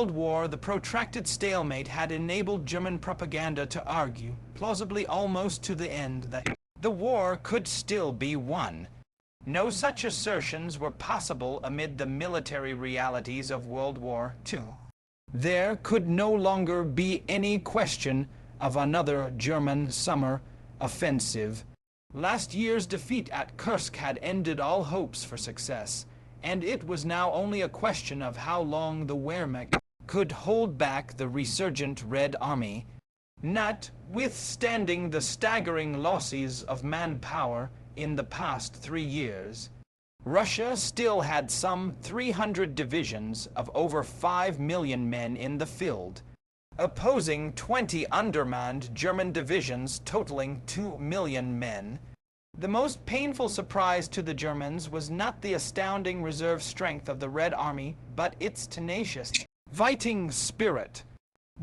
World War, the protracted stalemate had enabled German propaganda to argue, plausibly almost to the end, that the war could still be won. No such assertions were possible amid the military realities of World War II. There could no longer be any question of another German summer offensive. Last year's defeat at Kursk had ended all hopes for success, and it was now only a question of how long the Wehrmacht could hold back the resurgent Red Army. Notwithstanding the staggering losses of manpower in the past 3 years, Russia still had some 300 divisions of over 5 million men in the field, opposing 20 undermanned German divisions totaling 2 million men. The most painful surprise to the Germans was not the astounding reserve strength of the Red Army, but its tenacious fighting spirit.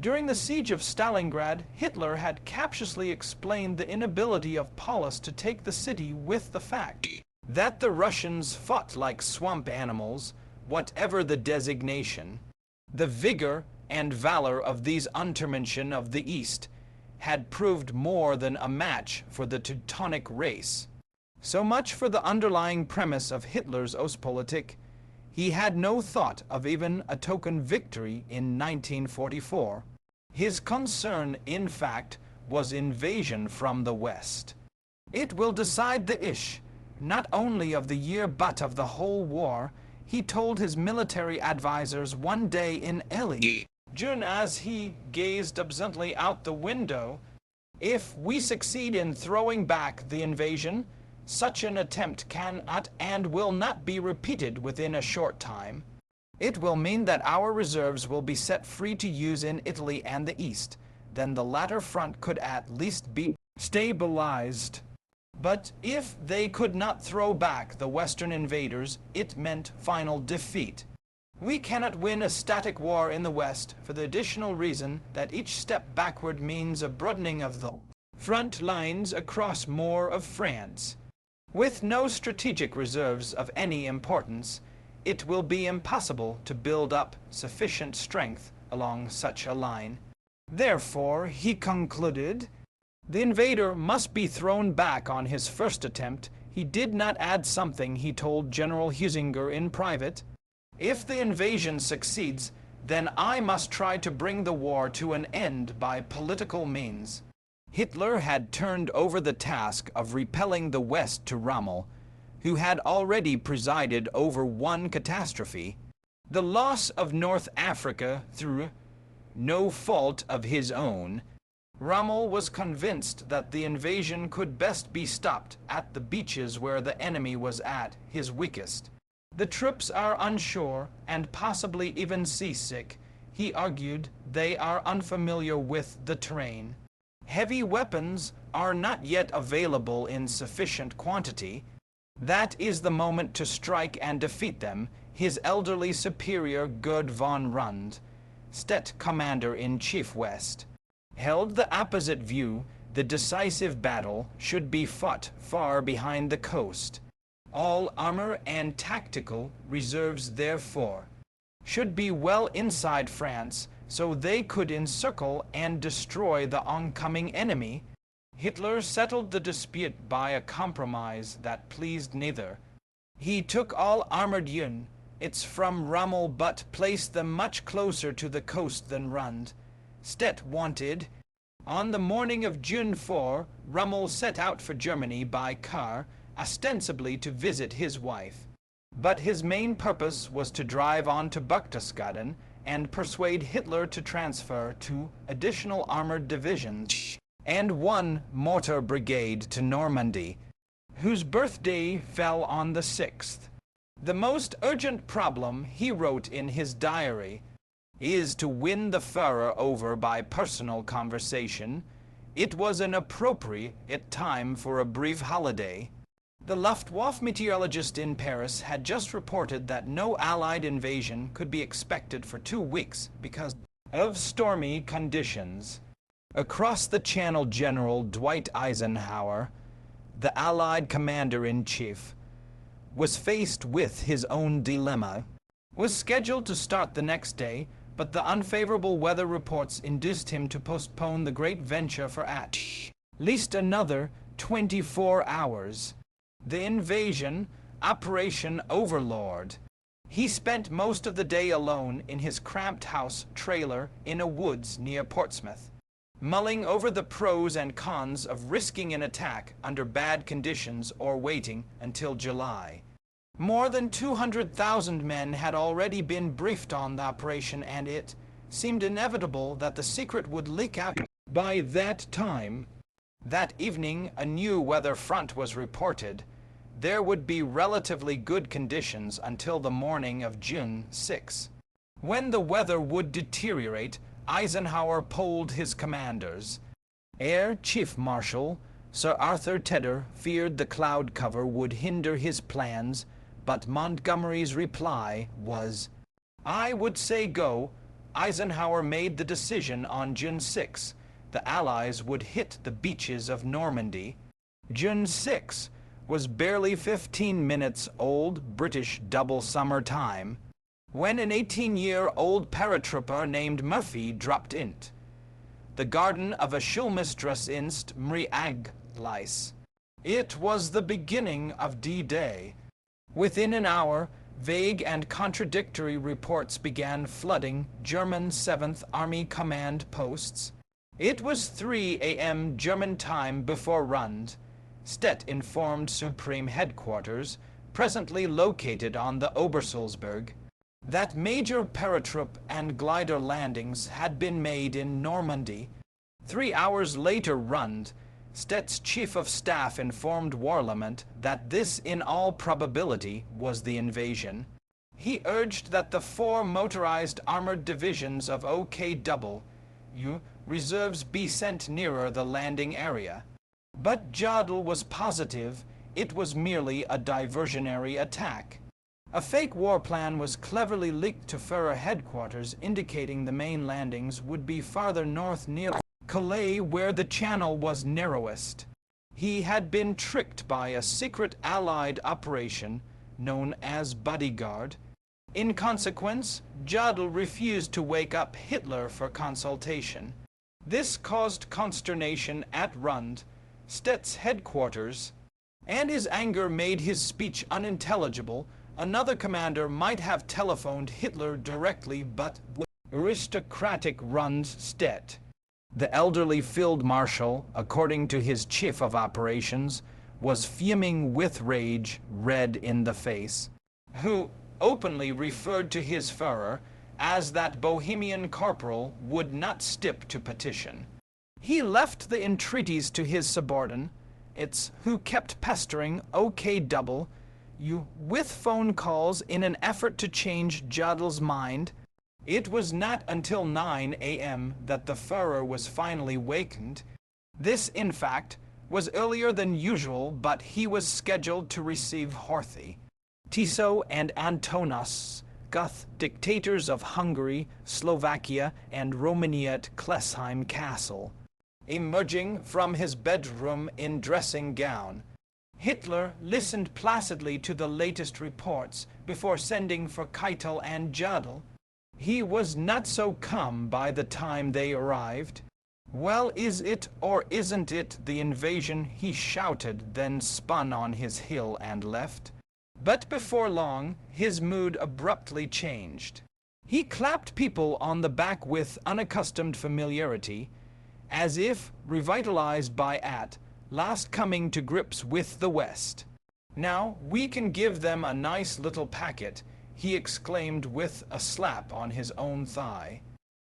During the siege of Stalingrad, Hitler had captiously explained the inability of Paulus to take the city with the fact that the Russians fought like swamp animals, whatever the designation. The vigor and valor of these Untermenschen of the East had proved more than a match for the Teutonic race. So much for the underlying premise of Hitler's Ostpolitik. He had no thought of even a token victory in 1944. His concern, in fact, was invasion from the West. It will decide the issue, not only of the year but of the whole war, he told his military advisers one day in Elie, June, as he gazed absently out the window. If we succeed in throwing back the invasion, such an attempt cannot and will not be repeated within a short time. It will mean that our reserves will be set free to use in Italy and the East. Then the latter front could at least be stabilized. But if they could not throw back the Western invaders, it meant final defeat. We cannot win a static war in the West for the additional reason that each step backward means a broadening of the front lines across more of France. With no strategic reserves of any importance, it will be impossible to build up sufficient strength along such a line. Therefore, he concluded, the invader must be thrown back on his first attempt. He did not add something he told General Husinger in private. If the invasion succeeds, then I must try to bring the war to an end by political means. Hitler had turned over the task of repelling the West to Rommel, who had already presided over one catastrophe, the loss of North Africa through no fault of his own. Rommel was convinced that the invasion could best be stopped at the beaches where the enemy was at his weakest. The troops are unsure and possibly even seasick. He argued they are unfamiliar with the terrain. Heavy weapons are not yet available in sufficient quantity. That is the moment to strike and defeat them. His elderly superior Gerd von Rund, State Commander-in-Chief West, held the opposite view. The decisive battle should be fought far behind the coast. All armor and tactical reserves, therefore, should be well inside France, so they could encircle and destroy the oncoming enemy. Hitler settled the dispute by a compromise that pleased neither. He took all armored units from Rommel but placed them much closer to the coast than Rund. State wanted. On the morning of June 4, Rommel set out for Germany by car, ostensibly to visit his wife. But his main purpose was to drive on to Berchtesgaden and persuade Hitler to transfer 2 additional armored divisions and 1 mortar brigade to Normandy, whose birthday fell on the 6th. The most urgent problem, he wrote in his diary, is to win the Führer over by personal conversation. It was an appropriate time for a brief holiday. The Luftwaffe meteorologist in Paris had just reported that no Allied invasion could be expected for 2 weeks because of stormy conditions. Across the Channel, General Dwight Eisenhower, the Allied commander-in-chief, was faced with his own dilemma. Was scheduled to start the next day, but the unfavorable weather reports induced him to postpone the great venture for at least another 24 hours. The invasion, Operation Overlord. He spent most of the day alone in his cramped house trailer in a woods near Portsmouth, mulling over the pros and cons of risking an attack under bad conditions or waiting until July. More than 200,000 men had already been briefed on the operation, and it seemed inevitable that the secret would leak out by that time. That evening, a new weather front was reported. There would be relatively good conditions until the morning of June 6. When the weather would deteriorate, Eisenhower polled his commanders. Air Chief Marshal Sir Arthur Tedder feared the cloud cover would hinder his plans, but Montgomery's reply was, "I would say go." Eisenhower made the decision on June 6. The Allies would hit the beaches of Normandy. June 6 was barely 15 minutes old British double summer time when an 18-year-old paratrooper named Murphy dropped in the garden of a Schulmistress inst Mriagleis. It was the beginning of D-Day. Within an hour, vague and contradictory reports began flooding German 7th Army command posts. It was 3 a.m. German time before Rund. Stett informed Supreme Headquarters, presently located on the Obersalzberg, that major paratroop and glider landings had been made in Normandy. 3 hours later, Rund, Stett's chief of staff, informed Warlimont that this in all probability was the invasion. He urged that the 4 motorized armored divisions of OKW reserves be sent nearer the landing area. But Jodl was positive it was merely a diversionary attack. A fake war plan was cleverly leaked to Führer headquarters, indicating the main landings would be farther north near Calais, where the channel was narrowest. He had been tricked by a secret Allied operation known as Bodyguard. In consequence, Jodl refused to wake up Hitler for consultation. This caused consternation at Rund, Stett's headquarters, and his anger made his speech unintelligible. Another commander might have telephoned Hitler directly, but aristocratic Rund Stett, the elderly field marshal, according to his chief of operations, was fuming with rage, red in the face, who openly referred to his Führer as that Bohemian corporal would not stip to petition. He left the entreaties to his subordinates, who kept pestering OKW with phone calls in an effort to change Jodl's mind. It was not until 9 a.m. that the Führer was finally wakened. This, in fact, was earlier than usual, but he was scheduled to receive Horthy, Tiso, and Antonas Guth, dictators of Hungary, Slovakia, and Romania, at Klesheim Castle. Emerging from his bedroom in dressing gown, Hitler listened placidly to the latest reports before sending for Keitel and Jodl. He was not so calm by the time they arrived. "Well, is it or isn't it the invasion?" he shouted, then spun on his heel and left. But before long, his mood abruptly changed. He clapped people on the back with unaccustomed familiarity, as if revitalized by at last coming to grips with the West. "Now we can give them a nice little packet," he exclaimed with a slap on his own thigh.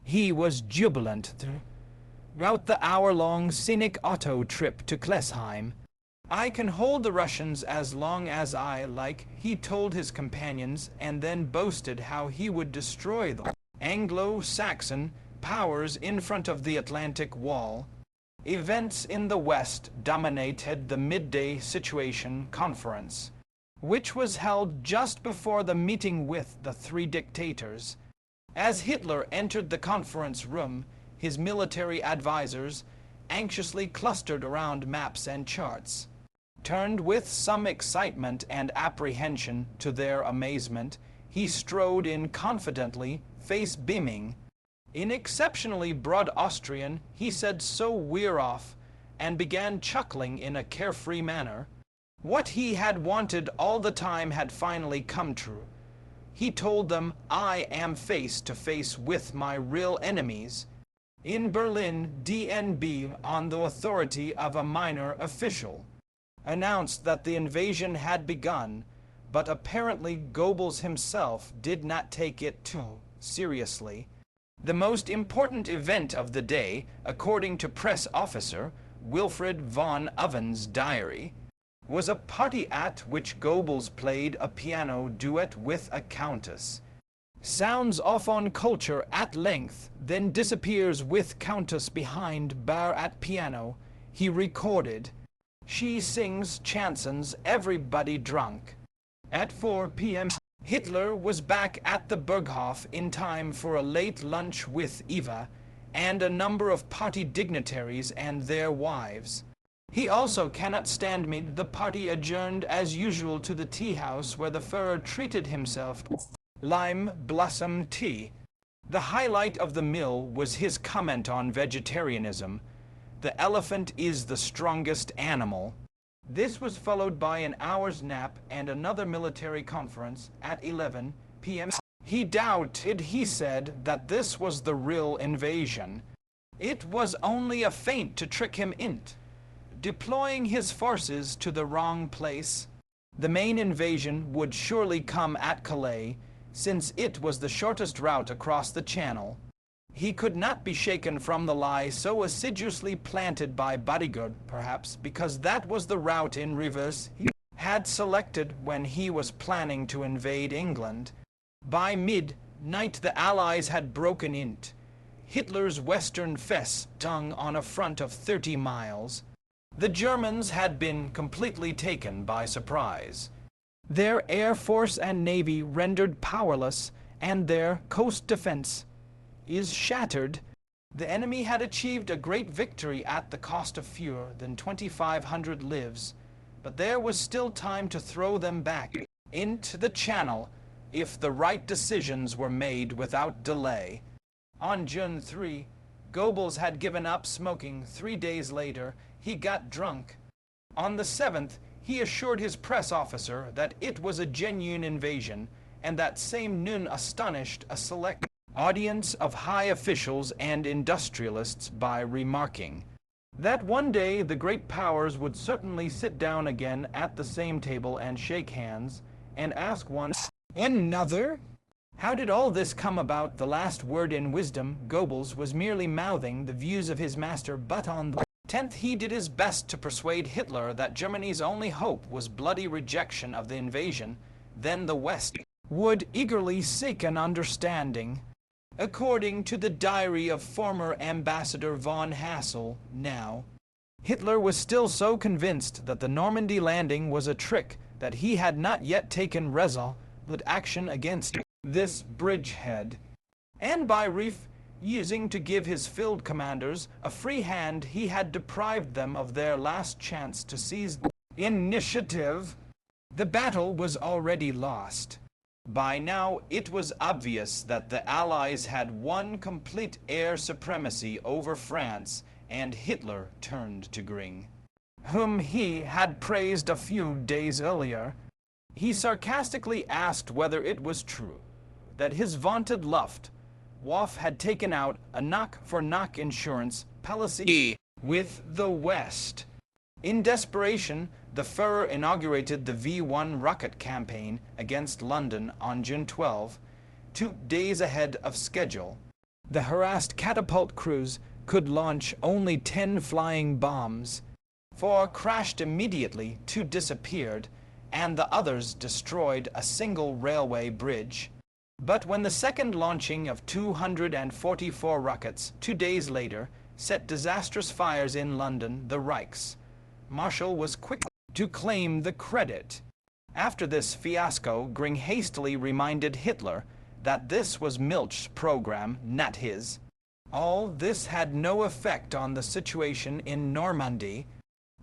He was jubilant throughout the hour-long scenic auto trip to Klesheim. "I can hold the Russians as long as I like," he told his companions, and then boasted how he would destroy the Anglo-Saxon powers in front of the Atlantic Wall. Events in the West dominated the Midday Situation Conference, which was held just before the meeting with the 3 dictators. As Hitler entered the conference room, his military advisors, anxiously clustered around maps and charts, turned with some excitement and apprehension. To their amazement, he strode in confidently, face beaming. In exceptionally broad Austrian, he said so we're off, and began chuckling in a carefree manner. What he had wanted all the time had finally come true. He told them, I am face to face with my real enemies. In Berlin, DNB, on the authority of a minor official, announced that the invasion had begun, but apparently Goebbels himself did not take it too seriously. The most important event of the day, according to press officer Wilfred von Oven's diary, was a party at which Goebbels played a piano duet with a countess. Sounds off on culture at length, then disappears with countess behind bar at piano. He recorded. She sings chansons, everybody drunk. At 4 p.m. Hitler was back at the Berghof in time for a late lunch with Eva and a number of party dignitaries and their wives. He also cannot stand me. The party adjourned as usual to the tea house where the Führer treated himself to lime blossom tea. The highlight of the meal was his comment on vegetarianism. The elephant is the strongest animal. This was followed by an hour's nap and another military conference at 11 p.m. He doubted, he said, that this was the real invasion. It was only a feint to trick him into deploying his forces to the wrong place. The main invasion would surely come at Calais, since it was the shortest route across the Channel. He could not be shaken from the lie so assiduously planted by Bodyguard, perhaps because that was the route in reverse he had selected when he was planning to invade England. By midnight the Allies had broken into Hitler's western fesse, tongue on a front of 30 miles. The Germans had been completely taken by surprise. Their air force and navy rendered powerless, and their coast defense is shattered. The enemy had achieved a great victory at the cost of fewer than 2,500 lives, but there was still time to throw them back into the Channel if the right decisions were made without delay. On June 3, Goebbels had given up smoking. 3 days later, he got drunk. On the 7th, he assured his press officer that it was a genuine invasion, and that same noon astonished a select audience of high officials and industrialists by remarking that one day the great powers would certainly sit down again at the same table and shake hands and ask one another. How did all this come about? The last word in wisdom. Goebbels was merely mouthing the views of his master, but on the 10th he did his best to persuade Hitler that Germany's only hope was bloody rejection of the invasion. Then the West would eagerly seek an understanding. According to the diary of former Ambassador von Hassel, now, Hitler was still so convinced that the Normandy landing was a trick that he had not yet taken resolute action against this bridgehead, and by refusing to give his field commanders a free hand, he had deprived them of their last chance to seize the initiative. The battle was already lost. By now, it was obvious that the Allies had won complete air supremacy over France, and Hitler turned to Göring, whom he had praised a few days earlier. He sarcastically asked whether it was true that his vaunted Luftwaffe had taken out a knock-for-knock insurance policy with the West. In desperation, the Führer inaugurated the V-1 rocket campaign against London on June 12, 2 days ahead of schedule. The harassed catapult crews could launch only 10 flying bombs. 4 crashed immediately, 2 disappeared, and the others destroyed a single railway bridge. But when the second launching of 244 rockets 2 days later set disastrous fires in London, the Reichsmarshal was quick to claim the credit. After this fiasco, Göring hastily reminded Hitler that this was Milch's program, not his. All this had no effect on the situation in Normandy.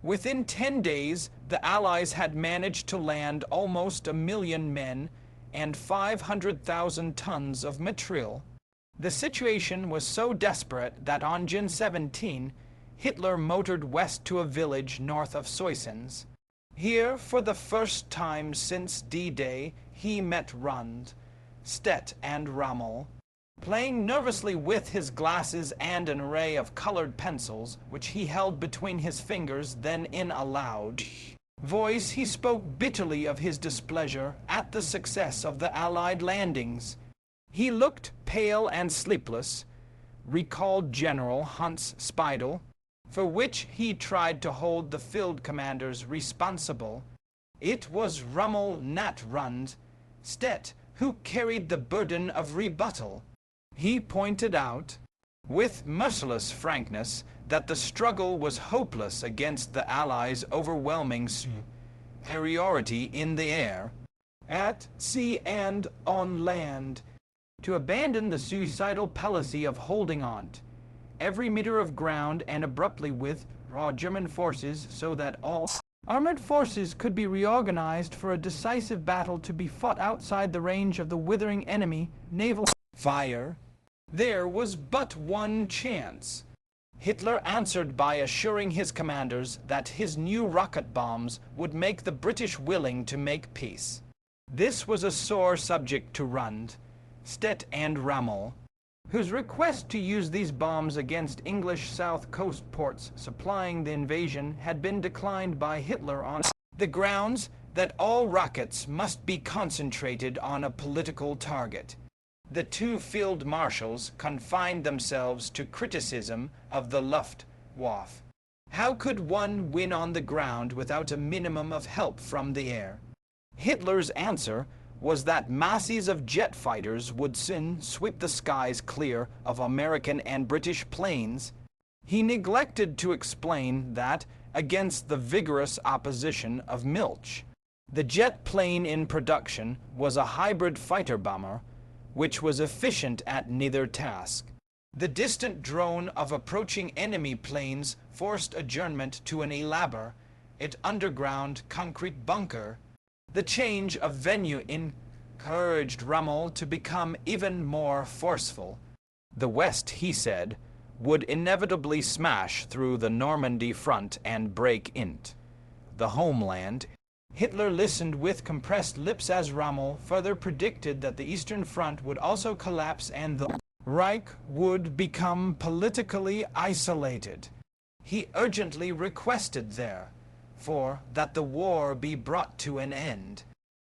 Within 10 days, the Allies had managed to land almost 1 million men and 500,000 tons of material. The situation was so desperate that on June 17, Hitler motored west to a village north of Soissons. Here, for the first time since D-Day, he met Rund, Stett, and Rommel. Playing nervously with his glasses and an array of colored pencils, which he held between his fingers, then in a loud voice he spoke bitterly of his displeasure at the success of the Allied landings. He looked pale and sleepless, recalled General Hunt's Speidel, for which he tried to hold the field commanders responsible. It was Rommel, not Rund, Stett, who carried the burden of rebuttal. He pointed out, with merciless frankness, that the struggle was hopeless against the Allies' overwhelming superiority in the air, at sea and on land, to abandon the suicidal policy of holding on every meter of ground and abruptly withdraw German forces so that all armored forces could be reorganized for a decisive battle to be fought outside the range of the withering enemy naval fire. There was but one chance. Hitler answered by assuring his commanders that his new rocket bombs would make the British willing to make peace. This was a sore subject to Rund, Stett, and Rommel, whose request to use these bombs against English South Coast ports supplying the invasion had been declined by Hitler on the grounds that all rockets must be concentrated on a political target. The two field marshals confined themselves to criticism of the Luftwaffe. How could one win on the ground without a minimum of help from the air? Hitler's answer was that masses of jet fighters would soon sweep the skies clear of American and British planes. He neglected to explain that, against the vigorous opposition of Milch, the jet plane in production was a hybrid fighter bomber, which was efficient at neither task. The distant drone of approaching enemy planes forced adjournment to an elaborate underground concrete bunker. The change of venue encouraged Rommel to become even more forceful. The West, he said, would inevitably smash through the Normandy front and break into the homeland. Hitler listened with compressed lips as Rommel further predicted that the Eastern Front would also collapse and the Reich would become politically isolated. He urgently requested therefore that the war be brought to an end.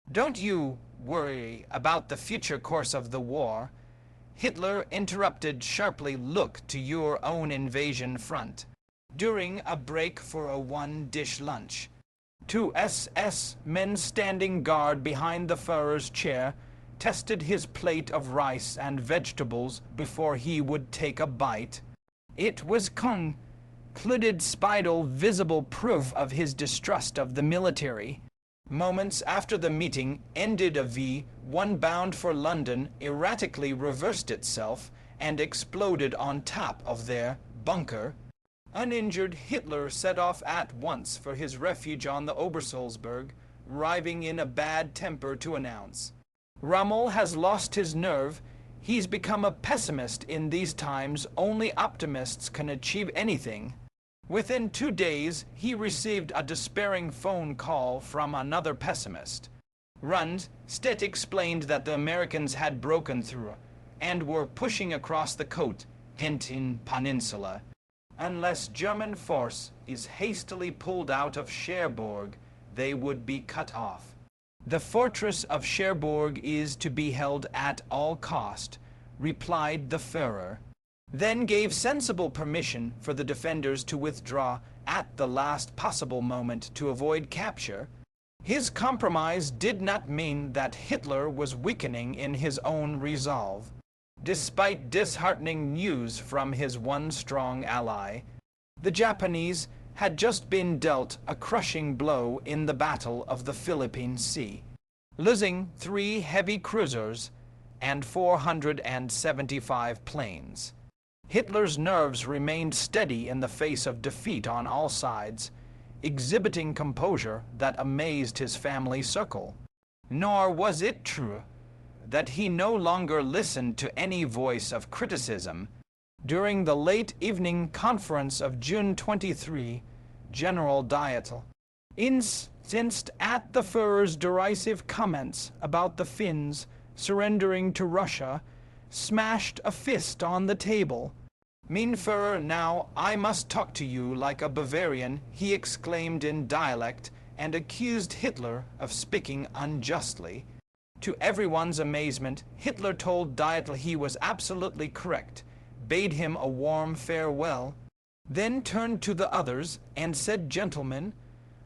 "Don't you worry about the future course of the war," Hitler interrupted sharply. "Look to your own invasion front." During a break for a one-dish lunch, two SS men standing guard behind the Führer's chair tested his plate of rice and vegetables before he would take a bite. It was concluded Speidel visible proof of his distrust of the military. Moments after the meeting ended, a V-1 bound for London erratically reversed itself and exploded on top of their bunker. Uninjured, Hitler set off at once for his refuge on the Obersalzberg, arriving in a bad temper to announce, "Rommel has lost his nerve. He's become a pessimist in these times. Only optimists can achieve anything." Within 2 days, he received a despairing phone call from another pessimist. Rund, Stett explained that the Americans had broken through and were pushing across the Cotentin Peninsula. Unless German force is hastily pulled out of Cherbourg, they would be cut off. "The fortress of Cherbourg is to be held at all cost," replied the Führer, then gave sensible permission for the defenders to withdraw at the last possible moment to avoid capture. His compromise did not mean that Hitler was weakening in his own resolve. Despite disheartening news from his one strong ally, the Japanese had just been dealt a crushing blow in the Battle of the Philippine Sea, losing 3 heavy cruisers and 475 planes. Hitler's nerves remained steady in the face of defeat on all sides, exhibiting composure that amazed his family circle. Nor was it true that he no longer listened to any voice of criticism. During the late evening conference of June 23, General Dietel incensed at the Führer's derisive comments about the Finns surrendering to Russia, smashed a fist on the table. "Mein Führer, now I must talk to you like a Bavarian," he exclaimed in dialect, and accused Hitler of speaking unjustly. To everyone's amazement, Hitler told Dietel he was absolutely correct, bade him a warm farewell, then turned to the others and said, "Gentlemen,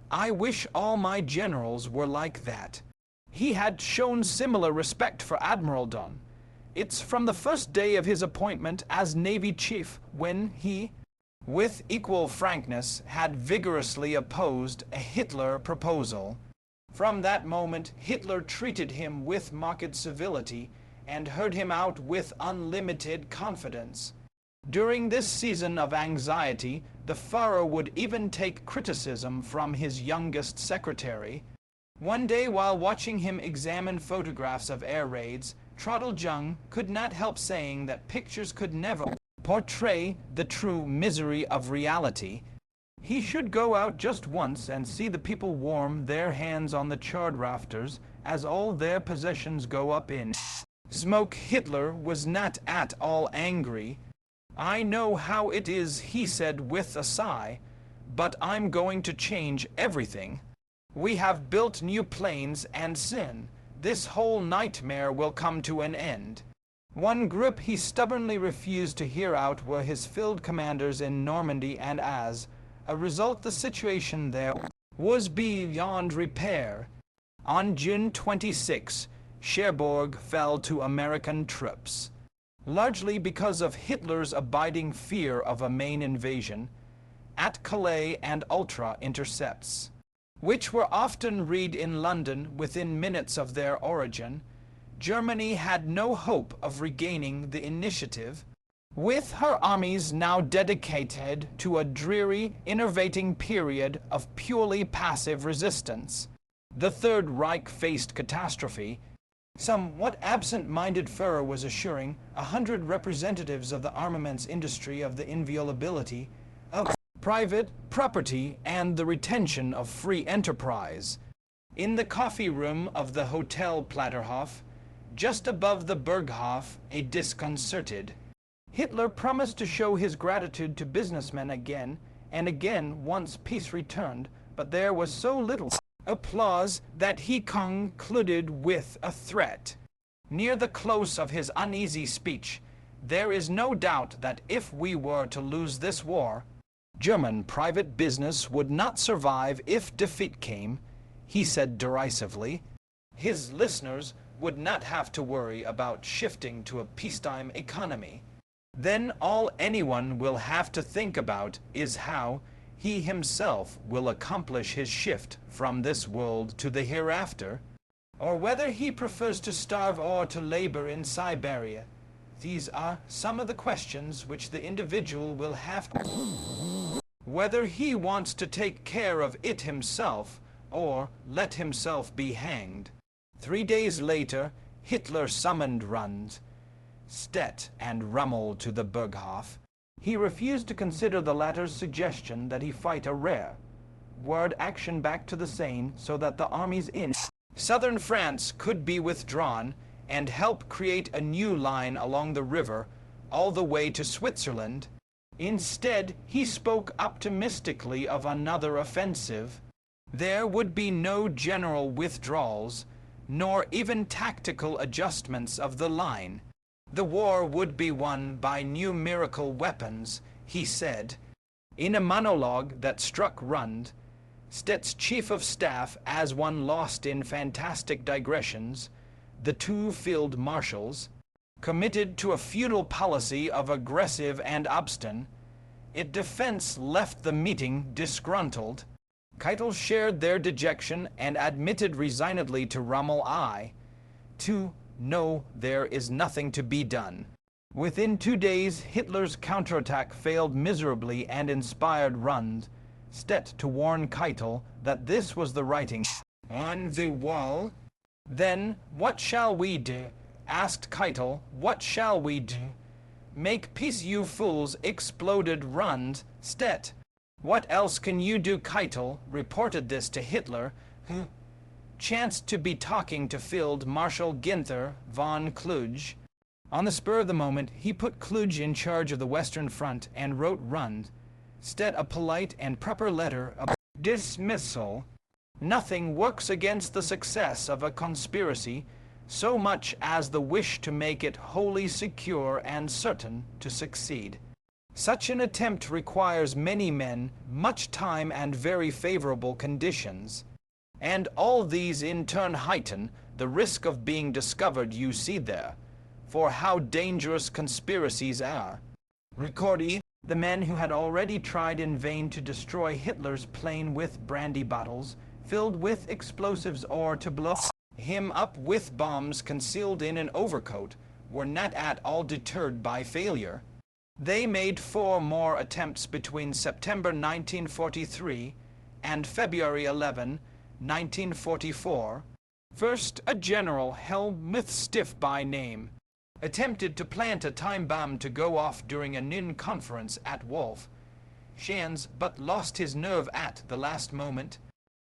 I wish all my generals were like that." He had shown similar respect for Admiral Dunn. It's from the first day of his appointment as Navy Chief, when he, with equal frankness, had vigorously opposed a Hitler proposal. From that moment, Hitler treated him with marked civility and heard him out with unlimited confidence. During this season of anxiety, the Führer would even take criticism from his youngest secretary. One day, while watching him examine photographs of air raids, Trottle Jung could not help saying that pictures could never portray the true misery of reality. He should go out just once and see the people warm their hands on the charred rafters as all their possessions go up in smoke. Hitler was not at all angry. "I know how it is," he said with a sigh, "but I'm going to change everything. We have built new planes, and soon this whole nightmare will come to an end." One group he stubbornly refused to hear out were his field commanders in Normandy, and as a result the situation there was beyond repair. On June 26, Cherbourg fell to American troops. Largely because of Hitler's abiding fear of a main invasion, at Calais and Ultra intercepts, which were often read in London within minutes of their origin, Germany had no hope of regaining the initiative. With her armies now dedicated to a dreary, enervating period of purely passive resistance, the Third Reich faced catastrophe. Somewhat absent-minded Führer was assuring 100 representatives of the armaments industry of the inviolability of private property and the retention of free enterprise. In the coffee room of the Hotel Platterhof, just above the Berghof, a disconcerted Hitler promised to show his gratitude to businessmen again and again once peace returned, but there was so little applause that he concluded with a threat. Near the close of his uneasy speech, "There is no doubt that if we were to lose this war, German private business would not survive if defeat came," he said derisively. His listeners would not have to worry about shifting to a peacetime economy. Then all anyone will have to think about is how he himself will accomplish his shift from this world to the hereafter, or whether he prefers to starve or to labor in Siberia. These are some of the questions which the individual will have to whether he wants to take care of it himself or let himself be hanged. 3 days later, Hitler summoned Rundstedt and Rommel to the Berghof. He refused to consider the latter's suggestion that he fight a rearward action back to the Seine so that the armies in southern France could be withdrawn and help create a new line along the river all the way to Switzerland. Instead, he spoke optimistically of another offensive. There would be no general withdrawals, nor even tactical adjustments of the line. The war would be won by numerical weapons, he said. In a monologue that struck Rundstedt's chief of staff as one lost in fantastic digressions, the two field marshals, committed to a feudal policy of aggressive and obstinate defense, left the meeting disgruntled. Keitel shared their dejection and admitted resignedly to Rommel to know there is nothing to be done. Within 2 days, Hitler's counterattack failed miserably and inspired Rundstedt to warn Keitel that this was the writing on the wall. "Then what shall we do?" asked Keitel, "What shall we do?" "Make peace, you fools," exploded Rund. "Stet. What else can you do?" Keitel reported this to Hitler, who chanced to be talking to Field Marshal Günther von Kluge. On the spur of the moment, he put Kluge in charge of the Western Front and wrote Rund a polite and proper letter of dismissal. Nothing works against the success of a conspiracy so much as the wish to make it wholly secure and certain to succeed. Such an attempt requires many men, much time, and very favorable conditions. And all these in turn heighten the risk of being discovered. You see there, for how dangerous conspiracies are. Ricordi, the men who had already tried in vain to destroy Hitler's plane with brandy bottles filled with explosives or to blow him up with bombs concealed in an overcoat, were not at all deterred by failure. They made 4 more attempts between September 1943 and February 11, 1944. First, a general, Helmuth Stiff by name, attempted to plant a time bomb to go off during a NIN conference at Wolf Schanz, but lost his nerve at the last moment.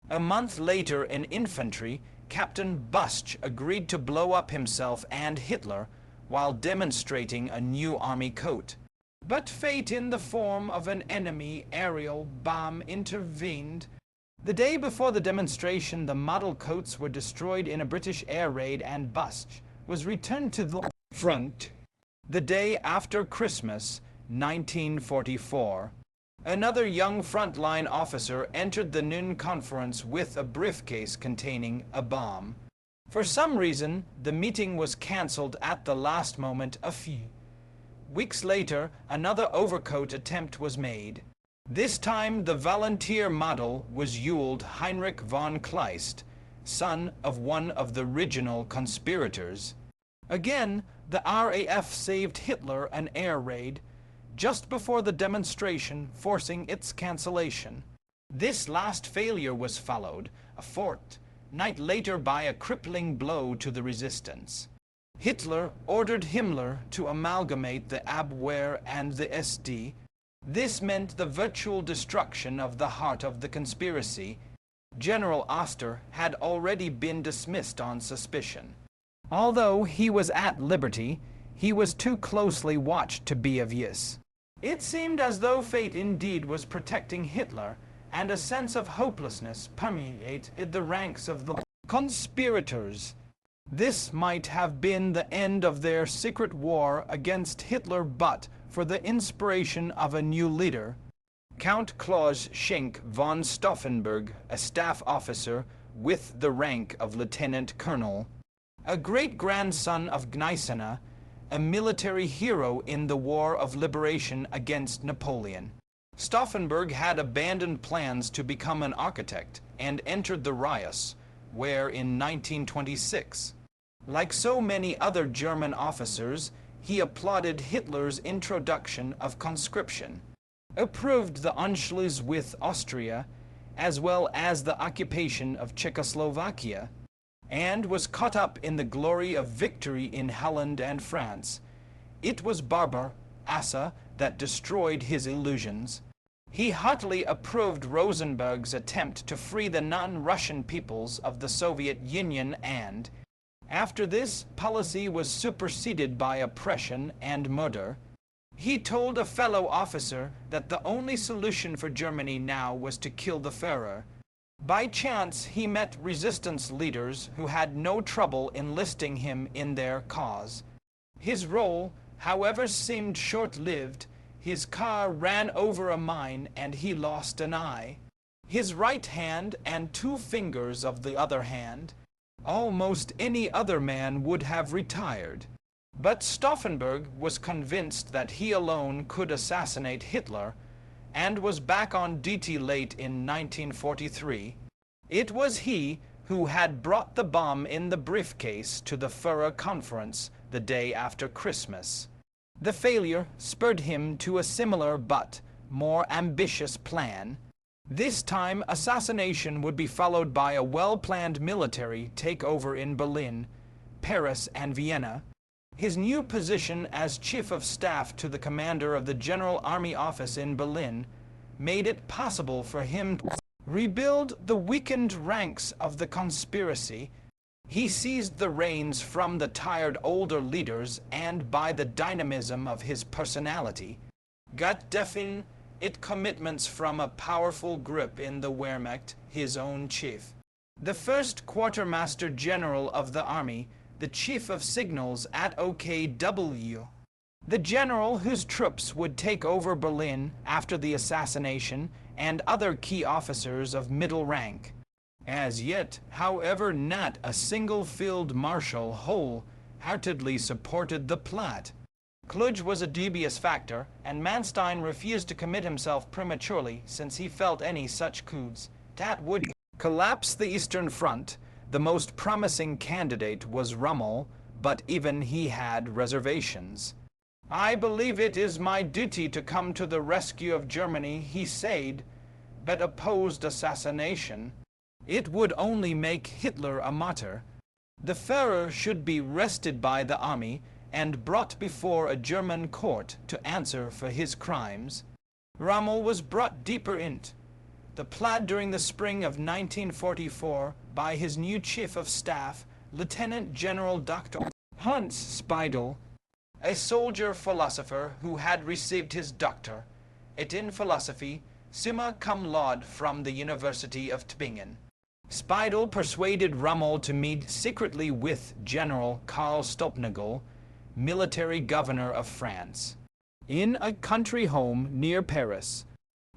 A month later, an infantry, Captain Busch, agreed to blow up himself and Hitler while demonstrating a new army coat. But fate in the form of an enemy aerial bomb intervened. The day before the demonstration, the model coats were destroyed in a British air raid and Busch was returned to the front. The day after Christmas, 1944, another young frontline officer entered the NIN conference with a briefcase containing a bomb. For some reason, the meeting was cancelled at the last moment. A few weeks later, another overcoat attempt was made. This time, the volunteer model was Ewald Heinrich von Kleist, son of one of the original conspirators. Again, the RAF saved Hitler an air raid just before the demonstration, forcing its cancellation. This last failure was followed a fortnight later by a crippling blow to the resistance. Hitler ordered Himmler to amalgamate the Abwehr and the SD. This meant the virtual destruction of the heart of the conspiracy. General Oster had already been dismissed on suspicion. Although he was at liberty, he was too closely watched to be of use. It seemed as though fate indeed was protecting Hitler, and a sense of hopelessness permeated the ranks of the conspirators. This might have been the end of their secret war against Hitler, but for the inspiration of a new leader, Count Klaus Schenk von Stauffenberg, a staff officer with the rank of lieutenant colonel, a great-grandson of Gneisenau, a military hero in the War of Liberation against Napoleon. Stauffenberg had abandoned plans to become an architect and entered the Reich, where in 1926, like so many other German officers, he applauded Hitler's introduction of conscription, approved the Anschluss with Austria, as well as the occupation of Czechoslovakia, and was caught up in the glory of victory in Holland and France. It was Barbarossa that destroyed his illusions. He heartily approved Rosenberg's attempt to free the non-Russian peoples of the Soviet Union, and after this policy was superseded by oppression and murder, he told a fellow officer that the only solution for Germany now was to kill the Führer. By chance, he met resistance leaders who had no trouble enlisting him in their cause. His role, however, seemed short-lived. His car ran over a mine and he lost an eye. His right hand and 2 fingers of the other hand. Almost any other man would have retired. But Stauffenberg was convinced that he alone could assassinate Hitler, and was back on duty late in 1943. It was he who had brought the bomb in the briefcase to the Führer conference the day after Christmas. The failure spurred him to a similar but more ambitious plan. This time, assassination would be followed by a well-planned military takeover in Berlin, Paris, and Vienna. His new position as Chief of Staff to the commander of the General Army Office in Berlin made it possible for him to rebuild the weakened ranks of the conspiracy. He seized the reins from the tired older leaders, and by the dynamism of his personality, got definite commitments from a powerful group in the Wehrmacht, his own chief. The first quartermaster general of the army, the chief of signals at OKW, the general whose troops would take over Berlin after the assassination, and other key officers of middle rank. As yet, however, not a single field marshal wholeheartedly supported the plot. Kluge was a dubious factor, and Manstein refused to commit himself prematurely, since he felt any such coups that would collapse the Eastern Front. The most promising candidate was Rommel, but even he had reservations. "I believe it is my duty to come to the rescue of Germany," he said, but opposed assassination. It would only make Hitler a martyr. The Führer should be arrested by the army and brought before a German court to answer for his crimes. Rommel was brought deeper into the plot during the spring of 1944 by his new chief of staff, Lieutenant General Dr. Hans Speidel, a soldier philosopher who had received his doctorate in philosophy summa cum laude from the University of Tübingen. Speidel persuaded Rommel to meet secretly with General Karl Stopnagel, military governor of France, in a country home near Paris.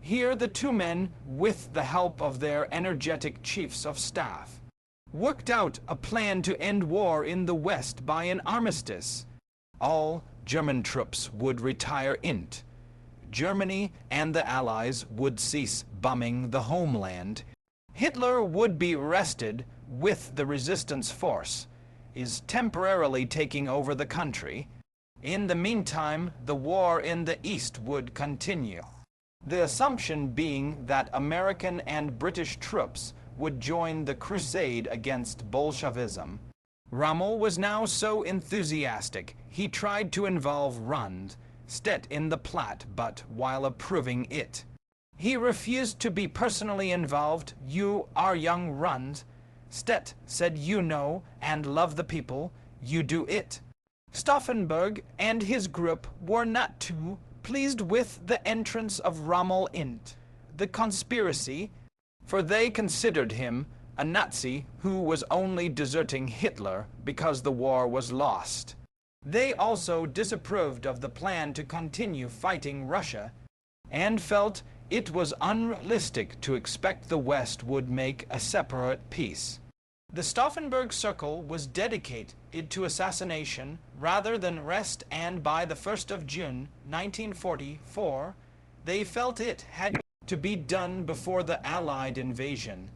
Here the two men, with the help of their energetic chiefs of staff, worked out a plan to end war in the West by an armistice. All German troops would retire into Germany, and the Allies would cease bombing the homeland. Hitler would be arrested with the resistance force, is temporarily taking over the country. In the meantime, the war in the East would continue, the assumption being that American and British troops would join the crusade against Bolshevism. Rommel was now so enthusiastic, he tried to involve Rundstedt in the plot, but while approving it, he refused to be personally involved. "You are young Rundstedt," said, "you know and love the people, you do it." Stauffenberg and his group were not too pleased with the entrance of Rommel into the conspiracy, for they considered him a Nazi who was only deserting Hitler because the war was lost. They also disapproved of the plan to continue fighting Russia, and felt it was unrealistic to expect the West would make a separate peace. The Stauffenberg circle was dedicated to assassination rather than rest, and by the 1st of June 1944, they felt it had to be done before the Allied invasion.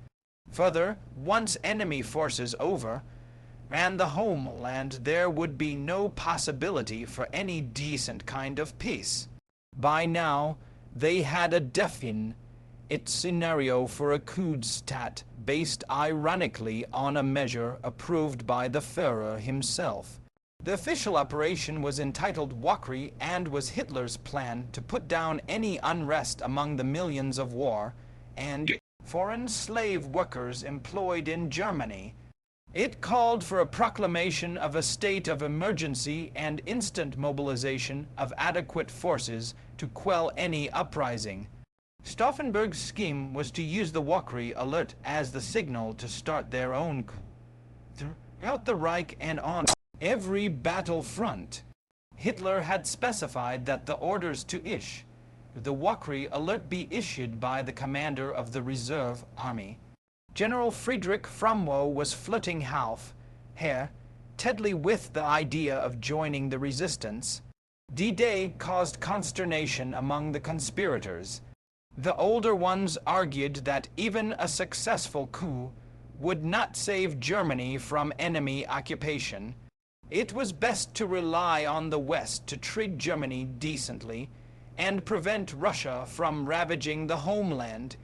Further, once enemy forces overran the homeland, there would be no possibility for any decent kind of peace. By now, they had a definite scenario for a coup d'etat based ironically on a measure approved by the Führer himself. The official operation was entitled WWII and was Hitler's plan to put down any unrest among the millions of war and foreign slave workers employed in Germany. It called for a proclamation of a state of emergency and instant mobilization of adequate forces to quell any uprising. Stauffenberg's scheme was to use the WWII alert as the signal to start their own coup throughout the Reich and on every battlefront. Hitler had specified that the orders to issue the WWII alert be issued by the commander of the reserve army. General Friedrich Fromwo was flirting half-heartedly with the idea of joining the resistance. D-Day caused consternation among the conspirators. The older ones argued that even a successful coup would not save Germany from enemy occupation. It was best to rely on the West to treat Germany decently and prevent Russia from ravaging the homeland.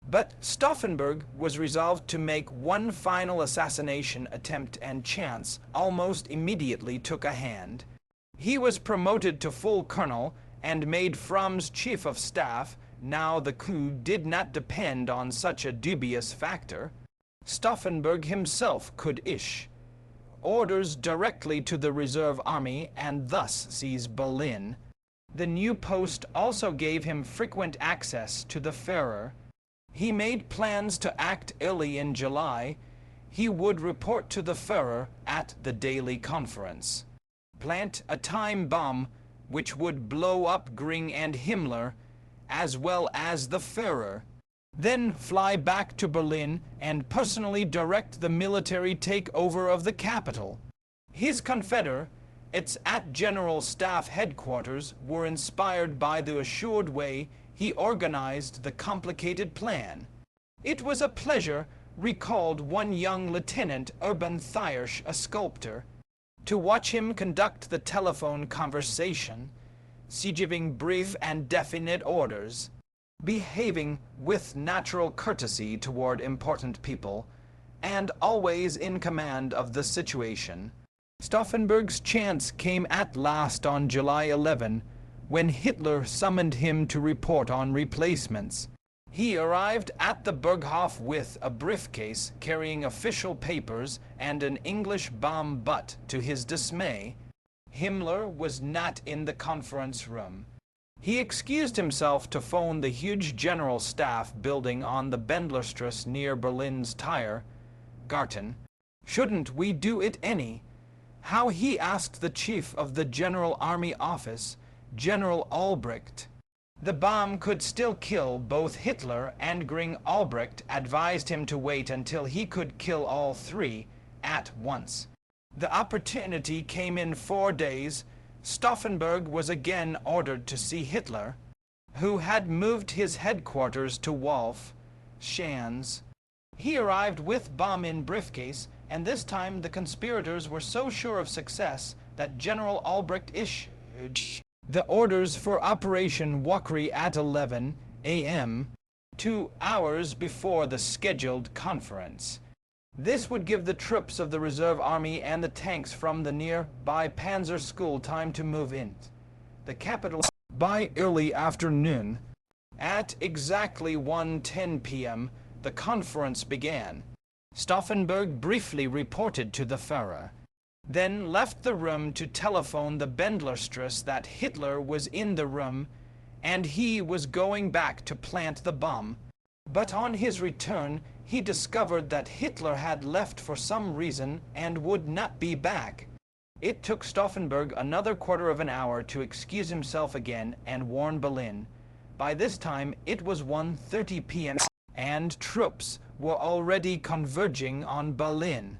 But Stauffenberg was resolved to make one final assassination attempt, and chance almost immediately took a hand. He was promoted to full colonel and made From's chief of staff. Now the coup did not depend on such a dubious factor. Stauffenberg himself could issue orders directly to the reserve army and thus seize Berlin. The new post also gave him frequent access to the Führer. He made plans to act early in July. He would report to the Führer at the daily conference, plant a time bomb which would blow up Göring and Himmler, as well as the Führer, then fly back to Berlin and personally direct the military takeover of the capital. His confederates at General Staff Headquarters were inspired by the assured way he organized the complicated plan. It was a pleasure, recalled one young lieutenant, Urban Thiersch, a sculptor, to watch him conduct the telephone conversation, giving brief and definite orders, behaving with natural courtesy toward important people, and always in command of the situation. Stauffenberg's chance came at last on July 11, when Hitler summoned him to report on replacements. He arrived at the Berghof with a briefcase carrying official papers and an English bomb, but to his dismay, Himmler was not in the conference room. He excused himself to phone the huge general staff building on the Bendlerstrasse near Berlin's Tiergarten. "Shouldn't we do it any?" How he asked the chief of the General Army Office, General Albrecht. The bomb could still kill both Hitler and Göring. Albrecht advised him to wait until he could kill all three at once. The opportunity came in 4 days. Stauffenberg was again ordered to see Hitler, who had moved his headquarters to Wolf Schanz. He arrived with bomb in briefcase, and this time the conspirators were so sure of success that General Albrecht issued the orders for Operation Walkyrie at 11 a.m., 2 hours before the scheduled conference. This would give the troops of the reserve army and the tanks from the nearby Panzer School time to move in the capital by early afternoon. At exactly 1:10 p.m., the conference began. Stauffenberg briefly reported to the Führer, then left the room to telephone the Bendlerstrasse that Hitler was in the room and he was going back to plant the bomb. But on his return, he discovered that Hitler had left for some reason and would not be back. It took Stauffenberg another quarter of an hour to excuse himself again and warn Berlin. By this time, it was 1:30 p.m. and troops were already converging on Berlin.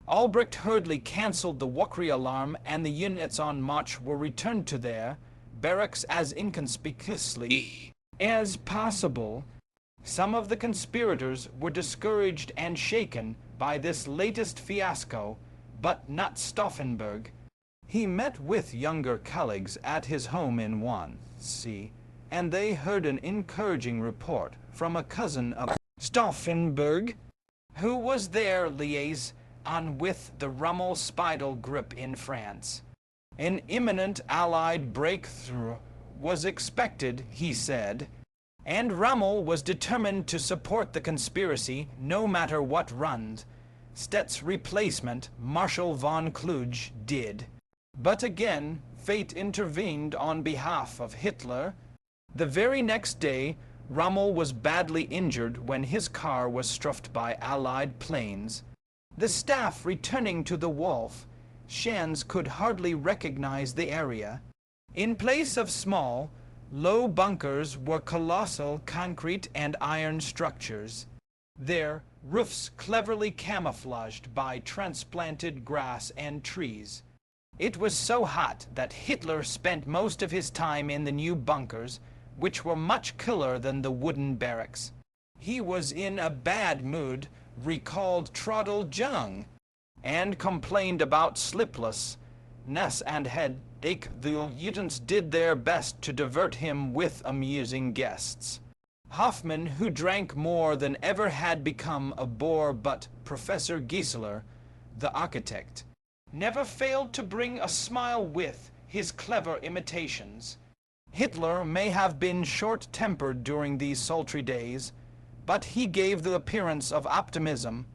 Albrecht hurriedly cancelled the Walkyrie alarm, and the units on march were returned to their barracks as inconspicuously as possible. Some of the conspirators were discouraged and shaken by this latest fiasco, but not Stauffenberg. He met with younger colleagues at his home in Wannsee, and they heard an encouraging report from a cousin of Stauffenberg, who was their liaison with the Rommel-Speidel group in France. An imminent Allied breakthrough was expected, he said, and Rommel was determined to support the conspiracy no matter what runs. Stett's replacement, Marshal von Kluge, did. But again, fate intervened on behalf of Hitler. The very next day, Rommel was badly injured when his car was struck by Allied planes. The staff returning to the Wolf Schanz could hardly recognize the area. In place of small, low bunkers were colossal concrete and iron structures, their roofs cleverly camouflaged by transplanted grass and trees. It was so hot that Hitler spent most of his time in the new bunkers, which were much cooler than the wooden barracks. He was in a bad mood, recalled Trottel Jung, and complained about sleeplessness and headache. The adjutants did their best to divert him with amusing guests. Hoffmann, who drank more than ever, had become a bore, but Professor Giesler, the architect, never failed to bring a smile with his clever imitations. Hitler may have been short-tempered during these sultry days, but he gave the appearance of optimism.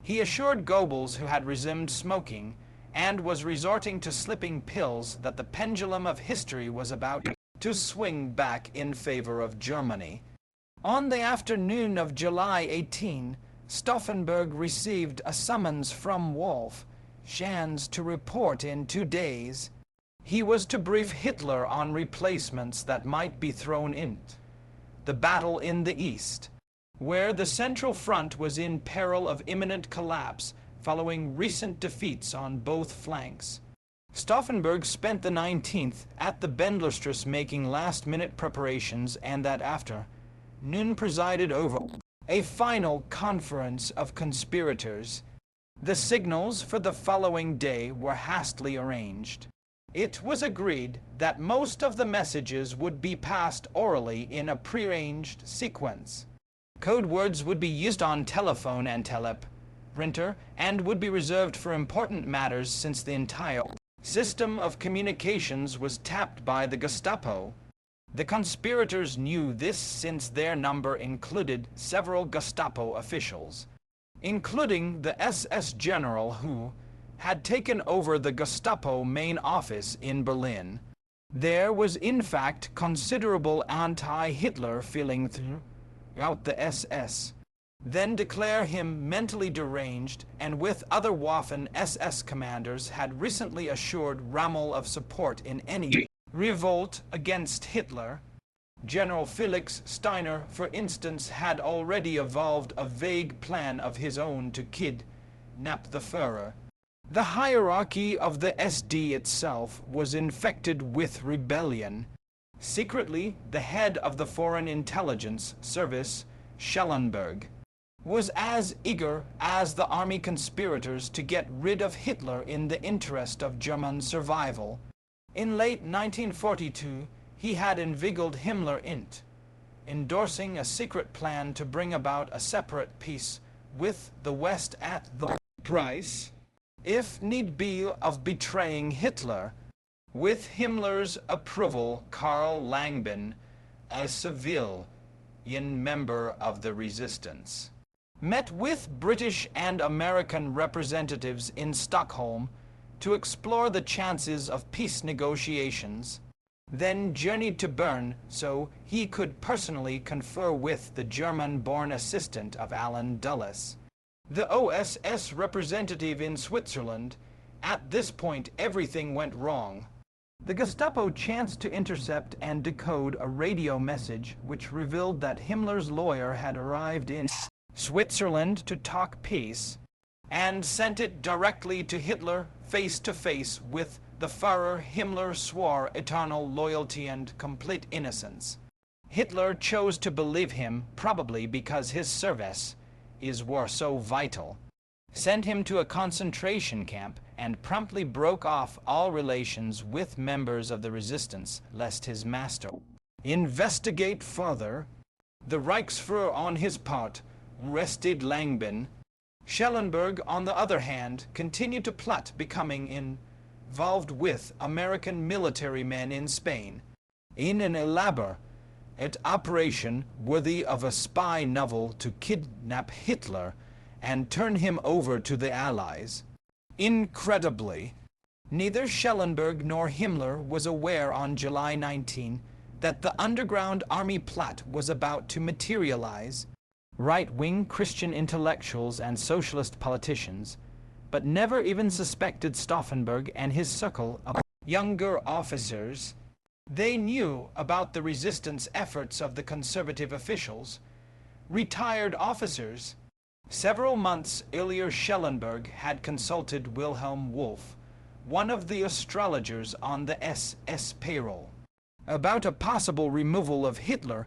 He assured Goebbels, who had resumed smoking and was resorting to slipping pills, that the pendulum of history was about to swing back in favor of Germany. On the afternoon of July 18, Stauffenberg received a summons from Wolf Schanz to report in 2 days. He was to brief Hitler on replacements that might be thrown in the battle in the East, where the Central Front was in peril of imminent collapse following recent defeats on both flanks. Stauffenberg spent the 19th at the Bendlerstrasse making last-minute preparations, and that afternoon presided over a final conference of conspirators. The signals for the following day were hastily arranged. It was agreed that most of the messages would be passed orally in a prearranged sequence. Code words would be used on telephone and printer and would be reserved for important matters, since the entire system of communications was tapped by the Gestapo. The conspirators knew this, since their number included several Gestapo officials, including the SS general who had taken over the Gestapo main office in Berlin. There was in fact considerable anti-Hitler feeling throughout the SS. Then declare him mentally deranged, and with other Waffen SS commanders had recently assured Rommel of support in any revolt against Hitler. General Felix Steiner, for instance, had already evolved a vague plan of his own to kidnap the Führer. The hierarchy of the SD itself was infected with rebellion. Secretly, the head of the Foreign Intelligence Service, Schellenberg, was as eager as the army conspirators to get rid of Hitler in the interest of German survival. In late 1942, he had inveigled Himmler endorsing a secret plan to bring about a separate peace with the West at the price, if need be, of betraying Hitler. With Himmler's approval, Karl Langbehn, a civilian member of the resistance, met with British and American representatives in Stockholm to explore the chances of peace negotiations, then journeyed to Bern so he could personally confer with the German-born assistant of Allen Dulles, the OSS representative in Switzerland. At this point, everything went wrong. The Gestapo chanced to intercept and decode a radio message which revealed that Himmler's lawyer had arrived in Switzerland to talk peace, and sent it directly to Hitler face to face with the Führer. Himmler swore eternal loyalty and complete innocence. Hitler chose to believe him, probably because his services were so vital, sent him to a concentration camp, and promptly broke off all relations with members of the resistance, lest his master investigate further. The Reichsfuhrer, on his part, arrested Langbehn. Schellenberg, on the other hand, continued to plot, becoming involved with American military men in Spain in an elaborate operation worthy of a spy novel to kidnap Hitler and turn him over to the Allies. Incredibly, neither Schellenberg nor Himmler was aware on July 19 that the underground army plot was about to materialize. Right-wing Christian intellectuals and socialist politicians, but never even suspected Stauffenberg and his circle of younger officers. They knew about the resistance efforts of the conservative officials, retired officers. Several months earlier, Schellenberg had consulted Wilhelm Wolff, one of the astrologers on the SS payroll, about a possible removal of Hitler.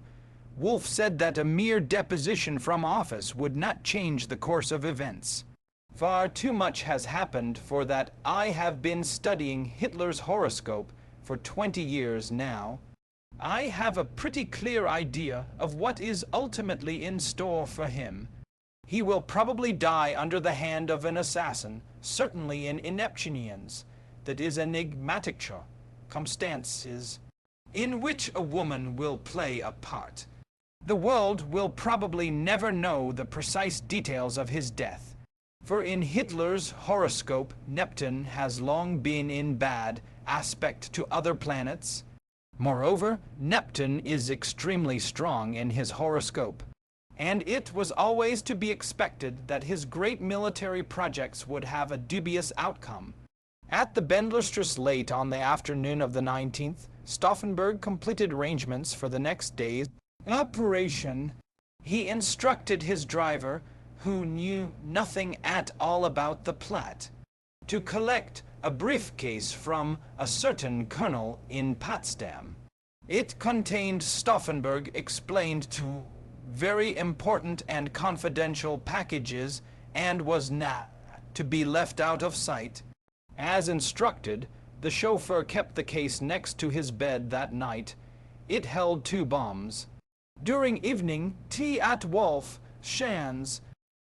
Wolff said that a mere deposition from office would not change the course of events. Far too much has happened for that. I have been studying Hitler's horoscope for 20 years now. I have a pretty clear idea of what is ultimately in store for him. He will probably die under the hand of an assassin, certainly in ineptians, that is enigmatic. circumstances in which a woman will play a part. The world will probably never know the precise details of his death, for in Hitler's horoscope, Neptune has long been in bad aspect to other planets. Moreover, Neptune is extremely strong in his horoscope, and it was always to be expected that his great military projects would have a dubious outcome. At the Bendlerstrasse late on the afternoon of the 19th, Stauffenberg completed arrangements for the next day's operation. He instructed his driver, who knew nothing at all about the plot, to collect a briefcase from a certain colonel in Potsdam. It contained, Stauffenberg explained, to very important and confidential packages, and was not to be left out of sight. As instructed, the chauffeur kept the case next to his bed that night. It held 2 bombs. During evening tea at Wolf Schanz,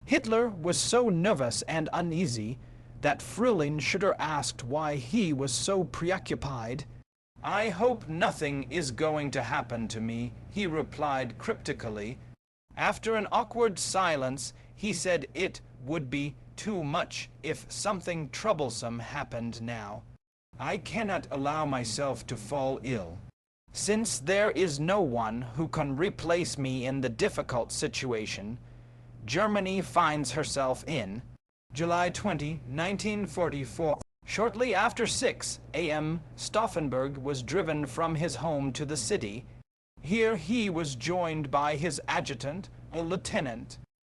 Hitler was so nervous and uneasy that Frühling asked why he was so preoccupied. "I hope nothing is going to happen to me," he replied cryptically. After an awkward silence, he said it would be too much if something troublesome happened now. "I cannot allow myself to fall ill, since there is no one who can replace me in the difficult situation Germany finds herself in." July 20, 1944. Shortly after 6 a.m., Stauffenberg was driven from his home to the city. Here he was joined by his adjutant, a lieutenant.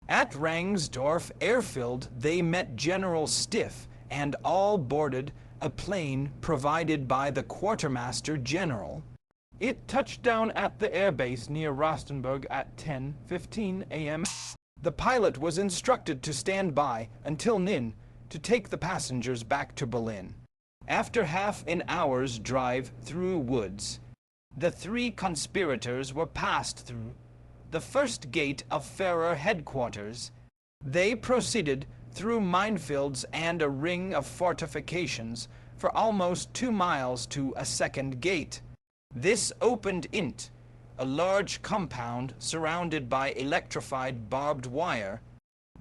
At Rangsdorf airfield they met General Stiff and all boarded a plane provided by the quartermaster general. It touched down at the airbase near Rostenburg at 10:15 a.m. The pilot was instructed to stand by until noon to take the passengers back to Berlin. After half an hour's drive through woods, the 3 conspirators were passed through the first gate of Führer headquarters. They proceeded through minefields and a ring of fortifications for almost 2 miles to a second gate. This opened into a large compound surrounded by electrified barbed wire.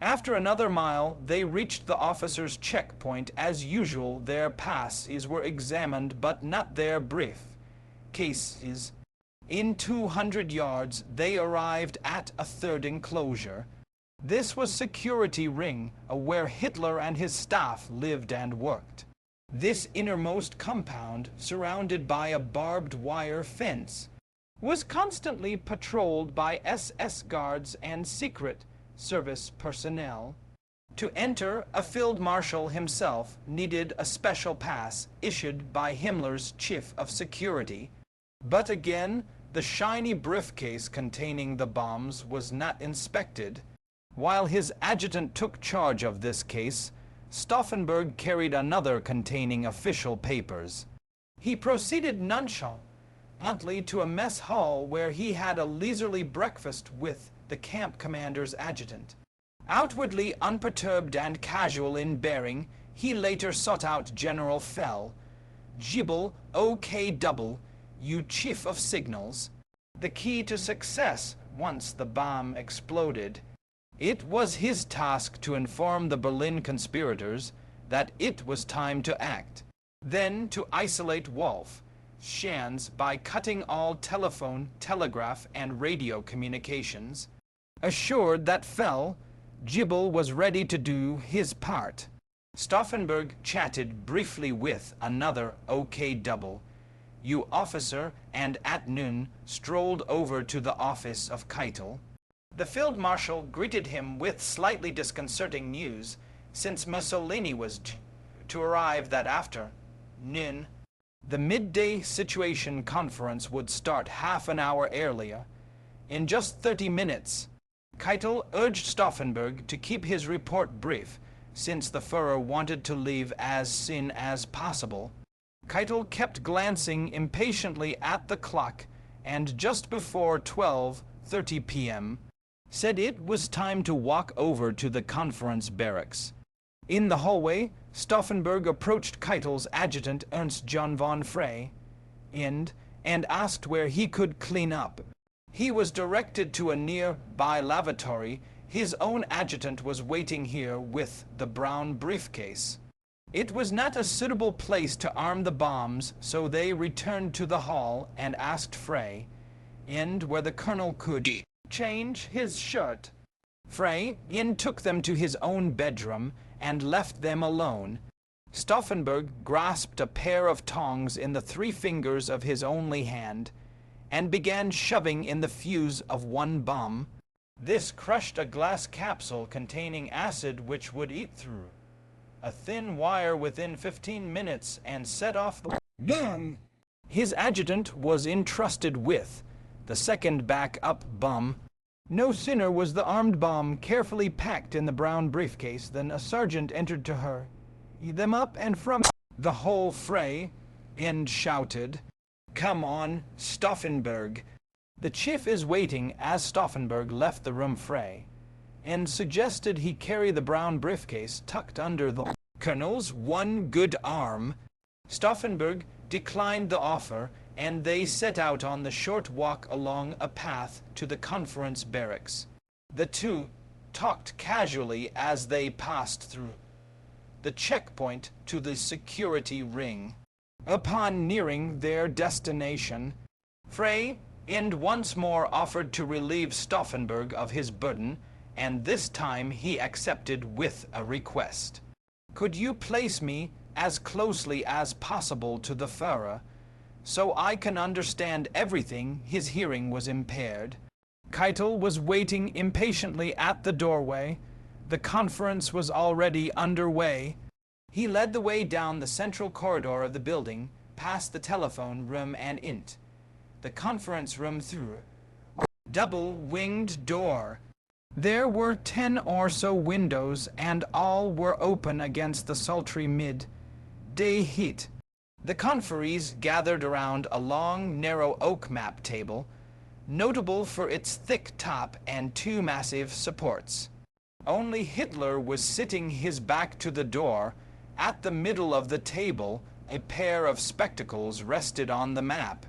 After another mile, they reached the officers' checkpoint. As usual, their passes were examined, but not their briefcases. In 200 yards, they arrived at a third enclosure. This was security ring, where Hitler and his staff lived and worked. This innermost compound, surrounded by a barbed wire fence, was constantly patrolled by SS guards and secret service personnel. To enter, a field marshal himself needed a special pass issued by Himmler's chief of security. But again, the shiny briefcase containing the bombs was not inspected. While his adjutant took charge of this case, Stauffenberg carried another containing official papers. He proceeded nonchalantly to a mess hall where he had a leisurely breakfast with the camp commander's adjutant. Outwardly unperturbed and casual in bearing, he later sought out General Fell. "Jibble, OKW, you chief of signals." The key to success once the bomb exploded. It was his task to inform the Berlin conspirators that it was time to act, then to isolate Wolf Schanz by cutting all telephone, telegraph, and radio communications. Assured that Jibble was ready to do his part, Stauffenberg chatted briefly with another OKW officer and at noon strolled over to the office of Keitel. The field marshal greeted him with slightly disconcerting news, since Mussolini was to arrive that afternoon. The midday situation conference would start half an hour earlier. In just 30 minutes, Keitel urged Stauffenberg to keep his report brief, since the Führer wanted to leave as soon as possible. Keitel kept glancing impatiently at the clock, and just before 12:30 p.m., said it was time to walk over to the conference barracks. In the hallway, Stauffenberg approached Keitel's adjutant Ernst John von Frey. and asked where he could clean up. He was directed to a nearby lavatory. His own adjutant was waiting here with the brown briefcase. It was not a suitable place to arm the bombs, so they returned to the hall and asked Frey, and where the colonel could change his shirt. Frey took them to his own bedroom and left them alone. Stauffenberg grasped a pair of tongs in the 3 fingers of his only hand and began shoving in the fuse of one bomb. This crushed a glass capsule containing acid which would eat through a thin wire within 15 minutes and set off the bomb. His adjutant was entrusted with the second backup bomb. No sooner was the armed bomb carefully packed in the brown briefcase than a sergeant entered to hurry them up, and from the whole fray shouted, "Come on, Stauffenberg." The chief is waiting as Stauffenberg left the room Frey, and suggested he carry the brown briefcase tucked under the colonel's one good arm. Stauffenberg declined the offer, and they set out on the short walk along a path to the conference barracks. The two talked casually as they passed through the checkpoint to the security ring. Upon nearing their destination, Frey once more offered to relieve Stauffenberg of his burden, and this time he accepted with a request. "Could you place me as closely as possible to the Führer, so I can understand everything?" His hearing was impaired. Keitel was waiting impatiently at the doorway. The conference was already underway. He led the way down the central corridor of the building, past the telephone room and into the conference room through a double-winged door. There were 10 or so windows, and all were open against the sultry mid-day heat. The conferees gathered around a long, narrow oak map table, notable for its thick top and 2 massive supports. Only Hitler was sitting his back to the door. At the middle of the table, a pair of spectacles rested on the map.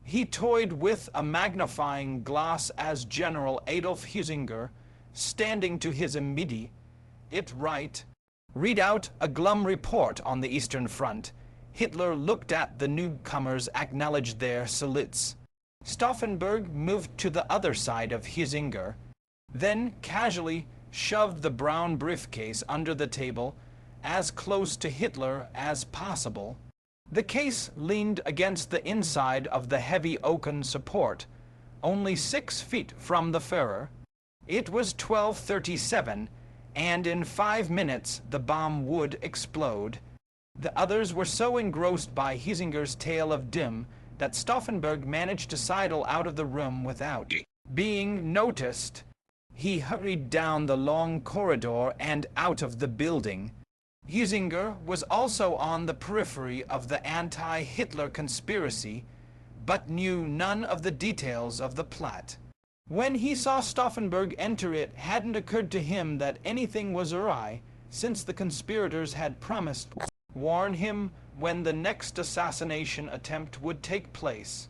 He toyed with a magnifying glass as General Adolf Hitler, standing to his immediate right, read out a glum report on the Eastern Front. Hitler looked at the newcomers, acknowledged their salutes. Stauffenberg moved to the other side of Hitler, then casually shoved the brown briefcase under the table, as close to Hitler as possible. The case leaned against the inside of the heavy oaken support, only 6 feet from the Führer. It was 12:37, and in 5 minutes the bomb would explode. The others were so engrossed by Hitler's tale of doom that Stauffenberg managed to sidle out of the room without being noticed. He hurried down the long corridor and out of the building. Hitler was also on the periphery of the anti-Hitler conspiracy, but knew none of the details of the plot. When he saw Stauffenberg enter, it hadn't occurred to him that anything was awry, since the conspirators had promised to warn him when the next assassination attempt would take place.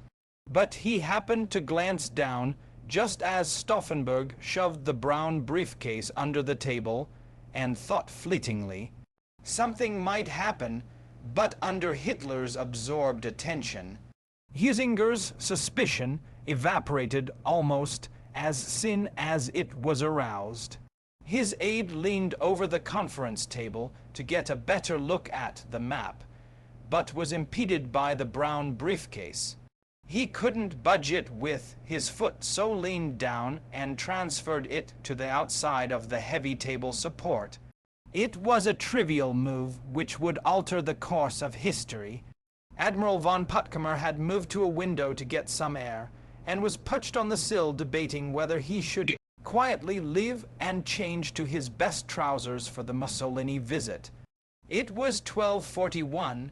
But he happened to glance down just as Stauffenberg shoved the brown briefcase under the table, and thought fleetingly, something might happen, but under Hitler's absorbed attention. Hitler's suspicion evaporated almost as soon as it was aroused. His aide leaned over the conference table to get a better look at the map, but was impeded by the brown briefcase. He couldn't budge it with his foot, so leaned down and transferred it to the outside of the heavy table support. It was a trivial move which would alter the course of history. Admiral von Puttkamer had moved to a window to get some air, and was perched on the sill debating whether he should quietly leave and change to his best trousers for the Mussolini visit. It was 12:41.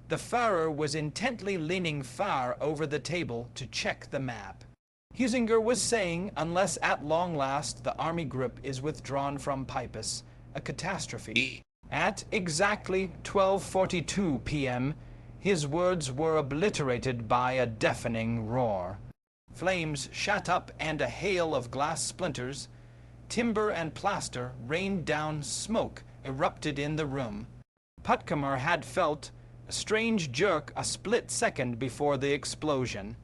The Führer was intently leaning far over the table to check the map. Hitler was saying, unless at long last the army group is withdrawn from Pipus, a catastrophe. At exactly 12:42 p.m., His words were obliterated by a deafening roar. Flames shot up and a hail of glass splinters, timber and plaster rained down, smoke erupted in the room. Puttkamer had felt a strange jerk a split second before the explosion.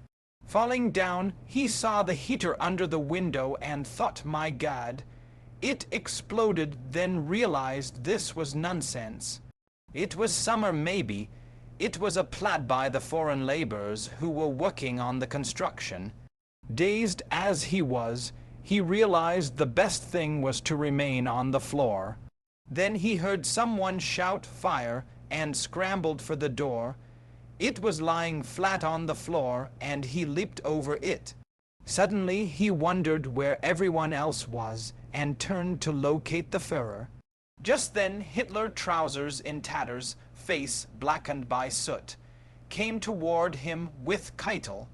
Falling down, he saw the heater under the window and thought, my God. It exploded, then realized this was nonsense. It was summer maybe. It was applied by the foreign laborers who were working on the construction. Dazed as he was, he realized the best thing was to remain on the floor. Then he heard someone shout fire and scrambled for the door. It was lying flat on the floor, and he leaped over it. Suddenly he wondered where everyone else was and turned to locate the Führer. Just then Hitler, trousers in tatters, face blackened by soot, came toward him with Keitel.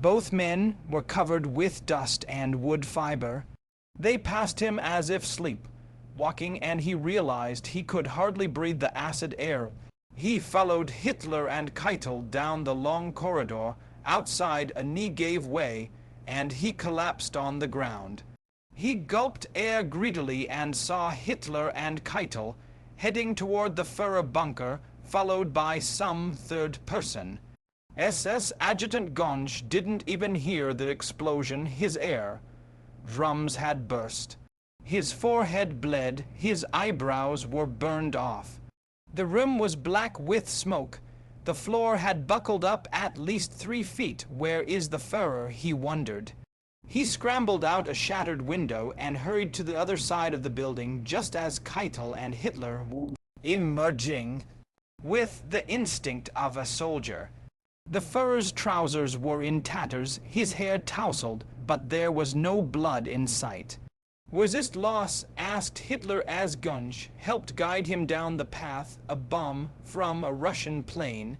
Both men were covered with dust and wood fiber. They passed him as if asleep, walking, and he realized he could hardly breathe the acid air. He followed Hitler and Keitel down the long corridor. Outside, a knee gave way, and he collapsed on the ground. He gulped air greedily and saw Hitler and Keitel heading toward the Führer bunker, followed by some third person. SS Adjutant Gonch didn't even hear the explosion. His ear drums had burst. His forehead bled. His eyebrows were burned off. The room was black with smoke. The floor had buckled up at least 3 feet. Where is the Führer, he wondered. He scrambled out a shattered window and hurried to the other side of the building just as Keitel and Hitler were emerging with the instinct of a soldier. The Führer's trousers were in tatters, his hair tousled, but there was no blood in sight. Was this loss? Asked Hitler as Gunsch helped guide him down the path, a bomb from a Russian plane.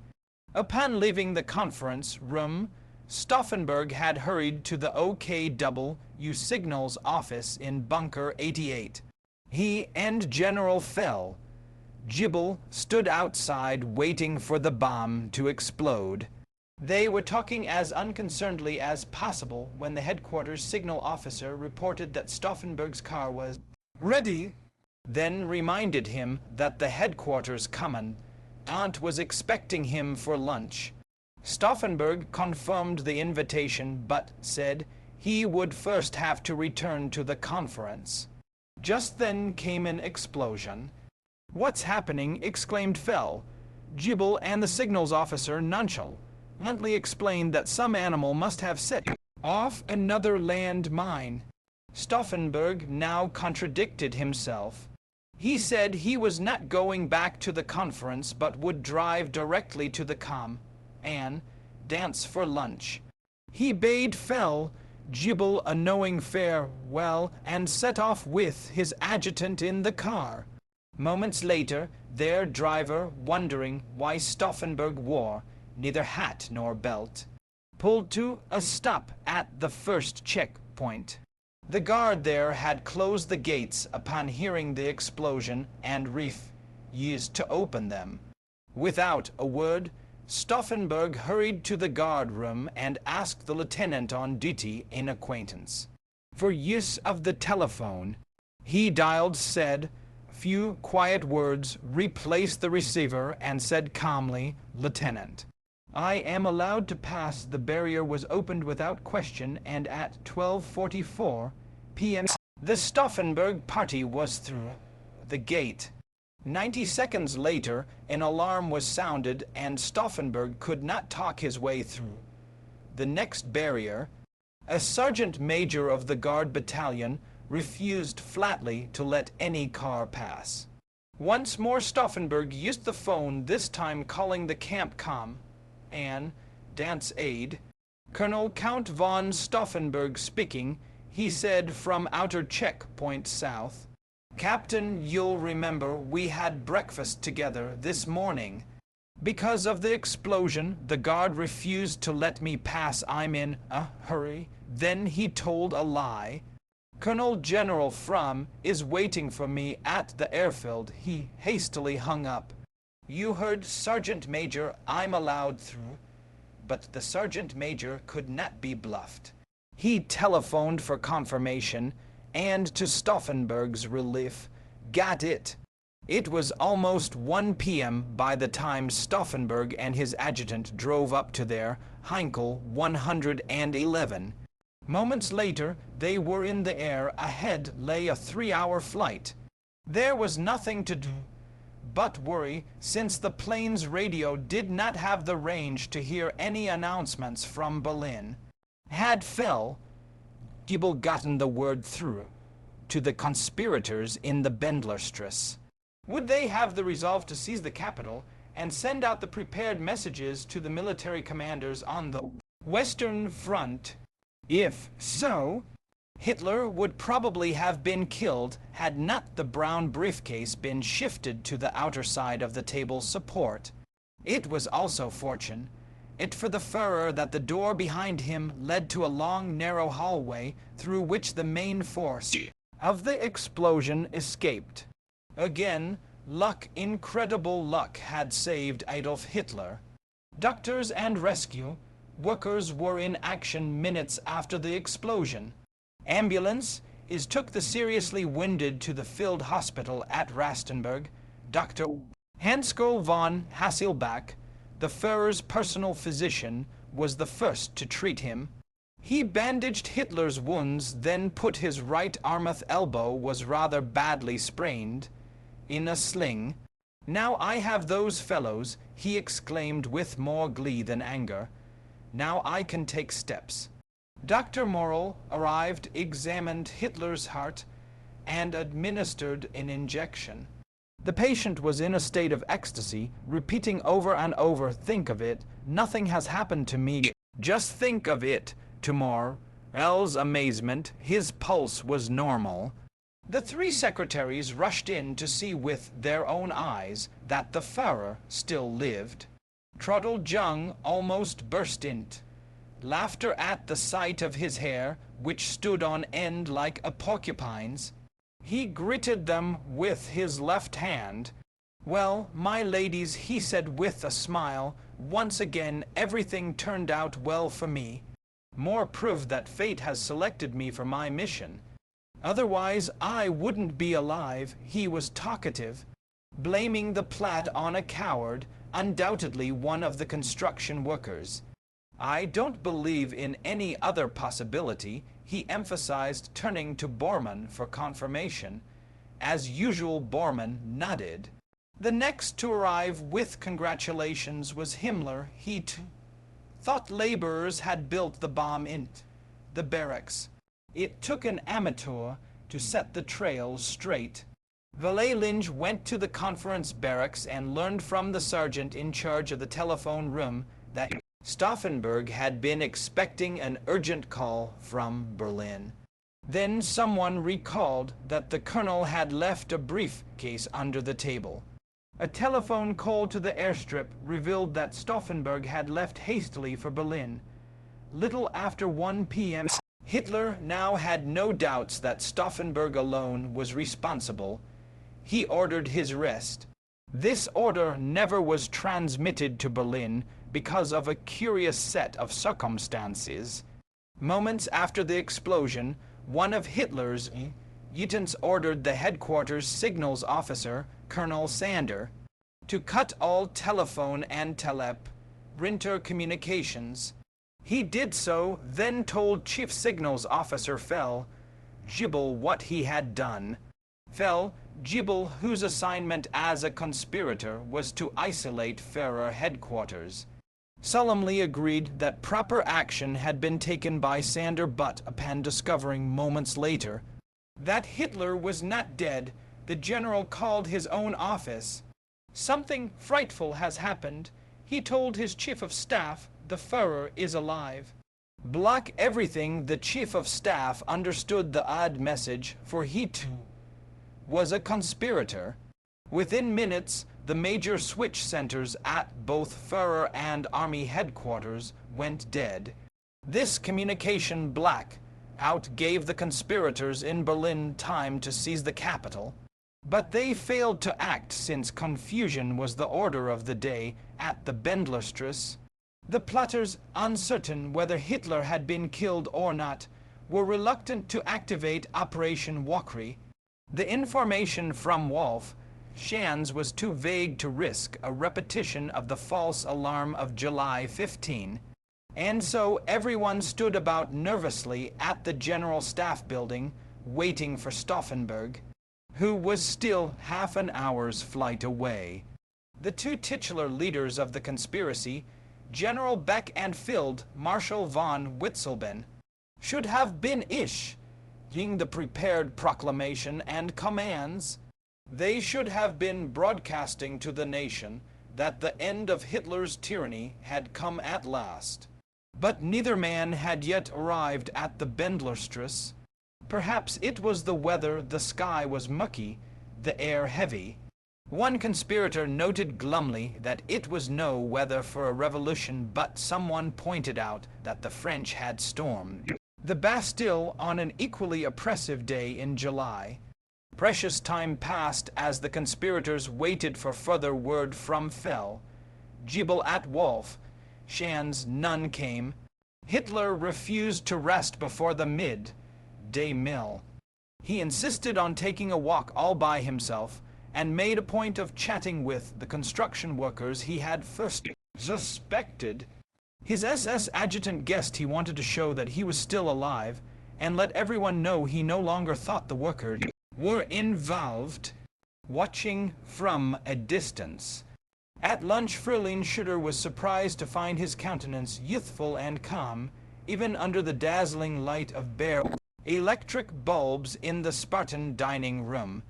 Upon leaving the conference room, Stauffenberg had hurried to the OKW signals office in Bunker 88. He and General Fell. Gibel stood outside waiting for the bomb to explode. They were talking as unconcernedly as possible when the headquarters signal officer reported that Stauffenberg's car was ready, then reminded him that the headquarters commandant was expecting him for lunch. Stauffenberg confirmed the invitation but said he would first have to return to the conference. Just then came an explosion. "What's happening?" exclaimed Fell. Gibel and the signals officer nonchalantly explained that some animal must have set off another land mine. Stauffenberg now contradicted himself. He said he was not going back to the conference but would drive directly to the and dance for lunch. He bade Fell Gibel a knowing farewell and set off with his adjutant in the car. Moments later, their driver, wondering why Stauffenberg wore neither hat nor belt, pulled to a stop at the first checkpoint. The guard there had closed the gates upon hearing the explosion and refused to open them. Without a word, Stauffenberg hurried to the guard room and asked the lieutenant on duty an acquaintance for use of the telephone. He dialed, said few quiet words, replaced the receiver, and said calmly, "Lieutenant, I am allowed to pass." The barrier was opened without question, and at 12:44 p.m. the Stauffenberg party was through the gate. 90 seconds later, an alarm was sounded, and Stauffenberg could not talk his way through the next barrier. A sergeant major of the Guard battalion refused flatly to let any car pass. Once more Stauffenberg used the phone, this time calling the camp and dance aide. "Colonel Count von Stauffenberg speaking," he said from outer checkpoint south. "Captain, you'll remember we had breakfast together this morning. Because of the explosion, the guard refused to let me pass. I'm in a hurry." Then he told a lie. "Colonel General Fromm is waiting for me at the airfield." He hastily hung up. You heard Sergeant Major, I'm allowed through. But the Sergeant Major could not be bluffed. He telephoned for confirmation, and to Stauffenberg's relief, got it. It was almost 1 p.m. by the time Stauffenberg and his adjutant drove up to their Heinkel 111. Moments later, they were in the air. Ahead lay a 3-hour flight. There was nothing to do but worry, since the plane's radio did not have the range to hear any announcements from Berlin. Had Giebel gotten the word through to the conspirators in the Bendlerstrasse? Would they have the resolve to seize the capital and send out the prepared messages to the military commanders on the Western Front? If so, Hitler would probably have been killed had not the brown briefcase been shifted to the outer side of the table's support. It was also fortune for the Führer that the door behind him led to a long, narrow hallway through which the main force of the explosion escaped. Again, luck, incredible luck, had saved Adolf Hitler. Doctors and rescue workers were in action minutes after the explosion. Ambulance took the seriously wounded to the field hospital at Rastenburg. Dr. Hanskel von Hasselbach, the Führer's personal physician, was the first to treat him. He bandaged Hitler's wounds, then put his right arm's elbow, was rather badly sprained, in a sling. "Now I have those fellows," he exclaimed with more glee than anger. "Now I can take steps." Dr. Morrell arrived, examined Hitler's heart, and administered an injection. The patient was in a state of ecstasy, repeating over and over, "Think of it, nothing has happened to me. Just think of it." To Morrell's amazement, his pulse was normal. The 3 secretaries rushed in to see with their own eyes that the Führer still lived. Trottle Jung almost burst into laughter at the sight of his hair, which stood on end like a porcupine's. He gritted them with his left hand. "Well, my ladies," he said with a smile, "once again everything turned out well for me. More proof that fate has selected me for my mission. Otherwise I wouldn't be alive." He was talkative, blaming the Platt on a coward, undoubtedly one of the construction workers. "I don't believe in any other possibility," he emphasized, turning to Bormann for confirmation. As usual, Bormann nodded. The next to arrive with congratulations was Himmler. He too thought laborers had built the bomb in the barracks. It took an amateur to set the trails straight. Vallée-Linge went to the conference barracks and learned from the sergeant in charge of the telephone room that Stauffenberg had been expecting an urgent call from Berlin. Then someone recalled that the colonel had left a briefcase under the table. A telephone call to the airstrip revealed that Stauffenberg had left hastily for Berlin. Little after 1 p.m. Hitler now had no doubts that Stauffenberg alone was responsible. He ordered his arrest. This order never was transmitted to Berlin because of a curious set of circumstances. Moments after the explosion, one of Hitler's adjutants ordered the headquarters signals officer, Colonel Sander, to cut all telephone and printer communications. He did so, then told Chief Signals Officer Giebel what he had done. Giebel, whose assignment as a conspirator was to isolate Führer headquarters, solemnly agreed that proper action had been taken by Sander, but upon discovering moments later that Hitler was not dead, the general called his own office. "Something frightful has happened," he told his chief of staff. "The Führer is alive." Block everything. The chief of staff understood the odd message, for he too was a conspirator. Within minutes, the major switch centers at both Führer and Army headquarters went dead. This communication blackout gave the conspirators in Berlin time to seize the capital. But they failed to act, since confusion was the order of the day at the Bendlerstrasse. The plotters, uncertain whether Hitler had been killed or not, were reluctant to activate Operation Walkyrie. The information from Wolf Schanz was too vague to risk a repetition of the false alarm of July 15, and so everyone stood about nervously at the General Staff building, waiting for Stauffenberg, who was still half an hour's flight away. The two titular leaders of the conspiracy, General Beck and Field Marshal von Witzleben, should have been issuing the prepared proclamation and commands. They should have been broadcasting to the nation that the end of Hitler's tyranny had come at last. But neither man had yet arrived at the Bendlerstrasse. Perhaps it was the weather. The sky was mucky, the air heavy. One conspirator noted glumly that it was no weather for a revolution, but someone pointed out that the French had stormed the Bastille on an equally oppressive day in July. Precious time passed as the conspirators waited for further word from Fell. Jebel at Wolf Schanz none came. Hitler refused to rest before the mid-day mill. He insisted on taking a walk all by himself, and made a point of chatting with the construction workers he had first suspected. His SS adjutant guessed he wanted to show that he was still alive, and let everyone know he no longer thought the workers were involved. Watching from a distance. At lunch, Fräulein Schütter was surprised to find his countenance youthful and calm, even under the dazzling light of bare electric bulbs in the Spartan dining room.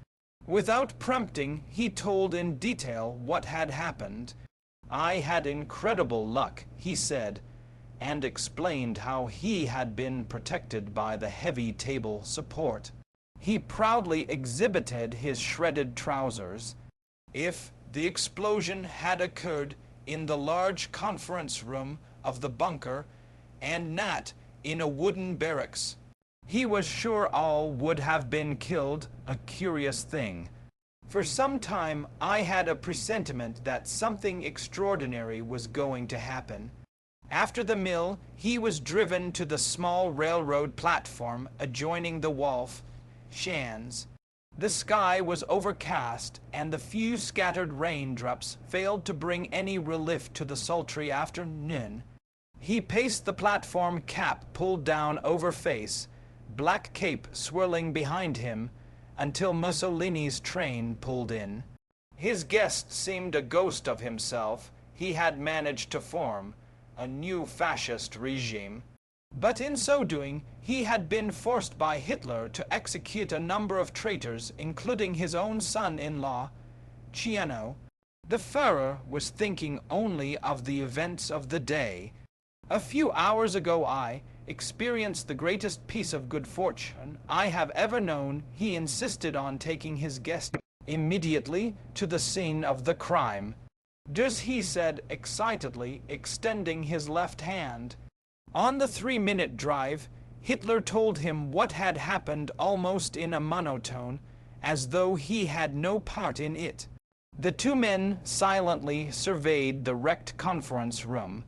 Without prompting, he told in detail what had happened. "I had incredible luck," he said, and explained how he had been protected by the heavy table support. He proudly exhibited his shredded trousers. If the explosion had occurred in the large conference room of the bunker, and not in a wooden barracks, he was sure all would have been killed. A curious thing. For some time I had a presentiment that something extraordinary was going to happen. After the mill, he was driven to the small railroad platform adjoining the Wolf Schanz. The sky was overcast, and the few scattered raindrops failed to bring any relief to the sultry afternoon. He paced the platform, cap pulled down over face, black cape swirling behind him, until Mussolini's train pulled in. His guest seemed a ghost of himself. He had managed to form a new fascist regime. But in so doing, he had been forced by Hitler to execute a number of traitors, including his own son-in-law, Ciano. The Führer was thinking only of the events of the day. A few hours ago I experienced the greatest piece of good fortune I have ever known. He insisted on taking his guest immediately to the scene of the crime. "Dus," he said excitedly, extending his left hand. On the 3-minute drive, Hitler told him what had happened almost in a monotone, as though he had no part in it. The two men silently surveyed the wrecked conference room.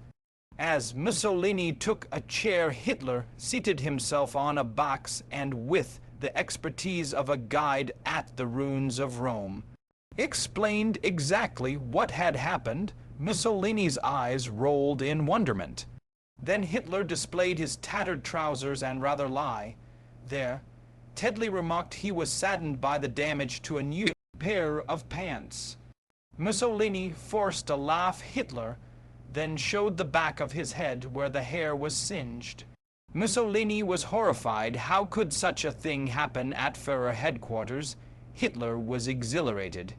As Mussolini took a chair, Hitler seated himself on a box and, with the expertise of a guide at the ruins of Rome, explained exactly what had happened. Mussolini's eyes rolled in wonderment. Then Hitler displayed his tattered trousers and rather lie. There, Tedley remarked he was saddened by the damage to a new pair of pants. Mussolini forced a laugh. Hitler then showed the back of his head where the hair was singed. Mussolini was horrified. How could such a thing happen at Führer headquarters? Hitler was exhilarated.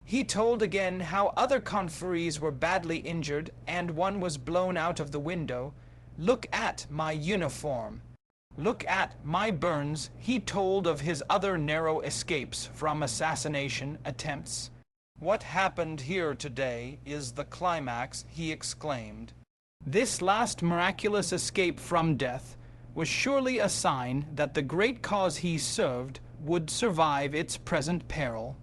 He told again how other conferees were badly injured, and one was blown out of the window. "Look at my uniform. Look at my burns." He told of his other narrow escapes from assassination attempts. "What happened here today is the climax," he exclaimed. This last miraculous escape from death was surely a sign that the great cause he served would survive its present peril.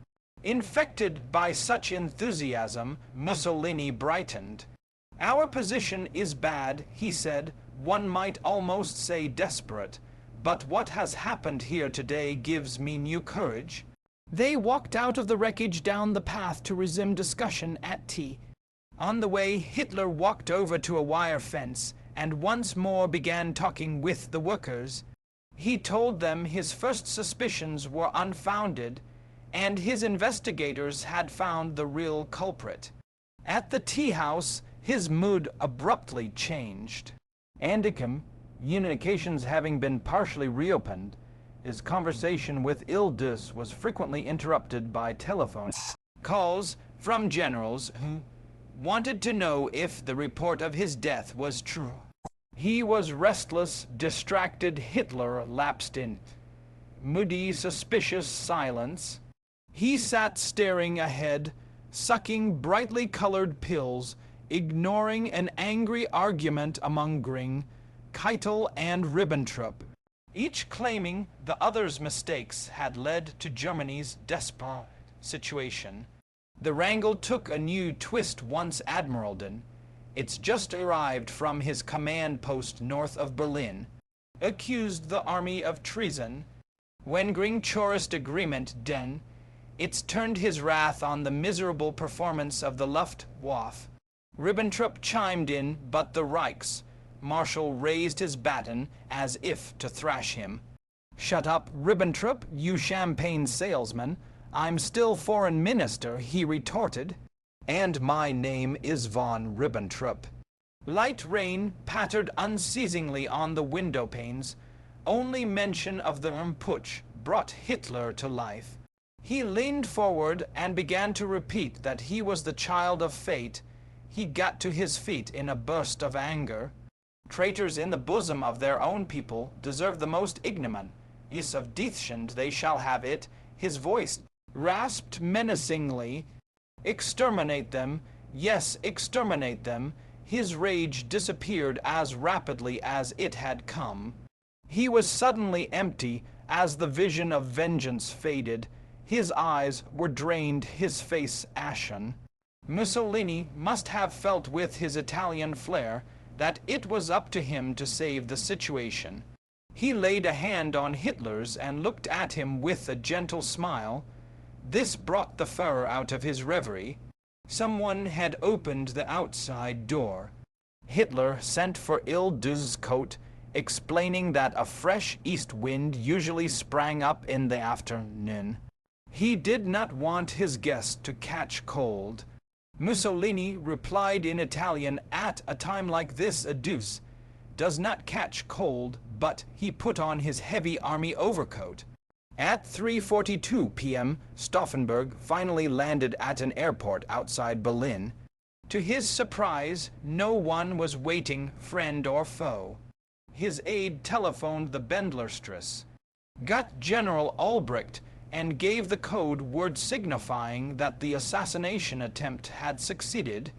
Infected by such enthusiasm, Mussolini brightened. "Our position is bad," he said, "one might almost say desperate. But what has happened here today gives me new courage." They walked out of the wreckage down the path to resume discussion at tea. On the way, Hitler walked over to a wire fence and once more began talking with the workers. He told them his first suspicions were unfounded, and his investigators had found the real culprit. At the tea house, his mood abruptly changed. Andicum, communications having been partially reopened, his conversation with Ildus was frequently interrupted by telephone calls from generals who wanted to know if the report of his death was true. He was restless, distracted. Hitler lapsed in moody, suspicious silence. He sat staring ahead, sucking brightly colored pills, ignoring an angry argument among Gring, Keitel, and Ribbentrop, each claiming the other's mistakes had led to Germany's desperate situation. The wrangle took a new twist once Admiral Den, it's just arrived from his command post north of Berlin, accused the army of treason. When Gring chorused agreement, Den, it's turned his wrath on the miserable performance of the Luftwaffe. Ribbentrop chimed in, but the Reichs Marshal raised his baton as if to thrash him. "Shut up, Ribbentrop, you champagne salesman. I'm still foreign minister," he retorted. "And my name is von Ribbentrop." Light rain pattered unceasingly on the window panes. Only mention of the Putsch brought Hitler to life. He leaned forward and began to repeat that he was the child of fate. He got to his feet in a burst of anger. "Traitors in the bosom of their own people deserve the most ignominy. Is of Dietzschend they shall have it." His voice rasped menacingly. "Exterminate them, yes, exterminate them." His rage disappeared as rapidly as it had come. He was suddenly empty as the vision of vengeance faded. His eyes were drained, his face ashen. Mussolini must have felt with his Italian flair that it was up to him to save the situation. He laid a hand on Hitler's and looked at him with a gentle smile. This brought the fur out of his reverie. Someone had opened the outside door. Hitler sent for Ildus's coat, explaining that a fresh east wind usually sprang up in the afternoon. He did not want his guest to catch cold. Mussolini replied in Italian, "At a time like this, a deuce does not catch cold," but he put on his heavy army overcoat. At 3:42 p.m., Stauffenberg finally landed at an airport outside Berlin. To his surprise, no one was waiting, friend or foe. His aide telephoned the Bendlerstrasse, got General Albrecht, and gave the code word signifying that the assassination attempt had succeeded.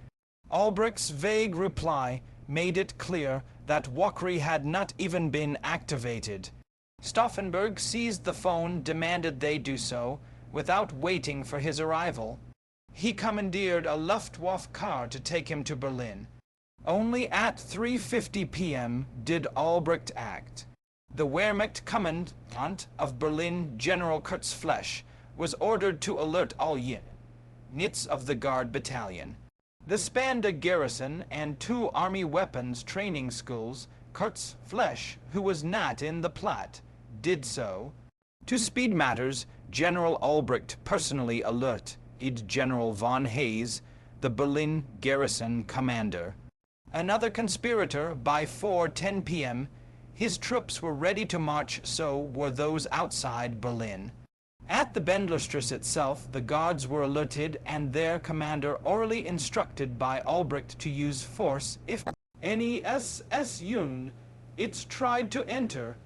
Albrecht's vague reply made it clear that Walkyrie had not even been activated. Stauffenberg seized the phone, demanded they do so, without waiting for his arrival. He commandeered a Luftwaffe car to take him to Berlin. Only at 3:50 p.m. did Albrecht act. The Wehrmacht Commandant of Berlin, General Kurtzfleisch, was ordered to alert all units of the Guard Battalion. The Spandau garrison and 2 army weapons training schools, Kurtzfleisch, who was not in the plot, did so. To speed matters, General Albrecht personally alerted General von Hayes, the Berlin garrison commander. Another conspirator by 4:10 p.m., his troops were ready to march, so were those outside Berlin. At the Bendlerstrasse itself, the guards were alerted and their commander orally instructed by Albrecht to use force if any SS units tried to enter.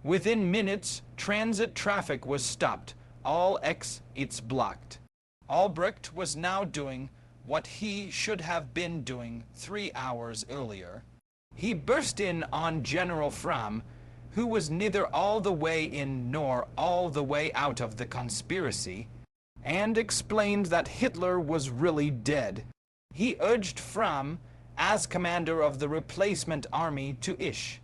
Within minutes, transit traffic was stopped, all exits blocked. Albrecht was now doing what he should have been doing 3 hours earlier. He burst in on General Fram, who was neither all the way in nor all the way out of the conspiracy, and explained that Hitler was really dead. He urged Fram, as commander of the replacement army, to issue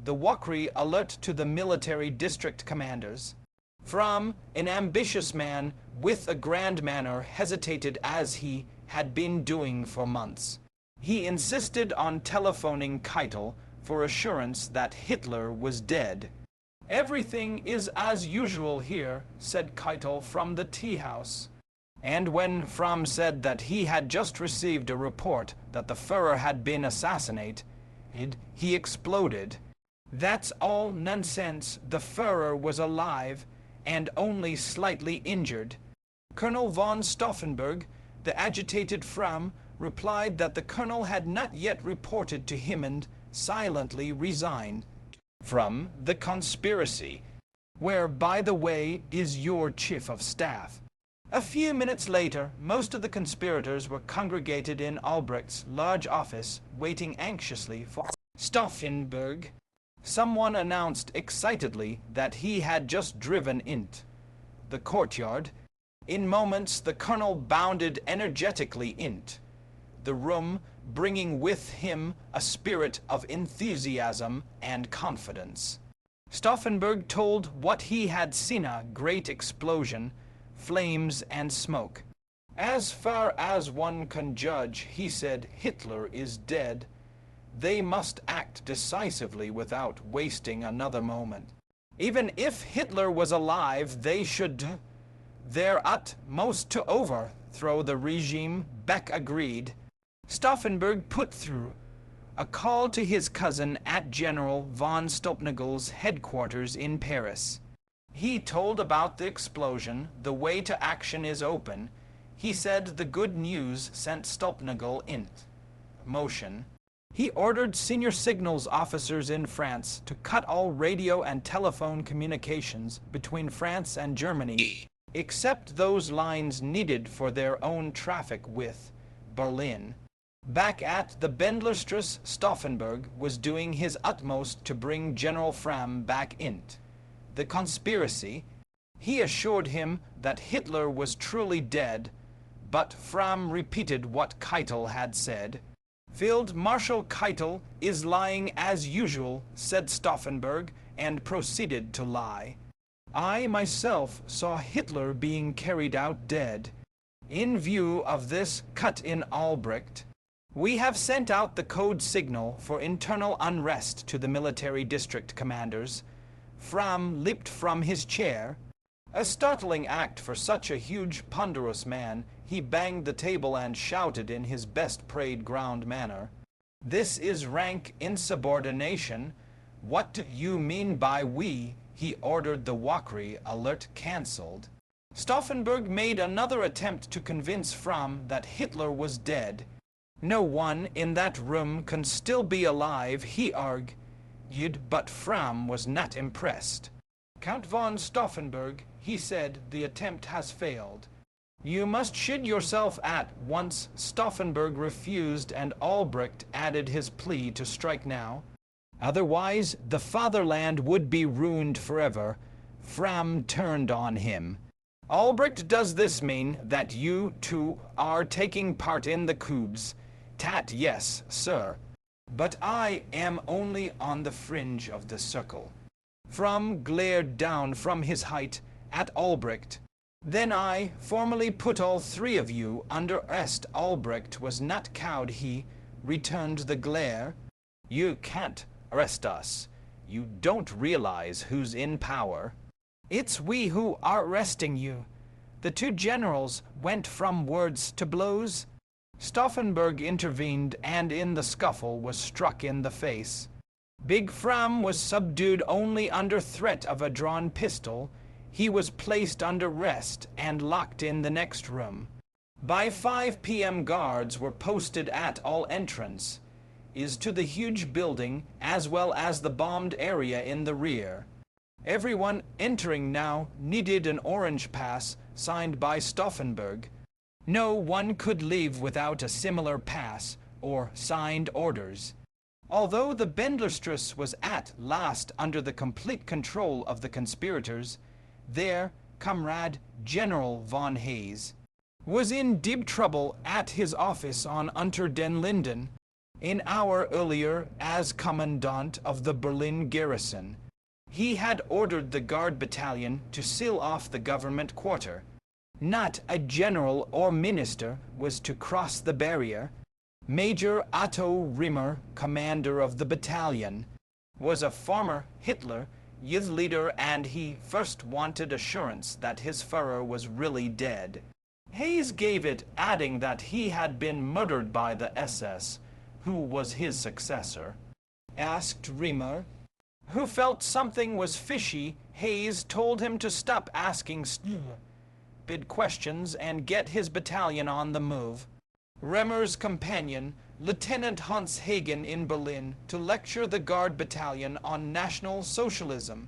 the WWII alert to the military district commanders. Fram, an ambitious man with a grand manner, hesitated as he had been doing for months. He insisted on telephoning Keitel for assurance that Hitler was dead. "Everything is as usual here," said Keitel from the tea-house. And when Fram said that he had just received a report that the Führer had been assassinated, he exploded. "That's all nonsense. The Führer was alive and only slightly injured." Colonel von Stauffenberg, the agitated Fram, replied that the colonel had not yet reported to him and silently resigned. From the conspiracy, where, by the way, is your chief of staff. A few minutes later, most of the conspirators were congregated in Albrecht's large office, waiting anxiously for Stauffenberg. Someone announced excitedly that he had just driven into the courtyard. In moments, the colonel bounded energetically into the room, bringing with him a spirit of enthusiasm and confidence. Stauffenberg told what he had seen: a great explosion, flames and smoke. "As far as one can judge," he said, "Hitler is dead. They must act decisively without wasting another moment. Even if Hitler was alive, they should do their utmost to overthrow the regime." Beck agreed. Stauffenberg put through a call to his cousin at General von Stopnigel's headquarters in Paris. He told about the explosion. The way to action is open. He said the good news sent Stopnagel into motion. He ordered senior signals officers in France to cut all radio and telephone communications between France and Germany, except those lines needed for their own traffic with Berlin. Back at the Bendlerstrasse, Stauffenberg was doing his utmost to bring General Fram back into the conspiracy. He assured him that Hitler was truly dead, but Fram repeated what Keitel had said. "Field Marshal Keitel is lying as usual," said Stauffenberg, and proceeded to lie. "I myself saw Hitler being carried out dead." In view of this, cut in Albrecht, "We have sent out the code signal for internal unrest to the military district commanders." Fram leaped from his chair. A startling act for such a huge, ponderous man. He banged the table and shouted in his best parade-ground manner, "This is rank insubordination. What do you mean by we?" He ordered the WWII alert cancelled. Stauffenberg made another attempt to convince Fram that Hitler was dead. "No one in that room can still be alive," he argued, but Fram was not impressed. "Count von Stauffenberg," he said, "the attempt has failed. You must shed yourself at once." Stauffenberg refused, and Albrecht added his plea to strike now. "Otherwise, the fatherland would be ruined forever." Fram turned on him. "Albrecht, does this mean that you, too, are taking part in the coups?" "Tat, yes, sir. But I am only on the fringe of the circle." Fram glared down from his height at Albrecht. "Then I formally put all three of you under arrest." Albrecht was not cowed. He returned the glare. "You can't arrest us. You don't realize who's in power." "It's we who are arresting you." The two generals went from words to blows. Stauffenberg intervened, and in the scuffle was struck in the face. Big Fram was subdued only under threat of a drawn pistol. He was placed under arrest and locked in the next room. By 5 p.m. guards were posted at all entrances to the huge building, as well as the bombed area in the rear. Everyone entering now needed an orange pass signed by Stauffenberg. No one could leave without a similar pass or signed orders. Although the Bendlerstrasse was at last under the complete control of the conspirators, there comrade General von Hayes, was in deep trouble at his office on Unter den Linden, an hour earlier as commandant of the Berlin garrison. He had ordered the Guard battalion to seal off the government quarter. Not a general or minister was to cross the barrier. Major Otto Rimmer, commander of the battalion, was a former Hitler youth leader, and he first wanted assurance that his Führer was really dead. Hayes gave it, adding that he had been murdered by the SS, who was his successor. Asked Rimmer, who felt something was fishy, Hayes told him to stop asking stupid questions and get his battalion on the move. Rimmer's companion, Lieutenant Hans Hagen in Berlin, to lecture the Guard battalion on National Socialism,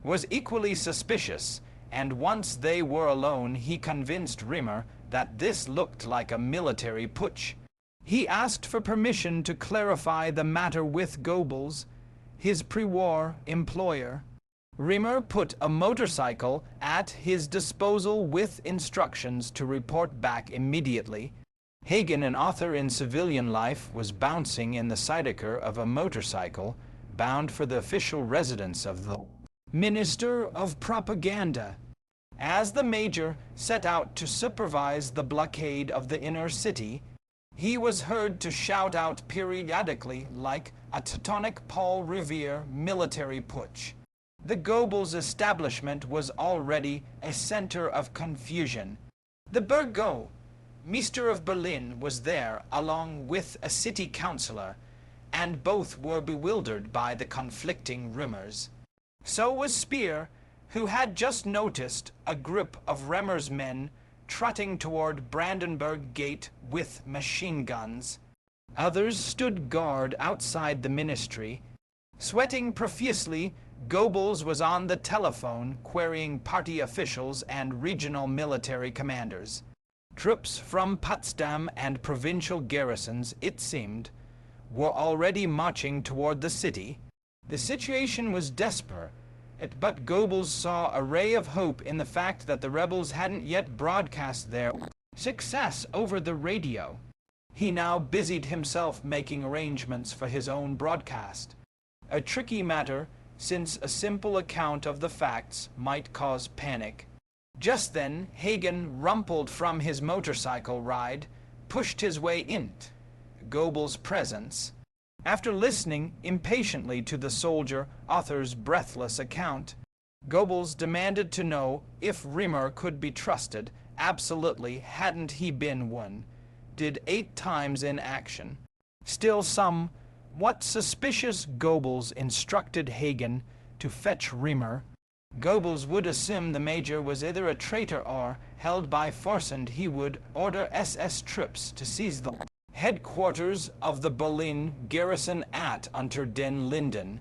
was equally suspicious, and once they were alone he convinced Rimmer that this looked like a military putsch. He asked for permission to clarify the matter with Goebbels, his pre-war employer. Rimmer put a motorcycle at his disposal with instructions to report back immediately. Hagen, an author in civilian life, was bouncing in the sidecar of a motorcycle bound for the official residence of the Minister of Propaganda. As the major set out to supervise the blockade of the inner city, he was heard to shout out periodically like a Teutonic Paul Revere military putsch. The Goebbels establishment was already a center of confusion. The Burgomeister of Berlin was there along with a city councillor, and both were bewildered by the conflicting rumors. So was Speer, who had just noticed a group of Rimmer's men trotting toward Brandenburg Gate with machine guns. Others stood guard outside the ministry. Sweating profusely, Goebbels was on the telephone querying party officials and regional military commanders. Troops from Potsdam and provincial garrisons, it seemed, were already marching toward the city. The situation was desperate, but Goebbels saw a ray of hope in the fact that the rebels hadn't yet broadcast their success over the radio. He now busied himself making arrangements for his own broadcast. A tricky matter, since a simple account of the facts might cause panic. Just then, Hagen rumpled from his motorcycle ride, pushed his way into Goebbels' presence. After listening impatiently to the soldier author's breathless account, Goebbels demanded to know if Rimmer could be trusted. Absolutely hadn't he been one. Did 8 times in action. Still somewhat suspicious, Goebbels instructed Hagen to fetch Rimmer. Goebbels would assume the major was either a traitor or held by force, and he would order SS troops to seize the headquarters of the Berlin garrison at Unter den Linden.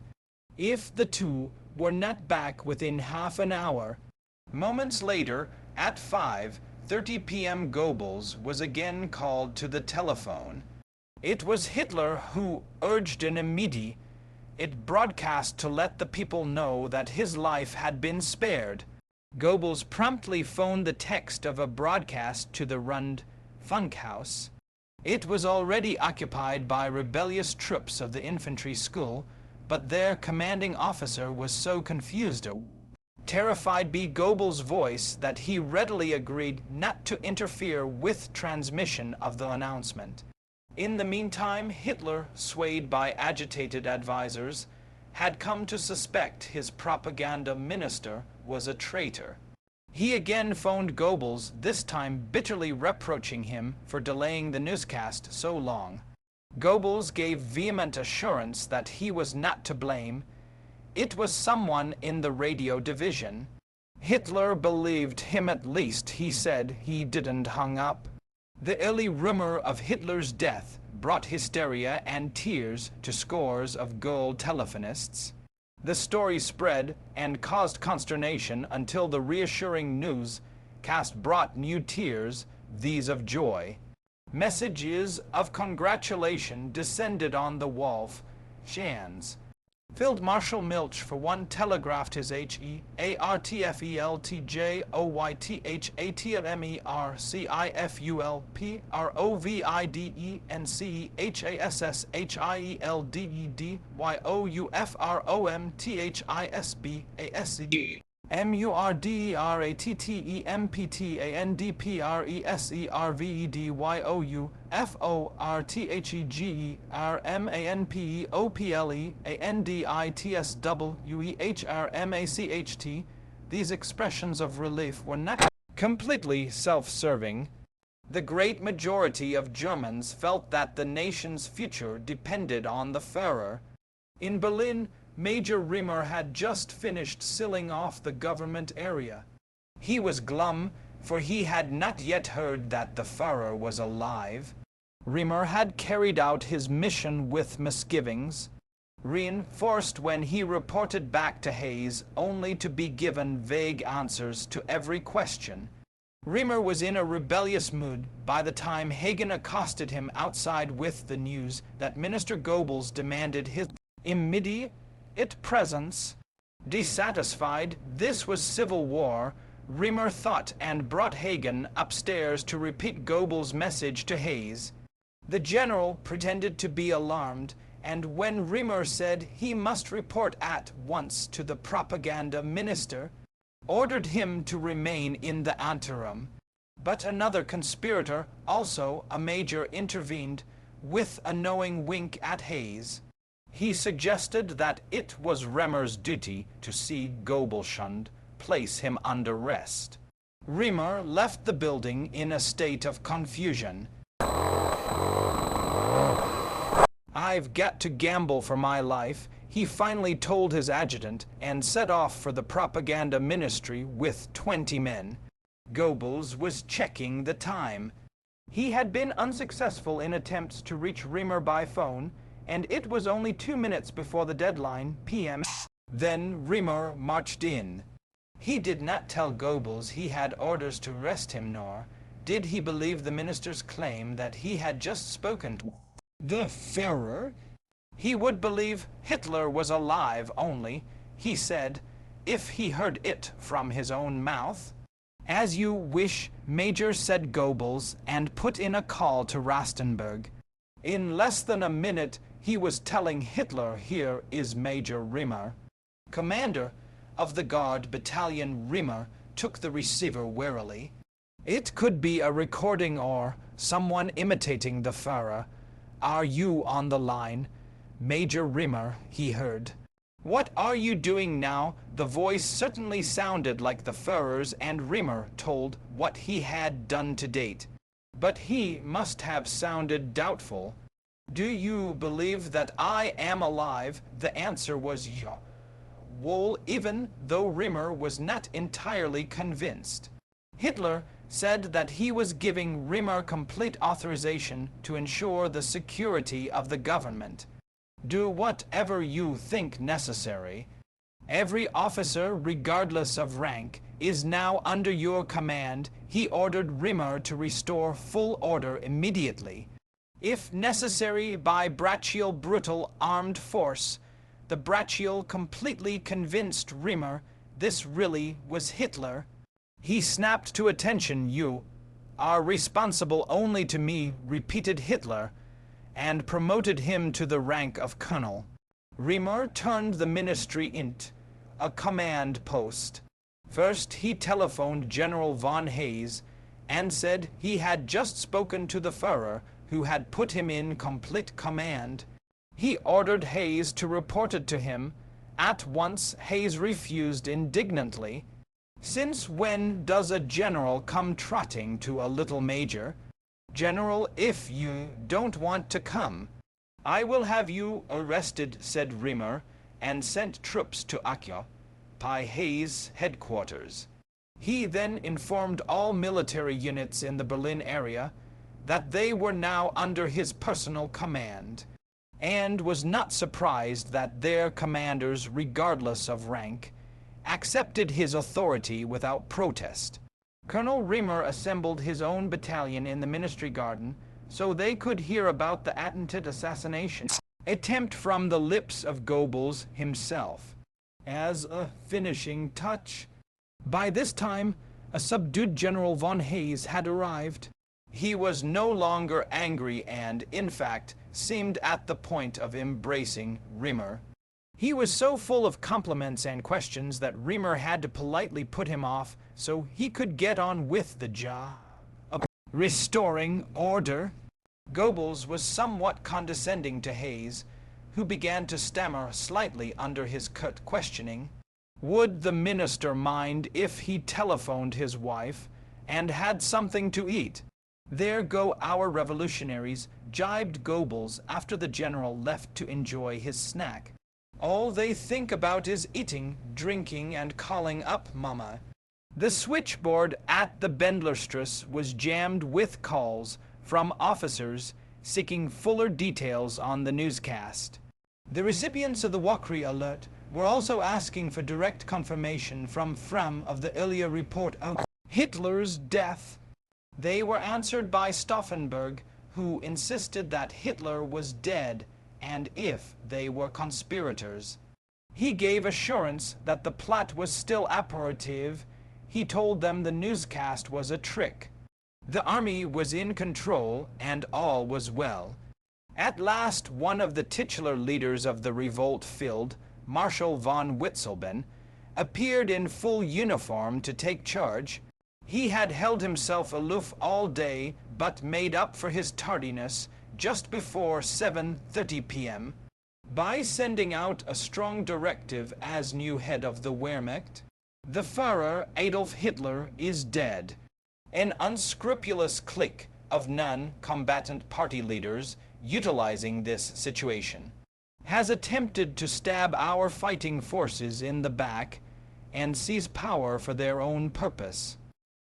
If the two were not back within half an hour. Moments later, at 5:30 p.m., Goebbels was again called to the telephone. It was Hitler who urged an immediate broadcast to let the people know that his life had been spared. Goebbels promptly phoned the text of a broadcast to the Rundfunkhaus. It was already occupied by rebellious troops of the infantry school, but their commanding officer was so confused, terrified by Goebbels' voice, that he readily agreed not to interfere with transmission of the announcement. In the meantime, Hitler, swayed by agitated advisers, had come to suspect his propaganda minister was a traitor. He again phoned Goebbels, this time bitterly reproaching him for delaying the newscast so long. Goebbels gave vehement assurance that he was not to blame. It was someone in the radio division. Hitler believed him, at least, he said. He didn't hung up. The early rumor of Hitler's death brought hysteria and tears to scores of girl telephonists. The story spread and caused consternation until the reassuring newscast brought new tears, these of joy. Messages of congratulation descended on the Wolf Schanz. Field Marshal Milch, for one, telegraphed his HEARTFELTJATLMERCIFULPROVIDENCIHASSHIELDEDYOUFROMTHERPRESEND MURDERMANIFESTWEHRMANDITSWEHRMACHT. These expressions of relief were not completely self-serving. The great majority of Germans felt that the nation's future depended on the Führer. In Berlin, Major Rimmer had just finished sealing off the government area. He was glum, for he had not yet heard that the Führer was alive. Rimmer had carried out his mission with misgivings, reinforced when he reported back to Hayes only to be given vague answers to every question. Rimmer was in a rebellious mood by the time Hagen accosted him outside with the news that Minister Goebbels demanded his immediate presence. Dissatisfied, this was civil war, Rimmer thought and brought Hagen upstairs to repeat Goebbels' message to Hayes. The general pretended to be alarmed, and when Rimmer said he must report at once to the propaganda minister, ordered him to remain in the anteroom. But another conspirator, also a major, intervened, with a knowing wink at Hayes. He suggested that it was Rimmer's duty to see Goebbels place him under arrest. Rimmer left the building in a state of confusion. "I've got to gamble for my life," he finally told his adjutant, and set off for the propaganda ministry with 20 men. Goebbels was checking the time. He had been unsuccessful in attempts to reach Rimmer by phone, and it was only 2 minutes before the deadline, p.m. Then Rimmer marched in. He did not tell Goebbels he had orders to arrest him, nor did he believe the minister's claim that he had just spoken to the Führer. He would believe Hitler was alive only, he said, if he heard it from his own mouth. "As you wish, Major," said Goebbels, and put in a call to Rastenburg. In less than a minute, he was telling Hitler, "Here is Major Rimmer." Commander of the Guard Battalion Rimmer took the receiver warily. It could be a recording or someone imitating the Führer. "Are you on the line?" "Major Rimmer," he heard. "What are you doing now?" The voice certainly sounded like the Führer's, and Rimmer told what he had done to date. But he must have sounded doubtful. "Do you believe that I am alive?" The answer was "Ja." Wohl, even though Rimmer was not entirely convinced. Hitler said that he was giving Rimmer complete authorization to ensure the security of the government. "Do whatever you think necessary. Every officer, regardless of rank, is now under your command." He ordered Rimmer to restore full order immediately, if necessary by brachial brutal armed force. The brachial completely convinced Rimmer this really was Hitler. He snapped to attention. "You are responsible only to me," repeated Hitler, and promoted him to the rank of colonel. Rimmer turned the ministry into a command post. First, he telephoned General von Hayes and said he had just spoken to the Führer, who had put him in complete command. He ordered Hayes to report it to him. At once, Hayes refused indignantly. "Since when does a general come trotting to a little major?" "General, if you don't want to come, I will have you arrested," said Rimmer, and sent troops to occupy Hayes' headquarters. He then informed all military units in the Berlin area that they were now under his personal command, and was not surprised that their commanders, regardless of rank, accepted his authority without protest. Colonel Rimmer assembled his own battalion in the Ministry Garden so they could hear about the attempted assassination. attempt from the lips of Goebbels himself. As a finishing touch, by this time, a subdued General von Hayes had arrived. He was no longer angry and, in fact, seemed at the point of embracing Riemer. He was so full of compliments and questions that Riemer had to politely put him off so he could get on with the job of restoring order. Goebbels was somewhat condescending to Hayes, who began to stammer slightly under his curt questioning. Would the minister mind if he telephoned his wife and had something to eat? There go our revolutionaries, jibed Goebbels after the general left to enjoy his snack. All they think about is eating, drinking, and calling up Mama. The switchboard at the Bendlerstrasse was jammed with calls from officers seeking fuller details on the newscast. The recipients of the WWII alert were also asking for direct confirmation from Fram of the earlier report of Hitler's death. They were answered by Stauffenberg, who insisted that Hitler was dead and if they were conspirators. He gave assurance that the plot was still operative. He told them the newscast was a trick. The army was in control and all was well. At last, one of the titular leaders of the revolt filled, Marshal von Witzleben, appeared in full uniform to take charge. He had held himself aloof all day, but made up for his tardiness just before 7:30 p.m. by sending out a strong directive as new head of the Wehrmacht. The Führer Adolf Hitler is dead. An unscrupulous clique of non-combatant party leaders, utilizing this situation, has attempted to stab our fighting forces in the back and seize power for their own purpose.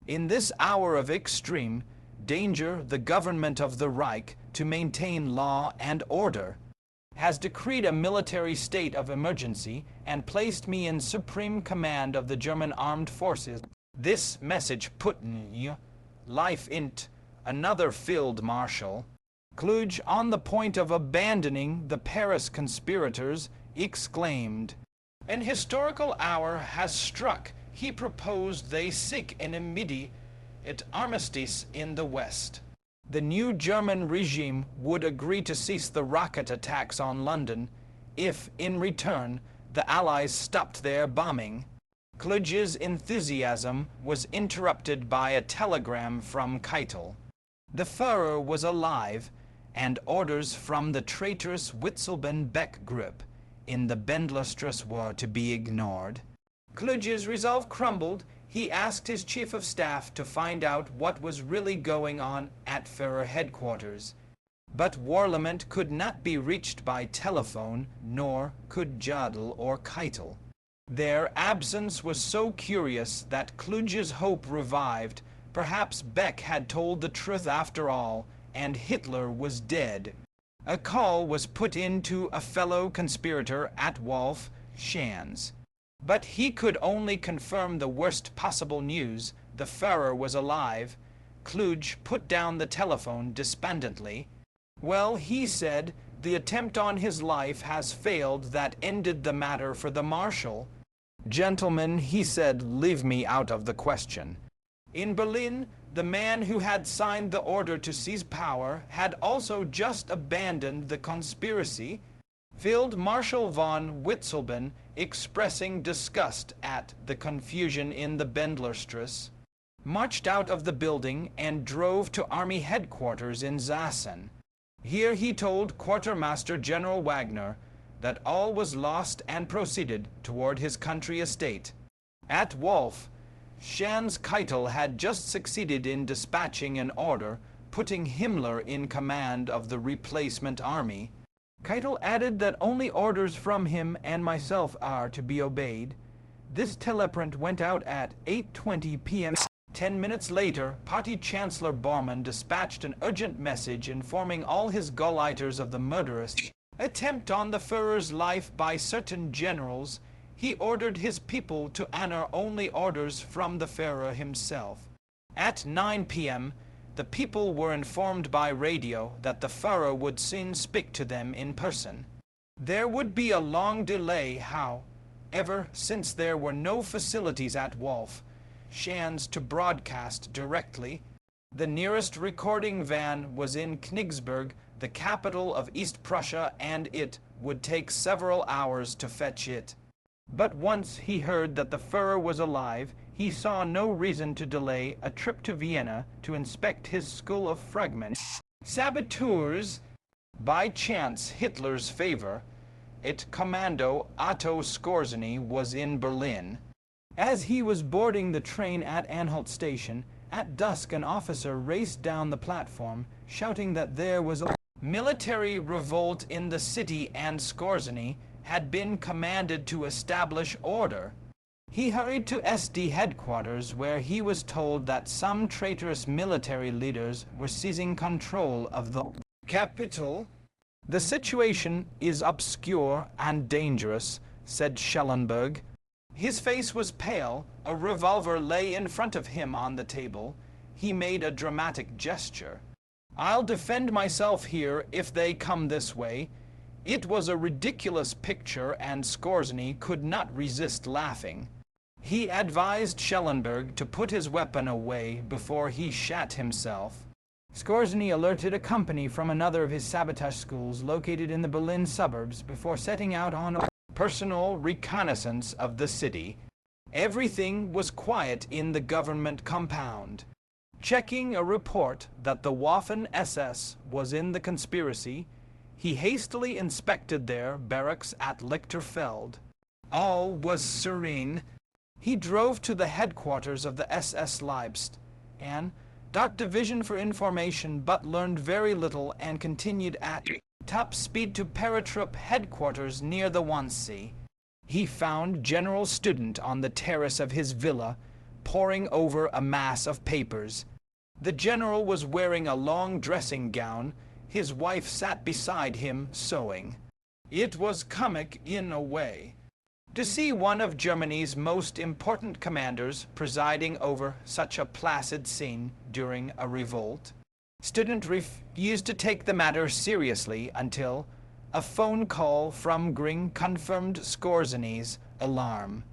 In this hour of extreme danger, the government of the Reich, to maintain law and order, has decreed a military state of emergency and placed me in supreme command of the German armed forces. This message put life int another field marshal, Kluge, on the point of abandoning the Paris conspirators, exclaimed, "An historical hour has struck." He proposed they seek an immediate armistice in the West. The new German regime would agree to cease the rocket attacks on London if, in return, the Allies stopped their bombing. Kluge's enthusiasm was interrupted by a telegram from Keitel. The Führer was alive, and orders from the traitorous Witzleben-Beck group in the Bendlerstrasse were to be ignored. Kluge's resolve crumbled. He asked his chief of staff to find out what was really going on at Führer headquarters. But Warlimont could not be reached by telephone, nor could Jodl or Keitel. Their absence was so curious that Kluge's hope revived. Perhaps Beck had told the truth after all, and Hitler was dead. A call was put in to a fellow conspirator at Wolf, Schanz. But he could only confirm the worst possible news. The Führer was alive. Kluge put down the telephone despondently. Well, he said, the attempt on his life has failed that ended the matter for the Marshal. Gentlemen, he said, leave me out of the question. In Berlin, the man who had signed the order to seize power had also just abandoned the conspiracy. Field Marshal von Witzleben, expressing disgust at the confusion in the Bendlerstrasse, marched out of the building and drove to army headquarters in Sassen. Here he told Quartermaster General Wagner that all was lost and proceeded toward his country estate. At Wolf, Schanz Keitel had just succeeded in dispatching an order putting Himmler in command of the replacement army. Keitel added that only orders from him and myself are to be obeyed. This teleprint went out at 8:20 p.m. 10 minutes later, Party Chancellor Bormann dispatched an urgent message informing all his Gauleiters of the murderous attempt on the Führer's life by certain generals. He ordered his people to honor only orders from the Führer himself. At 9 p.m., the people were informed by radio that the Führer would soon speak to them in person. There would be a long delay, however, since there were no facilities at Wolfschanz to broadcast directly. The nearest recording van was in Königsberg, the capital of East Prussia, and it would take several hours to fetch it. But once he heard that the Führer was alive, he saw no reason to delay a trip to Vienna to inspect his school of fragments. Saboteurs, by chance Hitler's favor, it Commando Otto Skorzeny was in Berlin. As he was boarding the train at Anhalt station, at dusk an officer raced down the platform, shouting that there was a military revolt in the city and Skorzeny had been commanded to establish order. He hurried to SD headquarters, where he was told that some traitorous military leaders were seizing control of the capital. The situation is obscure and dangerous, said Schellenberg. His face was pale. A revolver lay in front of him on the table. He made a dramatic gesture. I'll defend myself here if they come this way. It was a ridiculous picture, and Skorzeny could not resist laughing. He advised Schellenberg to put his weapon away before he shot himself. Skorzeny alerted a company from another of his sabotage schools located in the Berlin suburbs before setting out on a personal reconnaissance of the city. Everything was quiet in the government compound. Checking a report that the Waffen-SS was in the conspiracy, he hastily inspected their barracks at Lichterfeld. All was serene. He drove to the headquarters of the SS Leibst and Division for information, but learned very little and continued at top speed to Paratrupp headquarters near the Wannsee. He found General Student on the terrace of his villa, poring over a mass of papers. The general was wearing a long dressing gown. His wife sat beside him, sewing. It was comic in a way to see one of Germany's most important commanders presiding over such a placid scene during a revolt. Student refused to take the matter seriously until a phone call from Gring confirmed Skorzeny's alarm.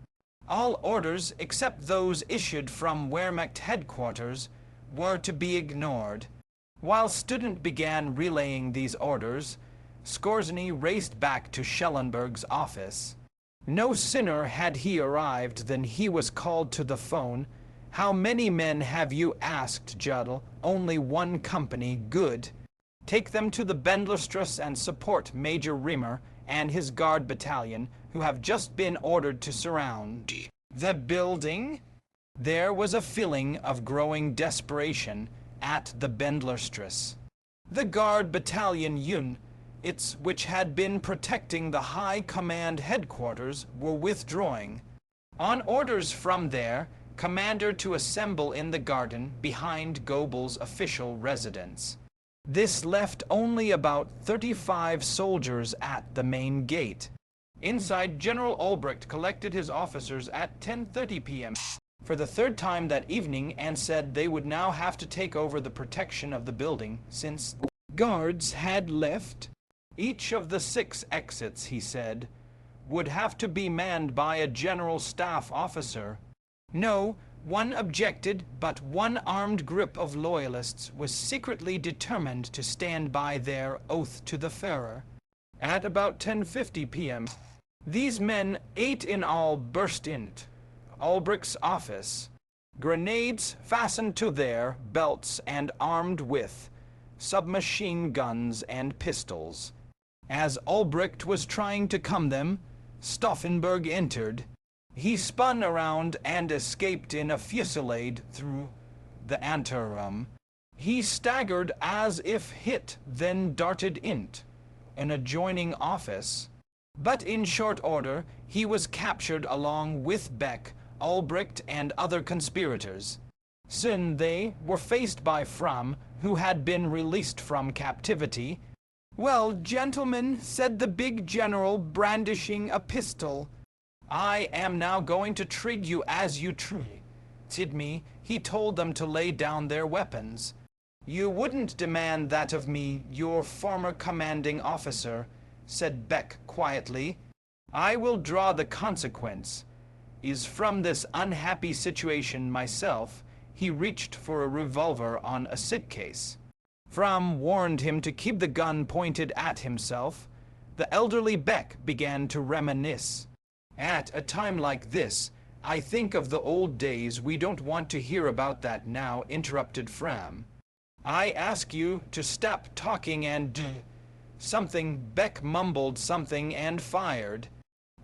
All orders except those issued from Wehrmacht headquarters were to be ignored. While Student began relaying these orders, Skorzeny raced back to Schellenberg's office. No sooner had he arrived than he was called to the phone. How many men have you asked, Jodl? Only one company. Good. Take them to the Bendlerstrasse and support Major Rimmer and his guard battalion, who have just been ordered to surround the building. There was a feeling of growing desperation at the Bendlerstrasse. The guard battalion units which had been protecting the High Command headquarters were withdrawing. On orders from their commander to assemble in the garden behind Goebbels' official residence. This left only about 35 soldiers at the main gate. Inside, General Albrecht collected his officers at 10:30 p.m. for the third time that evening and said they would now have to take over the protection of the building since guards had left. Each of the 6 exits, he said, would have to be manned by a general staff officer. No, one objected, but one armed group of loyalists was secretly determined to stand by their oath to the Führer. At about 10:50 p.m., these men, 8 in all, burst into Albrecht's office, grenades fastened to their belts and armed with submachine guns and pistols. As Albrecht was trying to calm them, Stauffenberg entered. He spun around and escaped in a fusillade through the anteroom. He staggered as if hit, then darted into an adjoining office. But in short order, he was captured along with Beck, Albrecht, and other conspirators. Soon they were faced by Fromm, who had been released from captivity. "Well, gentlemen," said the big general, brandishing a pistol, "I am now going to treat you as you treated me." He told them to lay down their weapons. "You wouldn't demand that of me, your former commanding officer," said Beck quietly. "I will draw the consequence. Is from this unhappy situation myself." He reached for a revolver on a sit-case. Fromm warned him to keep the gun pointed at himself. The elderly Beck began to reminisce. "At a time like this, I think of the old days. We don't want to hear about that now," interrupted Fromm. "I ask you to stop talking and do something." Beck mumbled something and fired.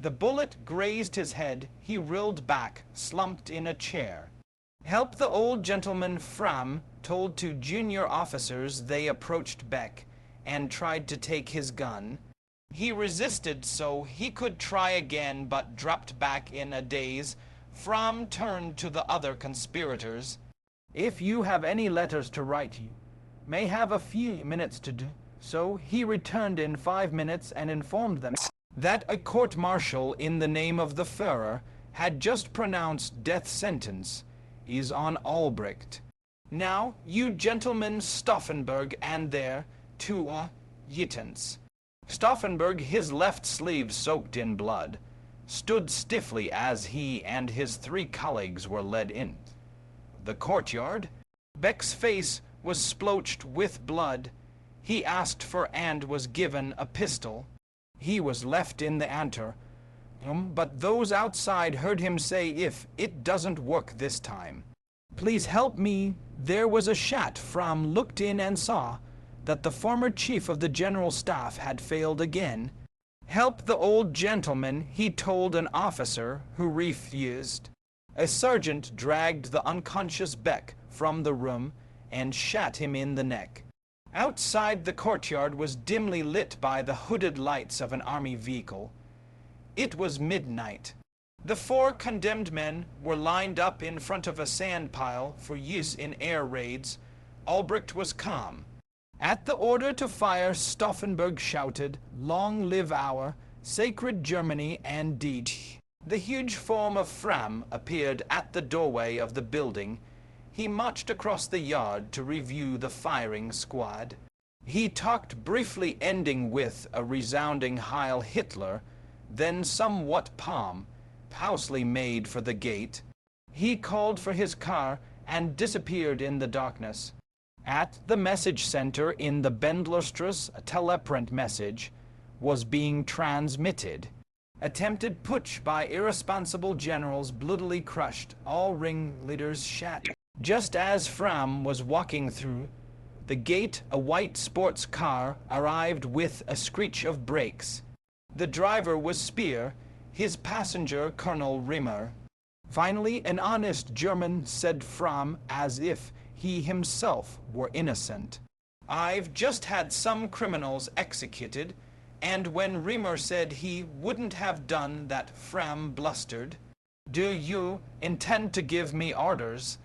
The bullet grazed his head. He reeled back, slumped in a chair. "Help the old gentleman," Fromm told two junior officers. They approached Beck and tried to take his gun. He resisted so he could try again, but dropped back in a daze. Fromm turned to the other conspirators. "If you have any letters to write, you may have a few minutes to do so." He returned in 5 minutes and informed them that a court-martial in the name of the Führer had just pronounced death sentence is on Albrecht. "Now, you gentlemen, Stauffenberg and there, to Jittens." Stauffenberg, his left sleeve soaked in blood, stood stiffly as he and his 3 colleagues were led in the courtyard. Beck's face was splotched with blood. He asked for and was given a pistol. He was left in the anteroom, but those outside heard him say, "If it doesn't work this time, please help me." There was a shout. Fromm looked in and saw that the former chief of the general staff had failed again. "Help the old gentleman," he told an officer, who refused. A sergeant dragged the unconscious Beck from the room and shot him in the neck. Outside, the courtyard was dimly lit by the hooded lights of an army vehicle. It was midnight. The 4 condemned men were lined up in front of a sand pile for use in air raids. Albrecht was calm. At the order to fire, Stauffenberg shouted, "Long live our sacred Germany and Deutsch." The huge form of Fromm appeared at the doorway of the building. He marched across the yard to review the firing squad. He talked briefly, ending with a resounding Heil Hitler, then somewhat pompously made for the gate. He called for his car and disappeared in the darkness. At the message center in the Bendlerstrasse, a teleprint message was being transmitted. Attempted putsch by irresponsible generals bloodily crushed, all ringleaders shot. Just as Fromm was walking through the gate, a white sports car arrived with a screech of brakes. The driver was Speer, his passenger Colonel Rimmer. "Finally, an honest German," said Fromm, as if he himself were innocent. "I've just had some criminals executed," and when Rimmer said he wouldn't have done that, Fromm blustered. "Do you intend to give me orders?"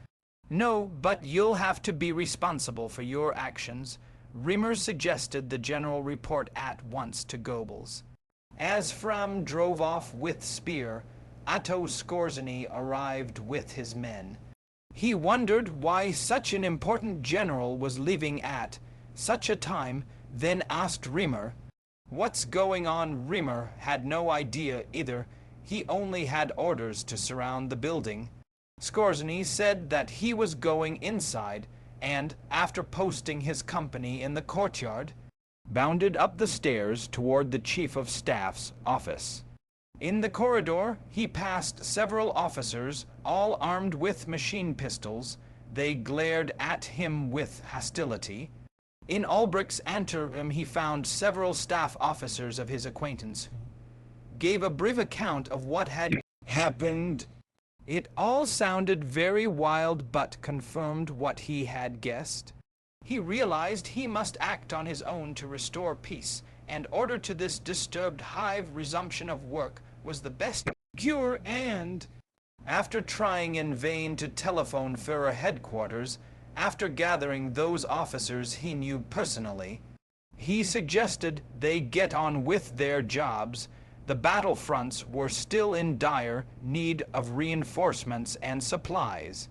"No, but you'll have to be responsible for your actions." Rimmer suggested the general report at once to Goebbels. As Fromm drove off with Speer, Otto Skorzeny arrived with his men. He wondered why such an important general was leaving at such a time, then asked Rimmer, "What's going on?" Rimmer had no idea either. He only had orders to surround the building. Skorzeny said that he was going inside, and, after posting his company in the courtyard, bounded up the stairs toward the Chief of Staff's office. In the corridor, he passed several officers, all armed with machine pistols. They glared at him with hostility. In Albrecht's anteroom, he found several staff officers of his acquaintance, who gave a brief account of what had happened. It all sounded very wild, but confirmed what he had guessed. He realized he must act on his own to restore peace, and order to this disturbed hive. Resumption of work was the best cure, and after trying in vain to telephone Führer headquarters, after gathering those officers he knew personally, he suggested they get on with their jobs. The battlefronts were still in dire need of reinforcements and supplies.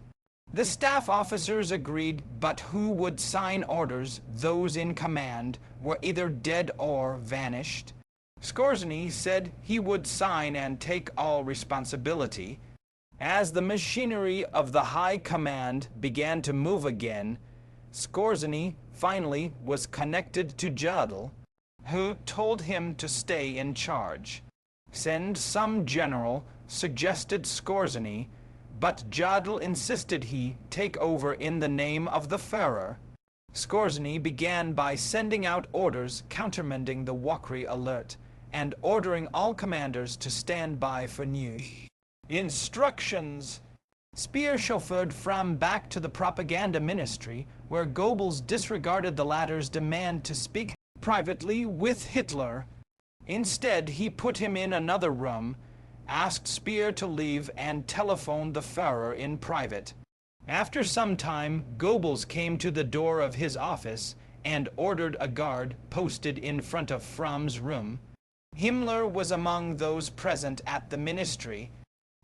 The staff officers agreed, but who would sign orders? Those in command were either dead or vanished. Skorzeny said he would sign and take all responsibility. As the machinery of the High Command began to move again, Skorzeny finally was connected to Jodl, who told him to stay in charge. Send some general suggested Skorzeny, but Jodl insisted he take over in the name of the Führer. Skorzeny began by sending out orders countermanding the WWII alert and ordering all commanders to stand by for new instructions. Speer chauffeured Fram back to the propaganda ministry, where Goebbels disregarded the latter's demand to speak privately with Hitler. Instead, he put him in another room, asked Speer to leave, and telephoned the Führer in private. After some time, Goebbels came to the door of his office and ordered a guard posted in front of Fram's room. Himmler was among those present at the ministry.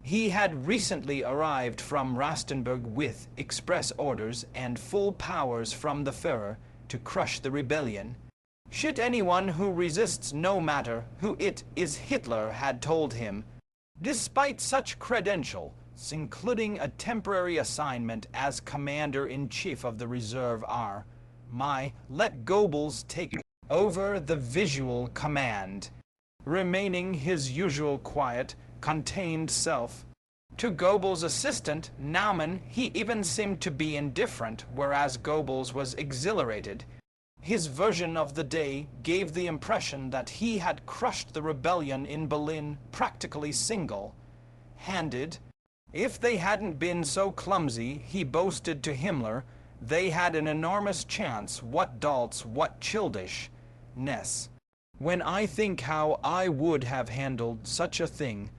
He had recently arrived from Rastenburg with express orders and full powers from the Führer to crush the rebellion. Should anyone who resists, no matter who it is, Hitler had told him. Despite such credentials, including a temporary assignment as Commander-in-Chief of the Reserve Army, let Goebbels take over the visual command, remaining his usual quiet, contained self. To Goebbels' assistant, Naumann, he even seemed to be indifferent, whereas Goebbels was exhilarated. His version of the day gave the impression that he had crushed the rebellion in Berlin practically single-handed. If they hadn't been so clumsy, he boasted to Himmler, they had an enormous chance. What dolts, what childishness. When I think how I would have handled such a thing,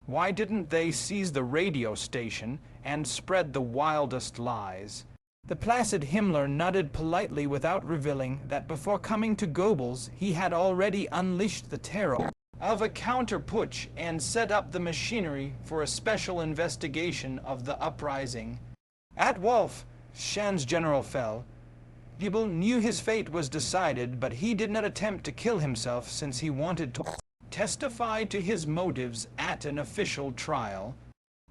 why didn't they seize the radio station and spread the wildest lies? The placid Himmler nodded politely without revealing that before coming to Goebbels he had already unleashed the terror of a counter-putsch and set up the machinery for a special investigation of the uprising. At Wolf, Schan's general fell. Goebbels knew his fate was decided, but he did not attempt to kill himself since he wanted to testify to his motives at an official trial.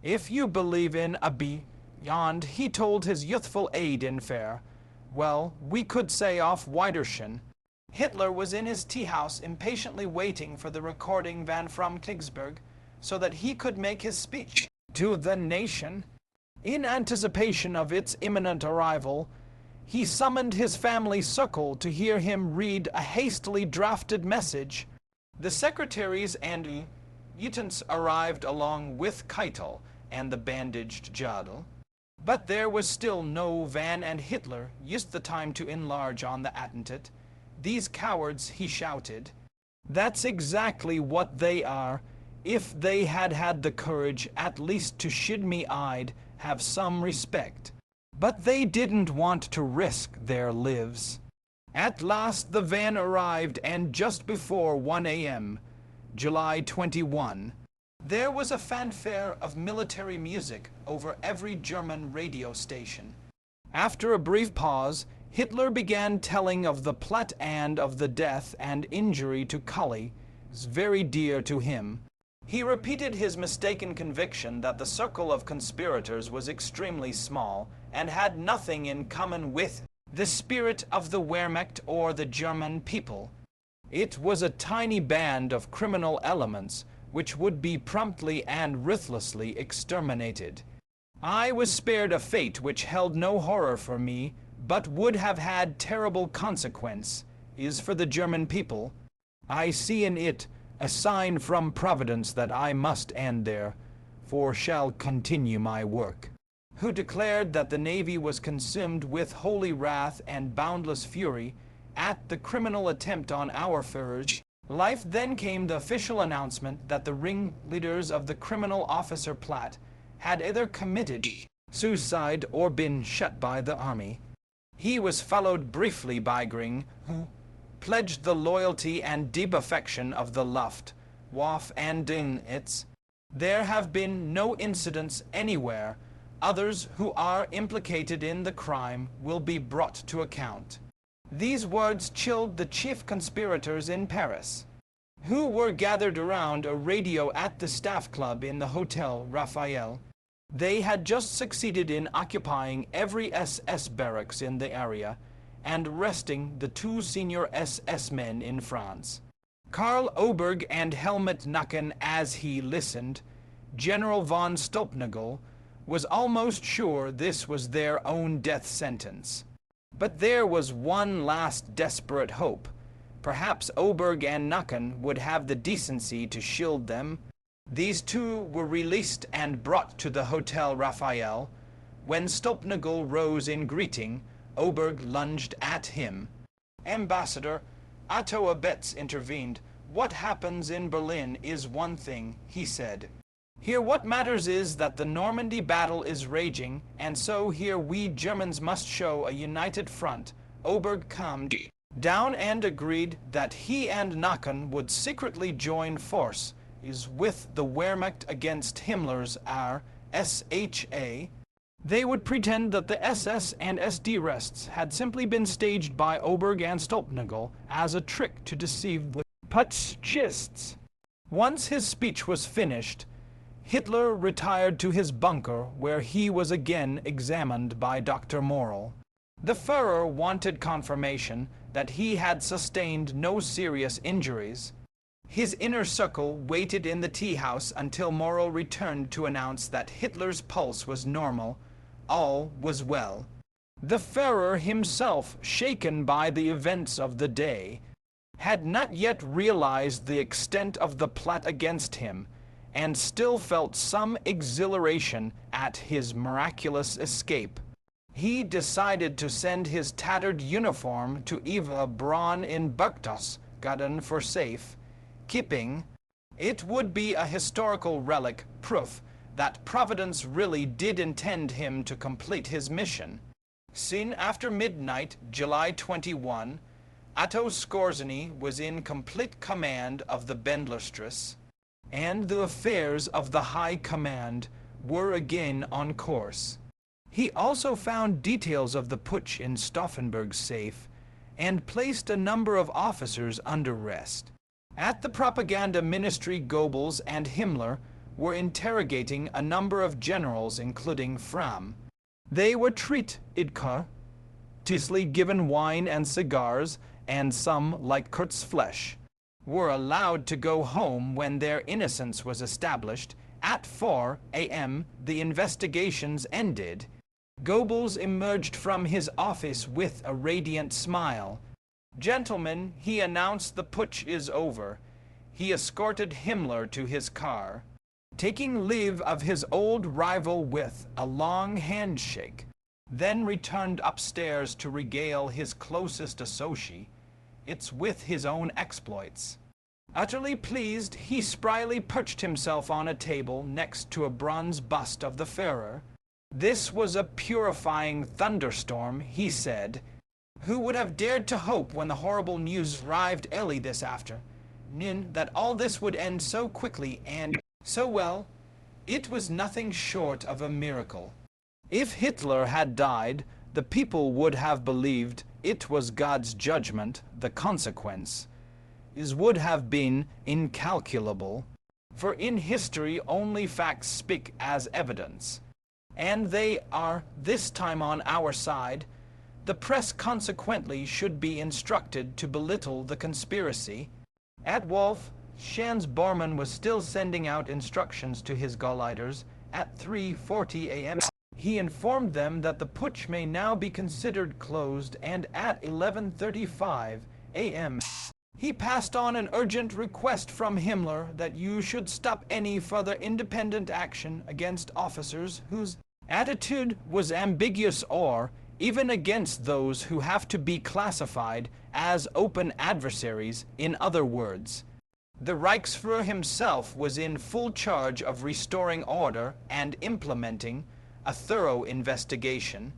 If you believe in a beyond, he told his youthful aide in fair, well, we could say off Wiederschen. Hitler was in his tea-house impatiently waiting for the recording van from Königsberg so that he could make his speech to the nation. In anticipation of its imminent arrival, he summoned his family circle to hear him read a hastily drafted message. The secretaries and lieutenants arrived along with Keitel and the bandaged Jodl. But there was still no van, and Hitler used the time to enlarge on the attentat. These cowards, he shouted. That's exactly what they are. If they had had the courage at least to shid me, I'd have some respect. But they didn't want to risk their lives. At last the van arrived, and just before 1 a.m., July 21, there was a fanfare of military music over every German radio station. After a brief pause, Hitler began telling of the plot and of the death and injury to colleagues very dear to him. He repeated his mistaken conviction that the circle of conspirators was extremely small and had nothing in common with the spirit of the Wehrmacht or the German people. It was a tiny band of criminal elements which would be promptly and ruthlessly exterminated. I was spared a fate which held no horror for me, but would have had terrible consequence, is for the German people. I see in it a sign from Providence that I must end there, for shall continue my work. Who declared that the Navy was consumed with holy wrath and boundless fury at the criminal attempt on our Führer's life. Then came the official announcement that the ringleaders of the criminal officer plot had either committed suicide or been shot by the army. He was followed briefly by Gring, who pledged the loyalty and deep affection of the Luftwaffe and Dienst. There have been no incidents anywhere. Others who are implicated in the crime will be brought to account. These words chilled the chief conspirators in Paris. who were gathered around a radio at the staff club in the Hotel Raphael. They had just succeeded in occupying every SS barracks in the area and arresting the 2 senior SS men in France. Karl Oberg and Helmut Nacken, as he listened, General von Stulpnagel, was almost sure this was their own death sentence. But there was one last desperate hope. Perhaps Oberg and Nacken would have the decency to shield them. These 2 were released and brought to the Hotel Raphael. When Stulpnagel rose in greeting, Oberg lunged at him. "Ambassador," Otto Abetz intervened. "What happens in Berlin is one thing," he said. "Here what matters is that the Normandy battle is raging, and so here we Germans must show a united front." Oberg calmed down and agreed that he and Nacken would secretly join forces with the Wehrmacht against Himmler's RSHA. They would pretend that the SS and SD rests had simply been staged by Oberg and Stulpnagel as a trick to deceive the putschists. Once his speech was finished, Hitler retired to his bunker, where he was again examined by Dr. Morrell. The Führer wanted confirmation that he had sustained no serious injuries. His inner circle waited in the tea-house until Morrell returned to announce that Hitler's pulse was normal. All was well. The Führer himself, shaken by the events of the day, had not yet realized the extent of the plot against him, and still felt some exhilaration at his miraculous escape. He decided to send his tattered uniform to Eva Braun in Berchtesgaden for safe keeping. It would be a historical relic, proof that Providence really did intend him to complete his mission. Soon after midnight, July 21, Otto Skorzeny was in complete command of the Bendlerstrasse, and the affairs of the High Command were again on course. He also found details of the putsch in Stauffenberg's safe and placed a number of officers under arrest. At the propaganda ministry, Goebbels and Himmler were interrogating a number of generals, including Fram. They were treated courteously, given wine and cigars, and some, like Kurzfleisch, were allowed to go home when their innocence was established. At 4 a.m. the investigations ended. Goebbels emerged from his office with a radiant smile. "Gentlemen," he announced, "the putsch is over." He escorted Himmler to his car, taking leave of his old rival with a long handshake, then returned upstairs to regale his closest associates with his own exploits. Utterly pleased, he spryly perched himself on a table next to a bronze bust of the Führer. This was a purifying thunderstorm, he said. Who would have dared to hope, when the horrible news arrived early this afternoon, that all this would end so quickly and so well? It was nothing short of a miracle. If Hitler had died, the people would have believed it was God's judgment. The consequence would have been incalculable, for in history only facts speak as evidence, and they are this time on our side. The press consequently should be instructed to belittle the conspiracy. At Wolf, Hans Bormann was still sending out instructions to his Gauleiters. At 3:40 a.m. he informed them that the putsch may now be considered closed, and at 11:35 a.m. he passed on an urgent request from Himmler that you should stop any further independent action against officers whose attitude was ambiguous, or even against those who have to be classified as open adversaries. In other words, the Reichsfuhrer himself was in full charge of restoring order and implementing a thorough investigation.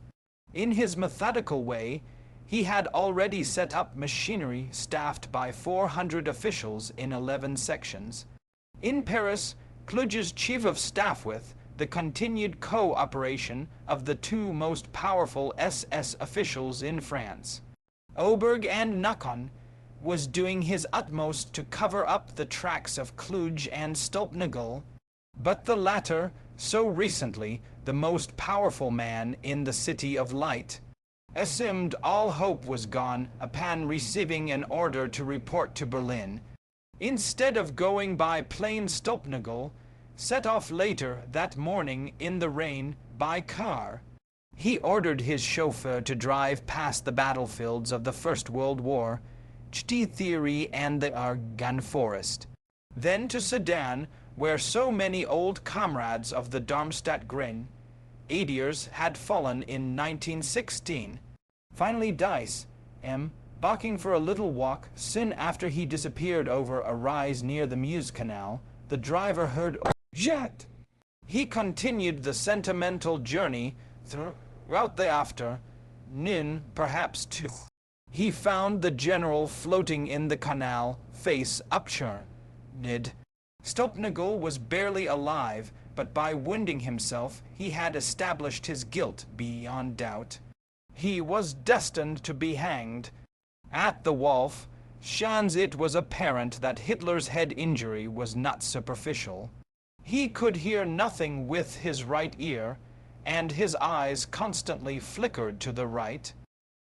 In his methodical way, he had already set up machinery staffed by 400 officials in 11 sections. In Paris, Kluge's chief of staff, with the continued cooperation of the 2 most powerful SS officials in France, Oberg and Nacken, was doing his utmost to cover up the tracks of Cluj and Stulpnagel, but the latter, so recently the most powerful man in the City of Light, assumed all hope was gone upon receiving an order to report to Berlin. Instead of going by plain Stulpnagel, set off later that morning in the rain by car. He ordered his chauffeur to drive past the battlefields of the First World War, Theory and the Argonne Forest, then to Sedan, where so many old comrades of the Darmstadt Grenadiers had fallen in 1916. Finally Dice, embarking for a little walk, soon after he disappeared over a rise near the Meuse Canal, the driver heard jet. He continued the sentimental journey throughout the afternoon, perhaps too. He found the general floating in the canal, face upturned. Stulpnagel was barely alive, but by wounding himself he had established his guilt beyond doubt. He was destined to be hanged. At the Wolf Schanz it was apparent that Hitler's head injury was not superficial. He could hear nothing with his right ear, and his eyes constantly flickered to the right.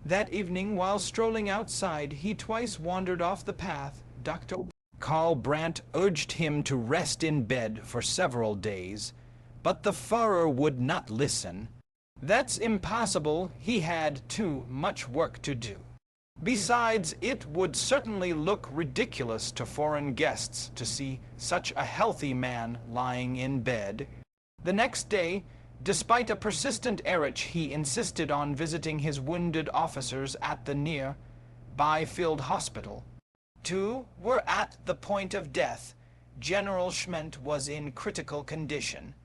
That evening, while strolling outside, he twice wandered off the path. Dr. Karl Brandt urged him to rest in bed for several days, but the Führer would not listen. That's impossible, he had too much work to do. Besides, it would certainly look ridiculous to foreign guests to see such a healthy man lying in bed. The next day, despite a persistent error, he insisted on visiting his wounded officers at the near-by field hospital. Two were at the point of death. General Schmedt was in critical condition.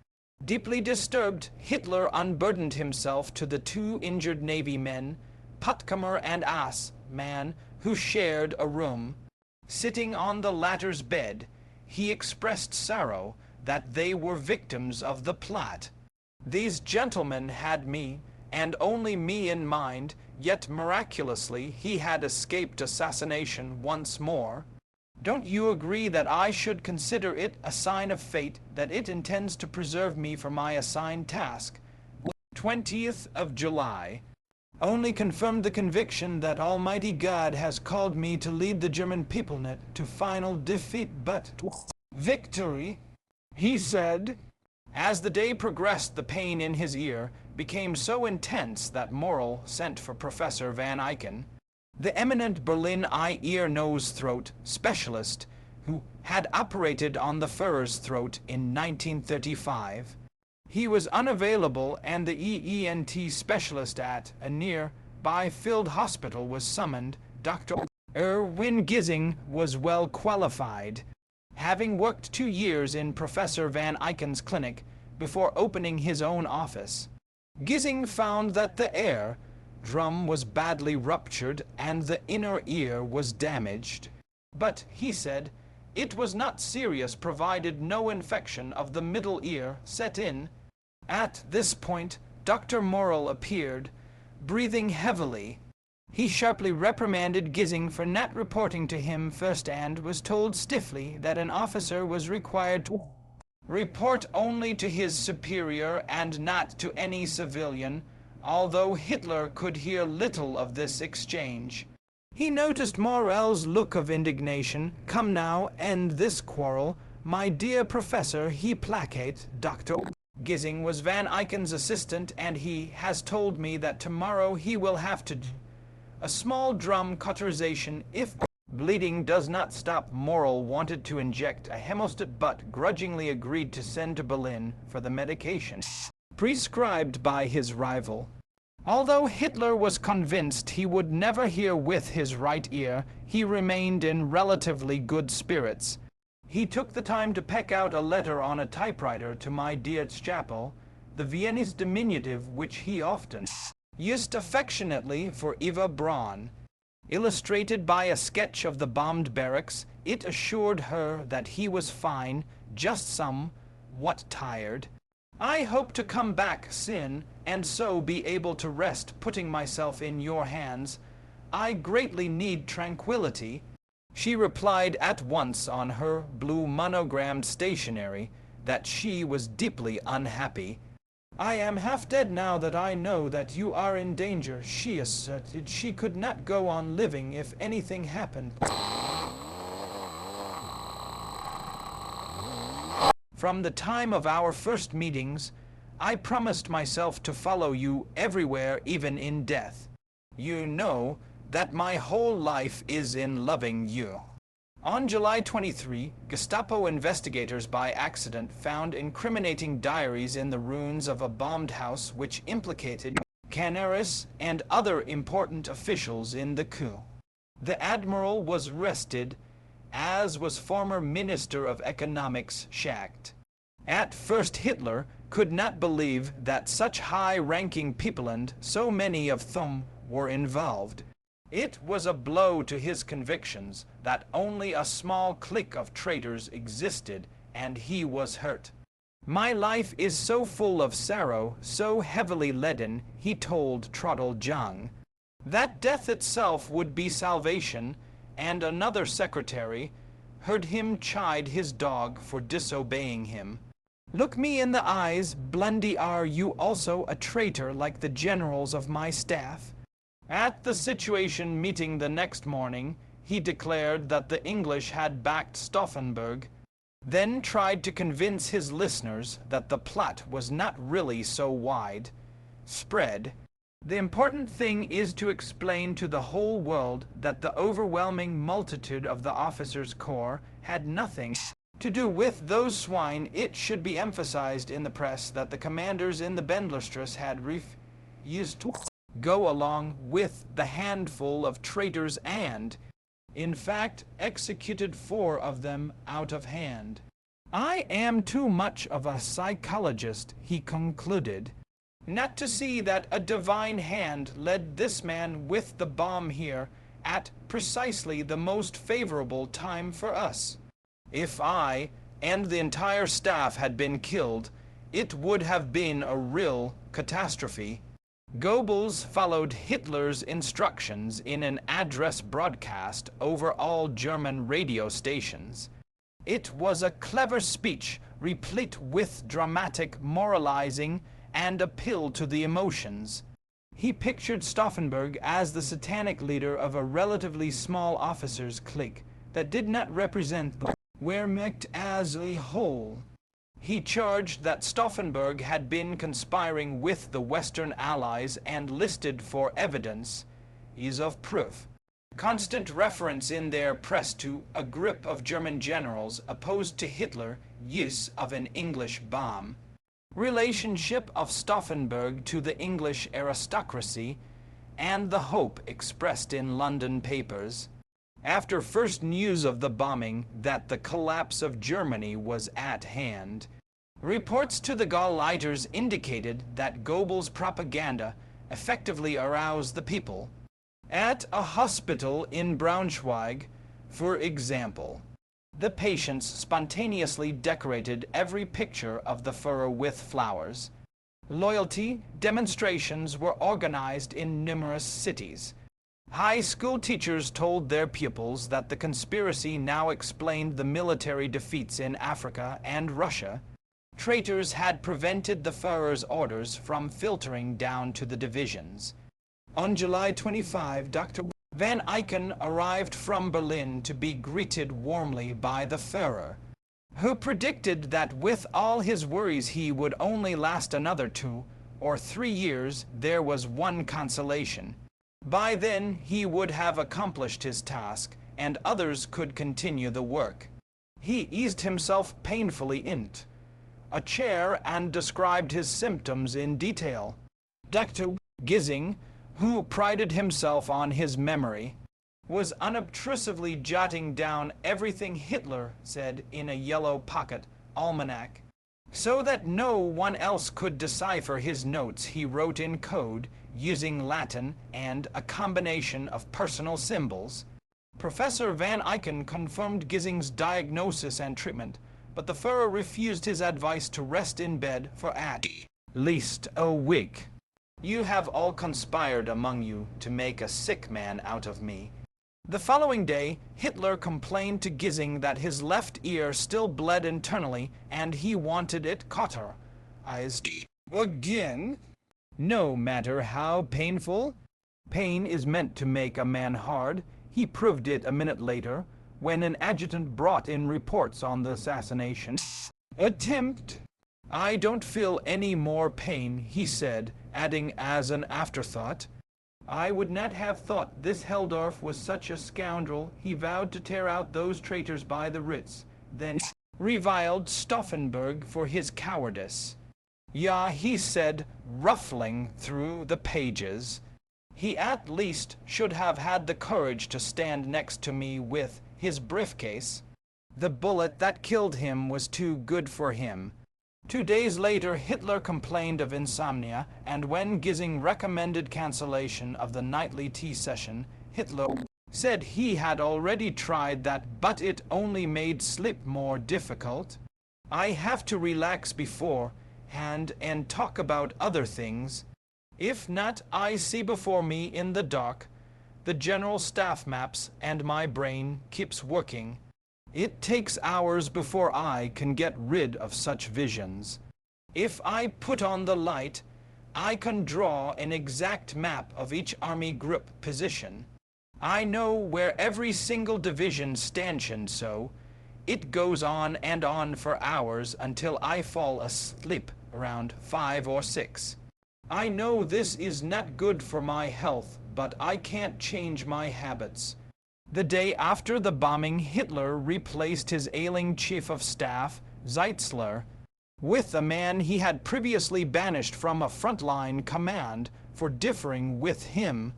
Deeply disturbed, Hitler unburdened himself to the two injured Navy men, Puttkamer and Ass, man, who shared a room. Sitting on the latter's bed, he expressed sorrow that they were victims of the plot. These gentlemen had me, and only me in mind, yet miraculously he had escaped assassination once more. Don't you agree that I should consider it a sign of fate that it intends to preserve me for my assigned task? 20th of July. Only confirmed the conviction that Almighty God has called me to lead the German peoplenet to final defeat, but victory, he said. As the day progressed, the pain in his ear became so intense that Morrill sent for Professor Van Eycken, the eminent Berlin eye-ear-nose-throat specialist who had operated on the Führer's throat in 1935. He was unavailable, and the ENT specialist at a near-by field hospital was summoned. Dr. Erwin Gissing was well qualified, having worked 2 years in Professor Van Eycken's clinic before opening his own office. Gissing found that the ear drum was badly ruptured and the inner ear was damaged. But, he said, it was not serious provided no infection of the middle ear set in. At this point, Dr. Morrill appeared, breathing heavily. He sharply reprimanded Gissing for not reporting to him first and was told stiffly that an officer was required to report only to his superior and not to any civilian, although Hitler could hear little of this exchange. He noticed Morrell's look of indignation. Come now, end this quarrel. My dear professor, he placate, Dr. Gissing was Van Eycken's assistant, and he has told me that tomorrow he will have to do a small drum cauterization if bleeding does not stop. Morrill wanted to inject a hemostat but grudgingly agreed to send to Berlin for the medication prescribed by his rival. Although Hitler was convinced he would never hear with his right ear, he remained in relatively good spirits. He took the time to peck out a letter on a typewriter to my dear Chapel, the Viennese diminutive which he often used affectionately for Eva Braun. Illustrated by a sketch of the bombed barracks, it assured her that he was fine, just somewhat tired. I hope to come back soon, and so be able to rest, putting myself in your hands. I greatly need tranquility. She replied at once on her blue monogrammed stationery that she was deeply unhappy. "I am half dead now that I know that you are in danger," she asserted. She could not go on living if anything happened. "From the time of our first meetings, I promised myself to follow you everywhere, even in death. You know that my whole life is in loving you." On July 23, Gestapo investigators by accident found incriminating diaries in the ruins of a bombed house which implicated Canaris and other important officials in the coup. The admiral was arrested, as was former Minister of Economics Schacht. At first Hitler could not believe that such high-ranking people and so many of them were involved. It was a blow to his convictions that only a small clique of traitors existed, and he was hurt. "My life is so full of sorrow, so heavily leaden," he told Trottel Jung, "that death itself would be salvation," and another secretary heard him chide his dog for disobeying him. "Look me in the eyes, Blundy, are you also a traitor like the generals of my staff?" At the situation meeting the next morning, he declared that the English had backed Stauffenberg, then tried to convince his listeners that the plot was not really so wide spread. "The important thing is to explain to the whole world that the overwhelming multitude of the officers' corps had nothing to do with those swine. It should be emphasized in the press that the commanders in the Bendlerstrasse had refused to go along with the handful of traitors and, in fact, executed 4 of them out of hand. I am too much of a psychologist," he concluded, "not to see that a divine hand led this man with the bomb here at precisely the most favorable time for us. If I and the entire staff had been killed, it would have been a real catastrophe." Goebbels followed Hitler's instructions in an address broadcast over all German radio stations. It was a clever speech, replete with dramatic moralizing and appeal to the emotions. He pictured Stauffenberg as the satanic leader of a relatively small officers' clique that did not represent the Wehrmacht as a whole. He charged that Stauffenberg had been conspiring with the Western Allies and listed for evidence is of proof. Constant reference in their press to a group of German generals opposed to Hitler use of an English bomb. Relationship of Stauffenberg to the English aristocracy and the hope expressed in London papers. After first news of the bombing that the collapse of Germany was at hand, reports to the Gauleiters indicated that Goebbels' propaganda effectively aroused the people. At a hospital in Braunschweig, for example, the patients spontaneously decorated every picture of the Führer with flowers. Loyalty demonstrations were organized in numerous cities. High school teachers told their pupils that the conspiracy now explained the military defeats in Africa and Russia. Traitors had prevented the Führer's orders from filtering down to the divisions. On July 25, Dr. Van Eycken arrived from Berlin to be greeted warmly by the Führer, who predicted that with all his worries he would only last another 2 or 3 years. There was one consolation. By then he would have accomplished his task, and others could continue the work. He eased himself painfully into a chair and described his symptoms in detail. Dr. Gissing, who prided himself on his memory, was unobtrusively jotting down everything Hitler said in a yellow pocket almanac. So that no one else could decipher his notes, he wrote in code, using Latin and a combination of personal symbols. Professor Van Eycken confirmed Gissing's diagnosis and treatment, but the Führer refused his advice to rest in bed for at least a week. "You have all conspired among you to make a sick man out of me. The following day, Hitler complained to Gissing that his left ear still bled internally and he wanted it cauterized. Again? No matter how painful. Pain is meant to make a man hard. He proved it a minute later, when an adjutant brought in reports on the assassination attempt. I don't feel any more pain, he said, adding as an afterthought, I would not have thought this Helldorf was such a scoundrel. He vowed to tear out those traitors by the Ritz, then reviled Stauffenberg for his cowardice. Ja, he said, ruffling through the pages, he at least should have had the courage to stand next to me with his briefcase. The bullet that killed him was too good for him. 2 days later, Hitler complained of insomnia, and when Gissing recommended cancellation of the nightly tea session, Hitler said he had already tried that, but it only made sleep more difficult. I have to relax beforehand and talk about other things. If not, I see before me in the dark the general staff maps, and my brain keeps working. It takes hours before I can get rid of such visions. If I put on the light, I can draw an exact map of each army group position. I know where every single division stanchioned, so it goes on and on for hours until I fall asleep around 5 or 6. I know this is not good for my health, but I can't change my habits. The day after the bombing, Hitler replaced his ailing chief of staff, Zeitzler, with a man he had previously banished from a frontline command for differing with him.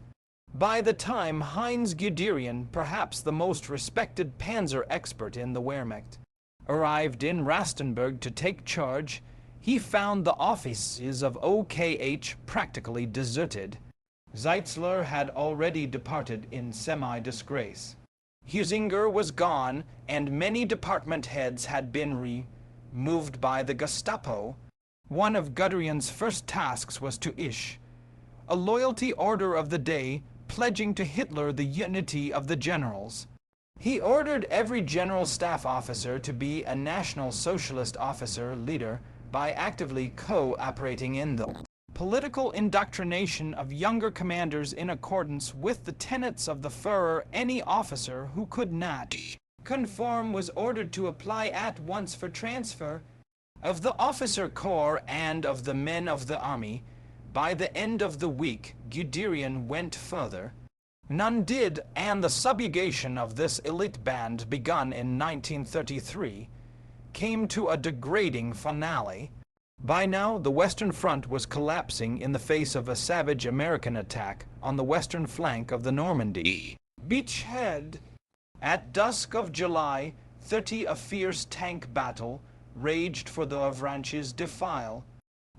By the time Heinz Guderian, perhaps the most respected panzer expert in the Wehrmacht, arrived in Rastenburg to take charge, he found the offices of OKH practically deserted. Zeitzler had already departed in semi-disgrace. Husinger was gone, and many department heads had been removed by the Gestapo. One of Guderian's first tasks was to issue a loyalty order of the day, pledging to Hitler the unity of the generals. He ordered every general staff officer to be a National Socialist officer leader by actively cooperating in the political indoctrination of younger commanders in accordance with the tenets of the Führer. Any officer who could not conform was ordered to apply at once for transfer of the officer corps and of the men of the army. By the end of the week, Guderian went further. None did, and the subjugation of this elite band, begun in 1933, came to a degrading finale. By now, the Western Front was collapsing in the face of a savage American attack on the western flank of the Normandy beachhead. At dusk of July 30, a fierce tank battle raged for the Avranches defile,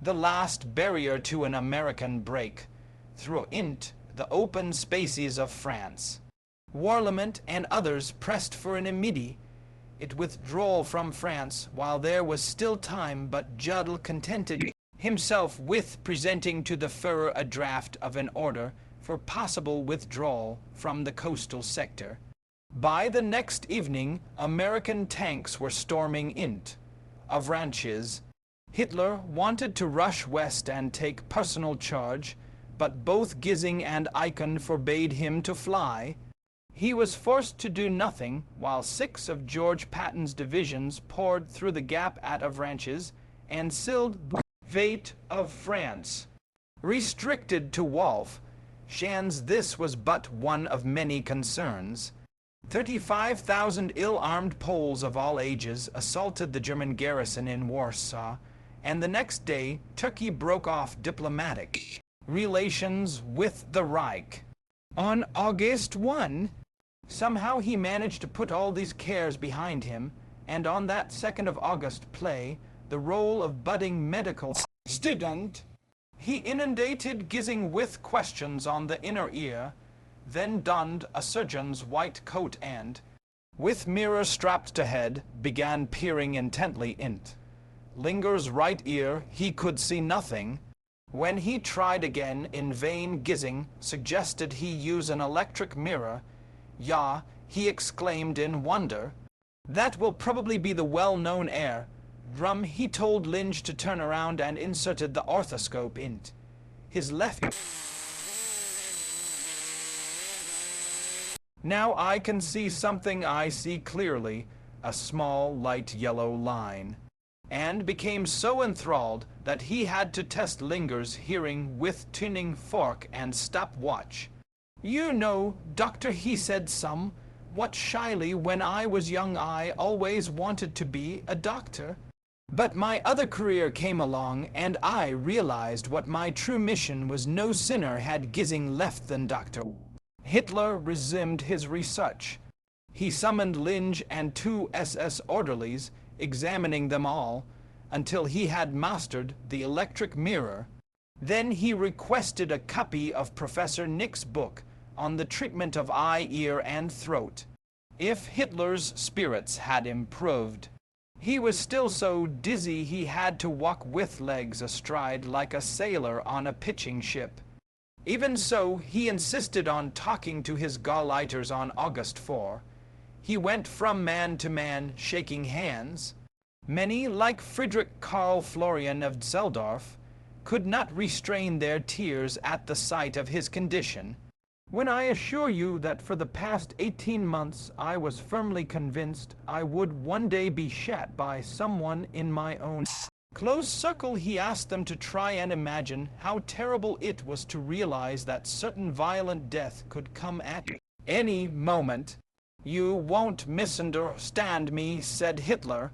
the last barrier to an American break through into the open spaces of France. Warlimont and others pressed for an immediate withdrawal from France while there was still time, but Jodl contented himself with presenting to the Führer a draft of an order for possible withdrawal from the coastal sector. By the next evening, American tanks were storming into Avranches. Hitler wanted to rush west and take personal charge, but both Gissing and Eichen forbade him to fly. He was forced to do nothing while 6 of George Patton's divisions poured through the gap at Avranches and sealed the fate of France. Restricted to Wolf, Shands, this was but one of many concerns. 35,000 ill-armed Poles of all ages assaulted the German garrison in Warsaw, and the next day Turkey broke off diplomatic relations with the Reich. On August 1, somehow he managed to put all these cares behind him, and on that 2nd of August play the role of budding medical student. He inundated Gissing with questions on the inner ear, then donned a surgeon's white coat and, with mirror strapped to head, began peering intently into Linger's right ear. He could see nothing. When he tried again, in vain, Gissing suggested he use an electric mirror, Ja, he exclaimed in wonder. That will probably be the well-known air. Drum, he told Lynch to turn around and inserted the orthoscope in his left. Now I can see something I see clearly, a small light yellow line, and became so enthralled that he had to test Linger's hearing with tuning fork and stopwatch. You know, Doctor, he said what shyly, when I was young I always wanted to be a doctor. But my other career came along, and I realized what my true mission was. No sooner had Gissing left than Dr. Hitler resumed his research. He summoned Lynch and 2 SS orderlies, examining them all, until he had mastered the electric mirror. Then he requested a copy of Professor Nick's book on the treatment of eye, ear, and throat. If Hitler's spirits had improved, he was still so dizzy he had to walk with legs astride like a sailor on a pitching ship. Even so, he insisted on talking to his Gauleiters on August 4. He went from man to man, shaking hands. Many, like Friedrich Karl Florian of Zeldorf, could not restrain their tears at the sight of his condition. When I assure you that for the past 18 months I was firmly convinced I would one day be shot by someone in my own close circle, he asked them to try and imagine how terrible it was to realize that certain violent death could come at any moment. You won't misunderstand me, said Hitler.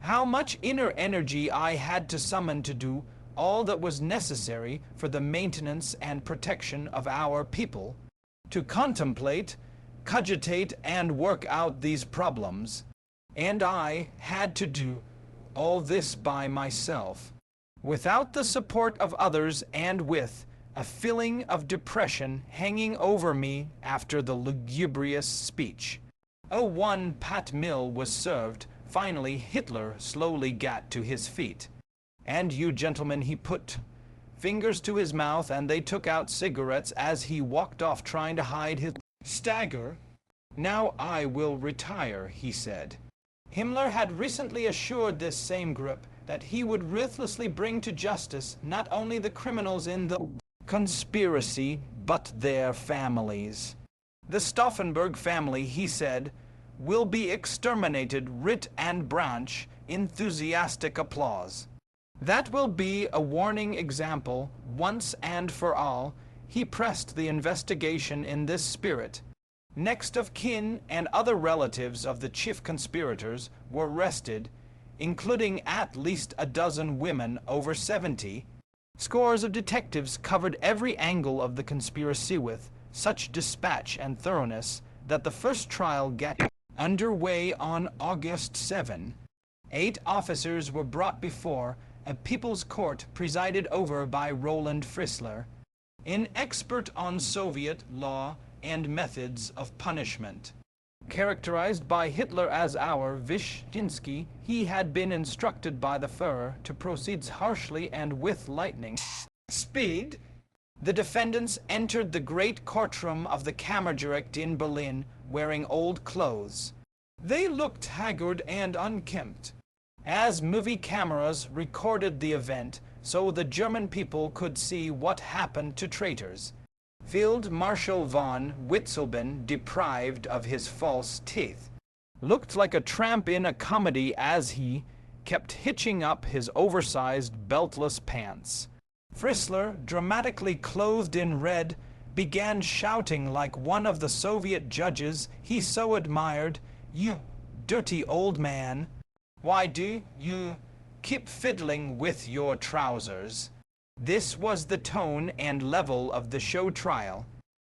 How much inner energy I had to summon to do all that was necessary for the maintenance and protection of our people, to contemplate, cogitate, and work out these problems. And I had to do all this by myself, without the support of others, and with a feeling of depression hanging over me after the lugubrious speech. One pat meal was served. Finally, Hitler slowly got to his feet. And you gentlemen, he put fingers to his mouth, and they took out cigarettes as he walked off, trying to hide his stagger. Now I will retire, he said. Himmler had recently assured this same group that he would ruthlessly bring to justice not only the criminals in the conspiracy, but their families. The Stauffenberg family, he said, will be exterminated, writ and branch, enthusiastic applause. That will be a warning example, once and for all. He pressed the investigation in this spirit. Next of kin and other relatives of the chief conspirators were arrested, including at least a dozen women over 70. Scores of detectives covered every angle of the conspiracy with such dispatch and thoroughness that the first trial got underway on August 7. 8 officers were brought before a people's court presided over by Roland Frissler, an expert on Soviet law and methods of punishment. Characterized by Hitler as our Vyshinsky, he had been instructed by the Führer to proceed harshly and with lightning speed. The defendants entered the great courtroom of the Kammergericht in Berlin wearing old clothes. They looked haggard and unkempt. As movie cameras recorded the event, so the German people could see what happened to traitors. Field Marshal von Witzleben, deprived of his false teeth, looked like a tramp in a comedy as he kept hitching up his oversized beltless pants. Frissler, dramatically clothed in red, began shouting like one of the Soviet judges he so admired, "You dirty old man, why do you keep fiddling with your trousers?" This was the tone and level of the show trial.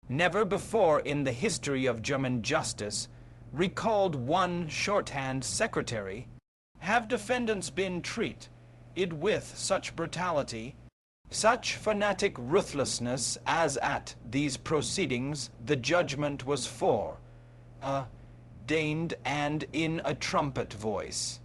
Never before in the history of German justice, recalled one shorthand secretary, have defendants been treated with such brutality, such fanatic ruthlessness as at these proceedings the judgment was for, deigned and in a trumpet voice.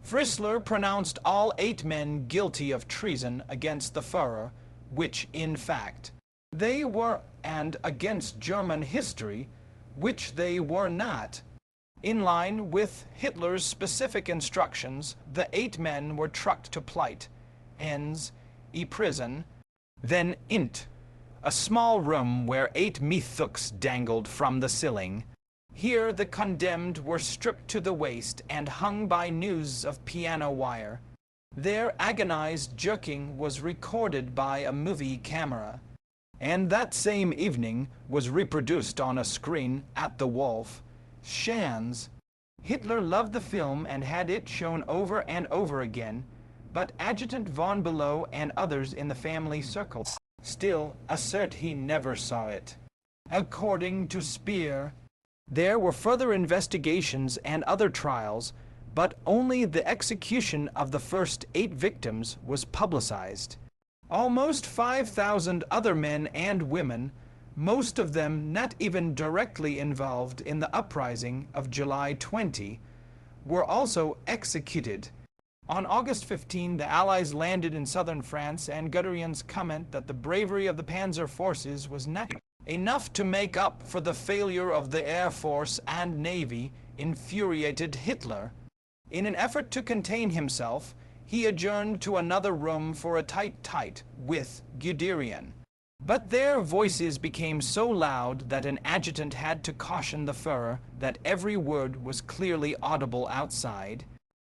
Frissler pronounced all 8 men guilty of treason against the Führer, which, in fact, they were, and against German history, which they were not. In line with Hitler's specific instructions, the 8 men were trucked to Pleit, Enns, prison, then Int, a small room where 8 methuks dangled from the ceiling. Here the condemned were stripped to the waist and hung by nooses of piano wire. Their agonized jerking was recorded by a movie camera, and that same evening was reproduced on a screen at the Wolf. Schanz. Hitler loved the film and had it shown over and over again, but Adjutant von Below and others in the family circle still assert he never saw it. According to Speer, there were further investigations and other trials, but only the execution of the first 8 victims was publicized. Almost 5,000 other men and women, most of them not even directly involved in the uprising of July 20, were also executed. On August 15, the Allies landed in southern France, and Guderian's comment that the bravery of the Panzer forces was not enough to make up for the failure of the Air Force and Navy infuriated Hitler. In an effort to contain himself, he adjourned to another room for a tight with Guderian. But their voices became so loud that an adjutant had to caution the Führer that every word was clearly audible outside.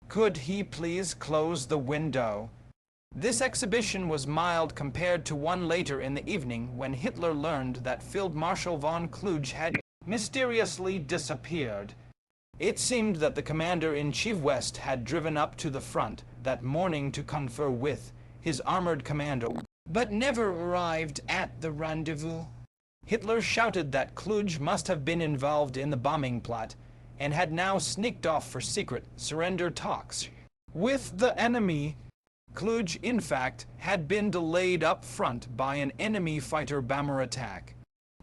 Could he please close the window? This exhibition was mild compared to one later in the evening when Hitler learned that Field Marshal von Kluge had mysteriously disappeared. It seemed that the Commander-in-Chief West had driven up to the front that morning to confer with his armored commander, but never arrived at the rendezvous. Hitler shouted that Kluge must have been involved in the bombing plot and had now sneaked off for secret surrender talks with the enemy. Kluge, in fact, had been delayed up front by an enemy fighter bomber attack.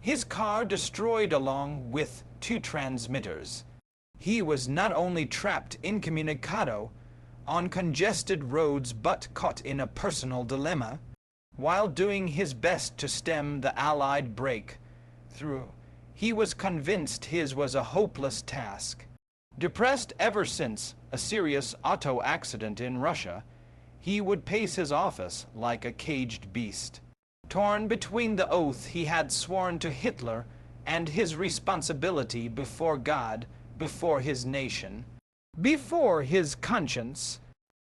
His car destroyed along with 2 transmitters. He was not only trapped incommunicado on congested roads but caught in a personal dilemma. While doing his best to stem the Allied breakthrough, he was convinced his was a hopeless task. Depressed ever since a serious auto accident in Russia, he would pace his office like a caged beast, torn between the oath he had sworn to Hitler and his responsibility before God, before his nation, before his conscience.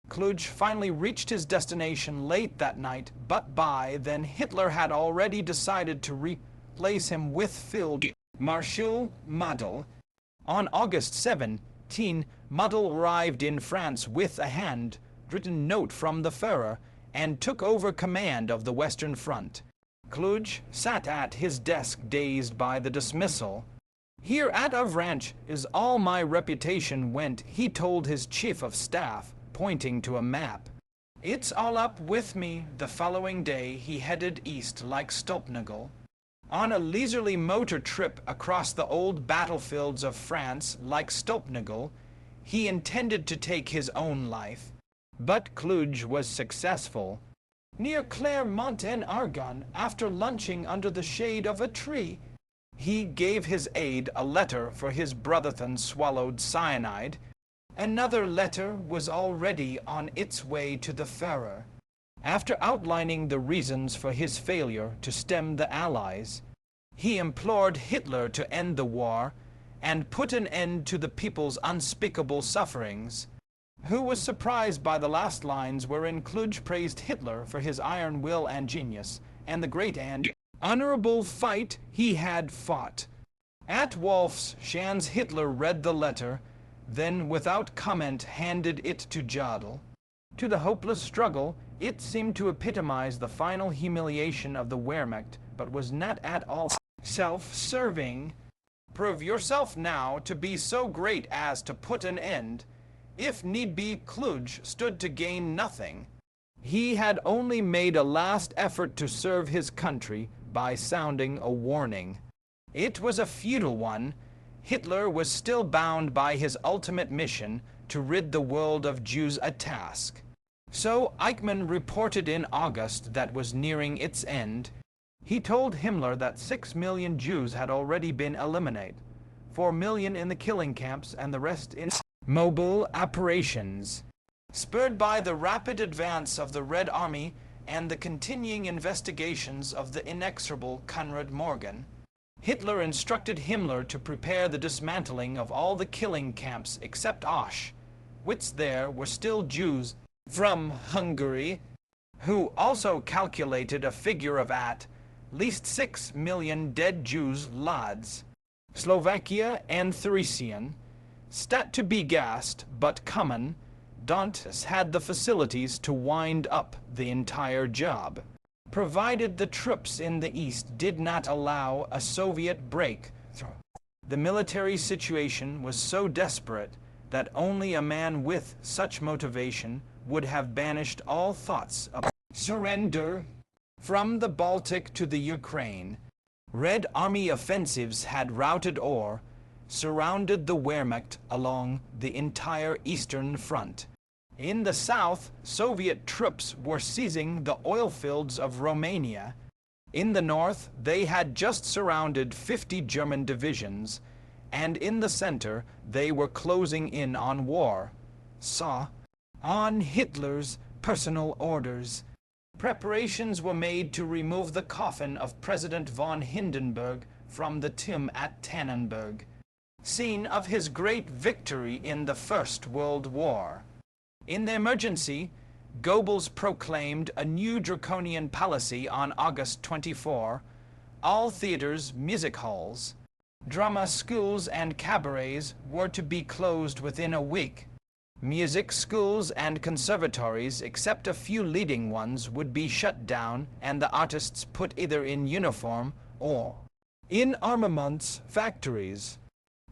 Kluge finally reached his destination late that night, but by then Hitler had already decided to replace him with Field Marshal Model. On August 17, Model arrived in France with a handwritten note from the Führer and took over command of the Western Front. Kluge sat at his desk dazed by the dismissal. "Here at Avranches is all my reputation went," he told his chief of staff, pointing to a map. "It's all up with me." The following day he headed east like Stulpnagel. On a leisurely motor trip across the old battlefields of France like Stulpnagel, he intended to take his own life. But Kluge was successful. Near Clermont-en-Argonne, after lunching under the shade of a tree, he gave his aide a letter for his brotherton swallowed cyanide. Another letter was already on its way to the Führer. After outlining the reasons for his failure to stem the Allies, he implored Hitler to end the war and put an end to the people's unspeakable sufferings. Who was surprised by the last lines wherein Kluge praised Hitler for his iron will and genius, and the great and honorable fight he had fought. At Wolf's Schanz, Hitler read the letter, then without comment handed it to Jodl. To the hopeless struggle, it seemed to epitomize the final humiliation of the Wehrmacht, but was not at all self-serving. "Prove yourself now to be so great as to put an end. If need be," Kluge stood to gain nothing. He had only made a last effort to serve his country by sounding a warning. It was a futile one. Hitler was still bound by his ultimate mission to rid the world of Jews, a task. So Eichmann reported in August that was nearing its end. He told Himmler that 6 million Jews had already been eliminated. 4 million in the killing camps, and the rest in mobile operations. Spurred by the rapid advance of the Red Army and the continuing investigations of the inexorable Konrad Morgan, Hitler instructed Himmler to prepare the dismantling of all the killing camps except Auschwitz, which there were still Jews from Hungary, who also calculated a figure of at least 6 million dead Jews lads. Slovakia and Thracian, stat to be gassed, but common, Dantes had the facilities to wind up the entire job, provided the troops in the east did not allow a Soviet breakthrough. The military situation was so desperate that only a man with such motivation would have banished all thoughts of surrender. From the Baltic to the Ukraine, Red Army offensives had routed or surrounded the Wehrmacht along the entire Eastern Front. In the south, Soviet troops were seizing the oil fields of Romania. In the north, they had just surrounded 50 German divisions, and in the center, they were closing in on Warsaw. On Hitler's personal orders, preparations were made to remove the coffin of President von Hindenburg from the tomb at Tannenberg, scene of his great victory in the First World War. In the emergency, Goebbels proclaimed a new draconian policy on August 24. All theaters, music halls, drama schools, and cabarets were to be closed within a week. Music schools and conservatories, except a few leading ones, would be shut down and the artists put either in uniform or in armaments factories.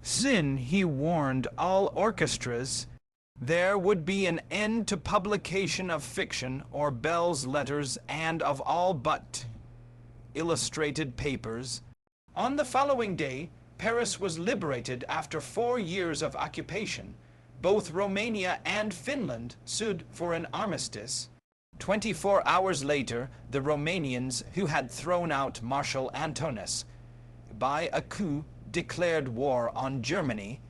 Soon, he warned all orchestras, there would be an end to publication of fiction or belles letters and of all but illustrated papers. On the following day, Paris was liberated after 4 years of occupation. Both Romania and Finland sued for an armistice. 24 hours later, the Romanians, who had thrown out Marshal Antonis by a coup, declared war on Germany.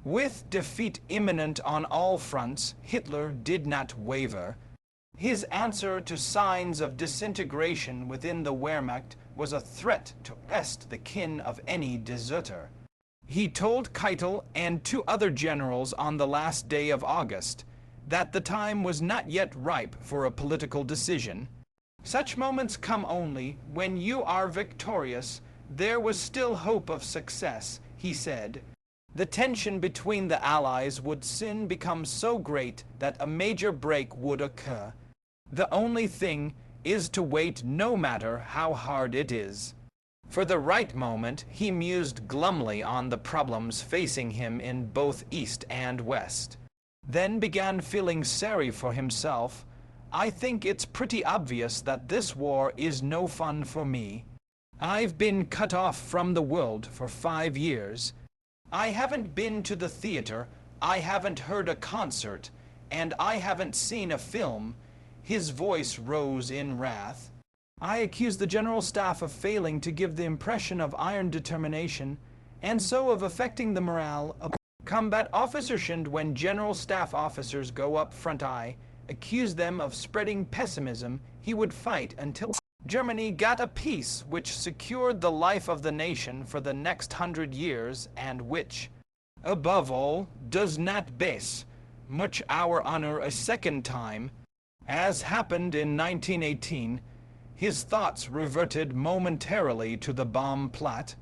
With defeat imminent on all fronts, Hitler did not waver. His answer to signs of disintegration within the Wehrmacht was a threat to arrest the kin of any deserter. He told Keitel and 2 other generals on the last day of August that the time was not yet ripe for a political decision. Such moments come only when you are victorious. There was still hope of success, he said. The tension between the Allies would soon become so great that a major break would occur. The only thing is to wait, no matter how hard it is. For the right moment, he mused glumly on the problems facing him in both East and West. Then began feeling sorry for himself. I think it's pretty obvious that this war is no fun for me. I've been cut off from the world for 5 years. I haven't been to the theater, I haven't heard a concert, and I haven't seen a film. His voice rose in wrath. I accuse the General Staff of failing to give the impression of iron determination, and so of affecting the morale of combat officers. And when General Staff officers go up front, I accuse them of spreading pessimism. He would fight until Germany got a peace which secured the life of the nation for the next 100 years, and which, above all, does not base much our honor a second time, as happened in 1918. His thoughts reverted momentarily to the bomb plot.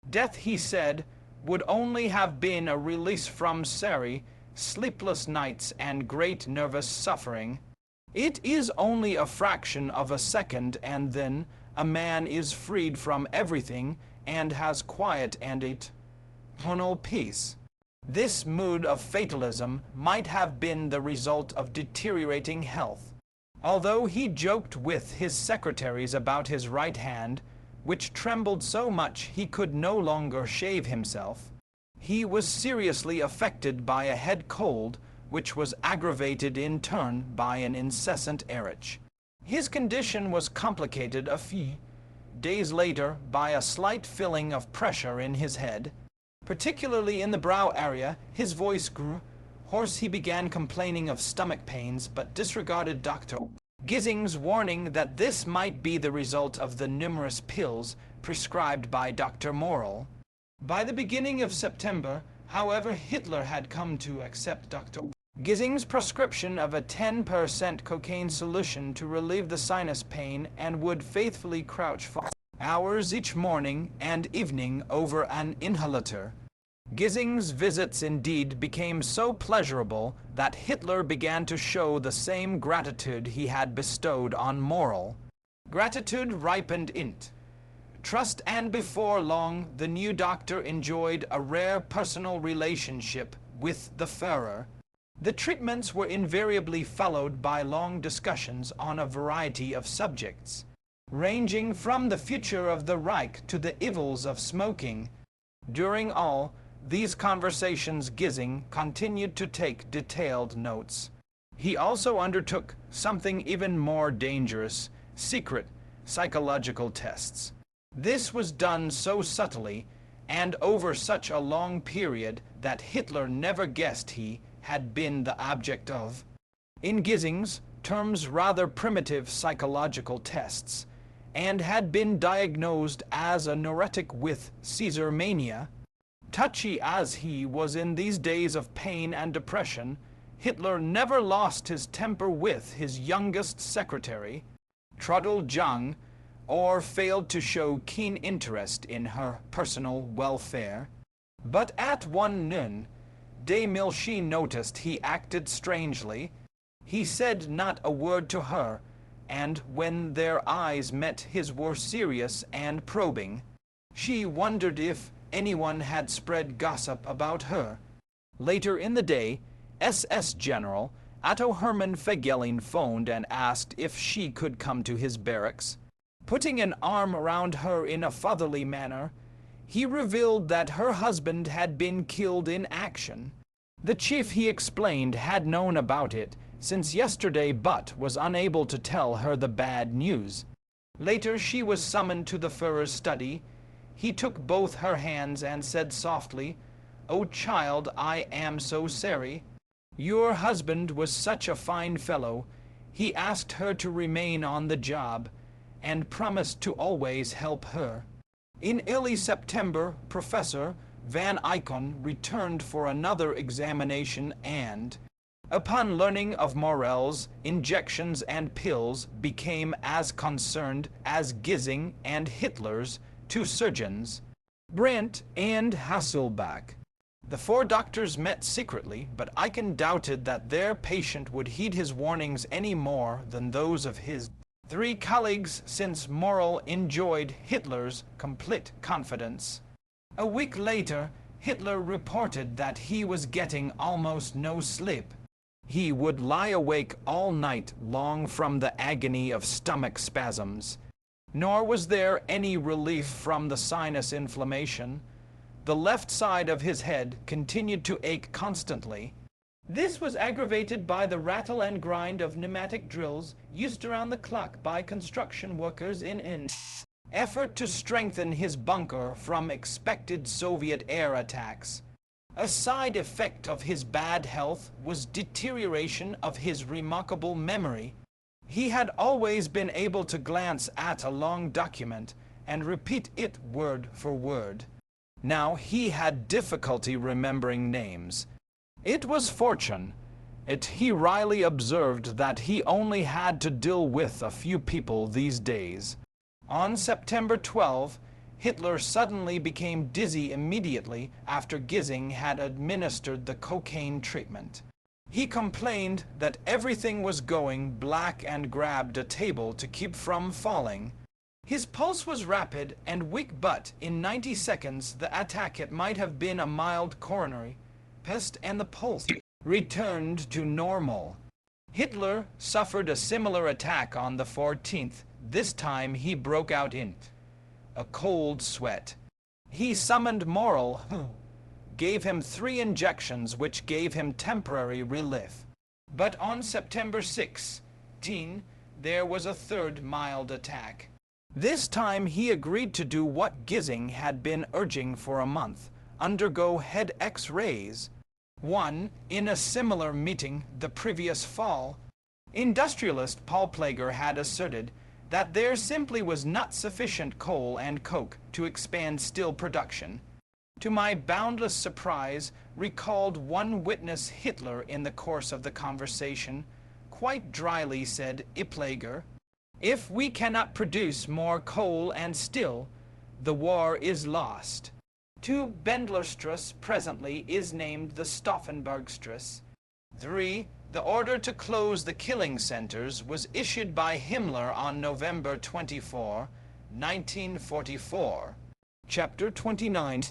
Death, he said, would only have been a release from sorry, sleepless nights and great nervous suffering. It is only a fraction of a second, and then a man is freed from everything and has quiet and eternal peace. This mood of fatalism might have been the result of deteriorating health. Although he joked with his secretaries about his right hand, which trembled so much he could no longer shave himself, he was seriously affected by a head cold, which was aggravated in turn by an incessant airage. His condition was complicated a few days later by a slight feeling of pressure in his head. Particularly in the brow area, his voice grew hoarse. He began complaining of stomach pains, but disregarded Dr. Gissing's warning that this might be the result of the numerous pills prescribed by Dr. Morrill. By the beginning of September, however, Hitler had come to accept Dr. Gissing's prescription of a 10% cocaine solution to relieve the sinus pain and would faithfully crouch for hours each morning and evening over an inhalator. Gissing's visits indeed became so pleasurable that Hitler began to show the same gratitude he had bestowed on Morrill. Gratitude ripened into trust, and before long the new doctor enjoyed a rare personal relationship with the Führer. The treatments were invariably followed by long discussions on a variety of subjects, ranging from the future of the Reich to the evils of smoking. During all these conversations, Gissing continued to take detailed notes. He also undertook something even more dangerous: secret psychological tests. This was done so subtly and over such a long period that Hitler never guessed he had been the object of, in Gissing's terms, rather primitive psychological tests, and had been diagnosed as a neurotic with Caesar mania. Touchy as he was in these days of pain and depression, Hitler never lost his temper with his youngest secretary, Trudel Jung, or failed to show keen interest in her personal welfare. But at one noon, de Milchy noticed he acted strangely. He said not a word to her, and when their eyes met his were serious and probing. She wondered if anyone had spread gossip about her. Later in the day, SS General Otto Hermann Fegelein phoned and asked if she could come to his barracks. Putting an arm around her in a fatherly manner, he revealed that her husband had been killed in action. The chief, he explained, had known about it since yesterday but was unable to tell her the bad news. Later she was summoned to the Führer's study. He took both her hands and said softly, "Oh child, I am so sorry. Your husband was such a fine fellow. He asked her to remain on the job and promised to always help her." In early September, Professor Van Eycken returned for another examination and, upon learning of Morell's injections and pills, became as concerned as Gissing and Hitler's two surgeons, Brandt and Hasselbach. The four doctors met secretly, but Eycken doubted that their patient would heed his warnings any more than those of his three colleagues, since Morrill enjoyed Hitler's complete confidence. A week later, Hitler reported that he was getting almost no sleep. He would lie awake all night long from the agony of stomach spasms. Nor was there any relief from the sinus inflammation. The left side of his head continued to ache constantly. This was aggravated by the rattle and grind of pneumatic drills used around the clock by construction workers in an effort to strengthen his bunker from expected Soviet air attacks. A side effect of his bad health was deterioration of his remarkable memory. He had always been able to glance at a long document and repeat it word for word. Now he had difficulty remembering names. It was fortune. He wryly observed that he only had to deal with a few people these days. On September 12, Hitler suddenly became dizzy immediately after Gissing had administered the cocaine treatment. He complained that everything was going black and grabbed a table to keep from falling. His pulse was rapid and weak, but in 90 seconds the attack, it might have been a mild coronary pest, and the pulse returned to normal. Hitler suffered a similar attack on the 14th. This time he broke out in a cold sweat. He summoned Morrill, who gave him 3 injections which gave him temporary relief. But on September 16, there was a third mild attack. This time he agreed to do what Gissing had been urging for a month: undergo head X-rays. One, in a similar meeting the previous fall, industrialist Paul Plager had asserted that there simply was not sufficient coal and coke to expand steel production. To my boundless surprise, recalled one witness Hitler in the course of the conversation, quite dryly said Plager, "If we cannot produce more coal and steel, the war is lost." To Bendlerstrasse presently is named the Stauffenbergstrasse. 3. The order to close the killing centers was issued by Himmler on November 24, 1944. Chapter 29.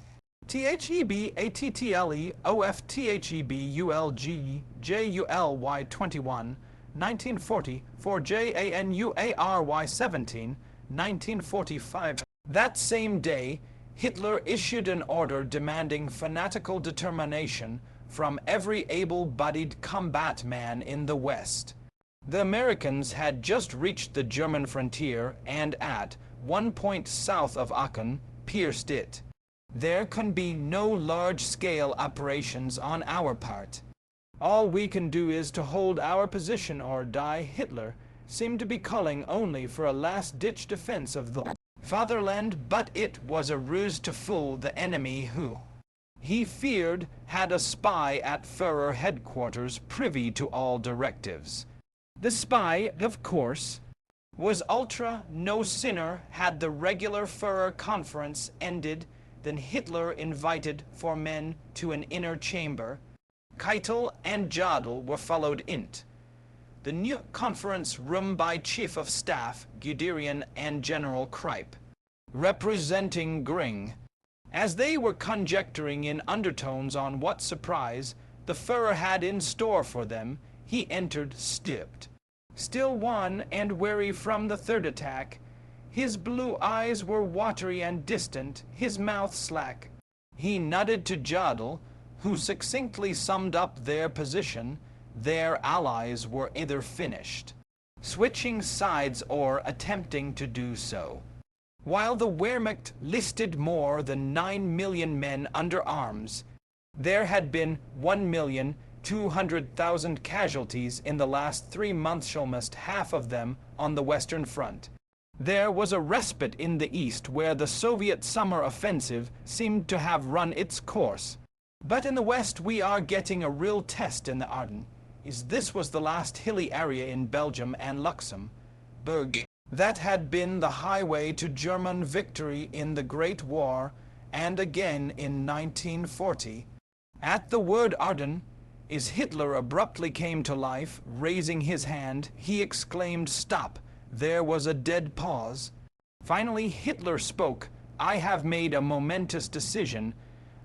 THEBATTLEOFTHEBULGJULY 21, 1940 for JANUARY 17, 1945. That same day, Hitler issued an order demanding fanatical determination from every able-bodied combat man in the West. The Americans had just reached the German frontier and at one point south of Aachen pierced it. There can be no large-scale operations on our part. All we can do is to hold our position or die. Hitler seemed to be calling only for a last-ditch defense of the fatherland, but it was a ruse to fool the enemy who, he feared, had a spy at Führer headquarters privy to all directives. The spy, of course, was ultra. No sooner had the regular Führer conference ended than Hitler invited 4 men to an inner chamber. Keitel and Jodl were followed int. The new conference room by Chief of Staff Guderian and General Kripe, representing Göring. As they were conjecturing in undertones on what surprise the Führer had in store for them, he entered stipped, still wan and weary from the third attack. His blue eyes were watery and distant, his mouth slack. He nodded to Jodl, who succinctly summed up their position. Their allies were either finished, switching sides, or attempting to do so. While the Wehrmacht listed more than 9 million men under arms, there had been 1,200,000 casualties in the last 3 months, almost half of them on the Western Front. There was a respite in the East where the Soviet summer offensive seemed to have run its course. But in the West we are getting a real test in the Ardennes. This was the last hilly area in Belgium and Luxembourg that had been the highway to German victory in the Great War, and again in 1940. At the word Ardennes, Hitler abruptly came to life. Raising his hand, he exclaimed, "Stop!" There was a dead pause. Finally Hitler spoke. "I have made a momentous decision.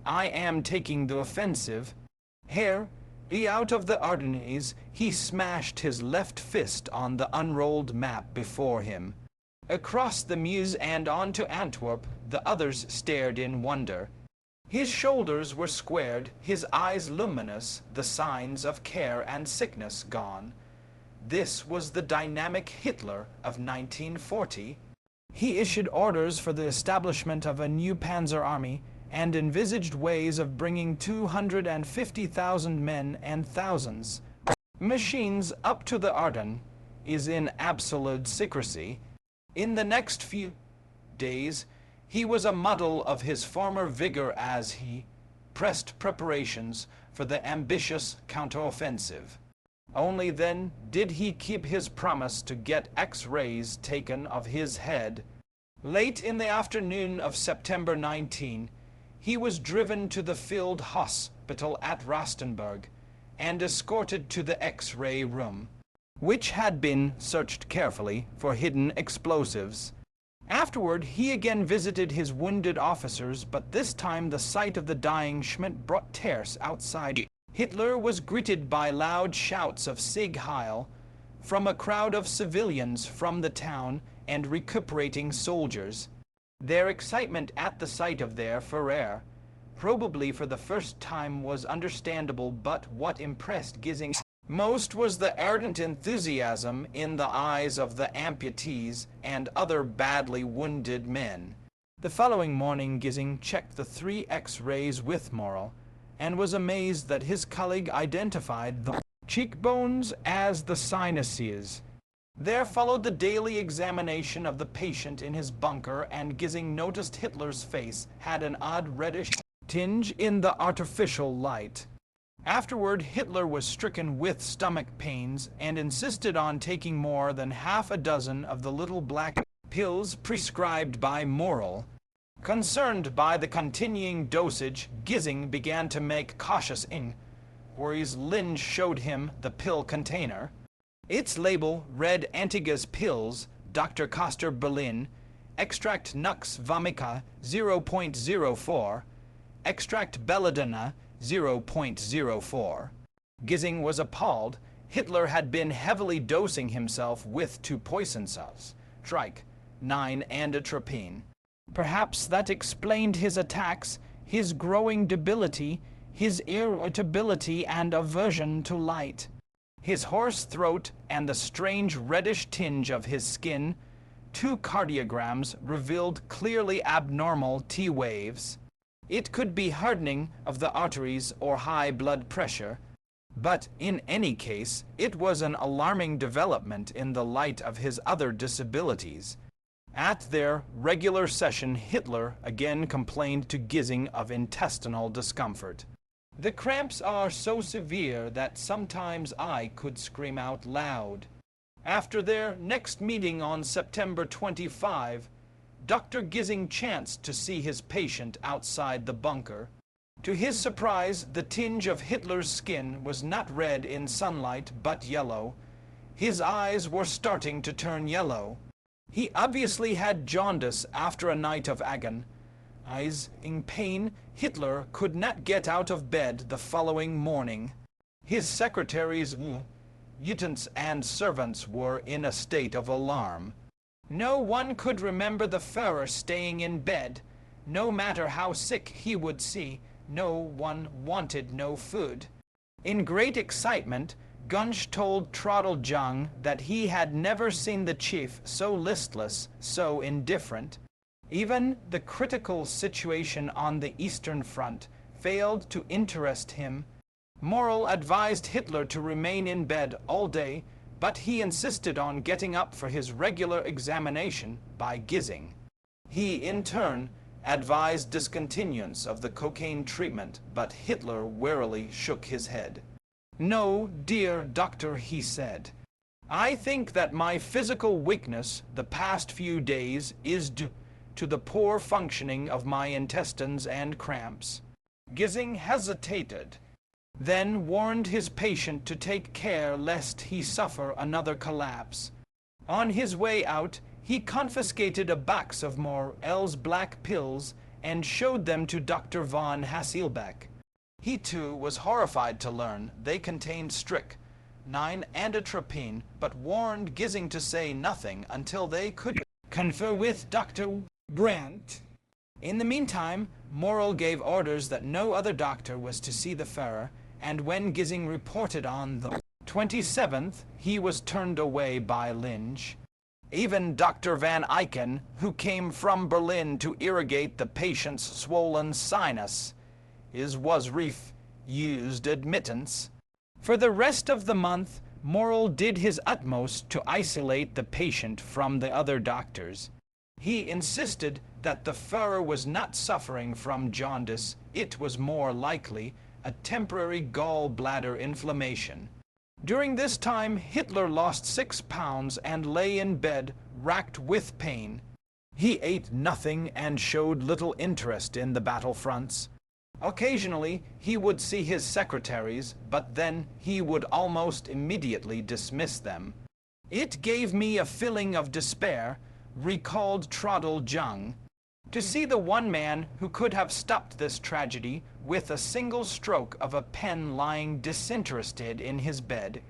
I am taking the offensive." Here, out of the Ardennes, he smashed his left fist on the unrolled map before him. Across the Meuse and on to Antwerp, the others stared in wonder. His shoulders were squared, his eyes luminous, the signs of care and sickness gone. This was the dynamic Hitler of 1940. He issued orders for the establishment of a new panzer army and envisaged ways of bringing 250,000 men and thousands machines up to the Ardennes in absolute secrecy. In the next few days, he was a model of his former vigor as he pressed preparations for the ambitious counteroffensive. Only then did he keep his promise to get X-rays taken of his head. Late in the afternoon of September 19, he was driven to the field hospital at Rastenburg and escorted to the X-ray room, which had been searched carefully for hidden explosives. Afterward, he again visited his wounded officers, but this time the sight of the dying Schmidt brought tears outside. Hitler was greeted by loud shouts of Sieg Heil from a crowd of civilians from the town and recuperating soldiers. Their excitement at the sight of their Führer, probably for the first time, was understandable, but what impressed Gissing most was the ardent enthusiasm in the eyes of the amputees and other badly wounded men. The following morning Gissing checked the 3 X-rays with Morrill, and was amazed that his colleague identified the cheekbones as the sinuses. There followed the daily examination of the patient in his bunker, and Gissing noticed Hitler's face had an odd reddish tinge in the artificial light. Afterward, Hitler was stricken with stomach pains and insisted on taking more than half a dozen of the little black pills prescribed by Morrill. Concerned by the continuing dosage, Gissing began to make cautious inquiries. Linge showed him the pill container. Its label read Antigas pills, Dr. Coster Berlin, extract Nux vomica 0.04, extract belladonna 0.04. Gissing was appalled. Hitler had been heavily dosing himself with 2 poison cells, trike, 9 and atropine. Perhaps that explained his attacks, his growing debility, his irritability and aversion to light, his hoarse throat and the strange reddish tinge of his skin. 2 cardiograms revealed clearly abnormal T waves. It could be hardening of the arteries or high blood pressure, but in any case, it was an alarming development in the light of his other disabilities. At their regular session, Hitler again complained to Gissing of intestinal discomfort. The cramps are so severe that sometimes I could scream out loud. After their next meeting on September 25, Dr. Gissing chanced to see his patient outside the bunker. To his surprise, the tinge of Hitler's skin was not red in sunlight, but yellow. His eyes were starting to turn yellow. He obviously had jaundice after a night of agony. In pain, Hitler could not get out of bed the following morning. His secretaries, lieutenants, and servants were in a state of alarm. No one could remember the Führer staying in bed. No matter how sick he would see, no one wanted no food. In great excitement, Gunsch told Trottel-Jung that he had never seen the chief so listless, so indifferent. Even the critical situation on the Eastern Front failed to interest him. Morrill advised Hitler to remain in bed all day, but he insisted on getting up for his regular examination by Gissing. He, in turn, advised discontinuance of the cocaine treatment, but Hitler wearily shook his head. "No, dear doctor," he said. "I think that my physical weakness the past few days is due to the poor functioning of my intestines and cramps." Gissing hesitated, then warned his patient to take care lest he suffer another collapse. On his way out, he confiscated a box of Morrell's black pills and showed them to Dr. von Hasselbeck. He too was horrified to learn they contained strychnine and atropine, but warned Gissing to say nothing until they could confer with Dr. Brandt. In the meantime, Morrill gave orders that no other doctor was to see the Führer, and when Gissing reported on the 27th, he was turned away by Linge. Even Dr. van Eycken, who came from Berlin to irrigate the patient's swollen sinus, was refused admittance. For the rest of the month, Morrill did his utmost to isolate the patient from the other doctors. He insisted that the Führer was not suffering from jaundice. It was more likely a temporary gall-bladder inflammation. During this time, Hitler lost 6 pounds and lay in bed, racked with pain. He ate nothing and showed little interest in the battlefronts. Occasionally, he would see his secretaries, but then he would almost immediately dismiss them. "It gave me a feeling of despair," recalled Trottel-Jung, "to see the one man who could have stopped this tragedy with a single stroke of a pen lying disinterested in his bed,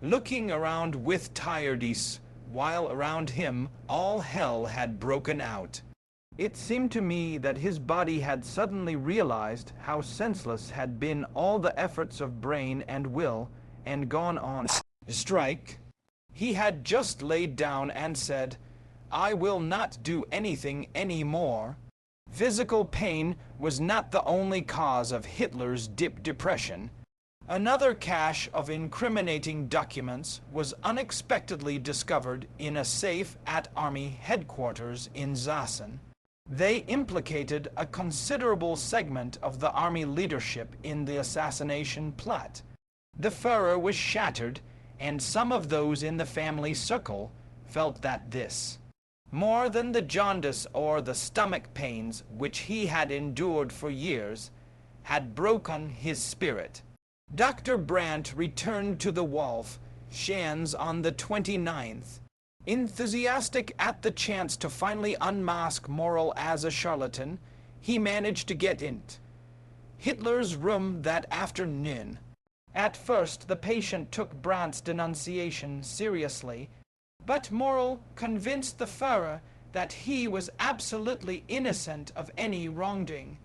looking around with tiredness, while around him all hell had broken out. It seemed to me that his body had suddenly realized how senseless had been all the efforts of brain and will, and gone on strike. He had just laid down and said, 'I will not do anything any more.' Physical pain was not the only cause of Hitler's deep depression. Another cache of incriminating documents was unexpectedly discovered in a safe at Army headquarters in Sachsen. They implicated a considerable segment of the Army leadership in the assassination plot. The Führer was shattered, and some of those in the family circle felt that this, more than the jaundice or the stomach pains which he had endured for years, had broken his spirit. Dr. Brandt returned to the Wolf Schanze on the 29th, enthusiastic at the chance to finally unmask Morrill as a charlatan. He managed to get into Hitler's room that afternoon. At first, the patient took Brandt's denunciation seriously, but Morrill convinced the Führer that he was absolutely innocent of any wrongdoing.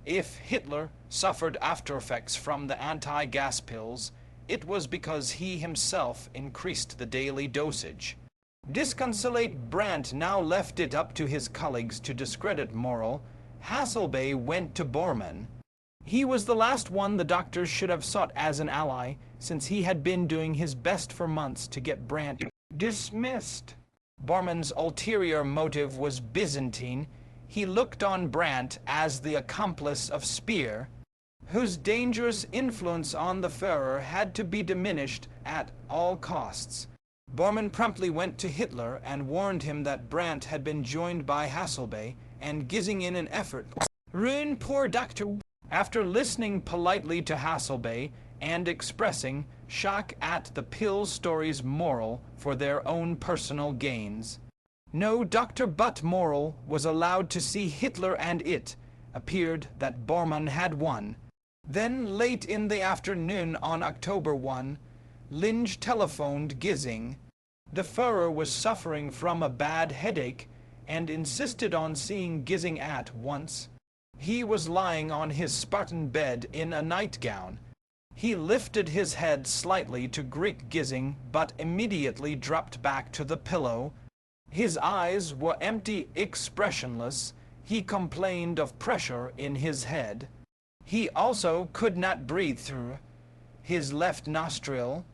If Hitler suffered after-effects from the anti-gas pills, it was because he himself increased the daily dosage. Disconsolate Brandt now left it up to his colleagues to discredit Morrill. Hasselby went to Bormann. He was the last one the doctors should have sought as an ally, since he had been doing his best for months to get Brandt dismissed. Bormann's ulterior motive was Byzantine. He looked on Brandt as the accomplice of Speer, whose dangerous influence on the Führer had to be diminished at all costs. Bormann promptly went to Hitler and warned him that Brandt had been joined by Hasselby and Gissing in an effort to ruin poor Dr. After listening politely to Hasselby and expressing shock at the pill story's moral for their own personal gains, no doctor but Morrill was allowed to see Hitler, and it appeared that Bormann had won. Then, late in the afternoon on October 1, Linge telephoned Gissing. The Führer was suffering from a bad headache and insisted on seeing Gissing at once. He was lying on his Spartan bed in a nightgown. He lifted his head slightly to greet Gissing, but immediately dropped back to the pillow. His eyes were empty, expressionless. He complained of pressure in his head. He also could not breathe through his left nostril.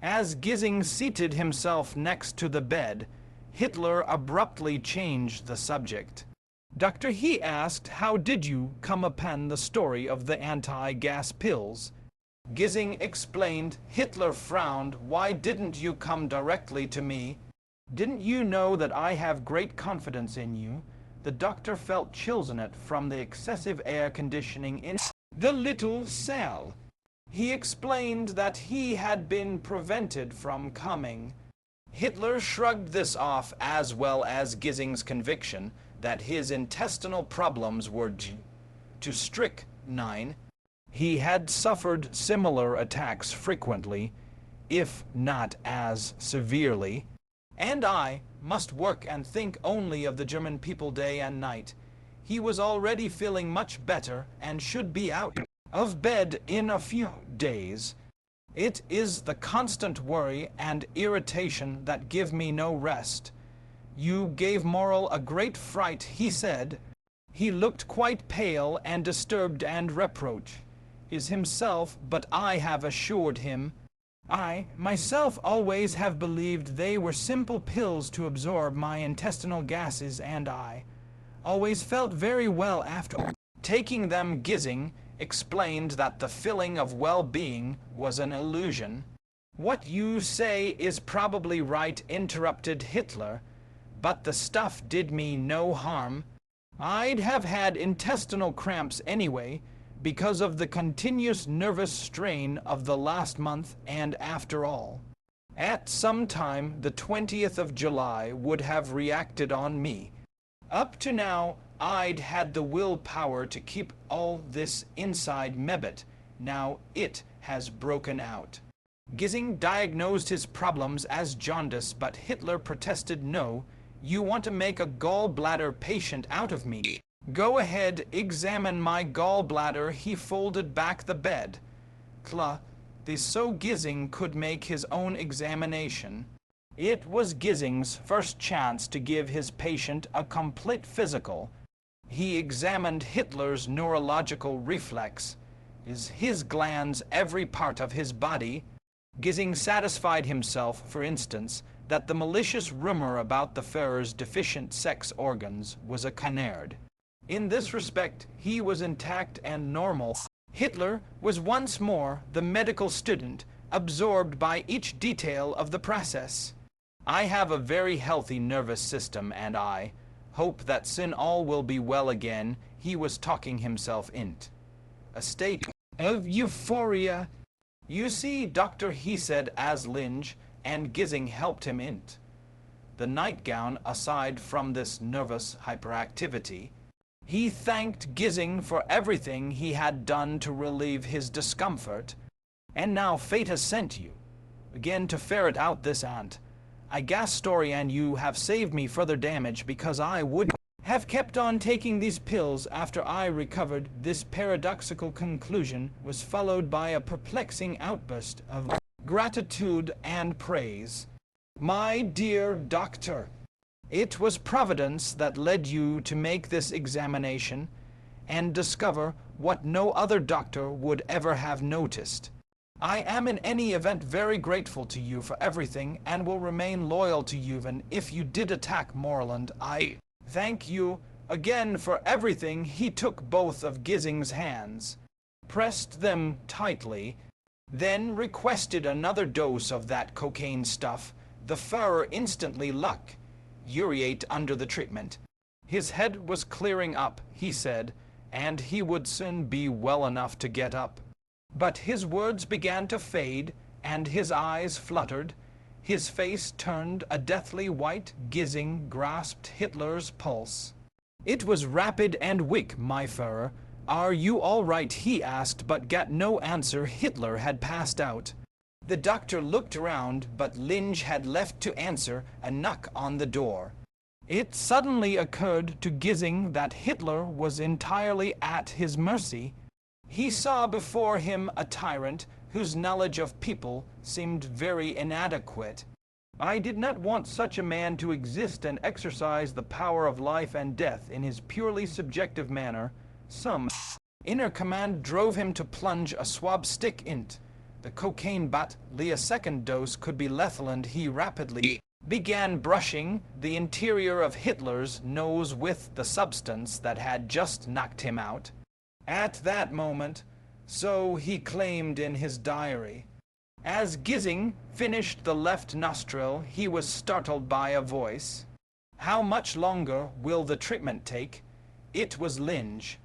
As Gissing seated himself next to the bed, Hitler abruptly changed the subject. "Doctor," he asked, "how did you come upon the story of the anti-gas pills?" Gissing explained. Hitler frowned. "Why didn't you come directly to me? Didn't you know that I have great confidence in you?" The doctor felt chills in it from the excessive air conditioning in the little cell. He explained that he had been prevented from coming. Hitler shrugged this off, as well as Gissing's conviction that his intestinal problems were due to strychnine. He had suffered similar attacks frequently, if not as severely. "And I must work and think only of the German people day and night." He was already feeling much better and should be out of bed in a few days. "It is the constant worry and irritation that give me no rest. You gave Morrill a great fright," he said. He looked quite pale and disturbed, and reproach is himself, but I have assured him. I myself always have believed they were simple pills to absorb my intestinal gases, and I always felt very well after taking them. Gissing explained that the feeling of well-being was an illusion. "What you say is probably right," interrupted Hitler, "but the stuff did me no harm. I'd have had intestinal cramps anyway, because of the continuous nervous strain of the last month, and after all, at some time the 20th of July would have reacted on me. Up to now, I'd had the willpower to keep all this inside Mebet. Now it has broken out." Gissing diagnosed his problems as jaundice, but Hitler protested. "No, you want to make a gallbladder patient out of me. Go ahead, examine my gallbladder." He folded back the bed. So Gissing could make his own examination. It was Gissing's first chance to give his patient a complete physical. He examined Hitler's neurological reflex. Is his glands every part of his body? Gissing satisfied himself, for instance, that the malicious rumor about the Führer's deficient sex organs was a canard. In this respect, he was intact and normal. Hitler was once more the medical student, absorbed by each detail of the process. I have a very healthy nervous system, and I hope that soon all will be well again. He was talking himself into a state of euphoria. You see, Doctor, he said as Linge and Gissing helped him into the nightgown. Aside from this nervous hyperactivity, he thanked Gissing for everything he had done to relieve his discomfort. And now fate has sent you again to ferret out this I gas story, and you have saved me further damage, because I would have kept on taking these pills after I recovered. This paradoxical conclusion was followed by a perplexing outburst of gratitude and praise. My dear doctor, it was Providence that led you to make this examination and discover what no other doctor would ever have noticed. I am in any event very grateful to you for everything, and will remain loyal to you even if you did attack Moreland. I thank you again for everything. He took both of Gissing's hands, pressed them tightly, then requested another dose of that cocaine stuff. The Führer instantly luxuriated under the treatment. His head was clearing up, he said, and he would soon be well enough to get up. But his words began to fade, and his eyes fluttered. His face turned a deathly white. Gissing grasped Hitler's pulse. It was rapid and weak. My Führer, are you all right? He asked, but got no answer. Hitler had passed out. The doctor looked around, but Linge had left to answer a knock on the door. It suddenly occurred to Gissing that Hitler was entirely at his mercy. He saw before him a tyrant whose knowledge of people seemed very inadequate. I did not want such a man to exist and exercise the power of life and death in his purely subjective manner. Some inner command drove him to plunge a swab stick into the cocaine, but a second dose could be lethal, and he rapidly began brushing the interior of Hitler's nose with the substance that had just knocked him out. At that moment, so he claimed in his diary, as Gissing finished the left nostril, he was startled by a voice. How much longer will the treatment take? It was Linge.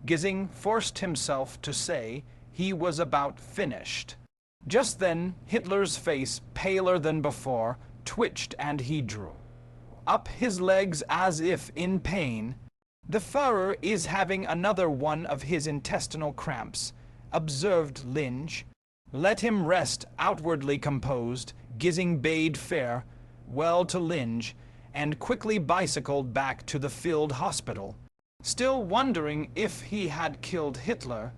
Gissing forced himself to say he was about finished. Just then, Hitler's face, paler than before, twitched, and he drew up his legs as if in pain. The Führer is having another one of his intestinal cramps, observed Linge. Let him rest. Outwardly composed, Gissing bade farewell to Linge, and quickly bicycled back to the field hospital. Still wondering if he had killed Hitler,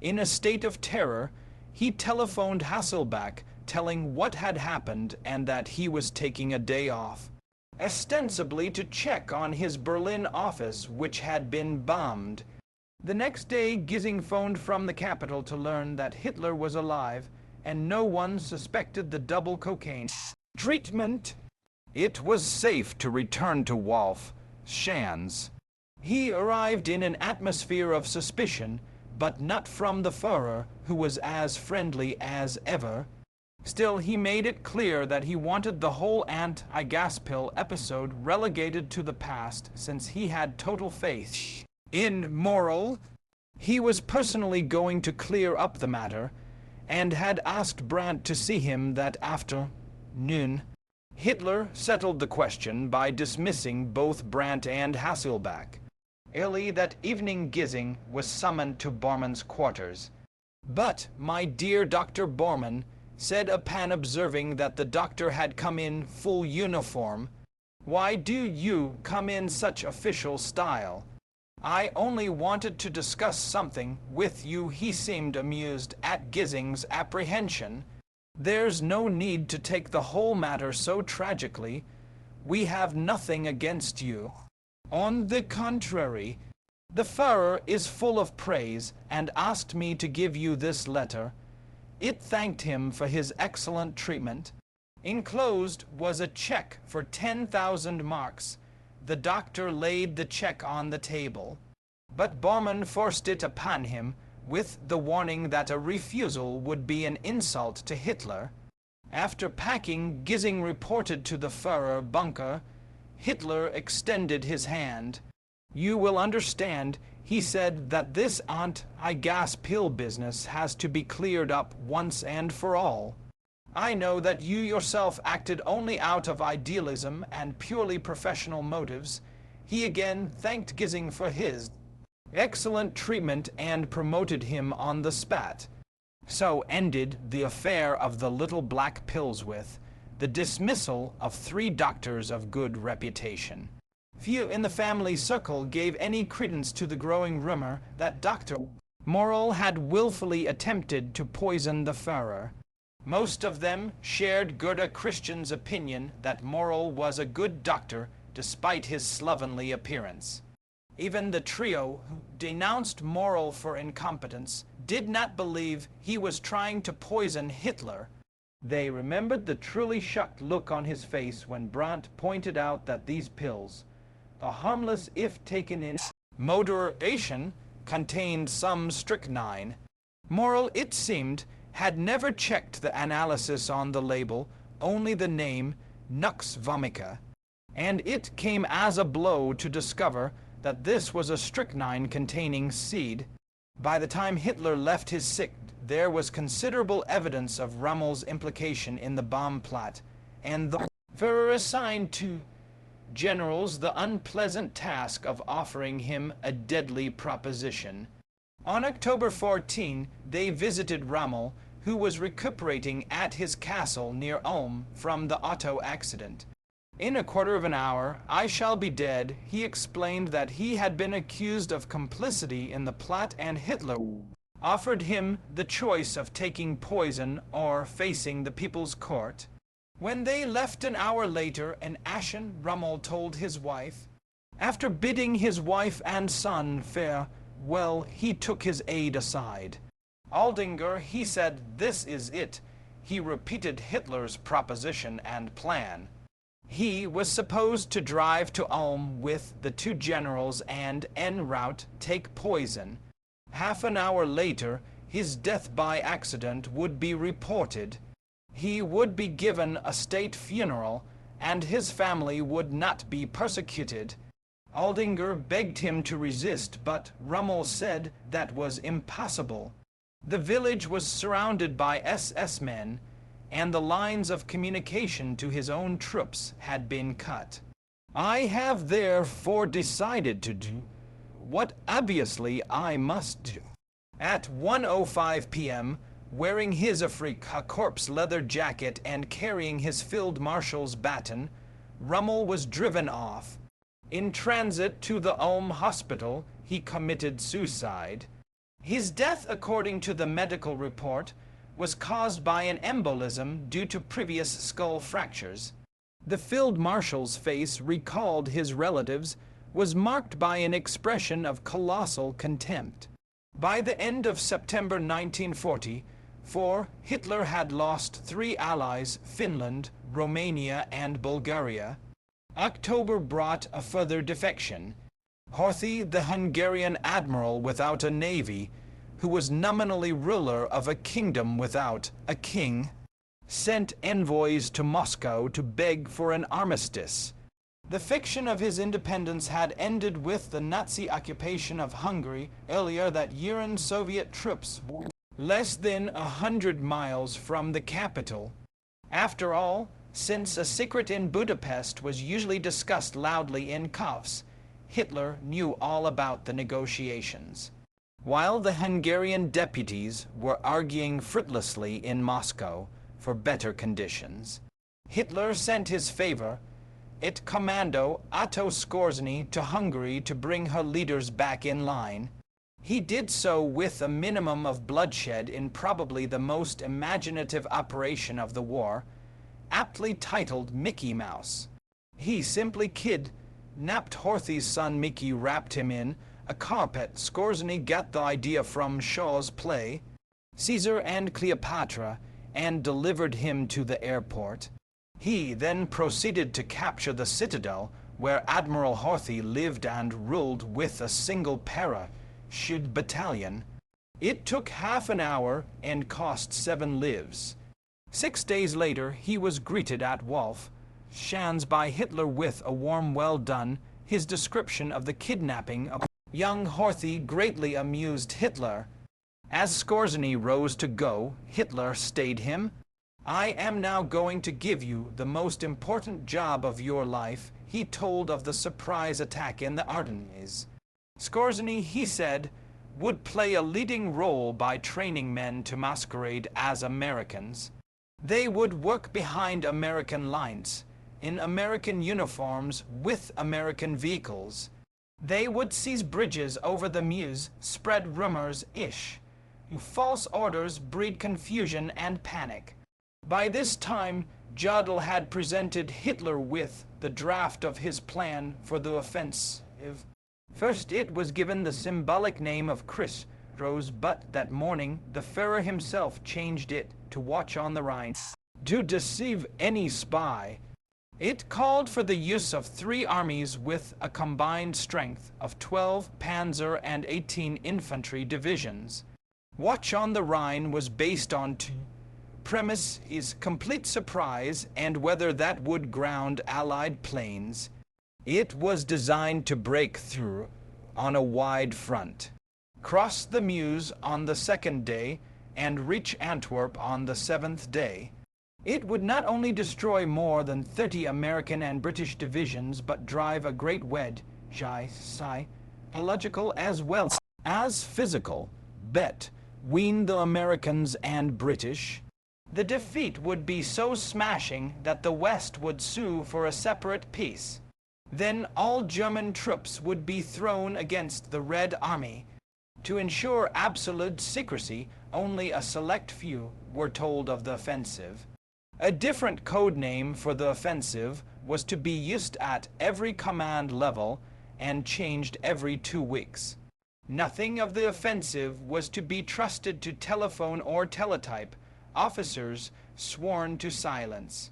in a state of terror, he telephoned Hasselbach, telling what had happened and that he was taking a day off, ostensibly to check on his Berlin office, which had been bombed. The next day, Gissing phoned from the capital to learn that Hitler was alive, and no one suspected the double cocaine treatment. It was safe to return to Wolf Schanz. He arrived in an atmosphere of suspicion, but not from the Führer, who was as friendly as ever. Still, he made it clear that he wanted the whole anti-gas pill episode relegated to the past, since he had total faith in moral. He was personally going to clear up the matter, and had asked Brandt to see him that afternoon. Hitler settled the question by dismissing both Brandt and Hasselbach. Early that evening, Gissing was summoned to Bormann's quarters. But, my dear Dr. Bormann, said a pan, observing that the doctor had come in full uniform, why do you come in such official style? I only wanted to discuss something with you. He seemed amused at Gissing's apprehension. There's no need to take the whole matter so tragically. We have nothing against you. On the contrary, The Führer is full of praise and asked me to give you this letter. It thanked him for his excellent treatment. Enclosed was a check for 10,000 marks. The doctor laid the check on the table, but Bormann forced it upon him with the warning that a refusal would be an insult to Hitler. After packing, Gissing reported to the Führer bunker. Hitler extended his hand. "You will understand," he said, "that this anti-gas pill business has to be cleared up once and for all. I know that you yourself acted only out of idealism and purely professional motives." He again thanked Gissing for his excellent treatment and promoted him on the spot. So ended the affair of the little black pills with the dismissal of 3 doctors of good reputation. Few in the family circle gave any credence to the growing rumor that Dr. Morell had willfully attempted to poison the Führer. Most of them shared Gerda Christian's opinion that Morell was a good doctor despite his slovenly appearance. Even the trio who denounced Morell for incompetence did not believe he was trying to poison Hitler. They remembered the truly shocked look on his face when Brandt pointed out that these pills, a harmless if taken in moderation, contained some strychnine. Morell, it seemed, had never checked the analysis on the label, only the name Nux vomica, and it came as a blow to discover that this was a strychnine-containing seed. By the time Hitler left his sick, there was considerable evidence of Rommel's implication in the bomb plot, and the Führer assigned to generals the unpleasant task of offering him a deadly proposition. On October 14, they visited Rommel, who was recuperating at his castle near Ulm from the auto accident. In a quarter of an hour, "I shall be dead," he explained that he had been accused of complicity in the plot, and Hitler offered him the choice of taking poison or facing the People's Court. When they left an hour later, an ashen Rommel told his wife. After bidding his wife and son farewell, he took his aide aside. "Aldinger," he said, "this is it." He repeated Hitler's proposition and plan. He was supposed to drive to Ulm with the 2 generals and en route take poison. Half an hour later, his death by accident would be reported. He would be given a state funeral, and his family would not be persecuted. Aldinger begged him to resist, but Rommel said that was impossible. The village was surrounded by SS men, and the lines of communication to his own troops had been cut. "I have therefore decided to do what obviously I must do." At 1:05 p.m., wearing his Afrika Korps leather jacket and carrying his field marshal's baton, Rommel was driven off. In transit to the Ulm hospital, he committed suicide. His death, according to the medical report, was caused by an embolism due to previous skull fractures. The field marshal's face, recalled his relatives, was marked by an expression of colossal contempt. By the end of September 1944, Hitler had lost 3 allies, Finland, Romania, and Bulgaria. October brought a further defection. Horthy, the Hungarian admiral without a navy, who was nominally ruler of a kingdom without a king, sent envoys to Moscow to beg for an armistice. The fiction of his independence had ended with the Nazi occupation of Hungary earlier that year, and Soviet troops were less than 100 miles from the capital. After all, since a secret in Budapest was usually discussed loudly in coughs, Hitler knew all about the negotiations. While the Hungarian deputies were arguing fruitlessly in Moscow for better conditions, Hitler sent his favor, it commando Otto Skorzeny, to Hungary to bring her leaders back in line. He did so with a minimum of bloodshed in probably the most imaginative operation of the war, aptly titled Mickey Mouse. He simply kidnapped Horthy's son Mickey, wrapped him in a carpet. Skorzeny got the idea from Shaw's play, Caesar and Cleopatra, and delivered him to the airport. He then proceeded to capture the citadel, where Admiral Horthy lived and ruled with a single parachute battalion. It took half an hour and cost 7 lives. 6 days later, he was greeted at Wolf Schanz by Hitler with a warm well done. His description of the kidnapping of young Horthy greatly amused Hitler. As Skorzeny rose to go, Hitler stayed him. "I am now going to give you the most important job of your life," he told of the surprise attack in the Ardennes. Skorzeny, he said, would play a leading role by training men to masquerade as Americans. They would work behind American lines, in American uniforms with American vehicles. They would seize bridges over the Meuse, spread rumors, false orders, breed confusion and panic. By this time, Jodl had presented Hitler with the draft of his plan for the offensive. First it was given the symbolic name of Chris Rose, but that morning the Führer himself changed it to Watch on the Rhine, to deceive any spy. It called for the use of 3 armies with a combined strength of 12 panzer and 18 infantry divisions. Watch on the Rhine was based on premise is complete surprise and whether that would ground Allied planes. It was designed to break through on a wide front, cross the Meuse on the 2nd day, and reach Antwerp on the 7th day. It would not only destroy more than 30 American and British divisions, but drive a great wedge, psychological as well as physical, between the Americans and British. The defeat would be so smashing that the West would sue for a separate peace. Then all German troops would be thrown against the Red Army. To ensure absolute secrecy, only a select few were told of the offensive. A different code name for the offensive was to be used at every command level and changed every 2 weeks. Nothing of the offensive was to be trusted to telephone or teletype. Officers sworn to silence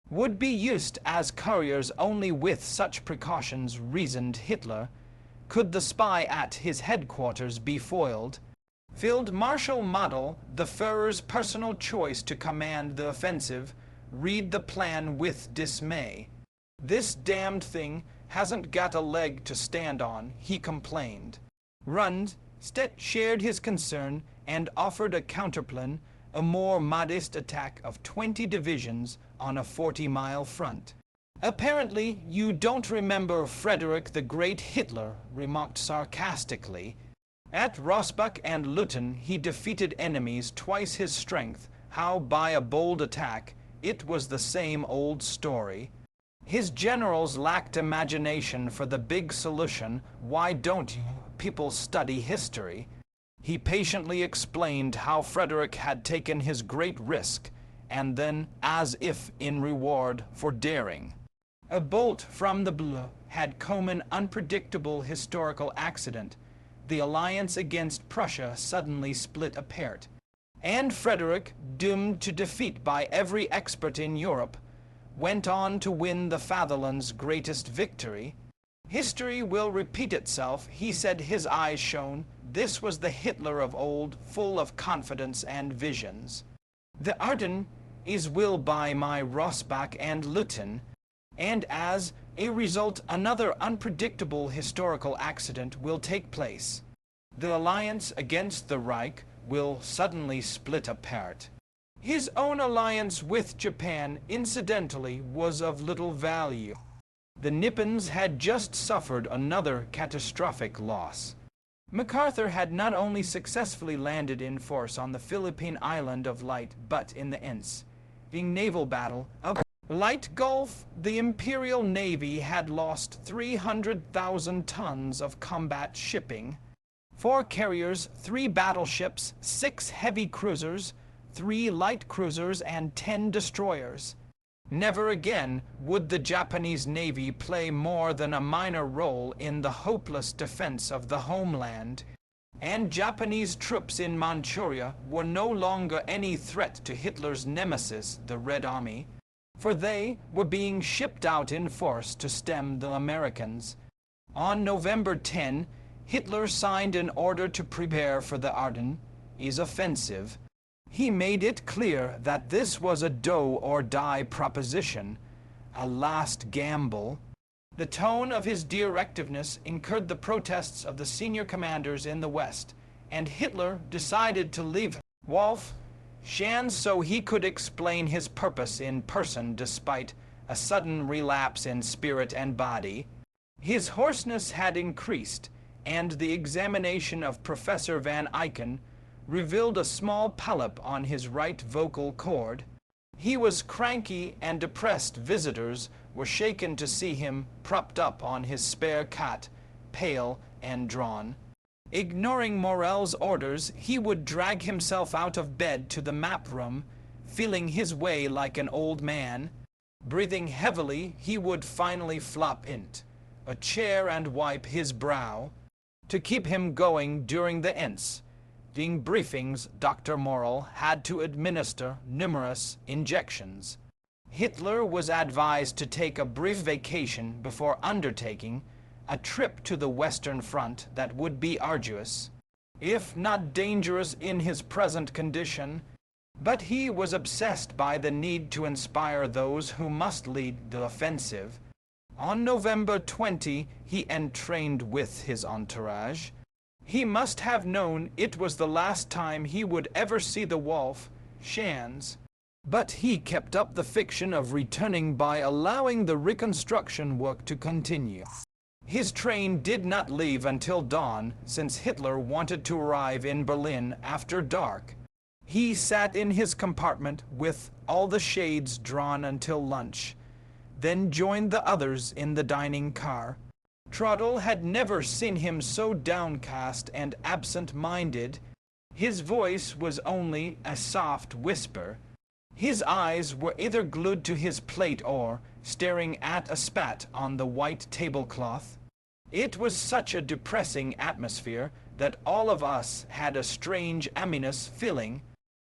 would be used as couriers only. With such precautions, reasoned Hitler, could the spy at his headquarters be foiled. Field Marshal Model, the Führer's personal choice to command the offensive, read the plan with dismay. "This damned thing hasn't got a leg to stand on," he complained. Rundstedt shared his concern and offered a counterplan, a more modest attack of 20 divisions on a 40-mile front. "Apparently you don't remember Frederick the Great," Hitler remarked sarcastically. "At Rossbach and Lutten he defeated enemies twice his strength. How by a bold attack? It was the same old story. His generals lacked imagination for the big solution. Why don't you people study history?" He patiently explained how Frederick had taken his great risk, and then, as if in reward for daring, a bolt from the blue had come an unpredictable historical accident. The alliance against Prussia suddenly split apart, and Frederick, doomed to defeat by every expert in Europe, went on to win the fatherland's greatest victory. "History will repeat itself," he said, his eyes shone. This was the Hitler of old, full of confidence and visions. "The Ardennes will buy my Rossbach and Lutten, and as a result another unpredictable historical accident will take place. The alliance against the Reich will suddenly split apart." His own alliance with Japan, incidentally, was of little value. The Nippons had just suffered another catastrophic loss. MacArthur had not only successfully landed in force on the Philippine island of Light, but in the ensuing naval battle of Light Gulf, the Imperial Navy had lost 300,000 tons of combat shipping, 4 carriers, 3 battleships, 6 heavy cruisers, 3 light cruisers, and 10 destroyers. Never again would the Japanese Navy play more than a minor role in the hopeless defense of the homeland, and Japanese troops in Manchuria were no longer any threat to Hitler's nemesis, the Red Army, for they were being shipped out in force to stem the Americans. On November 10, Hitler signed an order to prepare for the Ardennes offensive. He made it clear that this was a do-or-die proposition, a last gamble. The tone of his directiveness incurred the protests of the senior commanders in the West, and Hitler decided to leave Wolf Schanz so he could explain his purpose in person despite a sudden relapse in spirit and body. His hoarseness had increased, and the examination of Professor Van Eycken revealed a small polyp on his right vocal cord. He was cranky, and depressed visitors were shaken to see him propped up on his spare cot, pale and drawn. Ignoring Morell's orders, he would drag himself out of bed to the map room, feeling his way like an old man. Breathing heavily, he would finally flop into a chair and wipe his brow. To keep him going during the briefings, Dr. Morell had to administer numerous injections. Hitler was advised to take a brief vacation before undertaking a trip to the Western Front that would be arduous, if not dangerous in his present condition, but he was obsessed by the need to inspire those who must lead the offensive. On November 20, he entrained with his entourage. He must have known it was the last time he would ever see the Wolf Schanz, but he kept up the fiction of returning by allowing the reconstruction work to continue. His train did not leave until dawn, since Hitler wanted to arrive in Berlin after dark. He sat in his compartment with all the shades drawn until lunch, then joined the others in the dining car. Trottle had never seen him so downcast and absent-minded. His voice was only a soft whisper. His eyes were either glued to his plate or staring at a spat on the white tablecloth. It was such a depressing atmosphere that all of us had a strange ominous feeling.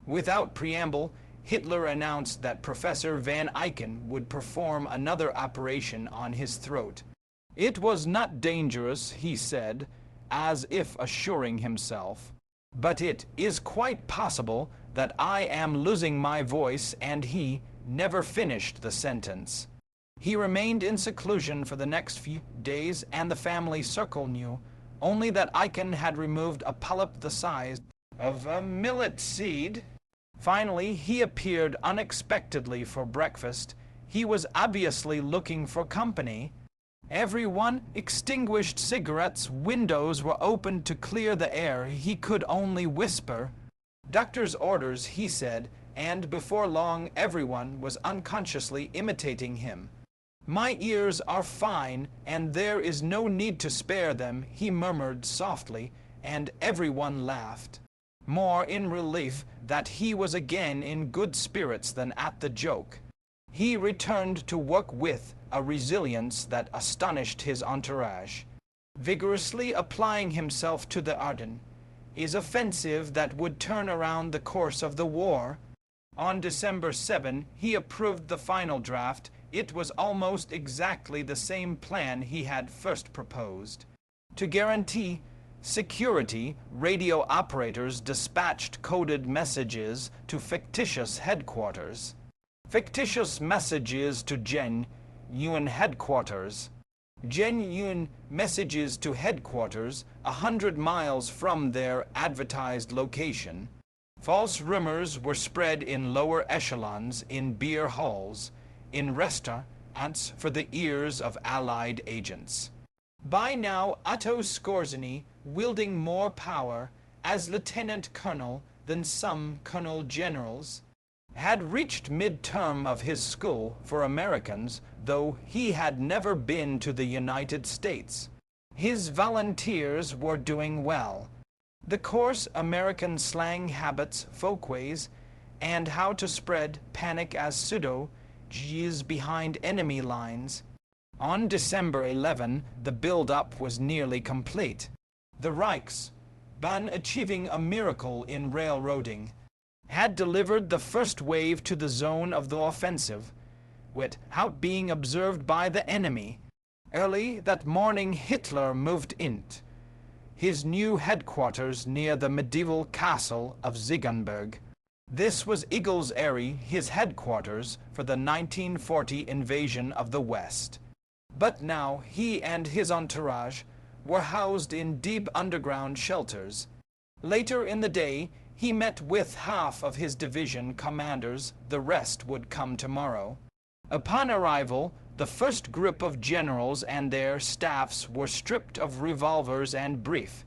Without preamble, Hitler announced that Professor Van Eycken would perform another operation on his throat. It was not dangerous, he said, as if assuring himself, but it is quite possible that I am losing my voice, and he never finished the sentence. He remained in seclusion for the next few days, and the family circle knew only that Eycken had removed a polyp the size of a millet seed. Finally, he appeared unexpectedly for breakfast. He was obviously looking for company. Everyone extinguished cigarettes, windows were opened to clear the air. He could only whisper. Doctor's orders, he said, and before long everyone was unconsciously imitating him. My ears are fine, and there is no need to spare them, he murmured softly, and everyone laughed, more in relief that he was again in good spirits than at the joke. He returned to work with a resilience that astonished his entourage, vigorously applying himself to the Ardennes offensive that would turn around the course of the war. On December 7, he approved the final draft. It was almost exactly the same plan he had first proposed. To guarantee security, radio operators dispatched coded messages to fictitious headquarters. Fictitious messages to genuine headquarters. Genuine messages to headquarters 100 miles from their advertised location. False rumors were spread in lower echelons, in beer halls, in restaurants for the ears of Allied agents. By now, Otto Skorzeny, wielding more power as lieutenant colonel than some colonel generals, had reached mid-term of his school for Americans, though he had never been to the United States. His volunteers were doing well. The course American slang habits, folkways, and how to spread panic as pseudo Gs behind enemy lines. On December 11, the build-up was nearly complete. The Reichsbahn, achieving a miracle in railroading, had delivered the first wave to the zone of the offensive, without being observed by the enemy. Early that morning Hitler moved into his new headquarters near the medieval castle of Ziegenberg. This was Eagles Eyrie, his headquarters for the 1940 invasion of the West. But now he and his entourage were housed in deep underground shelters. Later in the day, he met with half of his division commanders. The rest would come tomorrow. Upon arrival, the first group of generals and their staffs were stripped of revolvers and brief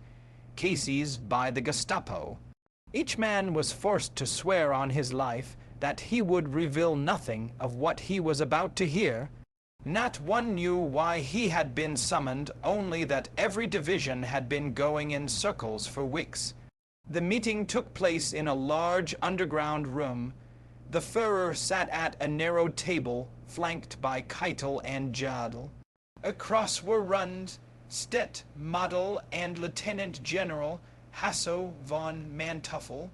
cases by the Gestapo. Each man was forced to swear on his life that he would reveal nothing of what he was about to hear. Not one knew why he had been summoned, only that every division had been going in circles for weeks. The meeting took place in a large underground room. The Führer sat at a narrow table flanked by Keitel and Jadl. Across were Rund, Stett, Model, and Lieutenant General Hasso von Manteuffel,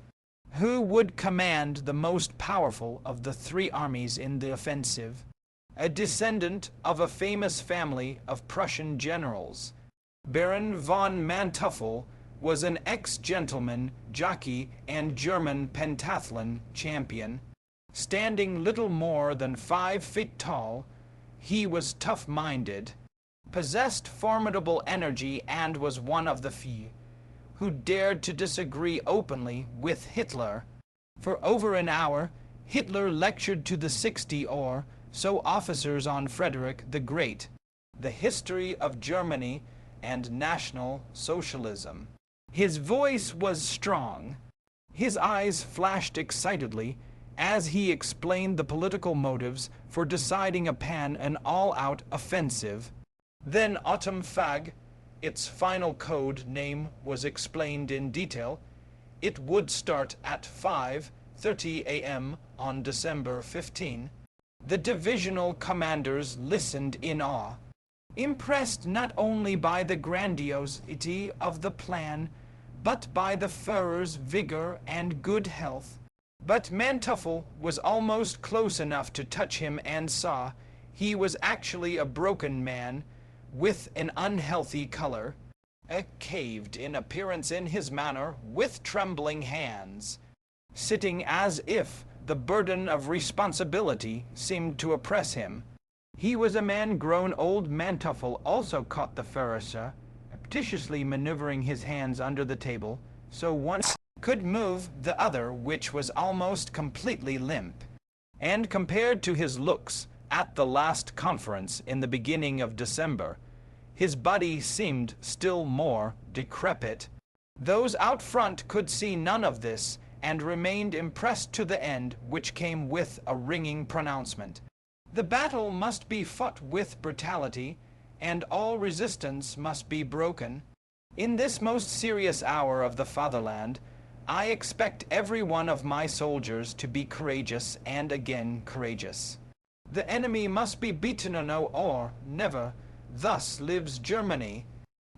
who would command the most powerful of the three armies in the offensive. A descendant of a famous family of Prussian generals, Baron von Manteuffel was an ex-gentleman, jockey, and German pentathlon champion. Standing little more than 5 feet tall, he was tough-minded, possessed formidable energy, and was one of the few who dared to disagree openly with Hitler. For over an hour, Hitler lectured to the 60 or so officers on Frederick the Great, the history of Germany, and National Socialism. His voice was strong. His eyes flashed excitedly as he explained the political motives for deciding upon an all-out offensive. Then Atomfag, its final code name, was explained in detail. It would start at 5:30 a.m. on December 15. The divisional commanders listened in awe, impressed not only by the grandiosity of the plan, but by the Führer's vigor and good health. But Manteuffel was almost close enough to touch him and saw he was actually a broken man with an unhealthy color, caved in appearance in his manner, with trembling hands, sitting as if the burden of responsibility seemed to oppress him. He was a man grown old. Manteuffel also caught the Führer surreptitiously maneuvering his hands under the table, so one could move the other, which was almost completely limp. And compared to his looks at the last conference in the beginning of December, his body seemed still more decrepit. Those out front could see none of this, and remained impressed to the end, which came with a ringing pronouncement. The battle must be fought with brutality, and all resistance must be broken. In this most serious hour of the fatherland, I expect every one of my soldiers to be courageous and again courageous. The enemy must be beaten now or never. Thus lives Germany.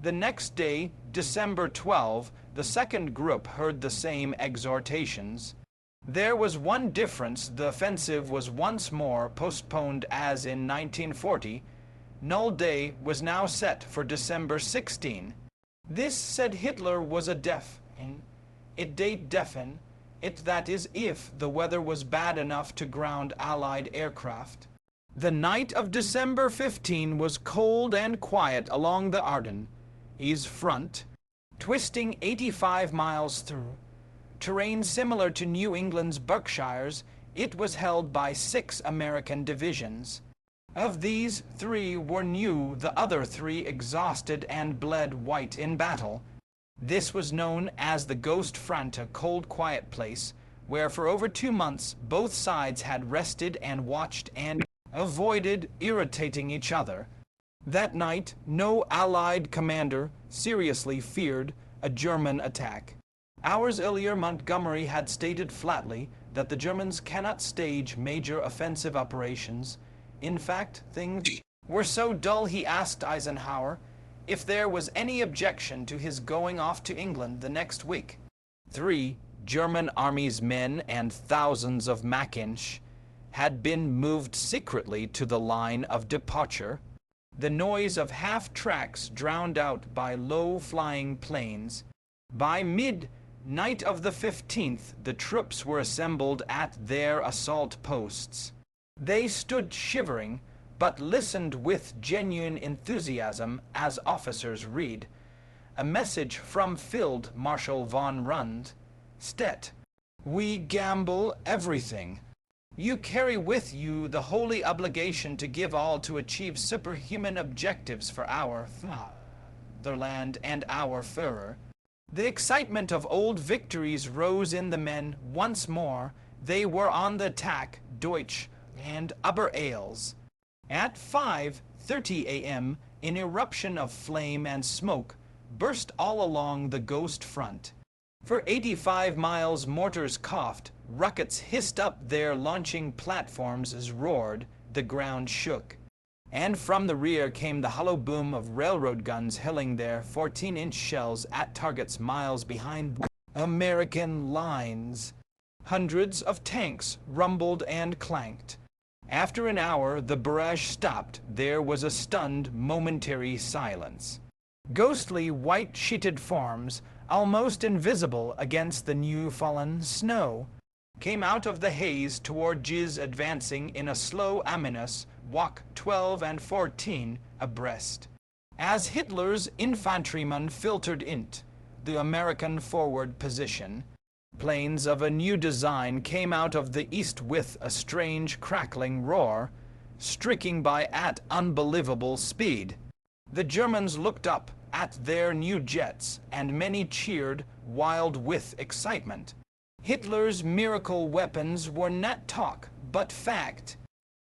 The next day, December 12, the second group heard the same exhortations. There was one difference. The offensive was once more postponed as in 1940. Null day was now set for December 16. This, said Hitler, was a defen, that is, if the weather was bad enough to ground Allied aircraft. The night of December 15 was cold and quiet along the Ardennes front, twisting 85 miles through terrain similar to New England's Berkshires. It was held by 6 American divisions. Of these, 3 were new, the other 3 exhausted and bled white in battle. This was known as the Ghost Front, a cold, quiet place, where for over 2 months both sides had rested and watched and avoided irritating each other. That night, no Allied commander seriously feared a German attack. Hours earlier, Montgomery had stated flatly that the Germans cannot stage major offensive operations. In fact, things were so dull he asked Eisenhower if there was any objection to his going off to England the next week. 3. German army's men and thousands of Mackinsh had been moved secretly to the line of departure, the noise of half-tracks drowned out by low-flying planes. By midnight of the 15th, the troops were assembled at their assault posts. They stood shivering, but listened with genuine enthusiasm as officers read a message from Field Marshal von Rundstedt. "We gamble everything. You carry with you the holy obligation to give all to achieve superhuman objectives for our fatherland and our Führer." The excitement of old victories rose in the men once more. They were on the attack, Deutsch and Oberales. At 5:30 a.m., an eruption of flame and smoke burst all along the Ghost Front. For 85 miles mortars coughed, rockets hissed up their launching platforms as roared, the ground shook. And from the rear came the hollow boom of railroad guns hurling their 14-inch shells at targets miles behind American lines. Hundreds of tanks rumbled and clanked. After an hour, the barrage stopped. There was a stunned, momentary silence. Ghostly, white-sheeted forms, almost invisible against the new-fallen snow, came out of the haze toward Giz, advancing in a slow, ominous walk, 12 and 14 abreast. As Hitler's infantrymen filtered into the American forward position, planes of a new design came out of the east with a strange, crackling roar, streaking by at unbelievable speed. The Germans looked up at their new jets, and many cheered, wild with excitement. Hitler's miracle weapons were not talk, but fact.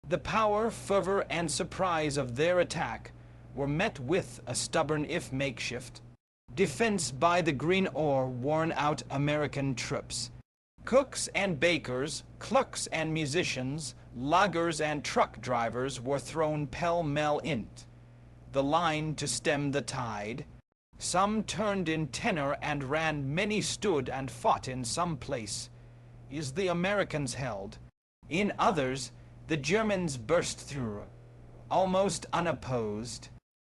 The power, fervor, and surprise of their attack were met with a stubborn, if makeshift, defense by the green or worn-out American troops. Cooks and bakers, clerks and musicians, loggers and truck drivers were thrown pell-mell into the line to stem the tide. Some turned in tenor and ran, many stood and fought in some place is the Americans held. In others, the Germans burst through, almost unopposed.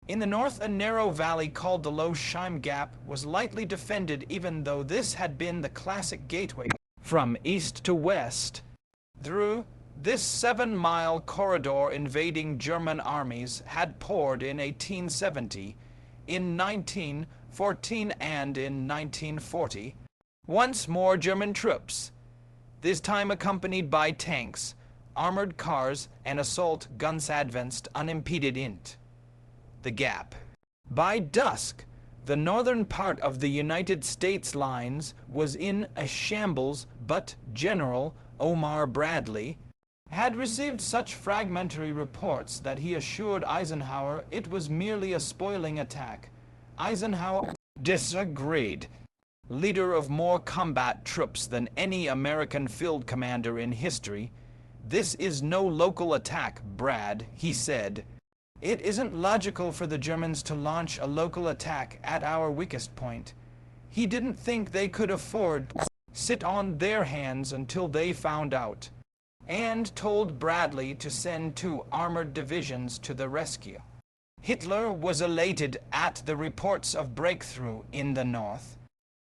In the north, a narrow valley called the Low Scheim Gap was lightly defended, even though this had been the classic gateway from east to west. Through this 7-mile corridor, invading German armies had poured in 1870, in 1914, and in 1940. Once more German troops, this time accompanied by tanks, armored cars, and assault guns, advanced unimpeded into the gap. By dusk, the northern part of the United States lines was in a shambles, but General Omar Bradley had received such fragmentary reports that he assured Eisenhower it was merely a spoiling attack. Eisenhower disagreed. Leader of more combat troops than any American field commander in history, "This is no local attack, Brad," he said. "It isn't logical for the Germans to launch a local attack at our weakest point." He didn't think they could afford to sit on their hands until they found out, and told Bradley to send 2 armored divisions to the rescue. Hitler was elated at the reports of breakthrough in the north.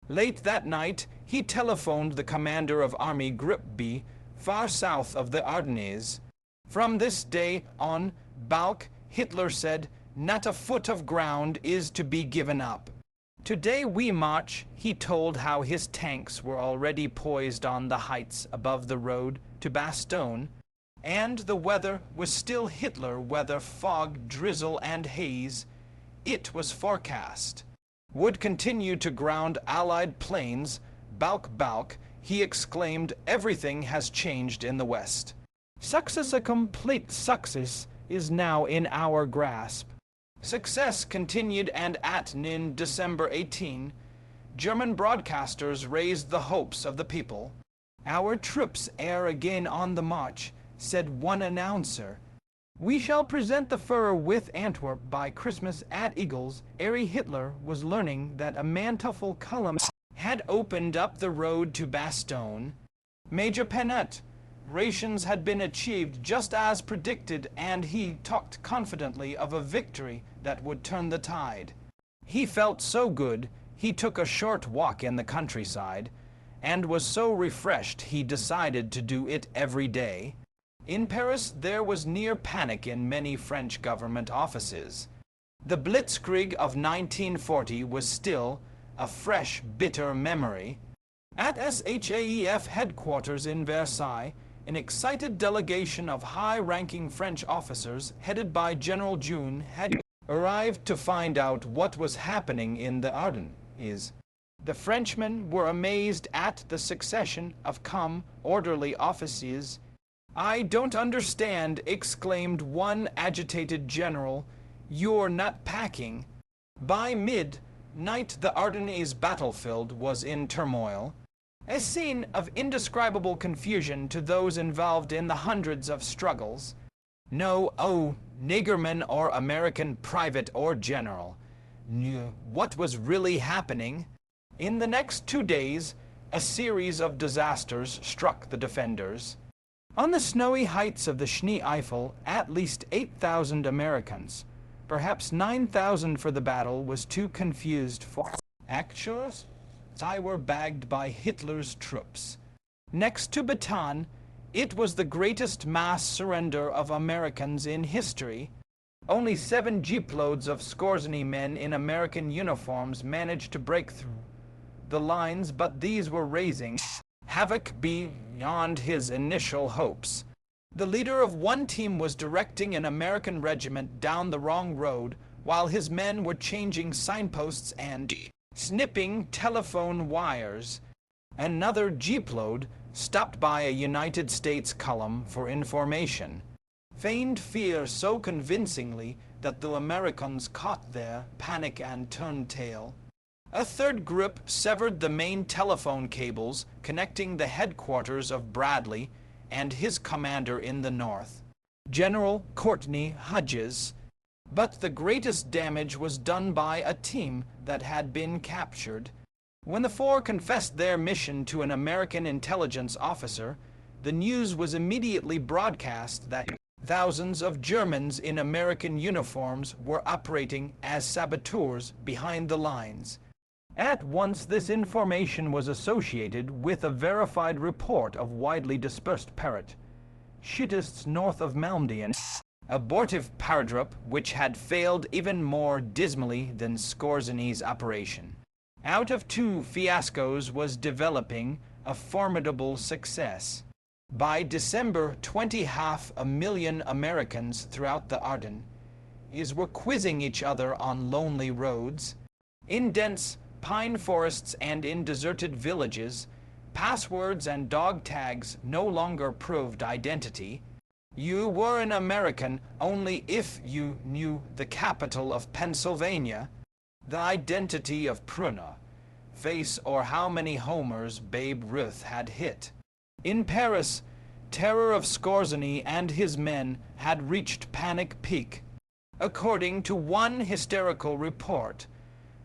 Late that night, he telephoned the commander of Army Group B, far south of the Ardennes. From this day on, Balk, Hitler said, not a foot of ground is to be given up. Today we march, he told how his tanks were already poised on the heights above the road to Bastogne, and the weather was still Hitler weather, fog, drizzle, and haze. It was forecast would continue to ground Allied planes. Balk, he exclaimed, everything has changed in the West. Success, a complete success, is now in our grasp. Success continued, and at noon, December 18, German broadcasters raised the hopes of the people. "Our troops are again on the march," said one announcer. "We shall present the Führer with Antwerp by Christmas at Eagles." Hitler was learning that a manteuffel column had opened up the road to Bastogne. Major Penet, rations had been achieved just as predicted, and he talked confidently of a victory that would turn the tide. He felt so good, he took a short walk in the countryside, and was so refreshed he decided to do it every day. In Paris, there was near panic in many French government offices. The Blitzkrieg of 1940 was still a fresh, bitter memory. At SHAEF headquarters in Versailles, an excited delegation of high-ranking French officers, headed by General June, had arrived to find out what was happening in the Ardennes. The Frenchmen were amazed at the succession of calm, orderly officers. "I don't understand," exclaimed one agitated general. "You're not packing." By midnight, the Ardennes battlefield was in turmoil, a scene of indescribable confusion to those involved in the hundreds of struggles. No niggerman or American private or general knew what was really happening. In the next 2 days, a series of disasters struck the defenders. On the snowy heights of the Schnee Eifel, at least 8,000 Americans, perhaps 9,000 for the battle, was too confused for actuals. They were bagged by Hitler's troops. Next to Bataan, it was the greatest mass surrender of Americans in history. Only 7 jeeploads of Skorzeny men in American uniforms managed to break through the lines, but these were raising havoc beyond his initial hopes. The leader of one team was directing an American regiment down the wrong road, while his men were changing signposts and snipping telephone wires. Another jeepload stopped by a United States column for information. Feigned fear so convincingly that the Americans caught their panic and turned tail. A third group severed the main telephone cables connecting the headquarters of Bradley and his commander in the north, General Courtney Hodges. But the greatest damage was done by a team that had been captured. When the 4 confessed their mission to an American intelligence officer, the news was immediately broadcast that thousands of Germans in American uniforms were operating as saboteurs behind the lines. At once, this information was associated with a verified report of widely dispersed parachutists north of Malmedy, abortive paratroopa which had failed even more dismally than Skorzeny's operation. Out of 2 fiascos was developing a formidable success. By December, 500,000 Americans throughout the Ardennes were quizzing each other on lonely roads, in dense pine forests, and in deserted villages. Passwords and dog tags no longer proved identity. You were an American only if you knew the capital of Pennsylvania, the identity of Pruna, face, or how many homers Babe Ruth had hit. In Paris, terror of Skorzeny and his men had reached panic peak. According to one hysterical report,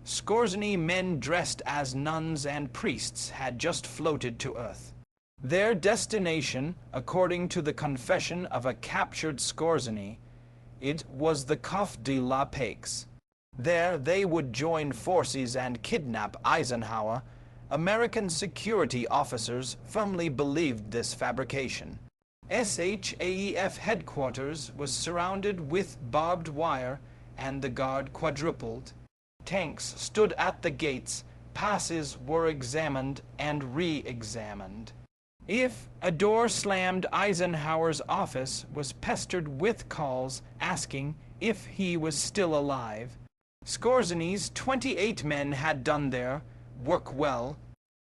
Skorzeny men dressed as nuns and priests had just floated to earth. Their destination, according to the confession of a captured Skorzeny, it was the Coff de la Paix. There they would join forces and kidnap Eisenhower. American security officers firmly believed this fabrication. SHAEF headquarters was surrounded with barbed wire, and the guard quadrupled. Tanks stood at the gates, passes were examined and re-examined. If a door slammed, Eisenhower's office was pestered with calls asking if he was still alive. Skorzeny's 28 men had done their work well.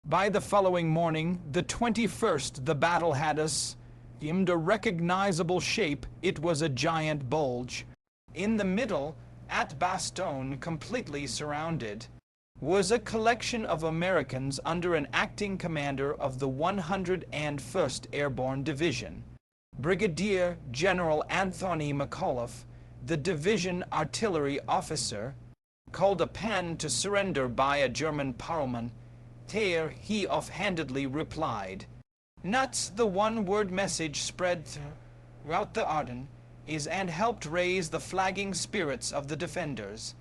By the following morning, the 21st, the battle had assumed a recognizable shape. It was a giant bulge. In the middle, at Bastogne, completely surrounded, was a collection of Americans under an acting commander of the 101st Airborne Division, Brigadier General Anthony McAuliffe, the division artillery officer, called upon to surrender by a German patrolman. There he offhandedly replied, "Nuts." The one-word message spread throughout the Ardennes and helped raise the flagging spirits of the defenders.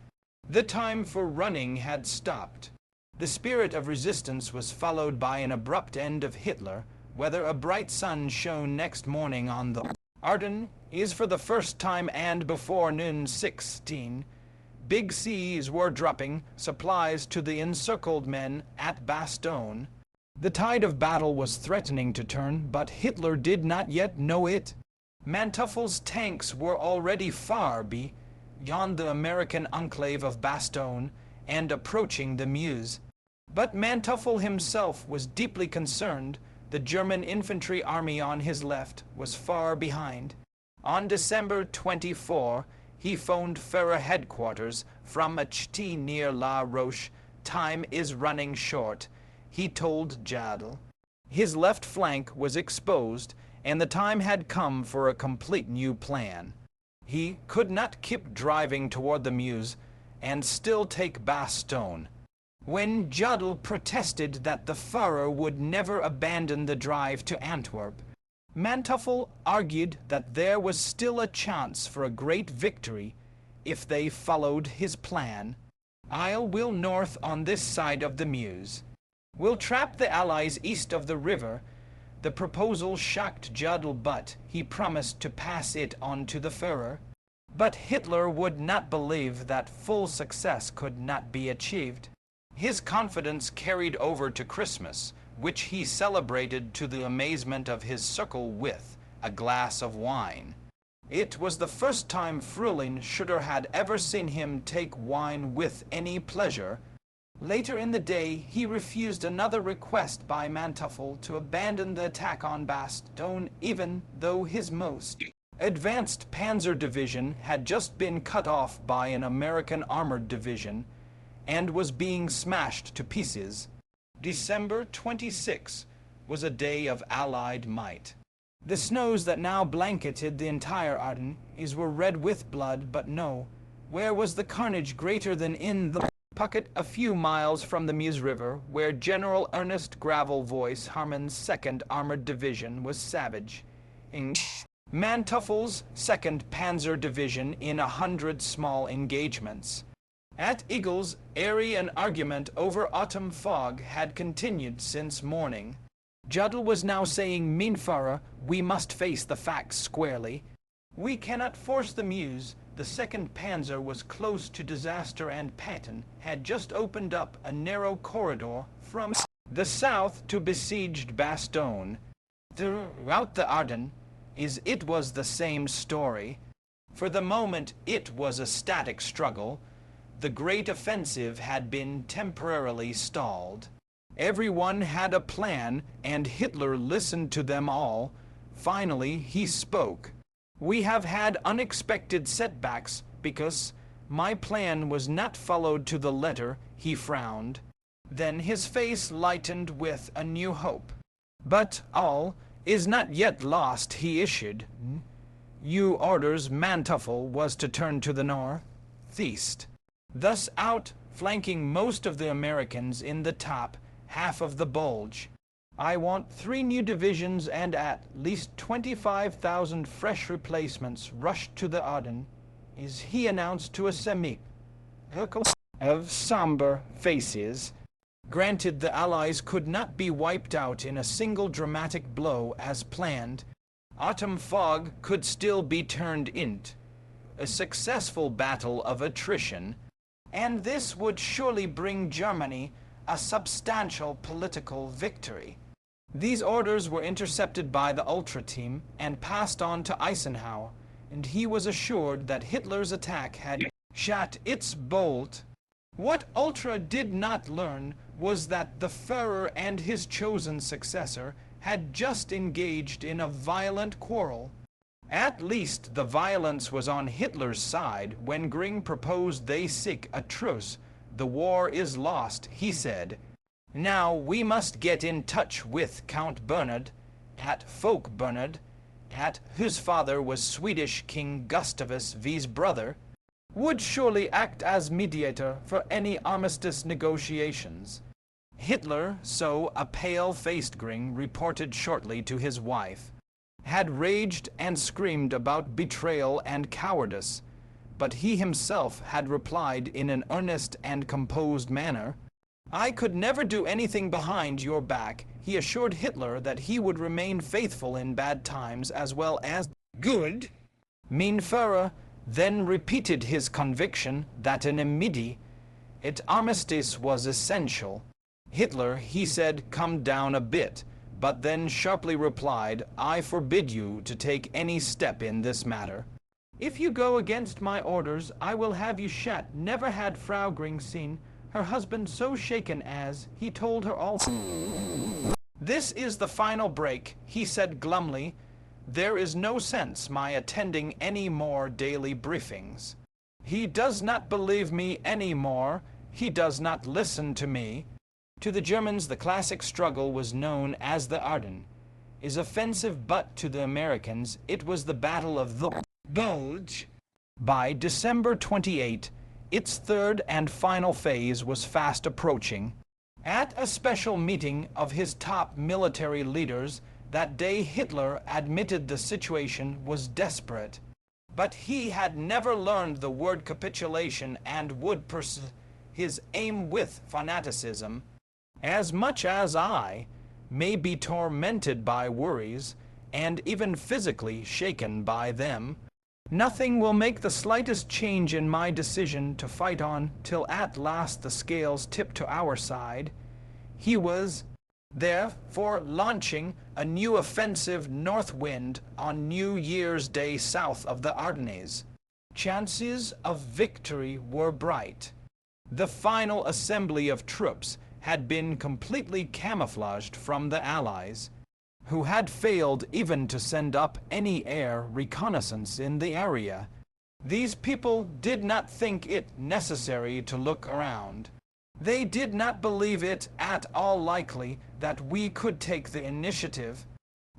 The time for running had stopped. The spirit of resistance was followed by an abrupt end of Hitler, whether a bright sun shone next morning on the Ardennes is for the first time, and before noon 16, big seas were dropping supplies to the encircled men at Bastogne. The tide of battle was threatening to turn, but Hitler did not yet know it. Manteufel's tanks were already far beyond the American enclave of Bastogne and approaching the Meuse. But Manteufel himself was deeply concerned. The German infantry army on his left was far behind. On December 24, he phoned Führer headquarters from a château near La Roche. "Time is running short," he told Jadl. His left flank was exposed, and the time had come for a complete new plan. He could not keep driving toward the Meuse and still take Bastogne. When Jadl protested that the Führer would never abandon the drive to Antwerp, Manteufel argued that there was still a chance for a great victory if they followed his plan. "We'll north on this side of the Meuse. We'll trap the Allies east of the river." The proposal shocked Jadl, but he promised to pass it on to the Führer. But Hitler would not believe that full success could not be achieved. His confidence carried over to Christmas, which he celebrated to the amazement of his circle with a glass of wine. It was the first time Frühling Schütter had ever seen him take wine with any pleasure. Later in the day, he refused another request by Manteufel to abandon the attack on Bastogne, even though his most advanced panzer division had just been cut off by an American armored division and was being smashed to pieces. December 26 was a day of Allied might. The snows that now blanketed the entire Ardennes were red with blood, but no, where was the carnage greater than in the pocket a few miles from the Meuse River, where General Ernest Gravel-Voice Harman's 2nd Armored Division was savage. Manteufel's 2nd Panzer Division in 100 small engagements. At Eagles, airy an argument over autumn fog had continued since morning. Jadl was now saying, "Mein Führer, we must face the facts squarely. We cannot force the Meuse." The 2nd Panzer was close to disaster, and Patton had just opened up a narrow corridor from the south to besieged Bastogne. Throughout the Ardennes, it was the same story. For the moment, it was a static struggle. The great offensive had been temporarily stalled. Everyone had a plan, and Hitler listened to them all. Finally, he spoke. "We have had unexpected setbacks because my plan was not followed to the letter." He frowned. Then his face lightened with a new hope. "But all is not yet lost," he issued. "You orders Manteufel was to turn to the northeast, thus outflanking most of the Americans in the top half of the bulge. I want 3 new divisions and at least 25,000 fresh replacements rushed to the Ardennes," he announced to a semicircle of somber faces. Granted, the Allies could not be wiped out in a single dramatic blow as planned. Autumn fog could still be turned into a successful battle of attrition, and this would surely bring Germany a substantial political victory. These orders were intercepted by the Ultra team and passed on to Eisenhower, and he was assured that Hitler's attack had shot its bolt. What Ultra did not learn was that the Führer and his chosen successor had just engaged in a violent quarrel. At least the violence was on Hitler's side when Göring proposed they seek a truce the war is lost, he said. Now we must get in touch with Count Bernard, at Folk Bernard, whose father was Swedish King Gustavus V's brother, would surely act as mediator for any armistice negotiations. Hitler, so a pale-faced Gring reported shortly to his wife, had raged and screamed about betrayal and cowardice, but he himself had replied in an earnest and composed manner. I could never do anything behind your back. He assured Hitler that he would remain faithful in bad times as well as good. Mein Führer then repeated his conviction that an immediate armistice was essential. Hitler, he said, calmed down a bit, but then sharply replied, I forbid you to take any step in this matter. If you go against my orders, I will have you shot. Never had Frau Gring seen her husband so shaken as, he told her all. This is the final break, he said glumly. There is no sense my attending any more daily briefings. He does not believe me any more. He does not listen to me. To the Germans, the classic struggle was known as the Ardennes. Is offensive, but to the Americans, it was the Battle of the Bulge. By December 28, its third and final phase was fast approaching. At a special meeting of his top military leaders that day, Hitler admitted the situation was desperate, but he had never learned the word capitulation and would pursue his aim with fanaticism. As much as I may be tormented by worries, and even physically shaken by them, nothing will make the slightest change in my decision to fight on till at last the scales tip to our side. He was therefore launching a new offensive north wind on New Year's Day south of the Ardennes. Chances of victory were bright. The final assembly of troops had been completely camouflaged from the Allies, who had failed even to send up any air reconnaissance in the area. These people did not think it necessary to look around. They did not believe it at all likely that we could take the initiative.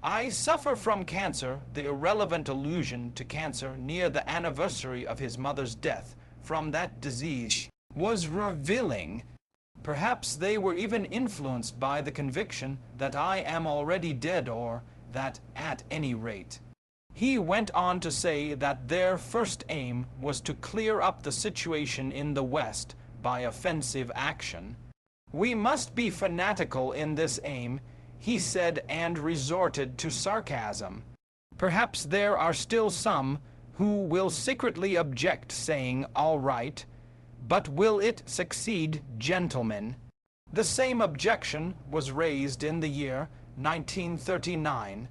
I suffer from cancer, the irrelevant allusion to cancer near the anniversary of his mother's death from that disease was revealing. Perhaps they were even influenced by the conviction that I am already dead, or that at any rate. He went on to say that their first aim was to clear up the situation in the West by offensive action. We must be fanatical in this aim, he said, and resorted to sarcasm. Perhaps there are still some who will secretly object, saying, all right, but will it succeed, gentlemen? The same objection was raised in the year 1939.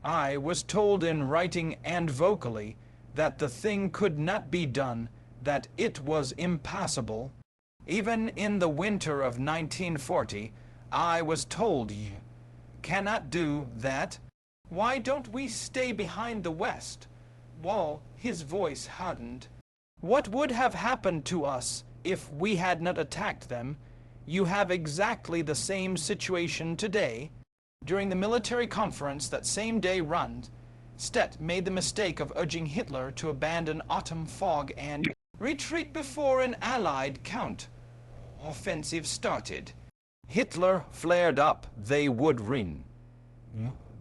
I was told in writing and vocally that the thing could not be done, that it was impossible. Even in the winter of 1940, I was told, you cannot do that. Why don't we stay behind the West? Well, his voice hardened. What would have happened to us if we had not attacked them? You have exactly the same situation today. During the military conference that same day run, Stett made the mistake of urging Hitler to abandon autumn fog and retreat before an Allied counter offensive started. Hitler flared up, they would win.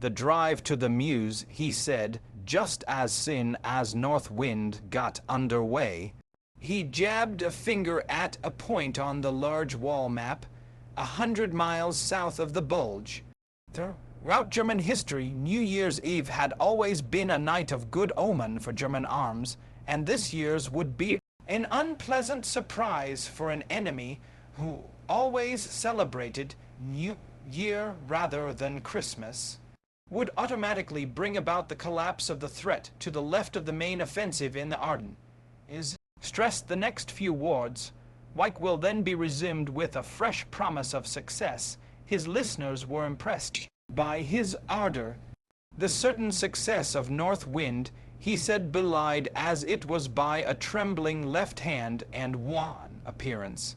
The drive to the Meuse, he said, just as soon as North Wind got underway. He jabbed a finger at a point on the large wall map, 100 miles south of the Bulge. Throughout German history, New Year's Eve had always been a night of good omen for German arms, and this year's would be an unpleasant surprise for an enemy who always celebrated New Year rather than Christmas. Would automatically bring about the collapse of the threat to the left of the main offensive in the Ardennes. Is stressed the next few words. Wyck will then be resumed with a fresh promise of success. His listeners were impressed by his ardor. The certain success of North Wind, he said, belied as it was by a trembling left hand and wan appearance.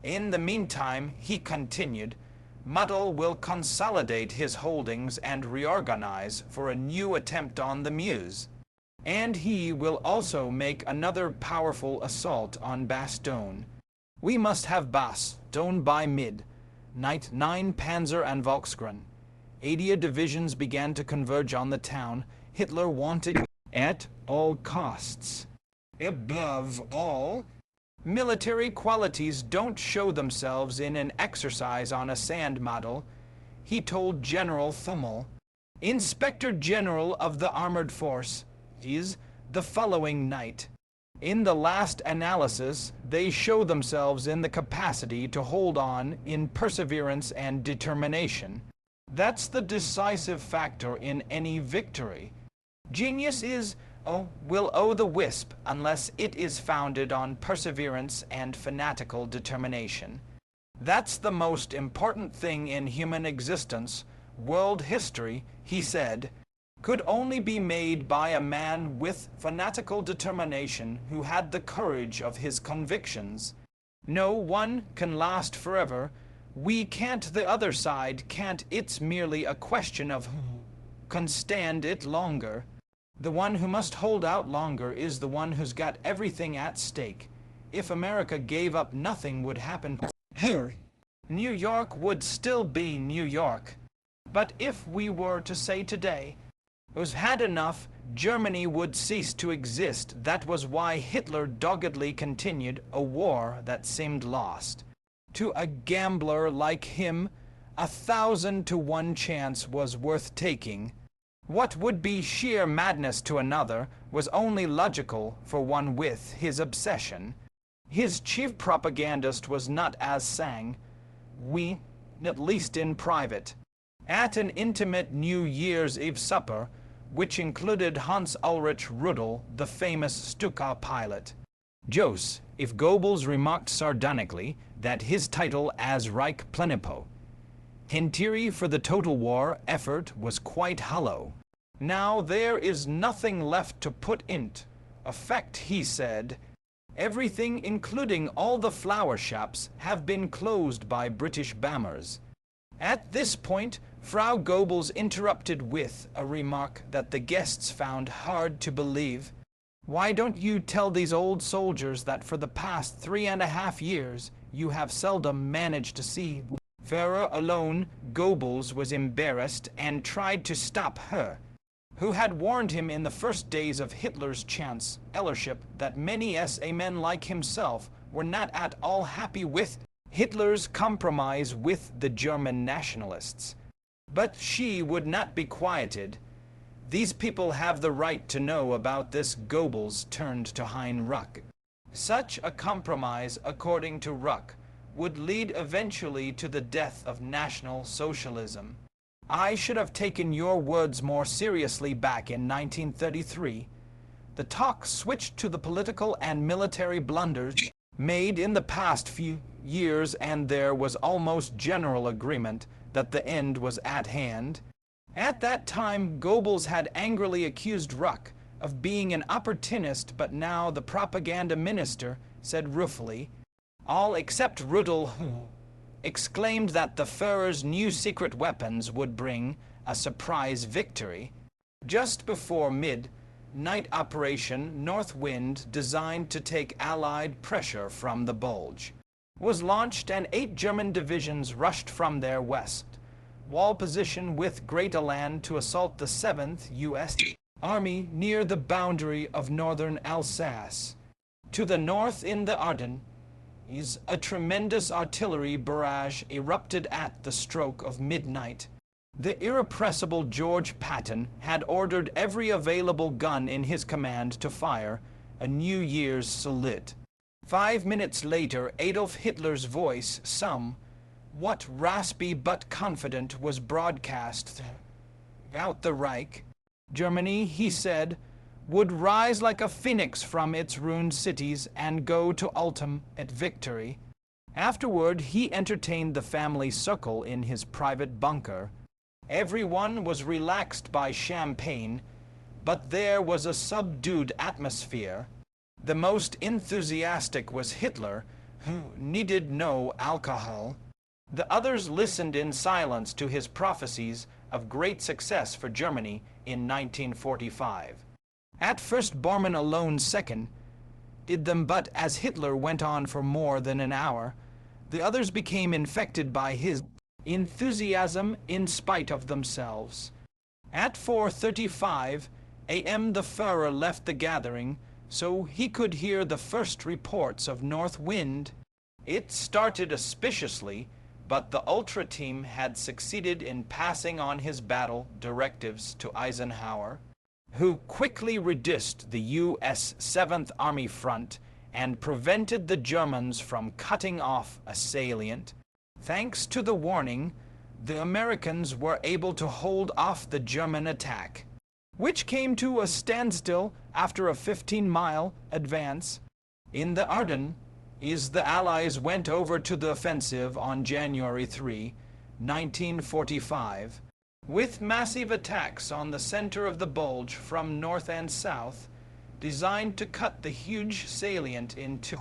In the meantime, he continued, Muddle will consolidate his holdings and reorganize for a new attempt on the Meuse. And he will also make another powerful assault on Bastogne. We must have Bastogne by midnight. 9 Panzer and Volksgren. 80 divisions began to converge on the town. Hitler wanted at all costs. Above all, military qualities don't show themselves in an exercise on a sand model, he told General Thummel, Inspector General of the Armored Force, the following night. In the last analysis, they show themselves in the capacity to hold on in perseverance and determination. That's the decisive factor in any victory. Genius will owe the wisp unless it is founded on perseverance and fanatical determination. That's the most important thing in human existence. World history, he said, could only be made by a man with fanatical determination who had the courage of his convictions. No one can last forever. We can't, the other side can't. It's merely a question of who can stand it longer. The one who must hold out longer is the one who's got everything at stake. If America gave up, nothing would happen here. New York would still be New York. But if we were to say today, who's had enough, Germany would cease to exist. That was why Hitler doggedly continued a war that seemed lost. To a gambler like him, 1,000 to 1 chance was worth taking. What would be sheer madness to another was only logical for one with his obsession. His chief propagandist was not as sang, we, at least in private. At an intimate New Year's Eve supper, which included Hans Ulrich Rudel, the famous Stuka pilot. Joseph Goebbels remarked sardonically that his title as Reich Plenipo Hintiri for the total war effort was quite hollow. Now there is nothing left to put into effect, he said. Everything, including all the flower shops, have been closed by British bombers. At this point, Frau Goebbels interrupted with a remark that the guests found hard to believe. Why don't you tell these old soldiers that for the past 3.5 years you have seldom managed to see Führer alone? Goebbels was embarrassed and tried to stop her, who had warned him in the first days of Hitler's chancelleurship that many SA men like himself were not at all happy with Hitler's compromise with the German nationalists. But she would not be quieted. These people have the right to know about this. Goebbels turned to Hein Ruck. Such a compromise, according to Ruck, would lead eventually to the death of National Socialism. I should have taken your words more seriously back in 1933. The talk switched to the political and military blunders made in the past few years, and there was almost general agreement that the end was at hand. At that time, Goebbels had angrily accused Ruck of being an opportunist, but now the propaganda minister said ruefully, all except Rudel, who exclaimed that the Führer's new secret weapons would bring a surprise victory. Just before midnight, Operation North Wind, designed to take Allied pressure from the Bulge, was launched, and 8 German divisions rushed from their west wall position with great elan to assault the 7th U.S. Army near the boundary of northern Alsace. To the north in the Ardennes, a tremendous artillery barrage erupted at the stroke of midnight. The irrepressible George Patton had ordered every available gun in his command to fire a New Year's salute. 5 minutes later, Adolf Hitler's voice, somewhat raspy but confident, was broadcast throughout the Reich. Germany, he said, would rise like a phoenix from its ruined cities and go to ultimate victory. Afterward, he entertained the family circle in his private bunker. Everyone was relaxed by champagne, but there was a subdued atmosphere. The most enthusiastic was Hitler, who needed no alcohol. The others listened in silence to his prophecies of great success for Germany in 1945. At first Bormann alone second did them, but as Hitler went on for more than an hour, the others became infected by his enthusiasm in spite of themselves. At 4:35 a.m. the Führer left the gathering so he could hear the first reports of north wind. It started auspiciously, but the Ultra team had succeeded in passing on his battle directives to Eisenhower, who quickly reduced the U.S. 7th Army front and prevented the Germans from cutting off a salient. Thanks to the warning, the Americans were able to hold off the German attack, which came to a standstill after a 15-mile advance. In the Ardennes, the Allies went over to the offensive on January 3, 1945, with massive attacks on the center of the Bulge from north and south, designed to cut the huge salient in two.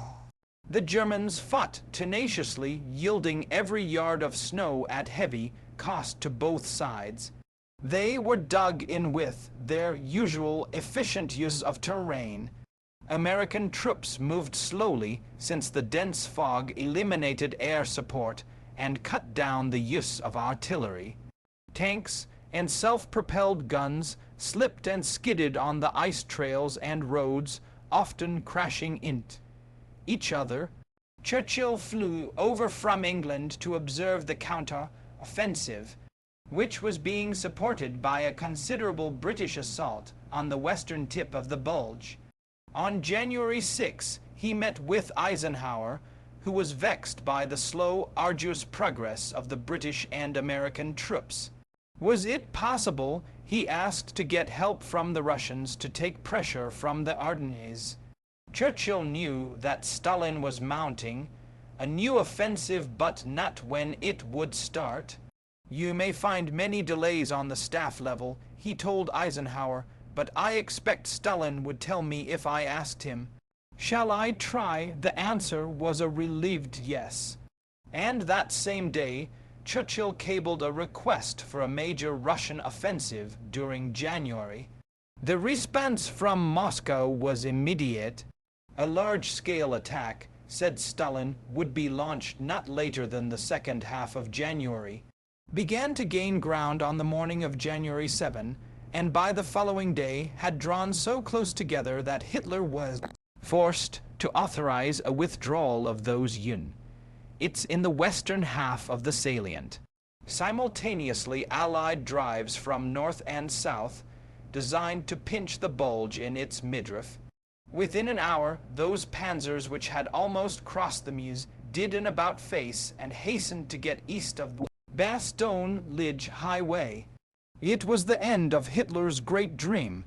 The Germans fought tenaciously, yielding every yard of snow at heavy cost to both sides. They were dug in with their usual efficient use of terrain. American troops moved slowly since the dense fog eliminated air support and cut down the use of artillery. Tanks and self-propelled guns slipped and skidded on the ice trails and roads, often crashing into each other. Churchill flew over from England to observe the counter-offensive, which was being supported by a considerable British assault on the western tip of the Bulge. On January 6, he met with Eisenhower, who was vexed by the slow, arduous progress of the British and American troops. Was it possible, he asked, to get help from the Russians to take pressure from the Ardennes? Churchill knew that Stalin was mounting a new offensive, but not when it would start. You may find many delays on the staff level, he told Eisenhower, but I expect Stalin would tell me if I asked him. Shall I try? The answer was a relieved yes. And that same day, Churchill cabled a request for a major Russian offensive during January. The response from Moscow was immediate. A large-scale attack, said Stalin, would be launched not later than the second half of January. Began to gain ground on the morning of January 7, and by the following day had drawn so close together that Hitler was forced to authorize a withdrawal of those units in the western half of the salient. Simultaneously, Allied drives from north and south, designed to pinch the Bulge in its midriff. Within an hour, those panzers which had almost crossed the Meuse did an about-face and hastened to get east of the Bastogne-Liege highway. It was the end of Hitler's great dream.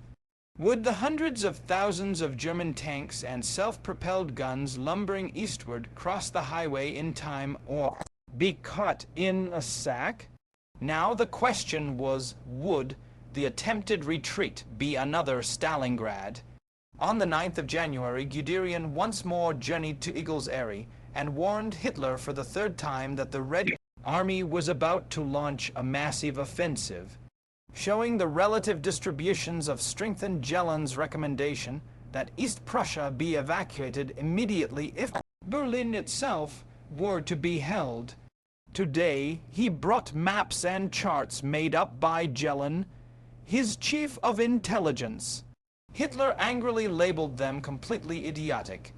Would the hundreds of thousands of German tanks and self-propelled guns lumbering eastward cross the highway in time or be caught in a sack? Now the question was, would the attempted retreat be another Stalingrad? On the 9th of January, Guderian once more journeyed to Eagles Eyrie and warned Hitler for the third time that the Red Army was about to launch a massive offensive. Showing the relative distributions of strength and Jellin's recommendation that East Prussia be evacuated immediately if Berlin itself were to be held. Today, he brought maps and charts made up by Jellin, his chief of intelligence. Hitler angrily labeled them completely idiotic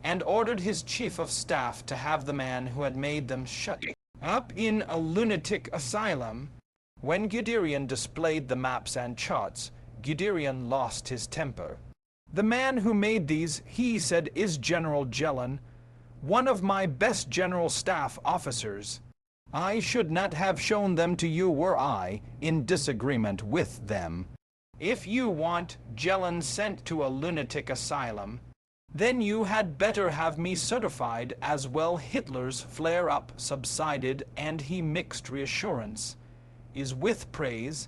and ordered his chief of staff to have the man who had made them shut up in a lunatic asylum. When Guderian displayed the maps and charts, Guderian lost his temper. The man who made these, he said, is General Jellin, one of my best general staff officers. I should not have shown them to you were I in disagreement with them. If you want Jellin sent to a lunatic asylum, then you had better have me certified as well. Hitler's flare-up subsided, and he mixed reassurance is with praise.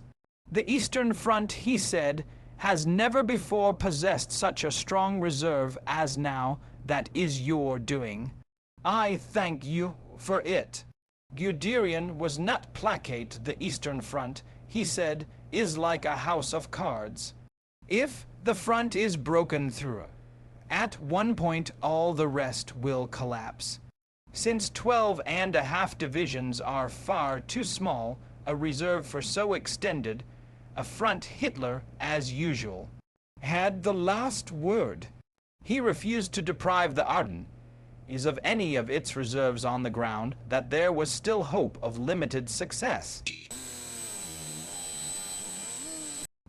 The Eastern Front, he said, has never before possessed such a strong reserve as now. That is your doing. I thank you for it. Guderian was not placate the Eastern Front, he said, is like a house of cards. If the front is broken through, at one point all the rest will collapse. Since 12.5 divisions are far too small a reserve for so extended a front, Hitler, as usual, had the last word. He refused to deprive the Ardennes is of any of its reserves on the ground that there was still hope of limited success.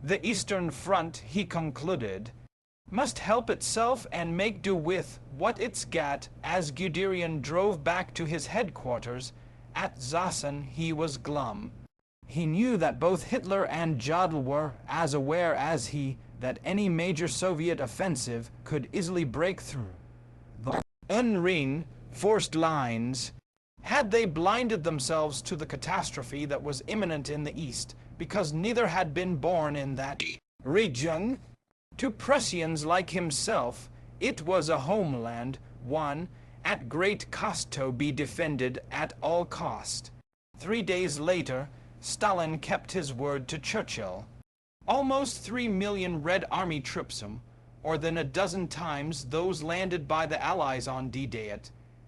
The Eastern Front, he concluded, must help itself and make do with what it's got. As Guderian drove back to his headquarters at Zossen, he was glum. He knew that both Hitler and Jodl were as aware as he that any major Soviet offensive could easily break through the unreinforced lines. Had they blinded themselves to the catastrophe that was imminent in the East, because neither had been born in that region? To Prussians like himself, it was a homeland, one at great cost to be defended at all cost. 3 days later, Stalin kept his word to Churchill. Almost 3 million Red Army troops, or than a dozen times those landed by the Allies on D-Day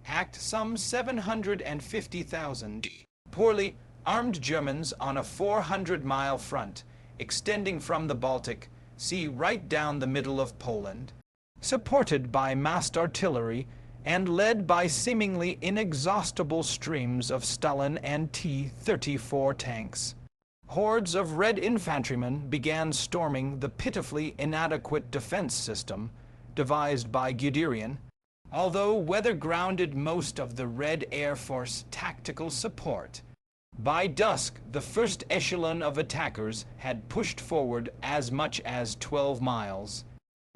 act some 750,000 poorly armed Germans on a 400-mile front, extending from the Baltic Sea right down the middle of Poland, supported by massed artillery and led by seemingly inexhaustible streams of Stalin and T-34 tanks. Hordes of Red infantrymen began storming the pitifully inadequate defense system devised by Guderian, although weather-grounded most of the Red Air Force tactical support. By dusk, the first echelon of attackers had pushed forward as much as 12 miles.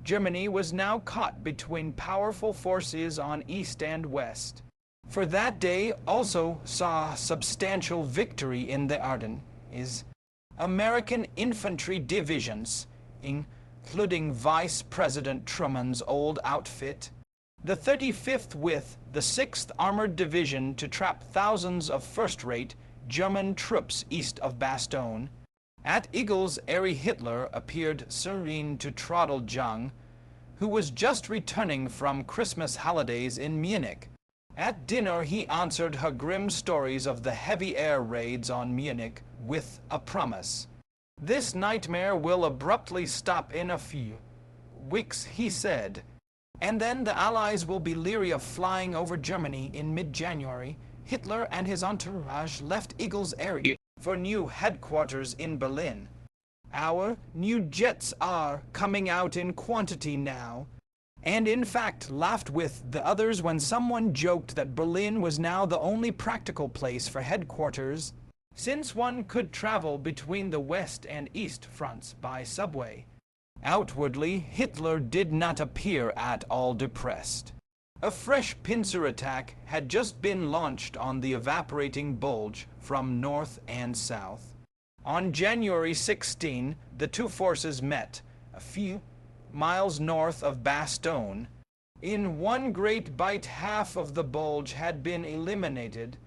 Germany was now caught between powerful forces on east and west. For that day also saw substantial victory in the Ardennes. American infantry divisions, including Vice President Truman's old outfit, the 35th with the 6th Armored Division to trap thousands of first-rate German troops east of Bastogne. At Eagles, Airy Hitler appeared serene to Trottel Jung, who was just returning from Christmas holidays in Munich. At dinner he answered her grim stories of the heavy air raids on Munich with a promise. This nightmare will abruptly stop in a few weeks, he said, and then the Allies will be leery of flying over Germany in mid-January. Hitler and his entourage left Eagles area for new headquarters in Berlin. Our new jets are coming out in quantity now, and in fact laughed with the others when someone joked that Berlin was now the only practical place for headquarters, since one could travel between the West and East fronts by subway. Outwardly, Hitler did not appear at all depressed. A fresh pincer attack had just been launched on the evaporating bulge from north and south. On January 16, the two forces met a few miles north of Bastogne. In one great bite, half of the bulge had been eliminated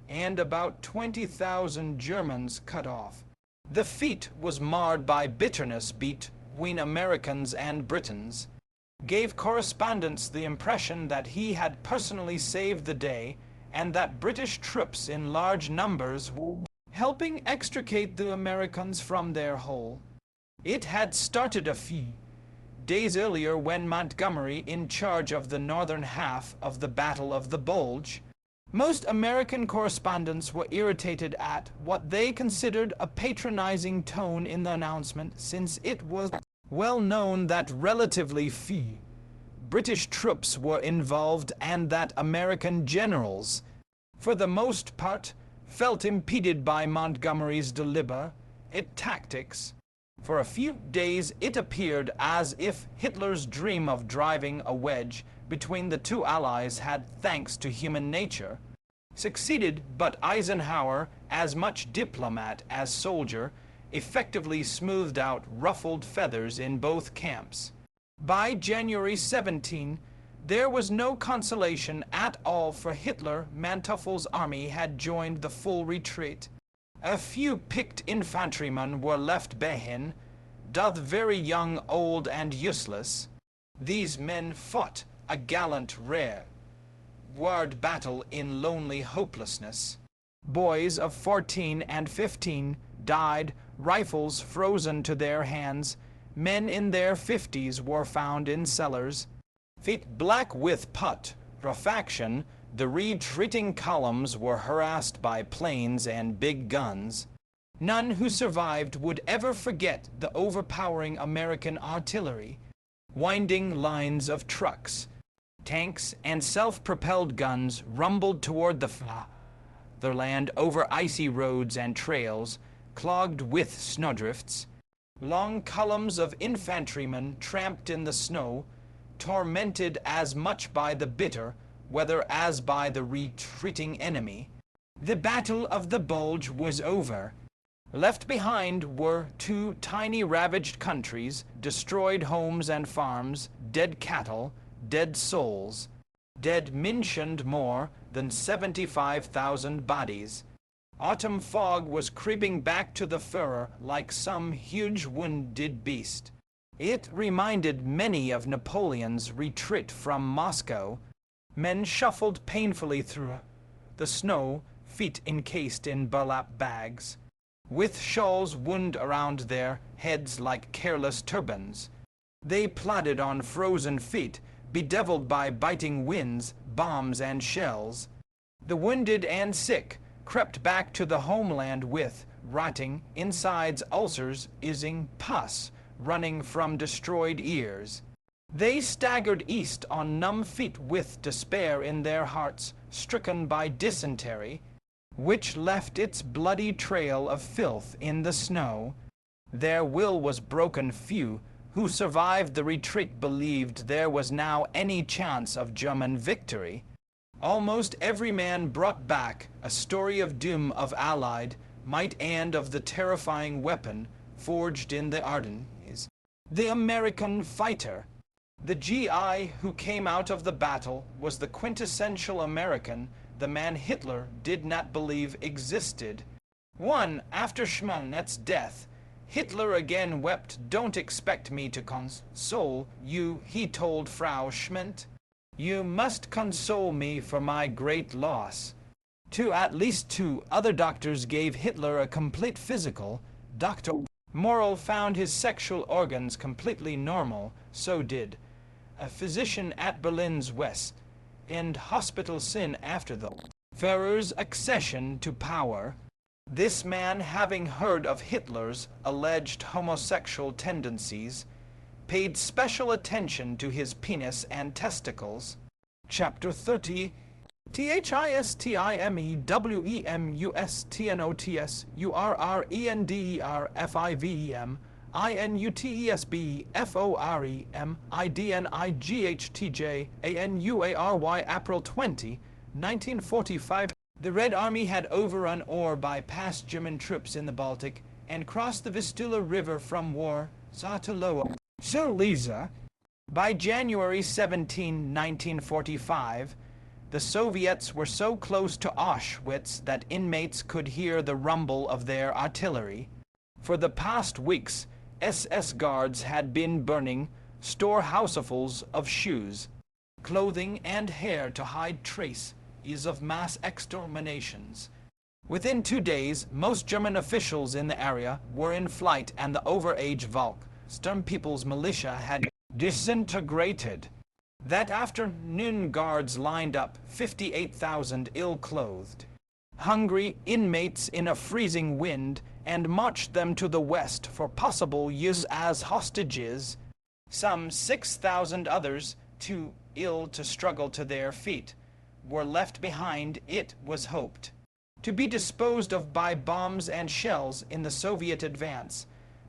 and about 20,000 Germans cut off. The feat was marred by bitterness between Americans and Britons, gave correspondents the impression that he had personally saved the day and that British troops in large numbers were helping extricate the Americans from their hole. It had started a few days earlier when Montgomery, in charge of the northern half of the Battle of the Bulge. Most American correspondents were irritated at what they considered a patronizing tone in the announcement, since it was well known that relatively few British troops were involved and that American generals, for the most part, felt impeded by Montgomery's deliberate tactics. For a few days it appeared as if Hitler's dream of driving a wedge between the two allies had, thanks to human nature, succeeded, but Eisenhower, as much diplomat as soldier, effectively smoothed out ruffled feathers in both camps. By January 17, There was no consolation at all for Hitler. Manteufel's army had joined the full retreat. A few picked infantrymen were left behind, doth very young, old, and useless. These men fought a gallant rare ward battle in lonely hopelessness. Boys of 14 and 15 died, rifles frozen to their hands. Men in their 50s were found in cellars. Feet black with putrefaction, the retreating columns were harassed by planes and big guns. None who survived would ever forget the overpowering American artillery, winding lines of trucks. Tanks and self-propelled guns rumbled toward the fatherland over icy roads and trails, clogged with snowdrifts. Long columns of infantrymen tramped in the snow, tormented as much by the bitter weather as by the retreating enemy. The Battle of the Bulge was over. Left behind were two tiny ravaged countries, destroyed homes and farms, dead cattle, dead souls. Dead mentioned more than 75,000 bodies. Autumn fog was creeping back to the Führer like some huge wounded beast. It reminded many of Napoleon's retreat from Moscow. Men shuffled painfully through the snow, feet encased in burlap bags, with shawls wound around their heads like careless turbans. They plodded on frozen feet, bedeviled by biting winds, bombs, and shells. The wounded and sick crept back to the homeland with rotting insides, ulcers, oozing pus running from destroyed ears. They staggered east on numb feet with despair in their hearts, stricken by dysentery, which left its bloody trail of filth in the snow. Their will was broken. Few who survived the retreat believed there was now any chance of German victory. Almost every man brought back a story of doom, of Allied might, and of the terrifying weapon forged in the Ardennes. The American fighter. The GI who came out of the battle was the quintessential American, the man Hitler did not believe existed. One, after Schmannet's death, Hitler again wept. "Don't expect me to console you," he told Frau Schmidt. "You must console me for my great loss." At least two other doctors gave Hitler a complete physical. Dr. Morrill found his sexual organs completely normal. So did a physician at Berlin's West End hospital soon after the Führer's accession to power. This man, having heard of Hitler's alleged homosexual tendencies, paid special attention to his penis and testicles. Chapter 30. THISTIMEWSTNOTSURRENDERFIVEMIDNIGHTJANUARY April 20, 1945. The Red Army had overrun or bypassed German troops in the Baltic and crossed the Vistula River from Warsaw to Lower Silesia. By January 17, 1945, the Soviets were so close to Auschwitz that inmates could hear the rumble of their artillery. For the past weeks, SS guards had been burning storehousefuls of shoes, clothing, and hair to hide traces of mass exterminations. Within 2 days, most German officials in the area were in flight, and the overage Volk Sturm People's militia had disintegrated. That afternoon, guards lined up 58,000 ill-clothed, hungry inmates in a freezing wind and marched them to the west for possible use as hostages. Some 6,000 others, too ill to struggle to their feet, were left behind, it was hoped, to be disposed of by bombs and shells in the Soviet advance.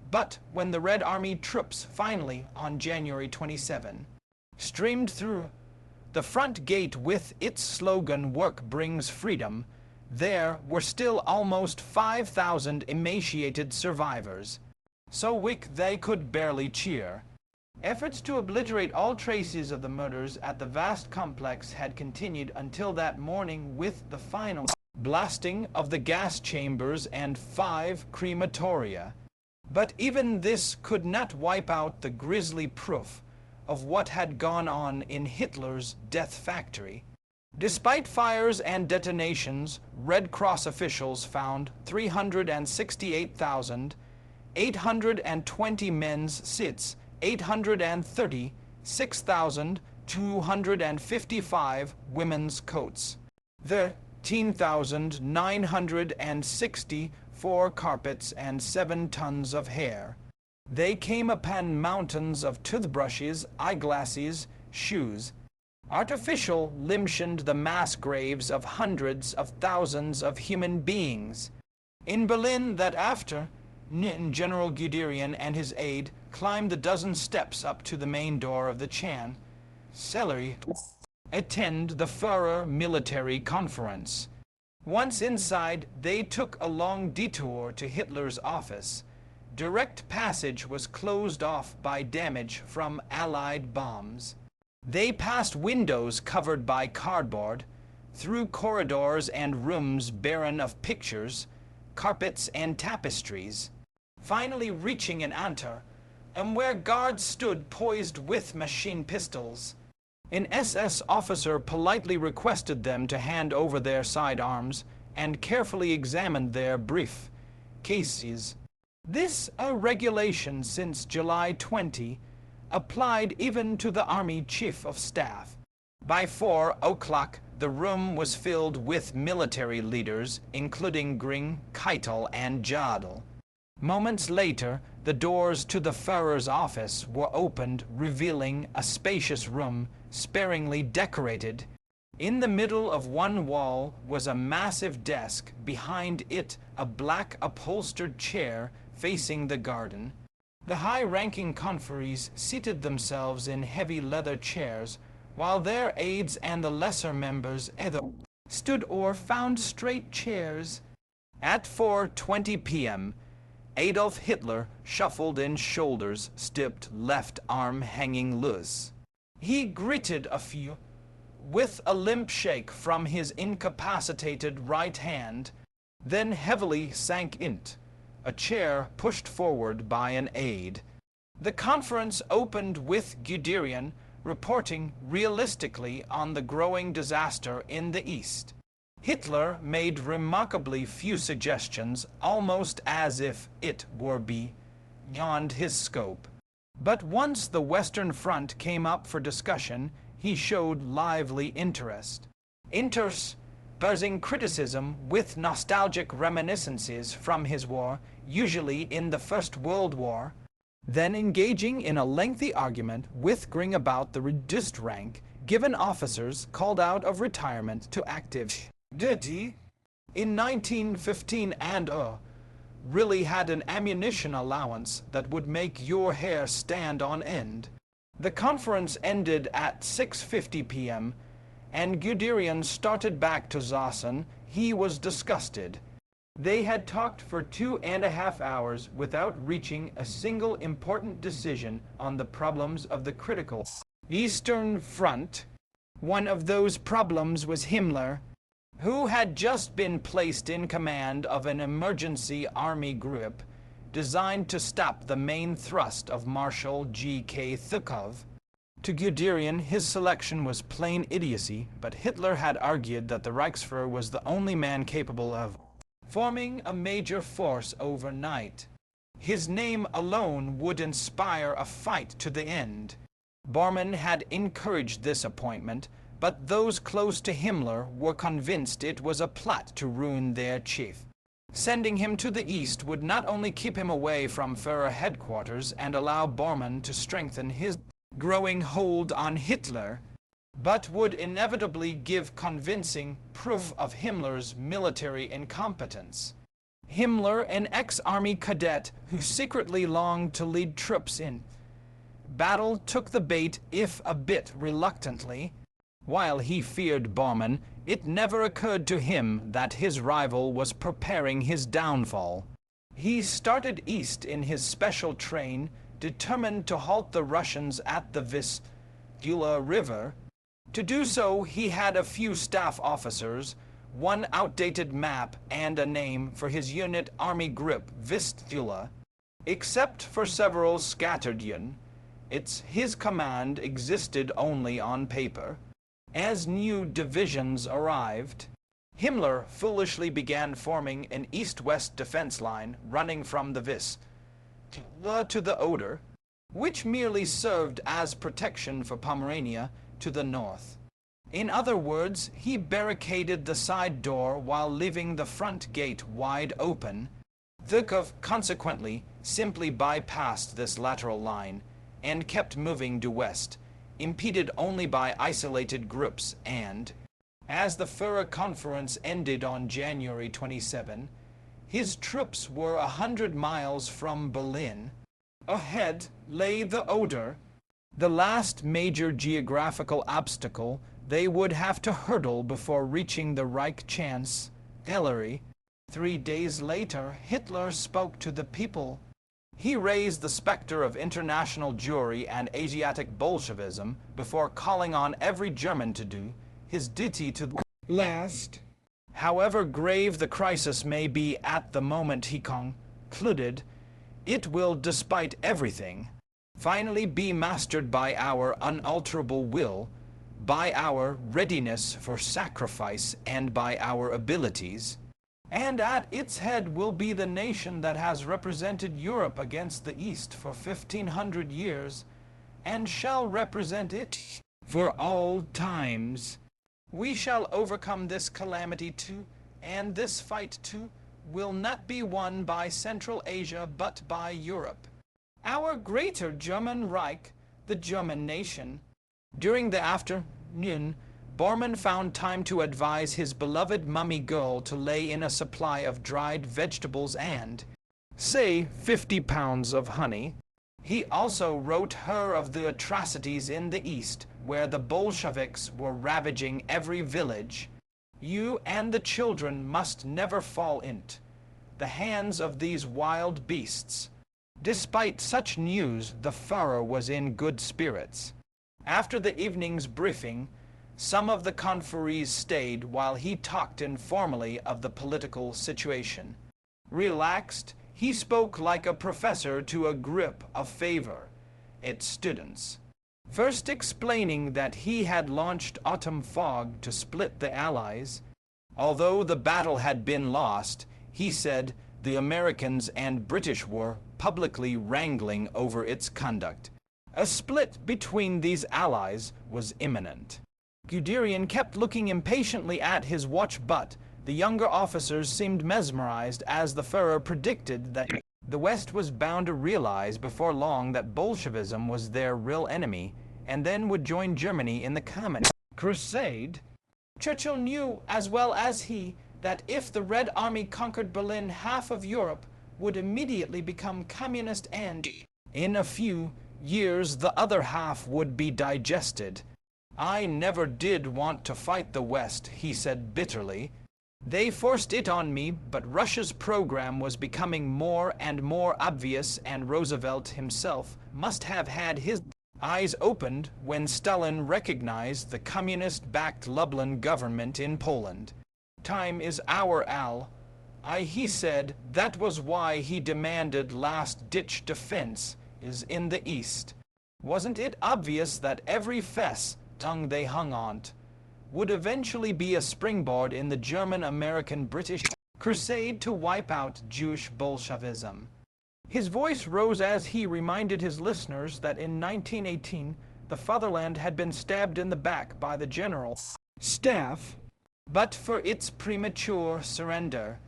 But when the Red Army troops finally, on January 27, streamed through the front gate with its slogan, "Work brings freedom," there were still almost 5,000 emaciated survivors, so weak they could barely cheer. Efforts to obliterate all traces of the murders at the vast complex had continued until that morning, with the final blasting of the gas chambers and 5 crematoria. But even this could not wipe out the grisly proof of what had gone on in Hitler's death factory. Despite fires and detonations, Red Cross officials found 368,820 men's sits, 830, 6,255 women's coats, 13,964 carpets, and 7 tons of hair. They came upon mountains of toothbrushes, eyeglasses, shoes. Artificial limbshined the mass graves of hundreds of thousands of human beings. In Berlin that after, General Guderian and his aide climbed the dozen steps up to the main door of the Chancellery to attend the Führer military conference. Once inside, they took a long detour to Hitler's office. Direct passage was closed off by damage from Allied bombs. They passed windows covered by cardboard, through corridors and rooms barren of pictures, carpets, and tapestries, finally reaching an ante, and where guards stood poised with machine pistols. An SS officer politely requested them to hand over their sidearms and carefully examined their brief cases. This a regulation since July 20, applied even to the Army Chief of Staff. By 4 o'clock, the room was filled with military leaders, including Göring, Keitel, and Jodl. Moments later, the doors to the Führer's office were opened, revealing a spacious room, sparingly decorated. In the middle of one wall was a massive desk, behind it a black upholstered chair facing the garden. The high-ranking conferees seated themselves in heavy leather chairs, while their aides and the lesser members either stood or found straight chairs. At 4:20 p.m., Adolf Hitler shuffled in, shoulders stiffed, left arm hanging loose. He gritted a few, with a limp shake from his incapacitated right hand, then heavily sank into a chair pushed forward by an aide. The conference opened with Guderian reporting realistically on the growing disaster in the East. Hitler made remarkably few suggestions, almost as if it were beyond his scope. But once the Western Front came up for discussion, he showed lively interest. Interspersing criticism with nostalgic reminiscences from his war, usually in the First World War, then engaging in a lengthy argument with Göring about the reduced rank given officers called out of retirement to active duty in 1915, and really had an ammunition allowance that would make your hair stand on end. The conference ended at 6:50 p.m., and Guderian started back to Zossen. He was disgusted. They had talked for 2.5 hours without reaching a single important decision on the problems of the critical Eastern Front. One of those problems was Himmler, who had just been placed in command of an emergency army group designed to stop the main thrust of Marshal G.K. Zhukov. To Guderian, his selection was plain idiocy, but Hitler had argued that the Reichsfuhrer was the only man capable of forming a major force overnight. His name alone would inspire a fight to the end. Bormann had encouraged this appointment, but those close to Himmler were convinced it was a plot to ruin their chief. Sending him to the east would not only keep him away from Führer headquarters and allow Bormann to strengthen his growing hold on Hitler, but would inevitably give convincing proof of Himmler's military incompetence. Himmler, an ex-army cadet who secretly longed to lead troops in battle, took the bait, if a bit reluctantly. While he feared Bormann, it never occurred to him that his rival was preparing his downfall. He started east in his special train, determined to halt the Russians at the Vistula River. To do so, he had a few staff officers, one outdated map, and a name for his unit army group, Vistula. Except for several scattered his command existed only on paper. As new divisions arrived, Himmler foolishly began forming an east-west defense line running from the Vistula to the Oder, which merely served as protection for Pomerania to the north. In other words, he barricaded the side door while leaving the front gate wide open. Zhukov consequently simply bypassed this lateral line and kept moving due west, impeded only by isolated groups, and, as the Führer Conference ended on January 27, his troops were 100 miles from Berlin. Ahead lay the Oder, the last major geographical obstacle they would have to hurdle before reaching the Reich Chancellery. 3 days later, Hitler spoke to the people. He raised the specter of international Jewry and Asiatic Bolshevism before calling on every German to do his duty to the last. However grave the crisis may be at the moment, he concluded, it will, despite everything, finally be mastered by our unalterable will, by our readiness for sacrifice, and by our abilities. And at its head will be the nation that has represented Europe against the East for 1500 years, and shall represent it for all times. We shall overcome this calamity too, and this fight too will not be won by Central Asia but by Europe. Our greater German Reich, the German nation. During the afternoon, Bormann found time to advise his beloved mummy girl to lay in a supply of dried vegetables and, say, 50 pounds of honey. He also wrote her of the atrocities in the East, where the Bolsheviks were ravaging every village. You and the children must never fall into the hands of these wild beasts. Despite such news, the Führer was in good spirits. After the evening's briefing, some of the conferees stayed while he talked informally of the political situation. Relaxed, he spoke like a professor to a group of favorite students, first explaining that he had launched Autumn Fog to split the Allies. Although the battle had been lost, he said the Americans and British were publicly wrangling over its conduct. A split between these allies was imminent. Guderian kept looking impatiently at his watch, but the younger officers seemed mesmerized as the Führer predicted that the West was bound to realize before long that Bolshevism was their real enemy, and then would join Germany in the common crusade. Churchill knew as well as he that if the Red Army conquered Berlin, half of Europe would immediately become communist, and in a few years the other half would be digested. I never did want to fight the West, he said bitterly. They forced it on me, but Russia's program was becoming more and more obvious, and Roosevelt himself must have had his eyes opened when Stalin recognized the communist-backed Lublin government in Poland. Time is our ally, he said. That was why he demanded last-ditch defense is in the East. Wasn't it obvious that every tongue they hung on would eventually be a springboard in the German-American-British crusade to wipe out Jewish Bolshevism? His voice rose as he reminded his listeners that in 1918 the fatherland had been stabbed in the back by the General Staff. But for its premature surrender,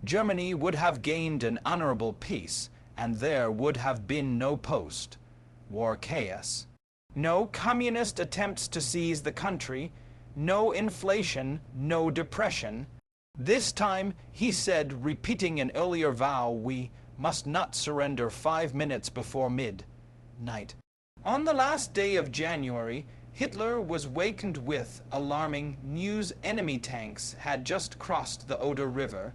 Germany would have gained an honorable peace, and there would have been no post-war chaos. No communist attempts to seize the country, no inflation, no depression. This time, he said, repeating an earlier vow, we must not surrender 5 minutes before midnight. On the last day of January, Hitler was wakened with alarming news. Enemy tanks had just crossed the Oder River.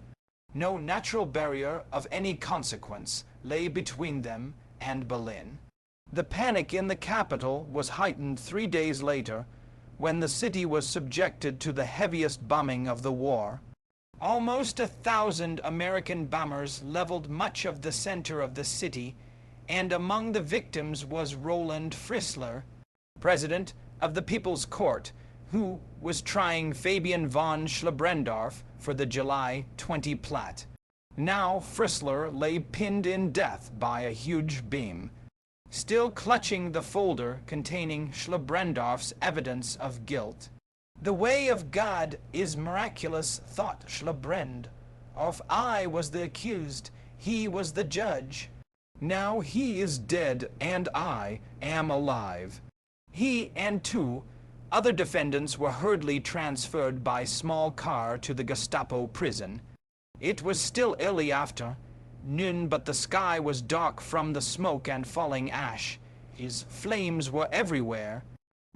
No natural barrier of any consequence lay between them and Berlin. The panic in the capital was heightened 3 days later, when the city was subjected to the heaviest bombing of the war. Almost 1,000 American bombers leveled much of the center of the city, and among the victims was Roland Fritzler, president of the People's Court, who was trying Fabian von Schliebrendorff for the July 20 plot. Now Fritzler lay pinned in death by a huge beam, still clutching the folder containing Schliebrendorff's evidence of guilt. "The way of God is miraculous," thought Schliebrendorff. "I was the accused, he was the judge. Now he is dead and I am alive." He and 2 other defendants were hurriedly transferred by small car to the Gestapo prison. It was still early afternoon, but the sky was dark from the smoke and falling ash. His flames were everywhere.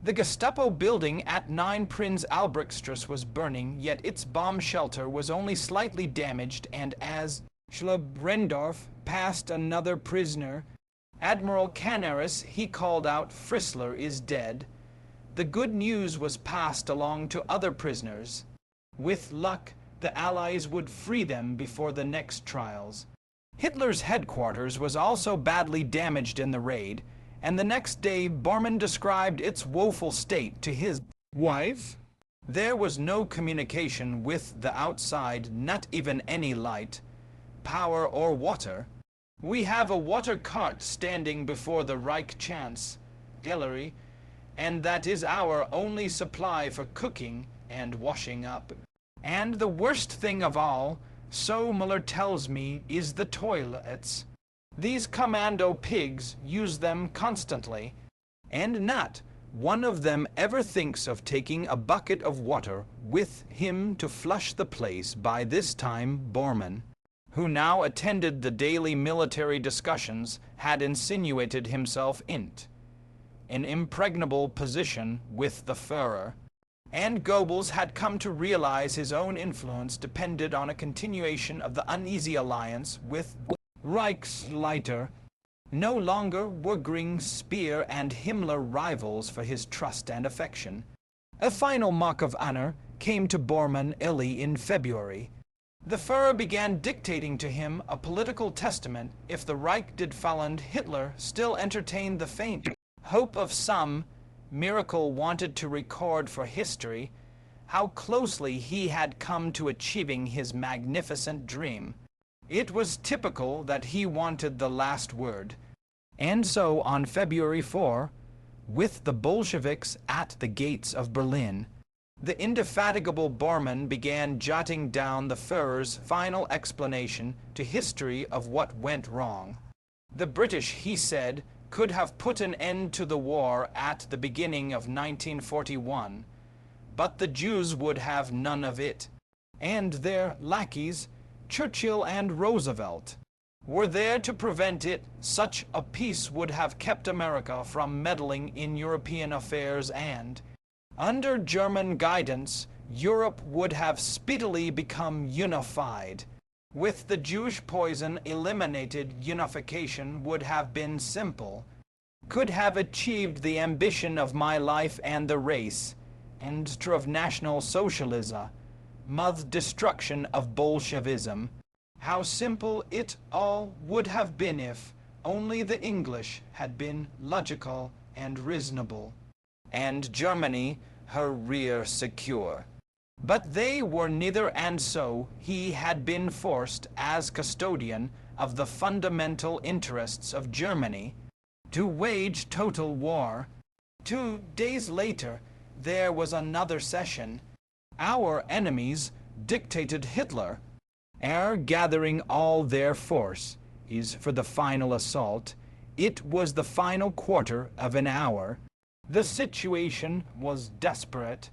The Gestapo building at 9 Prinz Albrechtstrasse was burning, yet its bomb shelter was only slightly damaged, and as Schliebrendorff passed another prisoner, Admiral Canaris, he called out, "Fritzler is dead." The good news was passed along to other prisoners. With luck, the Allies would free them before the next trials. Hitler's headquarters was also badly damaged in the raid, and the next day Bormann described its woeful state to his wife. There was no communication with the outside, not even any light, power, or water. "We have a water cart standing before the Reich Chancellery, and that is our only supply for cooking and washing up. And the worst thing of all, so Müller tells me, is the toilets. These commando pigs use them constantly, and not one of them ever thinks of taking a bucket of water with him to flush the place." By this time Bormann, who now attended the daily military discussions, had insinuated himself into an impregnable position with the Führer, and Goebbels had come to realize his own influence depended on a continuation of the uneasy alliance with Reichsleiter. No longer were Göring, Speer, and Himmler rivals for his trust and affection. A final mark of honor came to Bormann early in February. The Führer began dictating to him a political testament. If the Reich did fall, Hitler still entertained the faint hope of some miracle, wanted to record for history how closely he had come to achieving his magnificent dream. It was typical that he wanted the last word. And so on February 4, with the Bolsheviks at the gates of Berlin, the indefatigable Bormann began jotting down the Führer's final explanation to history of what went wrong. The British, he said, could have put an end to the war at the beginning of 1941, but the Jews would have none of it, and their lackeys, Churchill and Roosevelt, were there to prevent it. Such a peace would have kept America from meddling in European affairs, and under German guidance, Europe would have speedily become unified. With the Jewish poison eliminated, unification would have been simple, could have achieved the ambition of my life and the race, and of National Socialism, the destruction of Bolshevism. How simple it all would have been if only the English had been logical and reasonable, and Germany her rear secure. But they were neither, and so he had been forced, as custodian of the fundamental interests of Germany, to wage total war. 2 days later, there was another session. Our enemies dictated Hitler, ere gathering all their force, is for the final assault. It was the final quarter of an hour. The situation was desperate,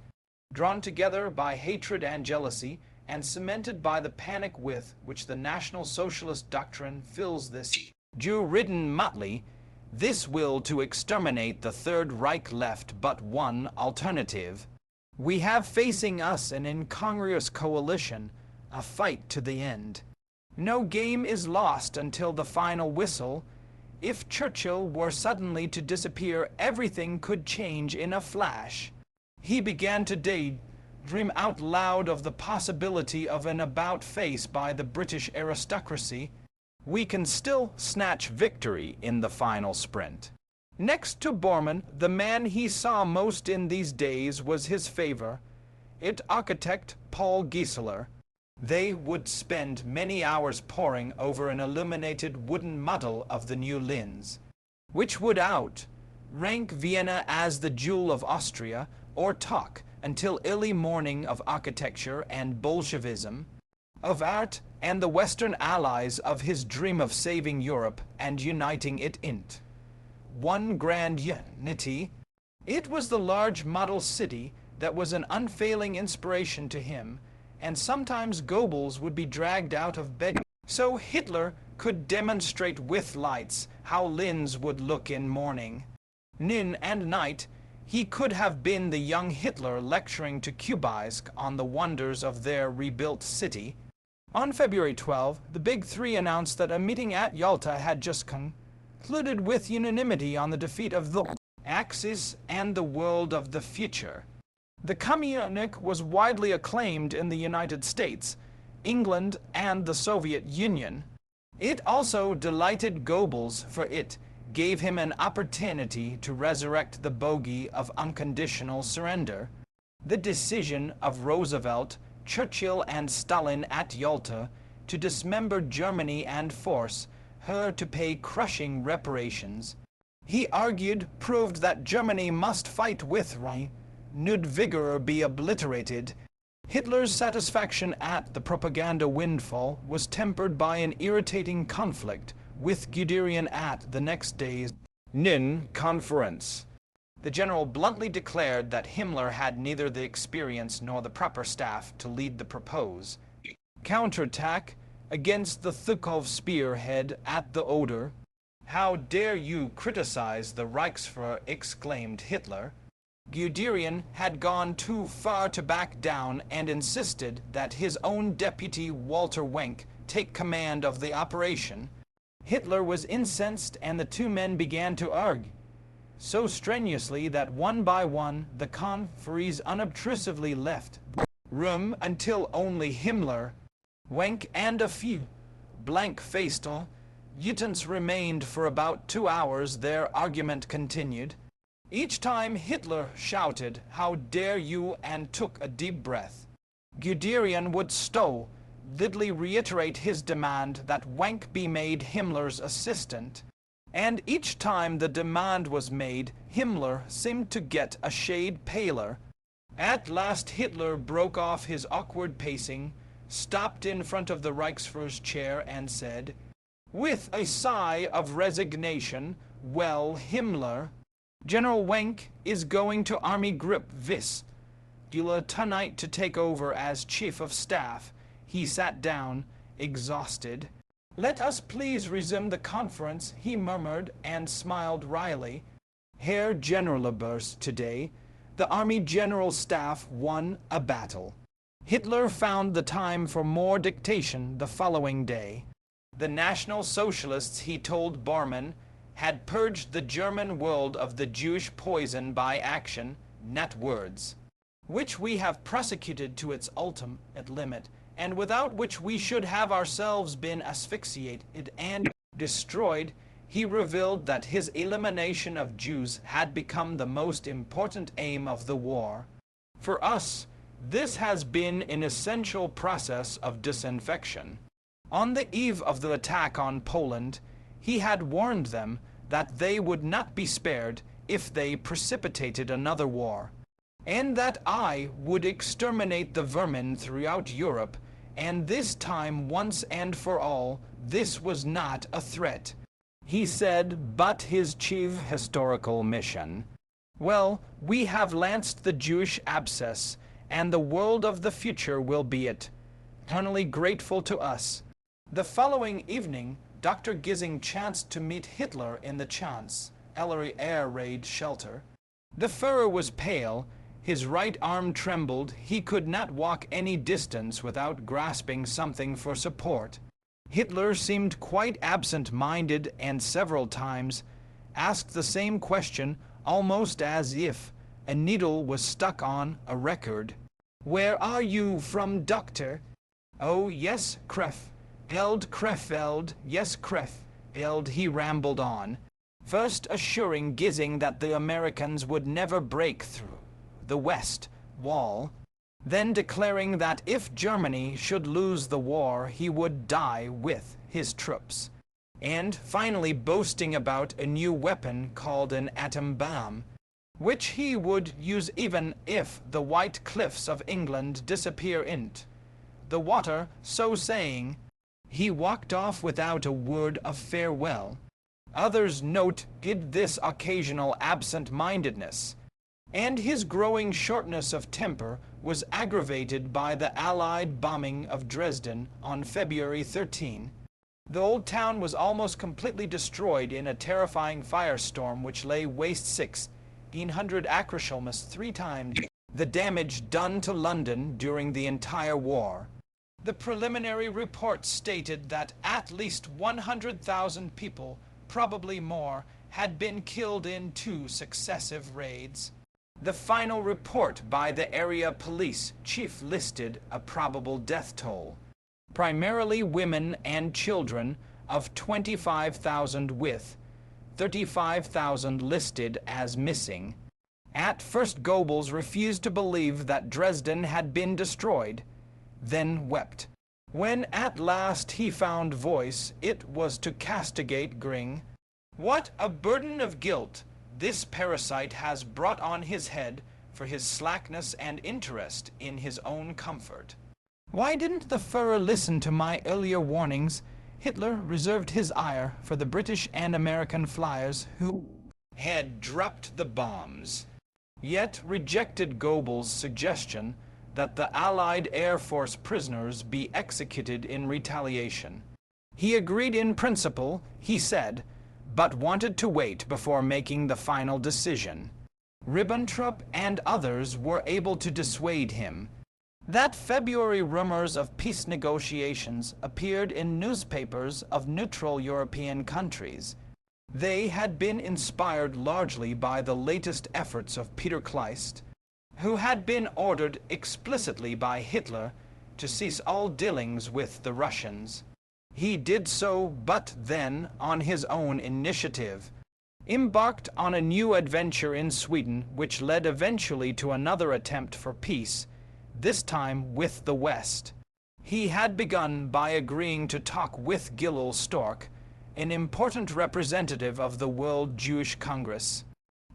drawn together by hatred and jealousy, and cemented by the panic with which the National Socialist doctrine fills this Jew-ridden motley. This will to exterminate the Third Reich left but one alternative. We have facing us an incongruous coalition, a fight to the end. No game is lost until the final whistle. if Churchill were suddenly to disappear, everything could change in a flash. He began to daydream out loud of the possibility of an about-face by the British aristocracy. We can still snatch victory in the final sprint. Next to Bormann, the man he saw most in these days was his favorite architect, Paul Gieseler. They would spend many hours poring over an illuminated wooden model of the new Linz, which would outrank Vienna as the jewel of Austria, or talk until early morning of architecture and Bolshevism, of art and the Western allies of his dream of saving Europe and uniting it into one grand unity. It was the large model city that was an unfailing inspiration to him, and sometimes Goebbels would be dragged out of bed so Hitler could demonstrate with lights how Linz would look in morning, noon, and night. He could have been the young Hitler lecturing to Kubisk on the wonders of their rebuilt city. On February 12, the Big Three announced that a meeting at Yalta had just concluded with unanimity on the defeat of the Axis and the world of the future. The communique was widely acclaimed in the United States, England, and the Soviet Union. It also delighted Goebbels, for it gave him an opportunity to resurrect the bogey of unconditional surrender. The decision of Roosevelt, Churchill, and Stalin at Yalta to dismember Germany and force her to pay crushing reparations, he argued, proved that Germany must fight with renewed vigor or be obliterated. Hitler's satisfaction at the propaganda windfall was tempered by an irritating conflict with Guderian at the next day's Nin conference. The general bluntly declared that Himmler had neither the experience nor the proper staff to lead the proposed counterattack against the Zhukov spearhead at the Oder. "How dare you criticize the Reichsführer?" exclaimed Hitler. Guderian had gone too far to back down and insisted that his own deputy Walter Wenck take command of the operation. Hitler was incensed, and the two men began to argue so strenuously that one by one the conferees unobtrusively left the room until only Himmler, Wenck, and a few blank-faced adjutants remained. For about 2 hours their argument continued. Each time Hitler shouted, "How dare you?" and took a deep breath. Guderian would stolidly reiterate his demand that Wenck be made Himmler's assistant, and each time the demand was made, Himmler seemed to get a shade paler. At last Hitler broke off his awkward pacing, stopped in front of the Reichsführer's chair, and said, with a sigh of resignation, "Well, Himmler, General Wenck is going to Army Group Vistula tonight to take over as Chief of Staff." He sat down, exhausted. "Let us please resume the conference," he murmured, and smiled wryly. "Herr Generalobers, today the Army General Staff won a battle." Hitler found the time for more dictation the following day. The National Socialists, he told Bormann, had purged the German world of the Jewish poison by action, not words, which we have prosecuted to its ultimate limit, and without which we should have ourselves been asphyxiated and destroyed. He revealed that his elimination of Jews had become the most important aim of the war. For us, this has been an essential process of disinfection. On the eve of the attack on Poland, he had warned them that they would not be spared if they precipitated another war, and that I would exterminate the vermin throughout Europe, and this time, once and for all, this was not a threat, he said, but his chief historical mission. Well, we have lanced the Jewish abscess, and the world of the future will be eternally grateful to us. The following evening, Dr. Gissing chanced to meet Hitler in the Chancellery air raid shelter. The Führer was pale, his right arm trembled, he could not walk any distance without grasping something for support. Hitler seemed quite absent-minded and several times asked the same question almost as if a needle was stuck on a record. "Where are you from, doctor?" "Oh, yes, Krefeld, yes, Krefeld," he rambled on, first assuring Gissing that the Americans would never break through the West Wall, then declaring that if Germany should lose the war, he would die with his troops, and finally boasting about a new weapon called an atom bomb, which he would use even if the white cliffs of England disappear into the water. So saying, he walked off without a word of farewell. Others noted this occasional absent-mindedness, and his growing shortness of temper was aggravated by the Allied bombing of Dresden on February 13. The old town was almost completely destroyed in a terrifying firestorm which lay waste 1,600 acres, almost 3 times the damage done to London during the entire war. The preliminary report stated that at least 100,000 people, probably more, had been killed in 2 successive raids. The final report by the area police chief listed a probable death toll, primarily women and children, of 25,000 with 35,000 listed as missing. At first Goebbels refused to believe that Dresden had been destroyed, then wept. When at last he found voice, it was to castigate Göring. What a burden of guilt this parasite has brought on his head for his slackness and interest in his own comfort. Why didn't the Führer listen to my earlier warnings? Hitler reserved his ire for the British and American flyers who had dropped the bombs, yet rejected Goebbels' suggestion that the Allied Air Force prisoners be executed in retaliation. He agreed in principle, he said, but wanted to wait before making the final decision. Ribbentrop and others were able to dissuade him. That February rumors of peace negotiations appeared in newspapers of neutral European countries. They had been inspired largely by the latest efforts of Peter Kleist, who had been ordered explicitly by Hitler to cease all dealings with the Russians. He did so, but then, on his own initiative, embarked on a new adventure in Sweden, which led eventually to another attempt for peace, this time with the West. He had begun by agreeing to talk with Gillel Stork, an important representative of the World Jewish Congress.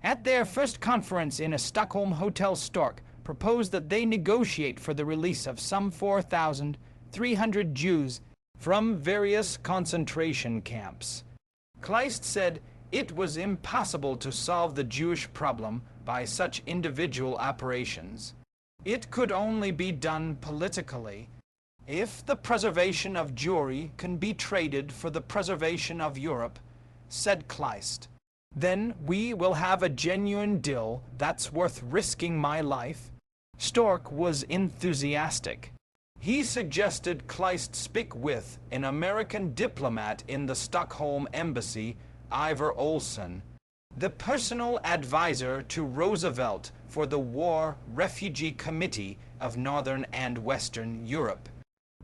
At their first conference in a Stockholm hotel, Stork proposed that they negotiate for the release of some 4,300 Jews from various concentration camps. Kleist said it was impossible to solve the Jewish problem by such individual operations. It could only be done politically. If the preservation of Jewry can be traded for the preservation of Europe, said Kleist, then we will have a genuine deal that's worth risking my life. Stork was enthusiastic. He suggested Kleist speak with an American diplomat in the Stockholm embassy, Ivar Olson, the personal advisor to Roosevelt for the War Refugee Committee of Northern and Western Europe,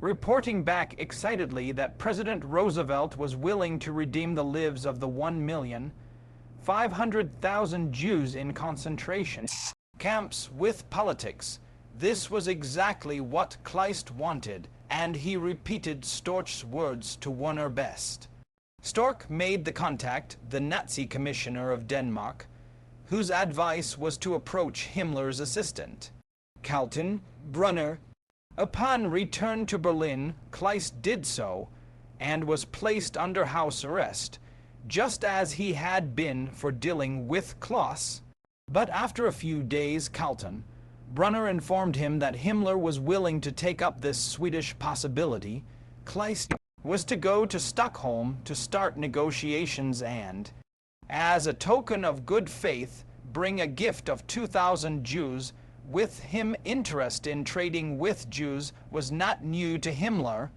reporting back excitedly that President Roosevelt was willing to redeem the lives of the 1,500,000 Jews in concentration camps with politics. This was exactly what Kleist wanted, and he repeated Stork's words to Werner Best. Stork made the contact, the Nazi commissioner of Denmark, whose advice was to approach Himmler's assistant, Kalten Brunner. Upon return to Berlin, Kleist did so, and was placed under house arrest, just as he had been for dealing with Kloss. But after a few days, Kalten Brunner informed him that Himmler was willing to take up this Swedish possibility. Kleist was to go to Stockholm to start negotiations and, as a token of good faith, bring a gift of 2,000 Jews. With him, interest in trading with Jews was not new to Himmler.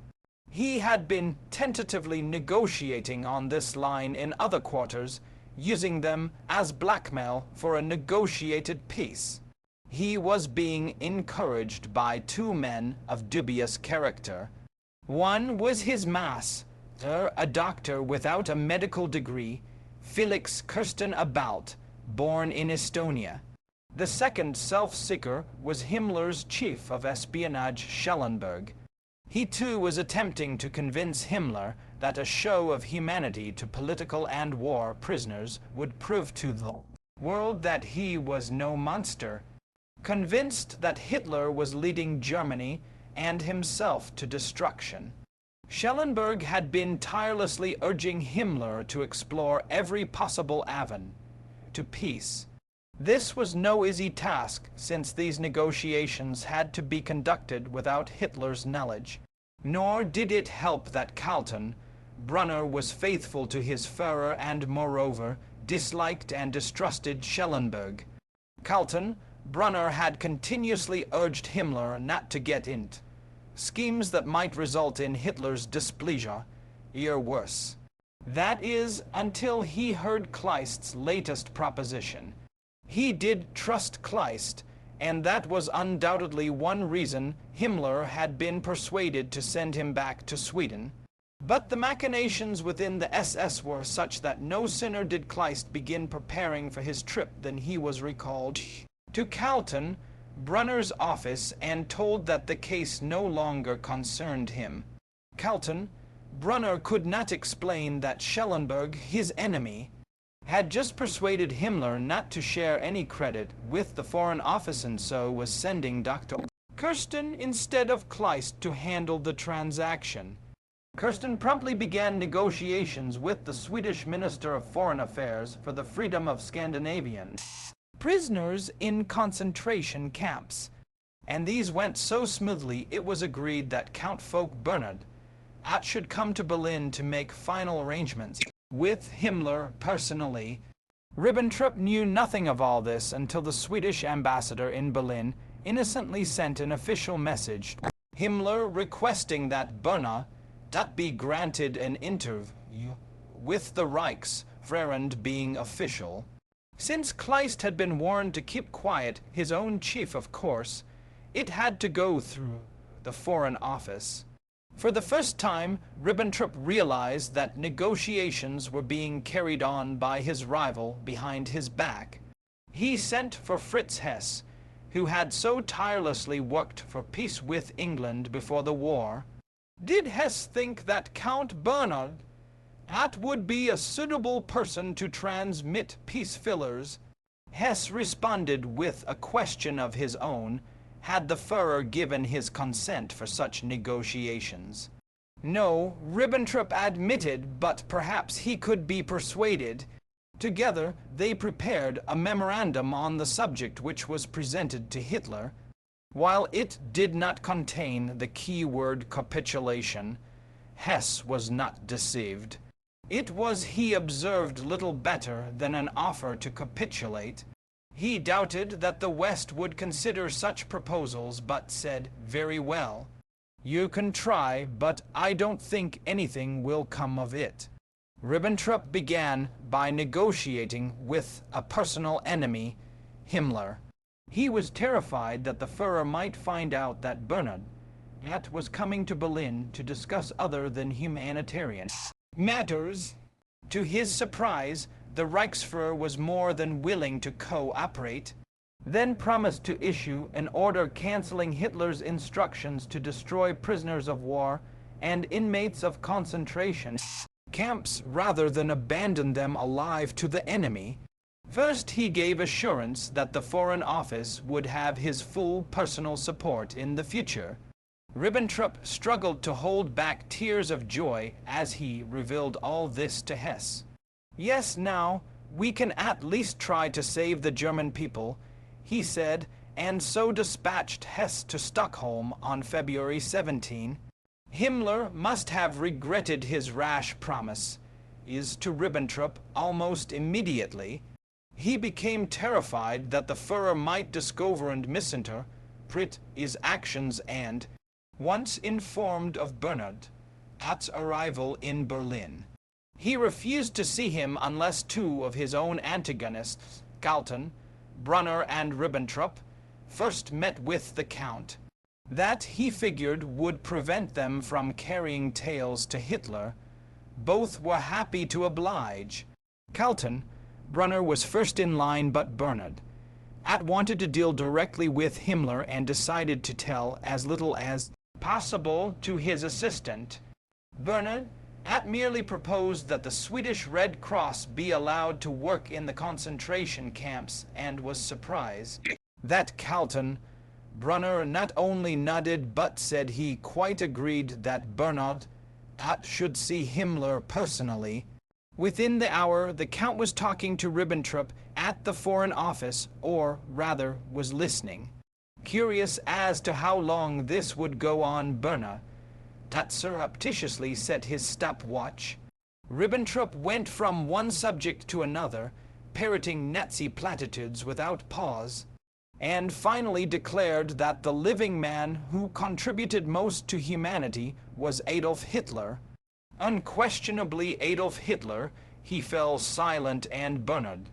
He had been tentatively negotiating on this line in other quarters, using them as blackmail for a negotiated peace. He was being encouraged by two men of dubious character. One was his master, a doctor without a medical degree, Felix Kirsten About, born in Estonia. The second self-seeker was Himmler's chief of espionage, Schellenberg. He too was attempting to convince Himmler that a show of humanity to political and war prisoners would prove to the world that he was no monster. Convinced that Hitler was leading Germany and himself to destruction, Schellenberg had been tirelessly urging Himmler to explore every possible avenue to peace. This was no easy task, since these negotiations had to be conducted without Hitler's knowledge. Nor did it help that Carlton Brunner was faithful to his Führer and, moreover, disliked and distrusted Schellenberg. Carlton Brunner had continuously urged Himmler not to get into schemes that might result in Hitler's displeasure, or worse. That is, until he heard Kleist's latest proposition. He did trust Kleist, and that was undoubtedly one reason Himmler had been persuaded to send him back to Sweden. But the machinations within the SS were such that no sooner did Kleist begin preparing for his trip than he was recalled to Carlton Brunner's office and told that the case no longer concerned him. Carlton Brunner could not explain that Schellenberg, his enemy, had just persuaded Himmler not to share any credit with the Foreign Office and so was sending Dr. Kirsten instead of Kleist to handle the transaction. Kirsten promptly began negotiations with the Swedish Minister of Foreign Affairs for the freedom of Scandinavian prisoners in concentration camps, and these went so smoothly it was agreed that Count Folke Bernhard should come to Berlin to make final arrangements with Himmler personally. Ribbentrop knew nothing of all this until the Swedish ambassador in Berlin innocently sent an official message to Himmler requesting that Bernhard be granted an interview with the Reichsführer, being official. Since Kleist had been warned to keep quiet, his own chief of course, it had to go through the Foreign Office. For the first time, Ribbentrop realized that negotiations were being carried on by his rival behind his back. He sent for Fritz Hesse, who had so tirelessly worked for peace with England before the war. Did Hesse think that Count Bernhard would be a suitable person to transmit peace fillers? Hesse responded with a question of his own. Had the Führer given his consent for such negotiations? No, Ribbentrop admitted, but perhaps he could be persuaded. Together, they prepared a memorandum on the subject which was presented to Hitler. While it did not contain the key word capitulation, Hesse was not deceived. It was, he observed, little better than an offer to capitulate. He doubted that the West would consider such proposals, but said, "Very well. You can try, but I don't think anything will come of it." Ribbentrop began by negotiating with a personal enemy, Himmler. He was terrified that the Führer might find out that Bernhard was coming to Berlin to discuss other than humanitarian matters. To his surprise, the Reichsführer was more than willing to cooperate, then promised to issue an order canceling Hitler's instructions to destroy prisoners of war and inmates of concentration camps rather than abandon them alive to the enemy. First, he gave assurance that the Foreign Office would have his full personal support in the future. Ribbentrop struggled to hold back tears of joy as he revealed all this to Hesse. "Yes, now, we can at least try to save the German people," he said, and so dispatched Hesse to Stockholm on February 17. Himmler must have regretted his rash promise, to Ribbentrop almost immediately. He became terrified that the Führer might discover and misinterpret his actions and, once informed of Bernhard, At's arrival in Berlin. He refused to see him unless two of his own antagonists, Galton, Brunner, and Ribbentrop, first met with the Count. That, he figured, would prevent them from carrying tales to Hitler. Both were happy to oblige. Galton, Brunner was first in line but Bernard. At wanted to deal directly with Himmler and decided to tell as little as possible to his assistant. Bernard, At merely proposed that the Swedish Red Cross be allowed to work in the concentration camps and was surprised that Galton, Brunner not only nodded but said he quite agreed that Bernard should see Himmler personally. Within the hour, the Count was talking to Ribbentrop at the Foreign Office, or rather was listening. Curious as to how long this would go on, Bernard surreptitiously set his stopwatch. Ribbentrop went from one subject to another, parroting Nazi platitudes without pause, and finally declared that the living man who contributed most to humanity was Adolf Hitler. Unquestionably Adolf Hitler. He fell silent, and Bernard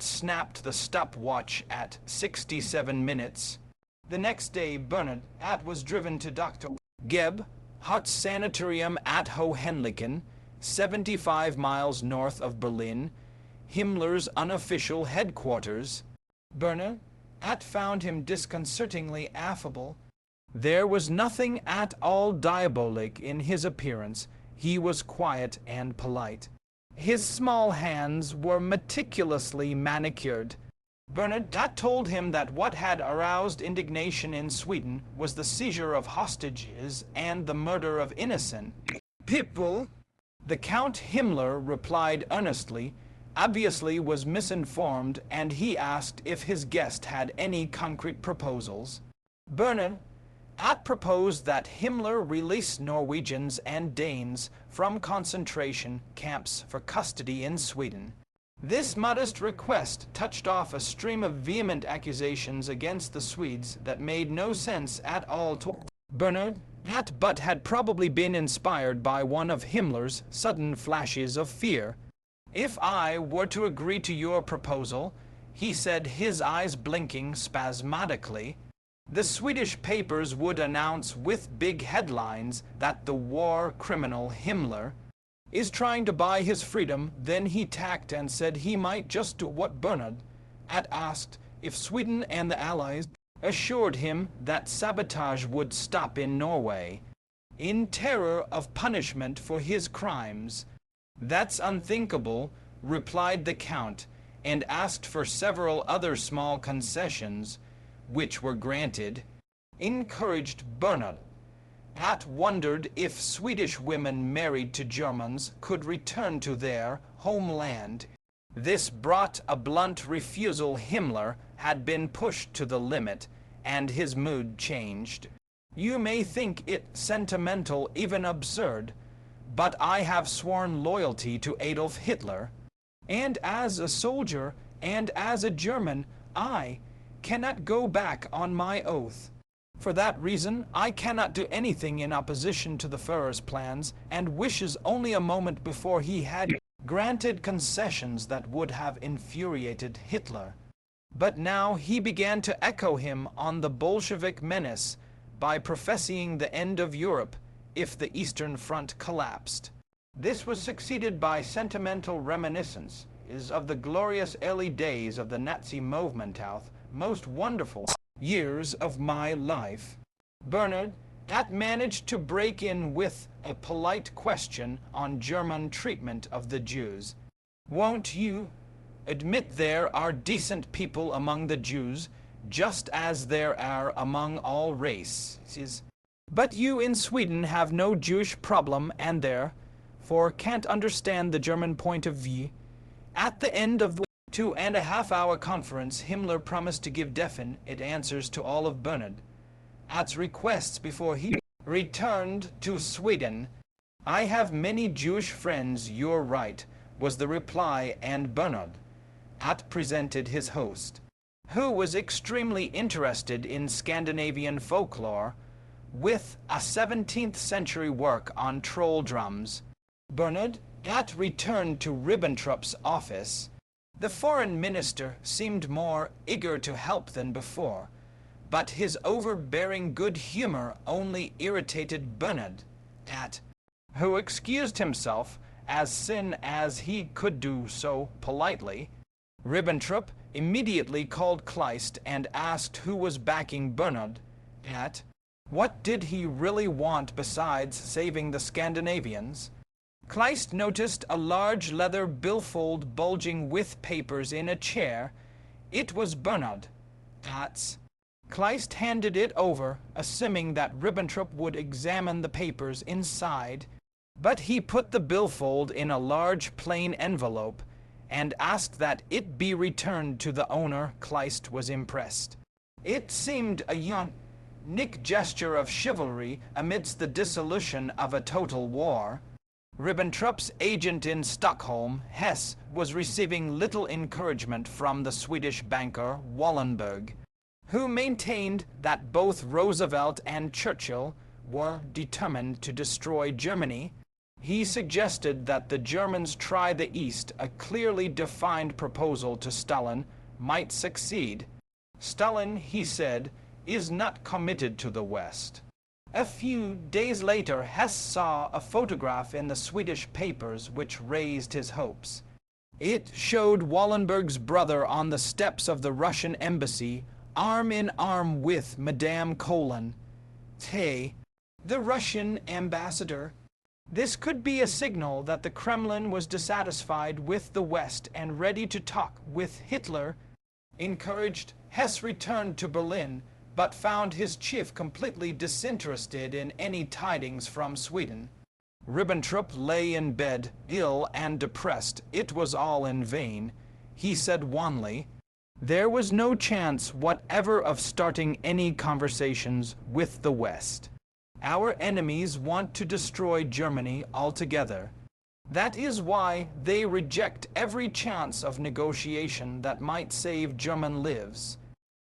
snapped the stopwatch at 67 minutes. The next day, Bernard was driven to Dr. Geb, Hart's sanatorium at Hohenlichen, 75 miles north of Berlin, Himmler's unofficial headquarters. Bernard found him disconcertingly affable. There was nothing at all diabolic in his appearance. He was quiet and polite. His small hands were meticulously manicured. Bernard told him that what had aroused indignation in Sweden was the seizure of hostages and the murder of innocent people. The Count Himmler replied earnestly, obviously was misinformed, and he asked if his guest had any concrete proposals. Bernard proposed that Himmler release Norwegians and Danes from concentration camps for custody in Sweden. This modest request touched off a stream of vehement accusations against the Swedes that made no sense at all to Bernard, but had probably been inspired by one of Himmler's sudden flashes of fear. "If I were to agree to your proposal," he said, his eyes blinking spasmodically, "the Swedish papers would announce with big headlines that the war criminal Himmler is trying to buy his freedom." Then he tacked and said he might just do what Bernard asked if Sweden and the Allies assured him that sabotage would stop in Norway, in terror of punishment for his crimes. "That's unthinkable," replied the Count, and asked for several other small concessions, which were granted. Encouraged Bernard wondered if Swedish women married to Germans could return to their homeland. This brought a blunt refusal. Himmler had been pushed to the limit, and his mood changed. "You may think it sentimental, even absurd, but I have sworn loyalty to Adolf Hitler, and as a soldier and as a German, I cannot go back on my oath. For that reason, I cannot do anything in opposition to the Führer's plans, and wishes only a moment before he had granted concessions that would have infuriated Hitler. But now he began to echo him on the Bolshevik menace by prophesying the end of Europe if the Eastern Front collapsed. This was succeeded by sentimental reminiscences of the glorious early days of the Nazi movement, most wonderful years of my life." Bernard managed to break in with a polite question on German treatment of the Jews. "Won't you admit there are decent people among the Jews, just as there are among all races? But you in Sweden have no Jewish problem, and therefore can't understand the German point of view." At the end of the 2.5-hour conference, Himmler promised to give definite answers to all of Bernard's requests before he returned to Sweden. "I have many Jewish friends, you're right," was the reply, and Bernard presented his host, who was extremely interested in Scandinavian folklore. with a 17th century work on troll drums. Bernard had returned to Ribbentrop's office. The foreign minister seemed more eager to help than before, but his overbearing good humor only irritated Bernard, who excused himself as soon as he could do so politely. Ribbentrop immediately called Kleist and asked who was backing Bernard. What did he really want besides saving the Scandinavians? Kleist noticed a large leather billfold bulging with papers in a chair. It was Bernard. Kleist handed it over, assuming that Ribbentrop would examine the papers inside, but he put the billfold in a large plain envelope and asked that it be returned to the owner. Kleist was impressed. It seemed a unique gesture of chivalry amidst the dissolution of a total war. Ribbentrop's agent in Stockholm, Hess, was receiving little encouragement from the Swedish banker Wallenberg, who maintained that both Roosevelt and Churchill were determined to destroy Germany. He suggested that the Germans try the East. A clearly defined proposal to Stalin might succeed. Stalin, he said, is not committed to the West. A few days later, Hess saw a photograph in the Swedish papers which raised his hopes. It showed Wallenberg's brother on the steps of the Russian embassy, arm in arm with Madame Toland, the Russian ambassador. This could be a signal that the Kremlin was dissatisfied with the West and ready to talk with Hitler. Encouraged, Hess returned to Berlin, but found his chief completely disinterested in any tidings from Sweden. Ribbentrop lay in bed, ill and depressed. It was all in vain. He said wanly, there was no chance whatever of starting any conversations with the West. Our enemies want to destroy Germany altogether. That is why they reject every chance of negotiation that might save German lives.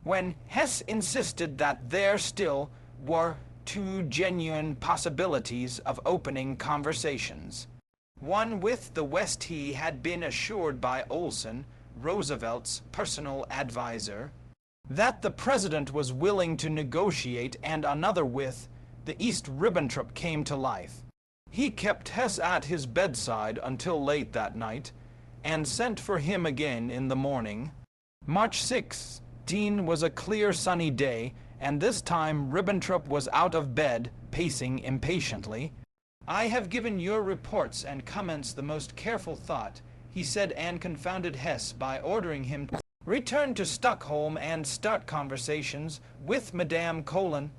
When Hess insisted that there still were two genuine possibilities of opening conversations, one with the West, he had been assured by Olsen, Roosevelt's personal advisor, that the president was willing to negotiate, and another with the East. Ribbentrop came to life. He kept Hess at his bedside until late that night, and sent for him again in the morning. March 16 was a clear sunny day, and this time Ribbentrop was out of bed, pacing impatiently. I have given your reports and comments the most careful thought, he said, and confounded Hess by ordering him to return to Stockholm and start conversations with Madame Toland.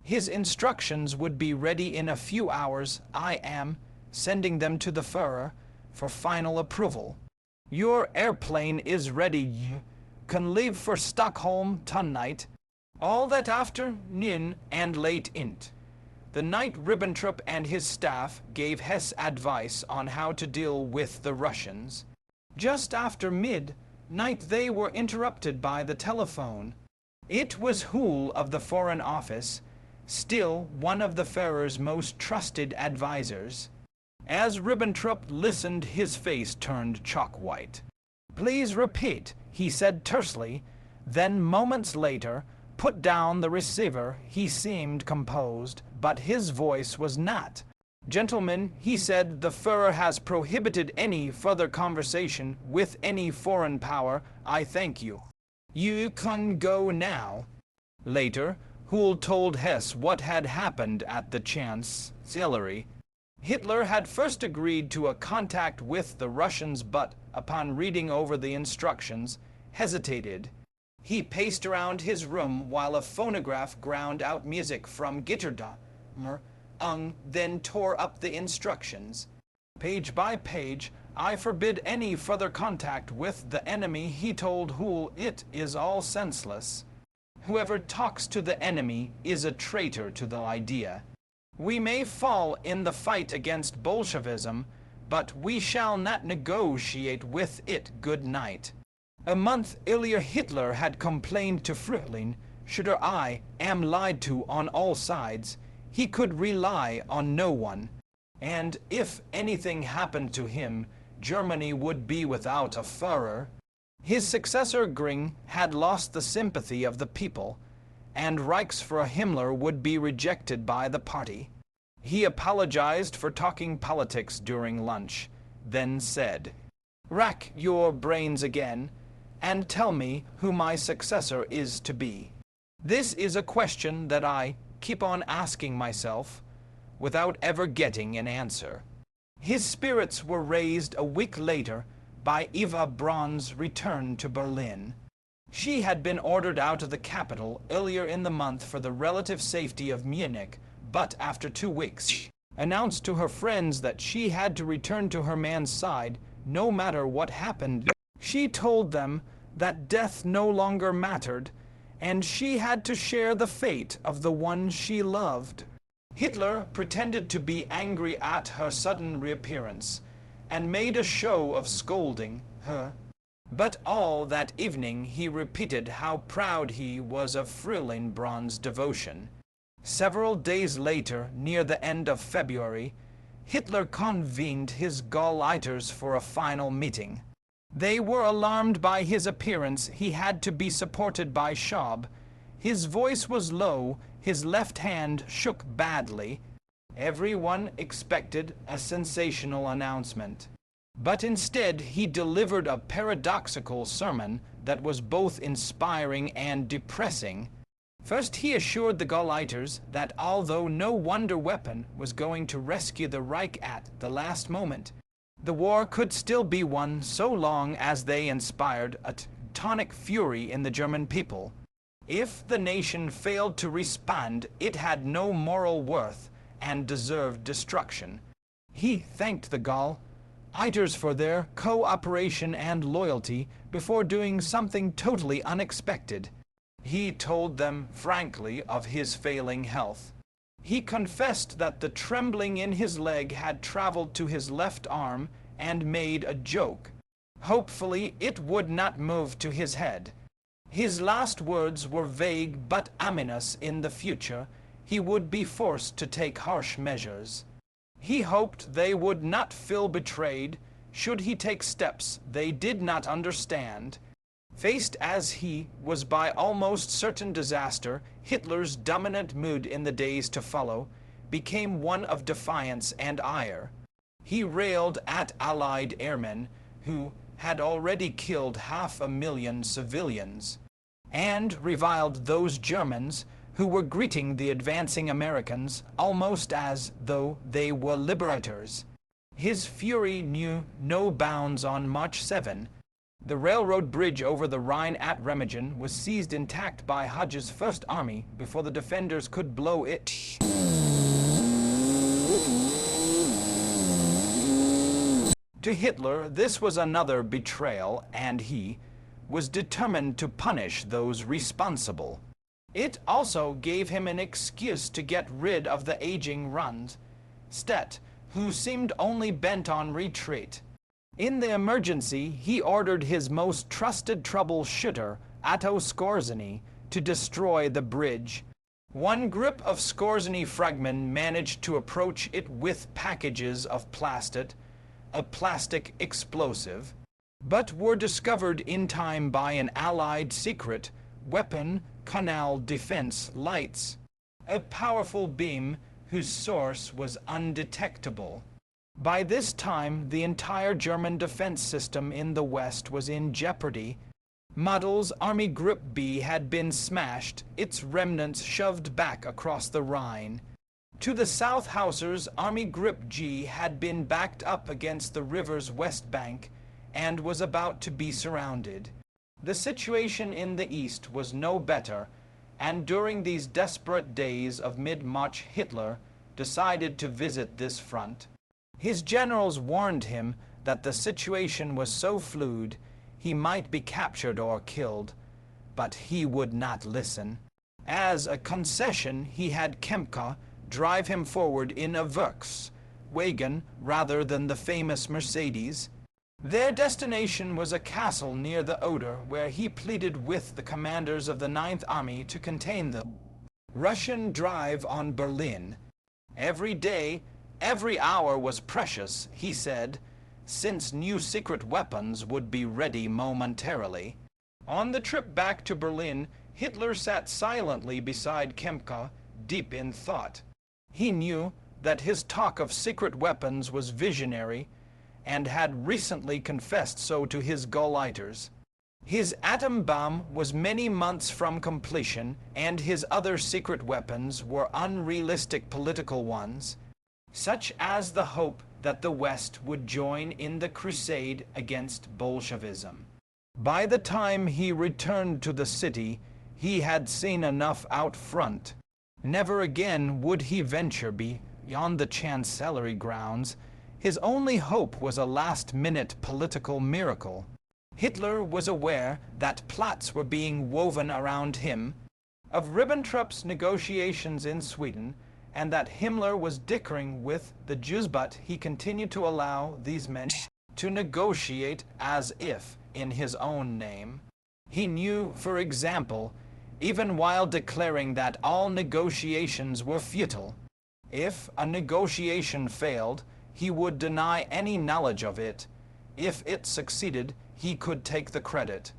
His instructions would be ready in a few hours. I am sending them to the Führer for final approval. Your airplane is ready. You can leave for Stockholm tonight, all that afternoon and late int. The night Ribbentrop and his staff gave Hess advice on how to deal with the Russians. Just after midnight they were interrupted by the telephone. It was Hull of the Foreign Office, still one of the Führer's most trusted advisers. As Ribbentrop listened, his face turned chalk white. Please repeat, he said tersely, then moments later put down the receiver. He seemed composed, but his voice was not. Gentlemen, he said, the Führer has prohibited any further conversation with any foreign power. I thank you. You can go now. Later, Hull told Hess what had happened at the Chancellery. Hitler had first agreed to a contact with the Russians, but upon reading over the instructions, hesitated. He paced around his room while a phonograph ground out music from Gitterdammer, then tore up the instructions. Page by page, I forbid any further contact with the enemy, he told Hull. It is all senseless. Whoever talks to the enemy is a traitor to the idea. We may fall in the fight against Bolshevism, but we shall not negotiate with it. Good night. A month earlier Hitler had complained to Frühling, should her I am lied to on all sides, he could rely on no one, and if anything happened to him, Germany would be without a Führer. His successor Göring had lost the sympathy of the people, and Reichsführer Himmler would be rejected by the party. He apologized for talking politics during lunch, then said, "Rack your brains again, and tell me who my successor is to be. This is a question that I keep on asking myself, without ever getting an answer." His spirits were raised a week later by Eva Braun's return to Berlin. She had been ordered out of the capital earlier in the month for the relative safety of Munich, but after 2 weeks announced to her friends that she had to return to her man's side no matter what happened. She told them that death no longer mattered, and she had to share the fate of the one she loved. Hitler pretended to be angry at her sudden reappearance, and made a show of scolding her. But all that evening he repeated how proud he was of Fräulein Braun's devotion. Several days later, near the end of February, Hitler convened his Gauleiters for a final meeting. They were alarmed by his appearance. He had to be supported by Schaub. His voice was low, his left hand shook badly. Everyone expected a sensational announcement. But instead he delivered a paradoxical sermon that was both inspiring and depressing. First, he assured the Gauleiters that although no wonder weapon was going to rescue the Reich at the last moment, the war could still be won so long as they inspired a Teutonic fury in the German people. If the nation failed to respond, it had no moral worth and deserved destruction. He thanked the Gauleiters for their cooperation and loyalty before doing something totally unexpected. He told them frankly of his failing health. He confessed that the trembling in his leg had traveled to his left arm and made a joke. Hopefully it would not move to his head. His last words were vague but ominous. In the future, he would be forced to take harsh measures. He hoped they would not feel betrayed should he take steps they did not understand. Faced as he was by almost certain disaster, Hitler's dominant mood in the days to follow became one of defiance and ire. He railed at Allied airmen who had already killed 500,000 civilians, and reviled those Germans who were greeting the advancing Americans almost as though they were liberators. His fury knew no bounds on March 7. The railroad bridge over the Rhine at Remagen was seized intact by Hodge's First Army before the defenders could blow it. To Hitler, this was another betrayal, and he was determined to punish those responsible. It also gave him an excuse to get rid of the aging Rundstedt, who seemed only bent on retreat. In the emergency, he ordered his most trusted troubleshooter, Otto Skorzeny, to destroy the bridge. One group of Skorzeny fragmen managed to approach it with packages of plastic, a plastic explosive, but were discovered in time by an Allied secret weapon, canal defense lights, a powerful beam whose source was undetectable. By this time, the entire German defense system in the West was in jeopardy. Model's Army Group B had been smashed, its remnants shoved back across the Rhine. To the south, Hauser's Army Group G had been backed up against the river's west bank and was about to be surrounded. The situation in the east was no better, and during these desperate days of mid-March, Hitler decided to visit this front. His generals warned him that the situation was so fluid he might be captured or killed, but he would not listen. As a concession, he had Kempka drive him forward in a Volkswagen rather than the famous Mercedes. Their destination was a castle near the Oder, where he pleaded with the commanders of the Ninth Army to contain the Russian drive on Berlin. Every day, every hour was precious, he said, since new secret weapons would be ready momentarily. On the trip back to Berlin, Hitler sat silently beside Kempka, deep in thought. He knew that his talk of secret weapons was visionary, and had recently confessed so to his Gauleiters. His atom bomb was many months from completion, and his other secret weapons were unrealistic political ones, such as the hope that the West would join in the crusade against Bolshevism. By the time he returned to the city, he had seen enough out front. Never again would he venture beyond the Chancellery grounds. His only hope was a last-minute political miracle. Hitler was aware that plots were being woven around him, of Ribbentrop's negotiations in Sweden, and that Himmler was dickering with the Jews, but he continued to allow these men to negotiate as if in his own name. He knew, for example, even while declaring that all negotiations were futile, if a negotiation failed, he would deny any knowledge of it. If it succeeded, he could take the credit.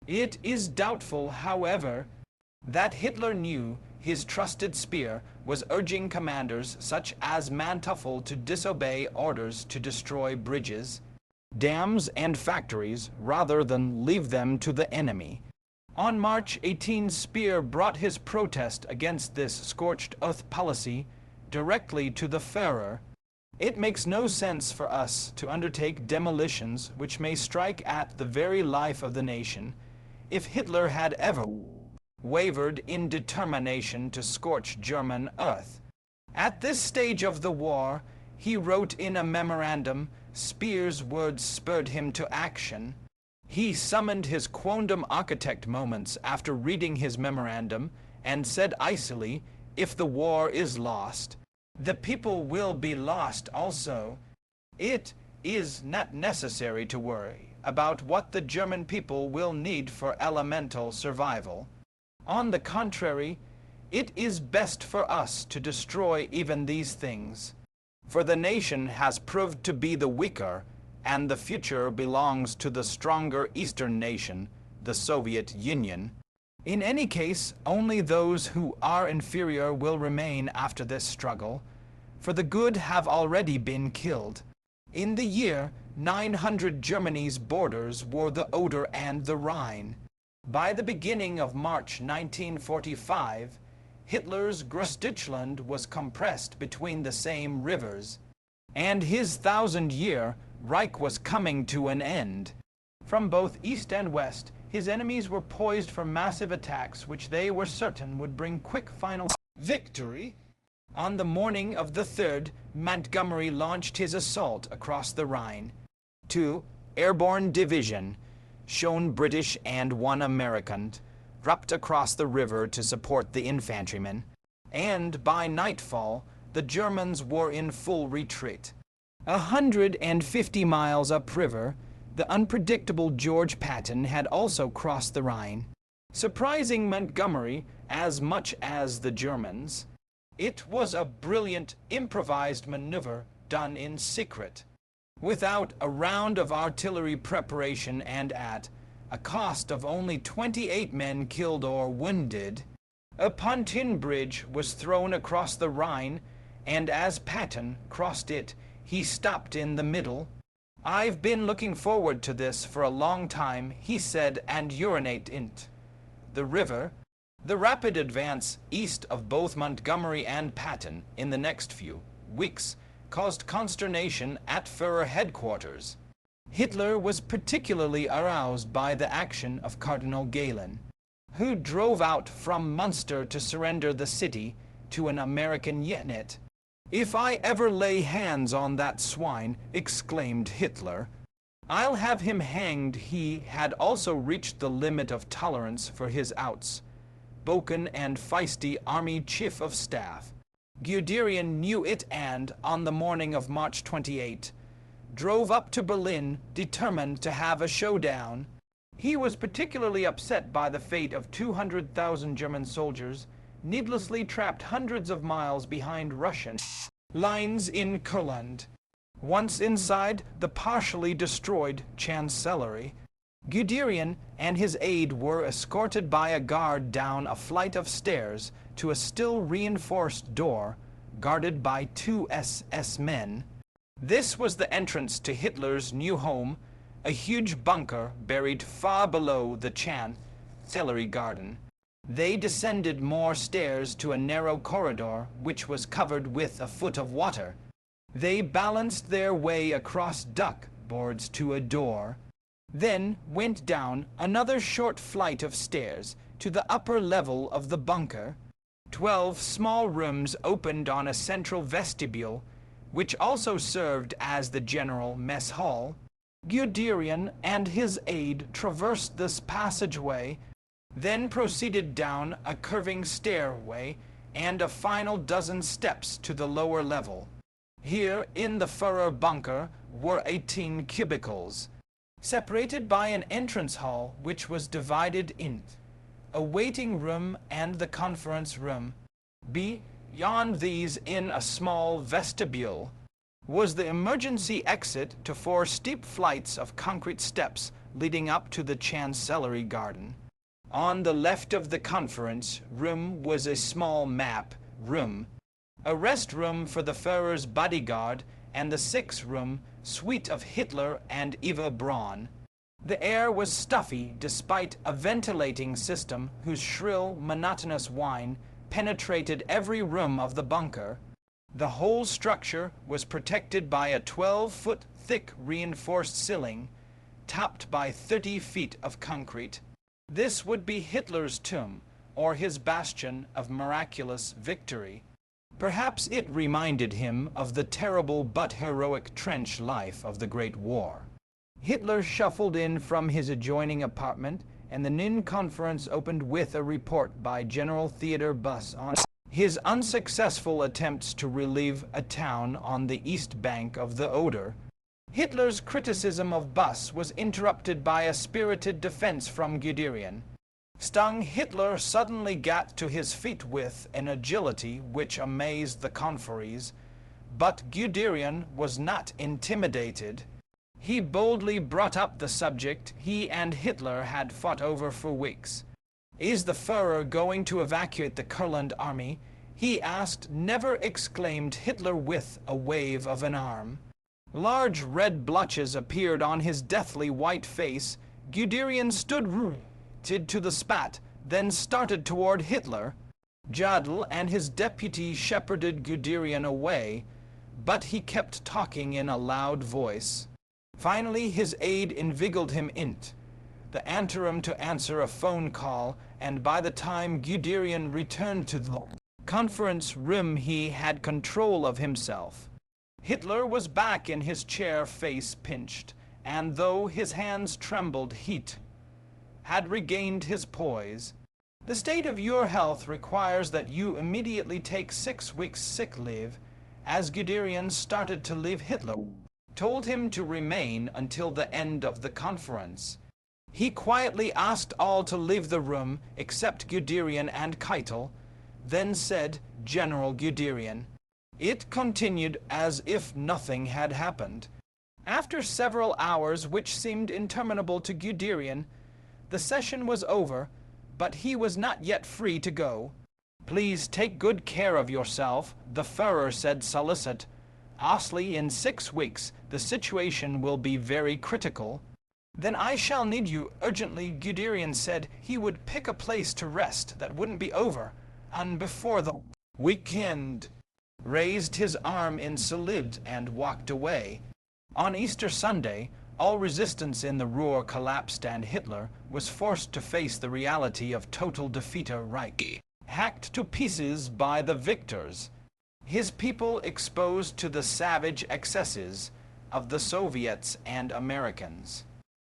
It is doubtful, however, that Hitler knew his trusted Speer was urging commanders such as Manteuffel to disobey orders to destroy bridges, dams, and factories rather than leave them to the enemy. On March 18, Speer brought his protest against this scorched earth policy directly to the Führer. It makes no sense for us to undertake demolitions which may strike at the very life of the nation. If Hitler had ever wavered in determination to scorch German earth. At this stage of the war, he wrote in a memorandum, Speer's words spurred him to action. He summoned his quondam architect moments after reading his memorandum and said icily, if the war is lost, the people will be lost also. It is not necessary to worry about what the German people will need for elemental survival. On the contrary, it is best for us to destroy even these things, for the nation has proved to be the weaker, and the future belongs to the stronger Eastern nation, the Soviet Union. In any case, only those who are inferior will remain after this struggle, for the good have already been killed. In the year 900, Germany's borders were the Oder and the Rhine. By the beginning of March 1945, Hitler's Großdeutschland was compressed between the same rivers, and his 1,000-year Reich was coming to an end. From both east and west, his enemies were poised for massive attacks which they were certain would bring quick final victory. On the morning of the 3rd, Montgomery launched his assault across the Rhine. 2 airborne division, shown British and 1 American, dropped across the river to support the infantrymen, and by nightfall, the Germans were in full retreat. 150 miles upriver, the unpredictable George Patton had also crossed the Rhine, surprising Montgomery as much as the Germans. It was a brilliant, improvised maneuver done in secret, without a round of artillery preparation and at a cost of only 28 men killed or wounded. A pontoon bridge was thrown across the Rhine, and as Patton crossed it, he stopped in the middle. I've been looking forward to this for a long time, he said, and urinate in the river. The rapid advance east of both Montgomery and Patton in the next few weeks caused consternation at Führer headquarters. Hitler was particularly aroused by the action of Cardinal Galen, who drove out from Munster to surrender the city to an American unit. "If I ever lay hands on that swine," exclaimed Hitler, "I'll have him hanged." He had also reached the limit of tolerance for his outspoken and feisty Army Chief of Staff. Guderian knew it, and on the morning of March 28, drove up to Berlin determined to have a showdown. He was particularly upset by the fate of 200,000 German soldiers, needlessly trapped hundreds of miles behind Russian lines in Courland. Once inside the partially destroyed chancellery, Guderian and his aide were escorted by a guard down a flight of stairs to a still reinforced door, guarded by 2 SS men. This was the entrance to Hitler's new home, a huge bunker buried far below the chancellery garden. They descended more stairs to a narrow corridor which was covered with a foot of water. They balanced their way across duck boards to a door, then went down another short flight of stairs to the upper level of the bunker. 12 small rooms opened on a central vestibule, which also served as the general mess hall. Guderian and his aide traversed this passageway, then proceeded down a curving stairway and a final dozen steps to the lower level. Here, in the Führer bunker, were 18 cubicles, separated by an entrance hall which was divided into a waiting room and the conference room. Beyond these, in a small vestibule, was the emergency exit to 4 steep flights of concrete steps leading up to the chancellery garden. On the left of the conference room was a small map room, a rest room for the Führer's bodyguard, and the 6th room, suite of Hitler and Eva Braun. The air was stuffy despite a ventilating system whose shrill, monotonous whine penetrated every room of the bunker. The whole structure was protected by a 12-foot thick reinforced ceiling, topped by 30 feet of concrete. This would be Hitler's tomb, or his bastion of miraculous victory. Perhaps it reminded him of the terrible but heroic trench life of the Great War. Hitler shuffled in from his adjoining apartment, and the noon conference opened with a report by General Theodor Buss on his unsuccessful attempts to relieve a town on the east bank of the Oder. Hitler's criticism of Buss was interrupted by a spirited defense from Guderian. Stung, Hitler suddenly got to his feet with an agility which amazed the conferees, but Guderian was not intimidated. He boldly brought up the subject he and Hitler had fought over for weeks. "Is the Führer going to evacuate the Courland army?" he asked, never exclaimed Hitler with a wave of an arm. Large red blotches appeared on his deathly white face. Guderian stood rooted to the spot, then started toward Hitler. Jodl and his deputy shepherded Guderian away, but he kept talking in a loud voice. Finally, his aide inveigled him into the anteroom to answer a phone call, and by the time Guderian returned to the conference room, he had control of himself. Hitler was back in his chair, face pinched, and though his hands trembled, he had regained his poise. "The state of your health requires that you immediately take 6 weeks sick leave." As Guderian started to leave, Hitler told him to remain until the end of the conference. He quietly asked all to leave the room except Guderian and Keitel, then said, "General Guderian." It continued as if nothing had happened. After several hours which seemed interminable to Guderian, the session was over, but he was not yet free to go. "Please take good care of yourself," the Führer said solicit. "Honestly, in 6 weeks, the situation will be very critical." "Then I shall need you urgently." Guderian said he would pick a place to rest that wouldn't be over, and before the weekend, raised his arm in salute and walked away. On Easter Sunday, all resistance in the Ruhr collapsed, and Hitler was forced to face the reality of total defeat, a Reich hacked to pieces by the victors, his people exposed to the savage excesses of the Soviets and Americans.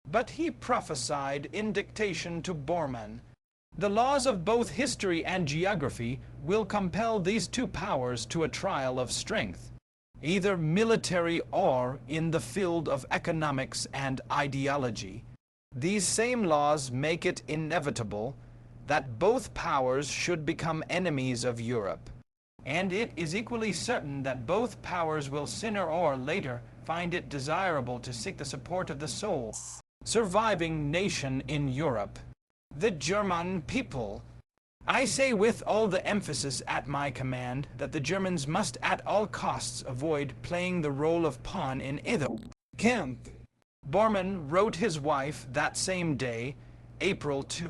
But he prophesied in dictation to Bormann, "The laws of both history and geography will compel these two powers to a trial of strength. either military or in the field of economics and ideology. These same laws make it inevitable that both powers should become enemies of Europe. And it is equally certain that both powers will sooner or later find it desirable to seek the support of the sole surviving nation in Europe, the German people. I say with all the emphasis at my command that the Germans must at all costs avoid playing the role of pawn in either camp. Bormann wrote his wife that same day, April 2,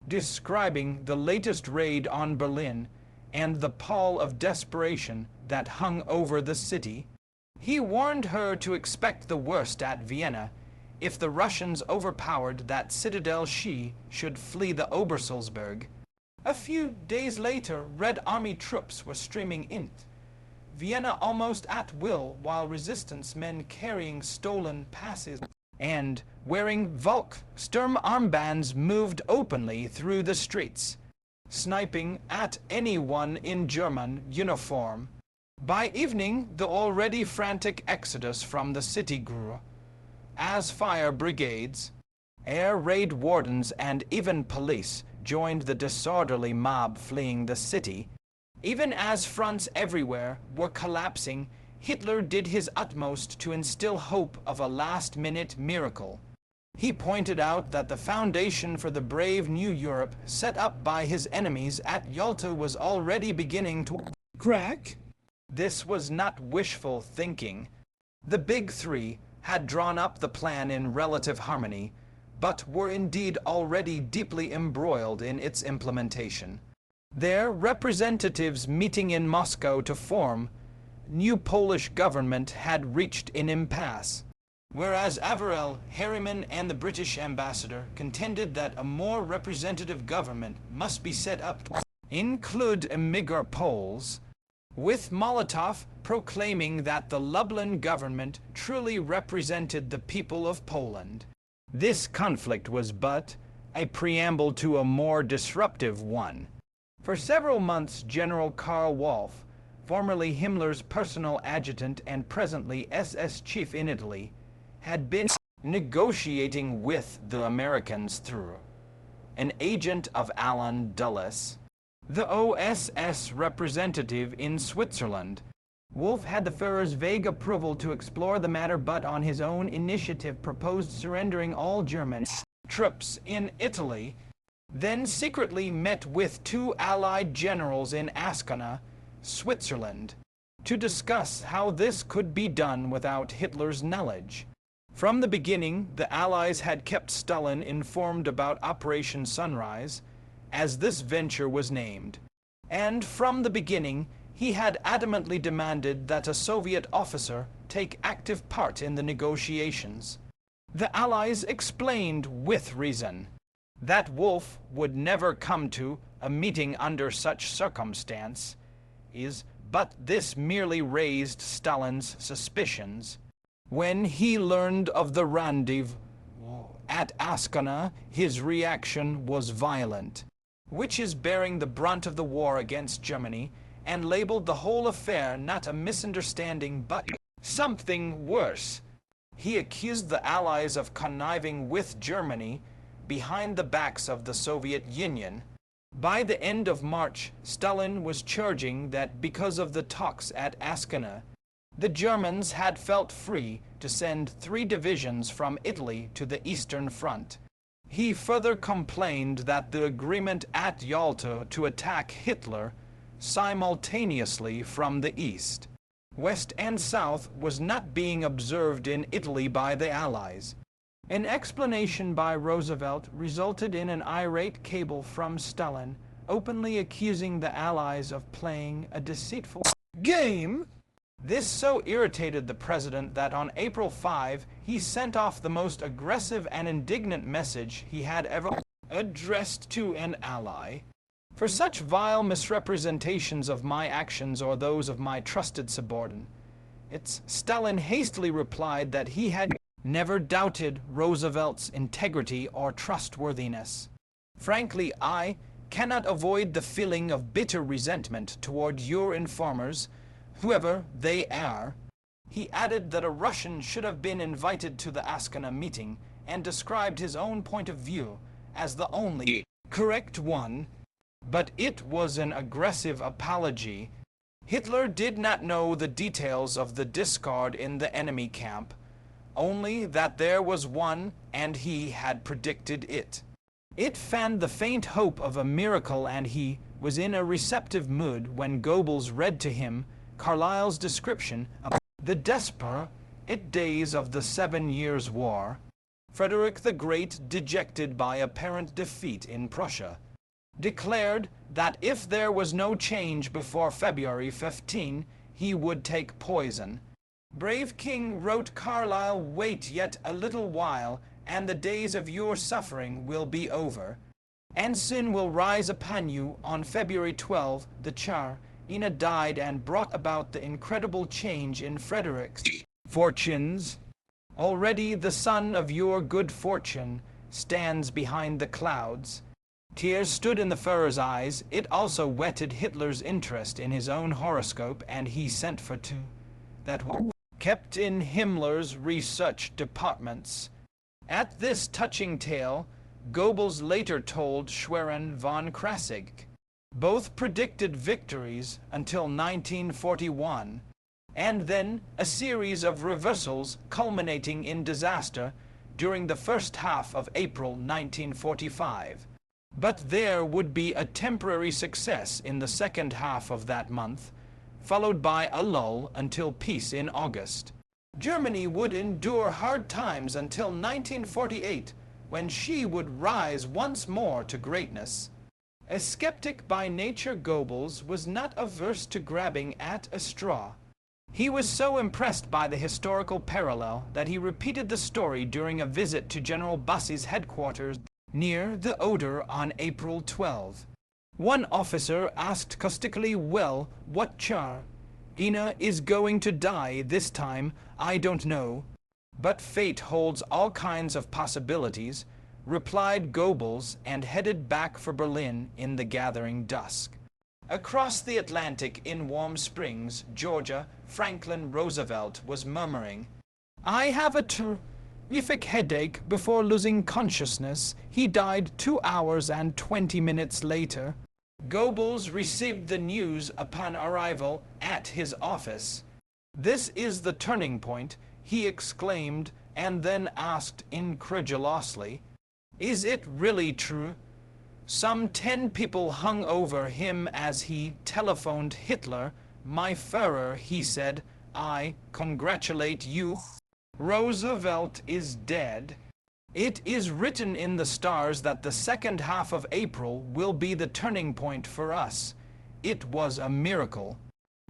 describing the latest raid on Berlin and the pall of desperation that hung over the city. He warned her to expect the worst at Vienna. If the Russians overpowered that citadel, she should flee the Obersalzberg. A few days later, Red Army troops were streaming in Vienna almost at will, while resistance men carrying stolen passes and wearing Volk Sturm armbands moved openly through the streets, sniping at anyone in German uniform. By evening, the already frantic exodus from the city grew, as fire brigades, air raid wardens, and even police joined the disorderly mob fleeing the city. Even as fronts everywhere were collapsing, Hitler did his utmost to instill hope of a last-minute miracle. He pointed out that the foundation for the brave new Europe set up by his enemies at Yalta was already beginning to crack. This was not wishful thinking. The Big Three had drawn up the plan in relative harmony, but were indeed already deeply embroiled in its implementation. Their representatives meeting in Moscow to form new Polish government had reached an impasse, whereas Averell, Harriman, and the British ambassador contended that a more representative government must be set up to include immigrant Poles, with Molotov proclaiming that the Lublin government truly represented the people of Poland. This conflict was but a preamble to a more disruptive one. For several months, General Karl Wolff, formerly Himmler's personal adjutant and presently SS chief in Italy, had been negotiating with the Americans through an agent of Alan Dulles, the OSS representative in Switzerland. Wolff had the Führer's vague approval to explore the matter, but on his own initiative proposed surrendering all German troops in Italy, then secretly met with two Allied generals in Ascona, Switzerland, to discuss how this could be done without Hitler's knowledge. From the beginning, the Allies had kept Stalin informed about Operation Sunrise, as this venture was named, and from the beginning he had adamantly demanded that a Soviet officer take active part in the negotiations. The Allies explained with reason that Wolff would never come to a meeting under such circumstance, but this merely raised Stalin's suspicions. When he learned of the rendezvous at Ascona, his reaction was violent, which is bearing the brunt of the war against Germany, and labeled the whole affair not a misunderstanding but something worse. He accused the Allies of conniving with Germany behind the backs of the Soviet Union. By the end of March, Stalin was charging that because of the talks at Ascona, the Germans had felt free to send 3 divisions from Italy to the Eastern Front. He further complained that the agreement at Yalta to attack Hitler simultaneously from the east, west, and south was not being observed in Italy by the Allies. An explanation by Roosevelt resulted in an irate cable from Stalin, openly accusing the Allies of playing a deceitful game. This so irritated the president that on April 5, he sent off the most aggressive and indignant message he had ever addressed to an ally. For such vile misrepresentations of my actions or those of my trusted subordinate, Stalin hastily replied that he had never doubted Roosevelt's integrity or trustworthiness. Frankly, I cannot avoid the feeling of bitter resentment toward your informers, whoever they are. He added that a Russian should have been invited to the Askana meeting and described his own point of view as the only correct one, but it was an aggressive apology. Hitler did not know the details of the discard in the enemy camp, only that there was one and he had predicted it. It fanned the faint hope of a miracle, and he was in a receptive mood when Goebbels read to him Carlyle's description of the desperate days of the 7 Years' War. Frederick the Great, dejected by apparent defeat in Prussia, declared that if there was no change before February 15, he would take poison. Brave King, wrote Carlyle, wait yet a little while, and the days of your suffering will be over, and sin will rise upon you. On February 12, the Tsar Ina died and brought about the incredible change in Frederick's fortunes. Already the sun of your good fortune stands behind the clouds. Tears stood in the Führer's eyes. It also whetted Hitler's interest in his own horoscope, and he sent for two that were kept in Himmler's research departments. At this touching tale, Goebbels later told Schwerin von Krassigk. Both predicted victories until 1941, and then a series of reversals culminating in disaster during the first half of April 1945. But there would be a temporary success in the second half of that month, followed by a lull until peace in August. Germany would endure hard times until 1948, when she would rise once more to greatness. A skeptic by nature, Goebbels was not averse to grabbing at a straw. He was so impressed by the historical parallel that he repeated the story during a visit to General Bussey's headquarters near the Oder on April 12. One officer asked caustically, "Well, what Tsar Ina is going to die this time, I don't know, but fate holds all kinds of possibilities," replied Goebbels, and headed back for Berlin in the gathering dusk. Across the Atlantic in Warm Springs, Georgia, Franklin Roosevelt was murmuring, "I have a terrific headache," before losing consciousness. He died 2 hours and 20 minutes later. Goebbels received the news upon arrival at his office. "This is the turning point," he exclaimed, and then asked incredulously, "Is it really true?" Some 10 people hung over him as he telephoned Hitler. "My Führer," he said, "I congratulate you. Roosevelt is dead. It is written in the stars that the second half of April will be the turning point for us." It was a miracle.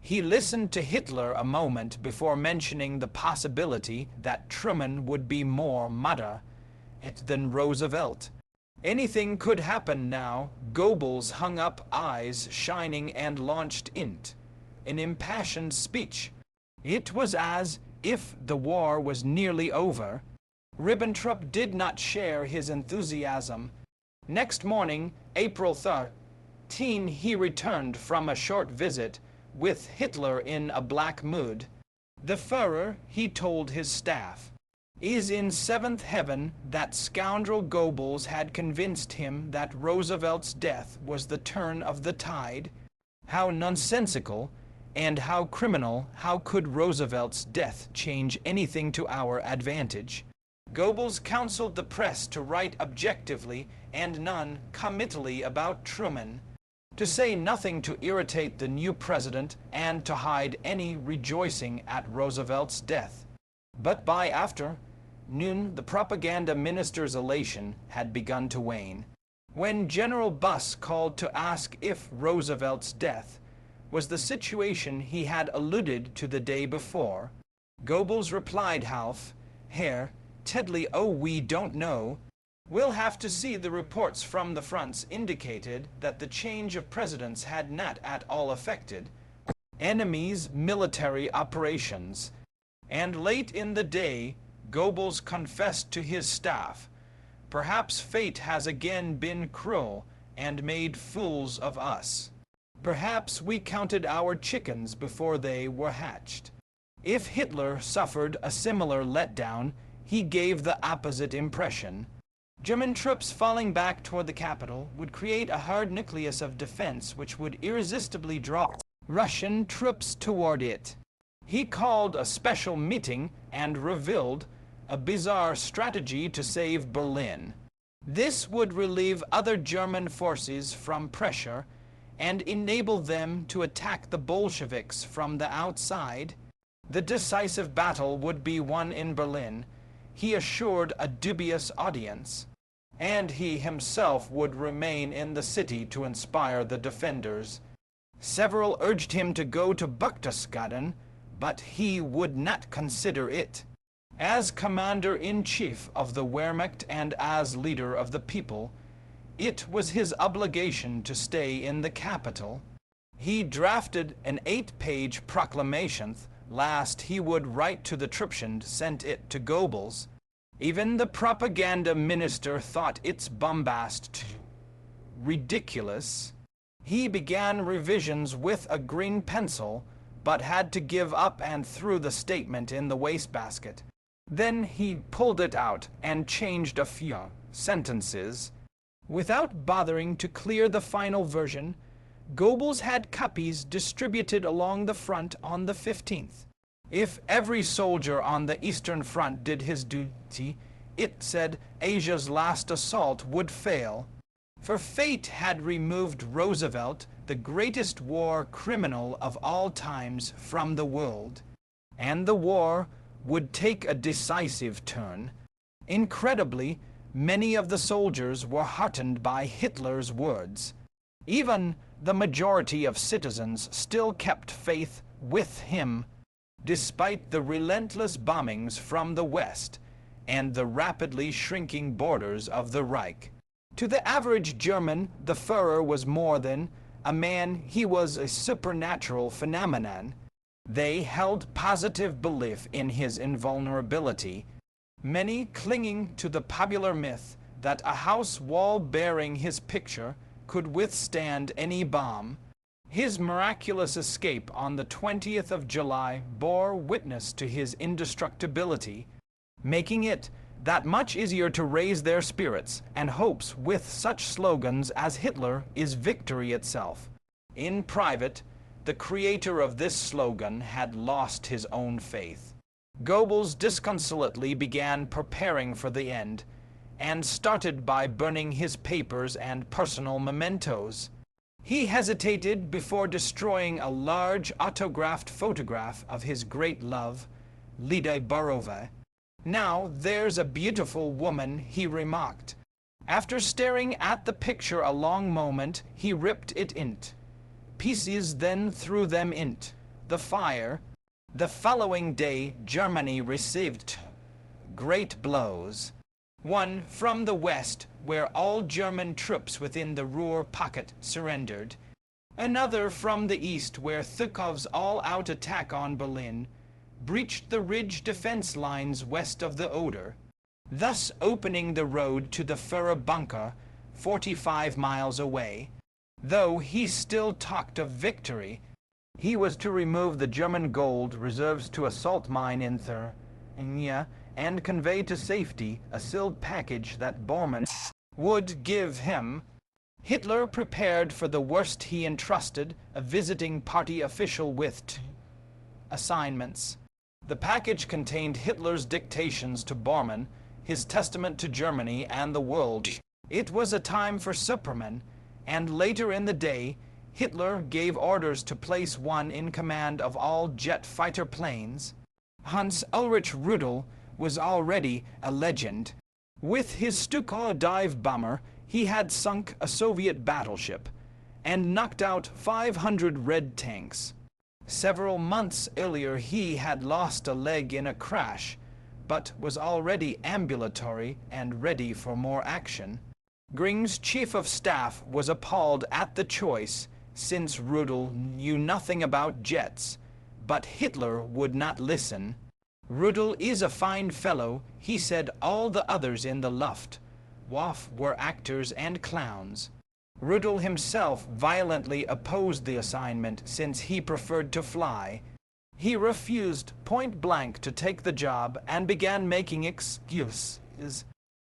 He listened to Hitler a moment before mentioning the possibility that Truman would be more moderate than Roosevelt. Anything could happen now. Goebbels hung up, eyes shining, and launched into an impassioned speech. It was as if the war was nearly over. Ribbentrop did not share his enthusiasm. Next morning, April 13, he returned from a short visit with Hitler in a black mood. "The Führer," he told his staff, "is in seventh heaven." That scoundrel Goebbels had convinced him that Roosevelt's death was the turn of the tide. How nonsensical and how criminal! How could Roosevelt's death change anything to our advantage? Goebbels counseled the press to write objectively and non-committally about Truman, to say nothing to irritate the new president, and to hide any rejoicing at Roosevelt's death. But by afternoon, the propaganda minister's elation had begun to wane. When General Buss called to ask if Roosevelt's death was the situation he had alluded to the day before, Goebbels replied, "Half, Herr Tedley, oh, we don't know. We'll have to see." The reports from the fronts indicated that the change of presidents had not at all affected enemy's military operations. And late in the day, Goebbels confessed to his staff, "Perhaps fate has again been cruel and made fools of us. Perhaps we counted our chickens before they were hatched. If Hitler suffered a similar letdown, he gave the opposite impression. German troops falling back toward the capital would create a hard nucleus of defense which would irresistibly draw Russian troops toward it. He called a special meeting and revealed a bizarre strategy to save Berlin. This would relieve other German forces from pressure and enable them to attack the Bolsheviks from the outside. The decisive battle would be won in Berlin, he assured a dubious audience, and he himself would remain in the city to inspire the defenders. Several urged him to go to Berchtesgaden, but he would not consider it. As commander-in-chief of the Wehrmacht and as leader of the people, it was his obligation to stay in the capital. He drafted an 8-page proclamation. Last he would write to the Tribune, sent it to Goebbels. Even the propaganda minister thought its bombast ridiculous. He began revisions with a green pencil, but had to give up and threw the statement in the wastebasket. Then he pulled it out and changed a few sentences. Without bothering to clear the final version, Goebbels had copies distributed along the front on the 15th. If every soldier on the Eastern Front did his duty, it said Asia's last assault would fail. For fate had removed Roosevelt, the greatest war criminal of all times, from the world, and the war would take a decisive turn. Incredibly, many of the soldiers were heartened by Hitler's words. Even the majority of citizens still kept faith with him, despite the relentless bombings from the West and the rapidly shrinking borders of the Reich. To the average German, the Führer was more than a man, he was a supernatural phenomenon. They held positive belief in his invulnerability, many clinging to the popular myth that a house wall bearing his picture could withstand any bomb. His miraculous escape on the 20th of July bore witness to his indestructibility, making it that much easier to raise their spirits and hopes with such slogans as Hitler is victory itself. In private, the creator of this slogan had lost his own faith. Goebbels disconsolately began preparing for the end, and started by burning his papers and personal mementos. He hesitated before destroying a large autographed photograph of his great love, Lida Borova. "Now there's a beautiful woman," he remarked. After staring at the picture a long moment, he ripped it into pieces, then threw them into the fire. The following day, Germany received great blows. One from the west, where all German troops within the Ruhr pocket surrendered. Another from the east, where Zhukov's all-out attack on Berlin breached the ridge defense lines west of the Oder, thus opening the road to the Führer bunker 45 miles away. Though he still talked of victory, he was to remove the German gold reserves to a salt mine in Thuringia and convey to safety a sealed package that Bormann would give him. Hitler prepared for the worst. He entrusted a visiting party official with assignments. The package contained Hitler's dictations to Bormann, his testament to Germany and the world. It was a time for Superman, and later in the day, Hitler gave orders to place one in command of all jet fighter planes. Hans Ulrich Rudel was already a legend. With his Stuka dive bomber, he had sunk a Soviet battleship and knocked out 500 Red tanks. Several months earlier, he had lost a leg in a crash, but was already ambulatory and ready for more action. Gring's chief of staff was appalled at the choice, since Rudel knew nothing about jets, but Hitler would not listen. "Rudel is a fine fellow," he said. "All the others in the Luftwaffe were actors and clowns." Rudel himself violently opposed the assignment since he preferred to fly. He refused point blank to take the job and began making excuses.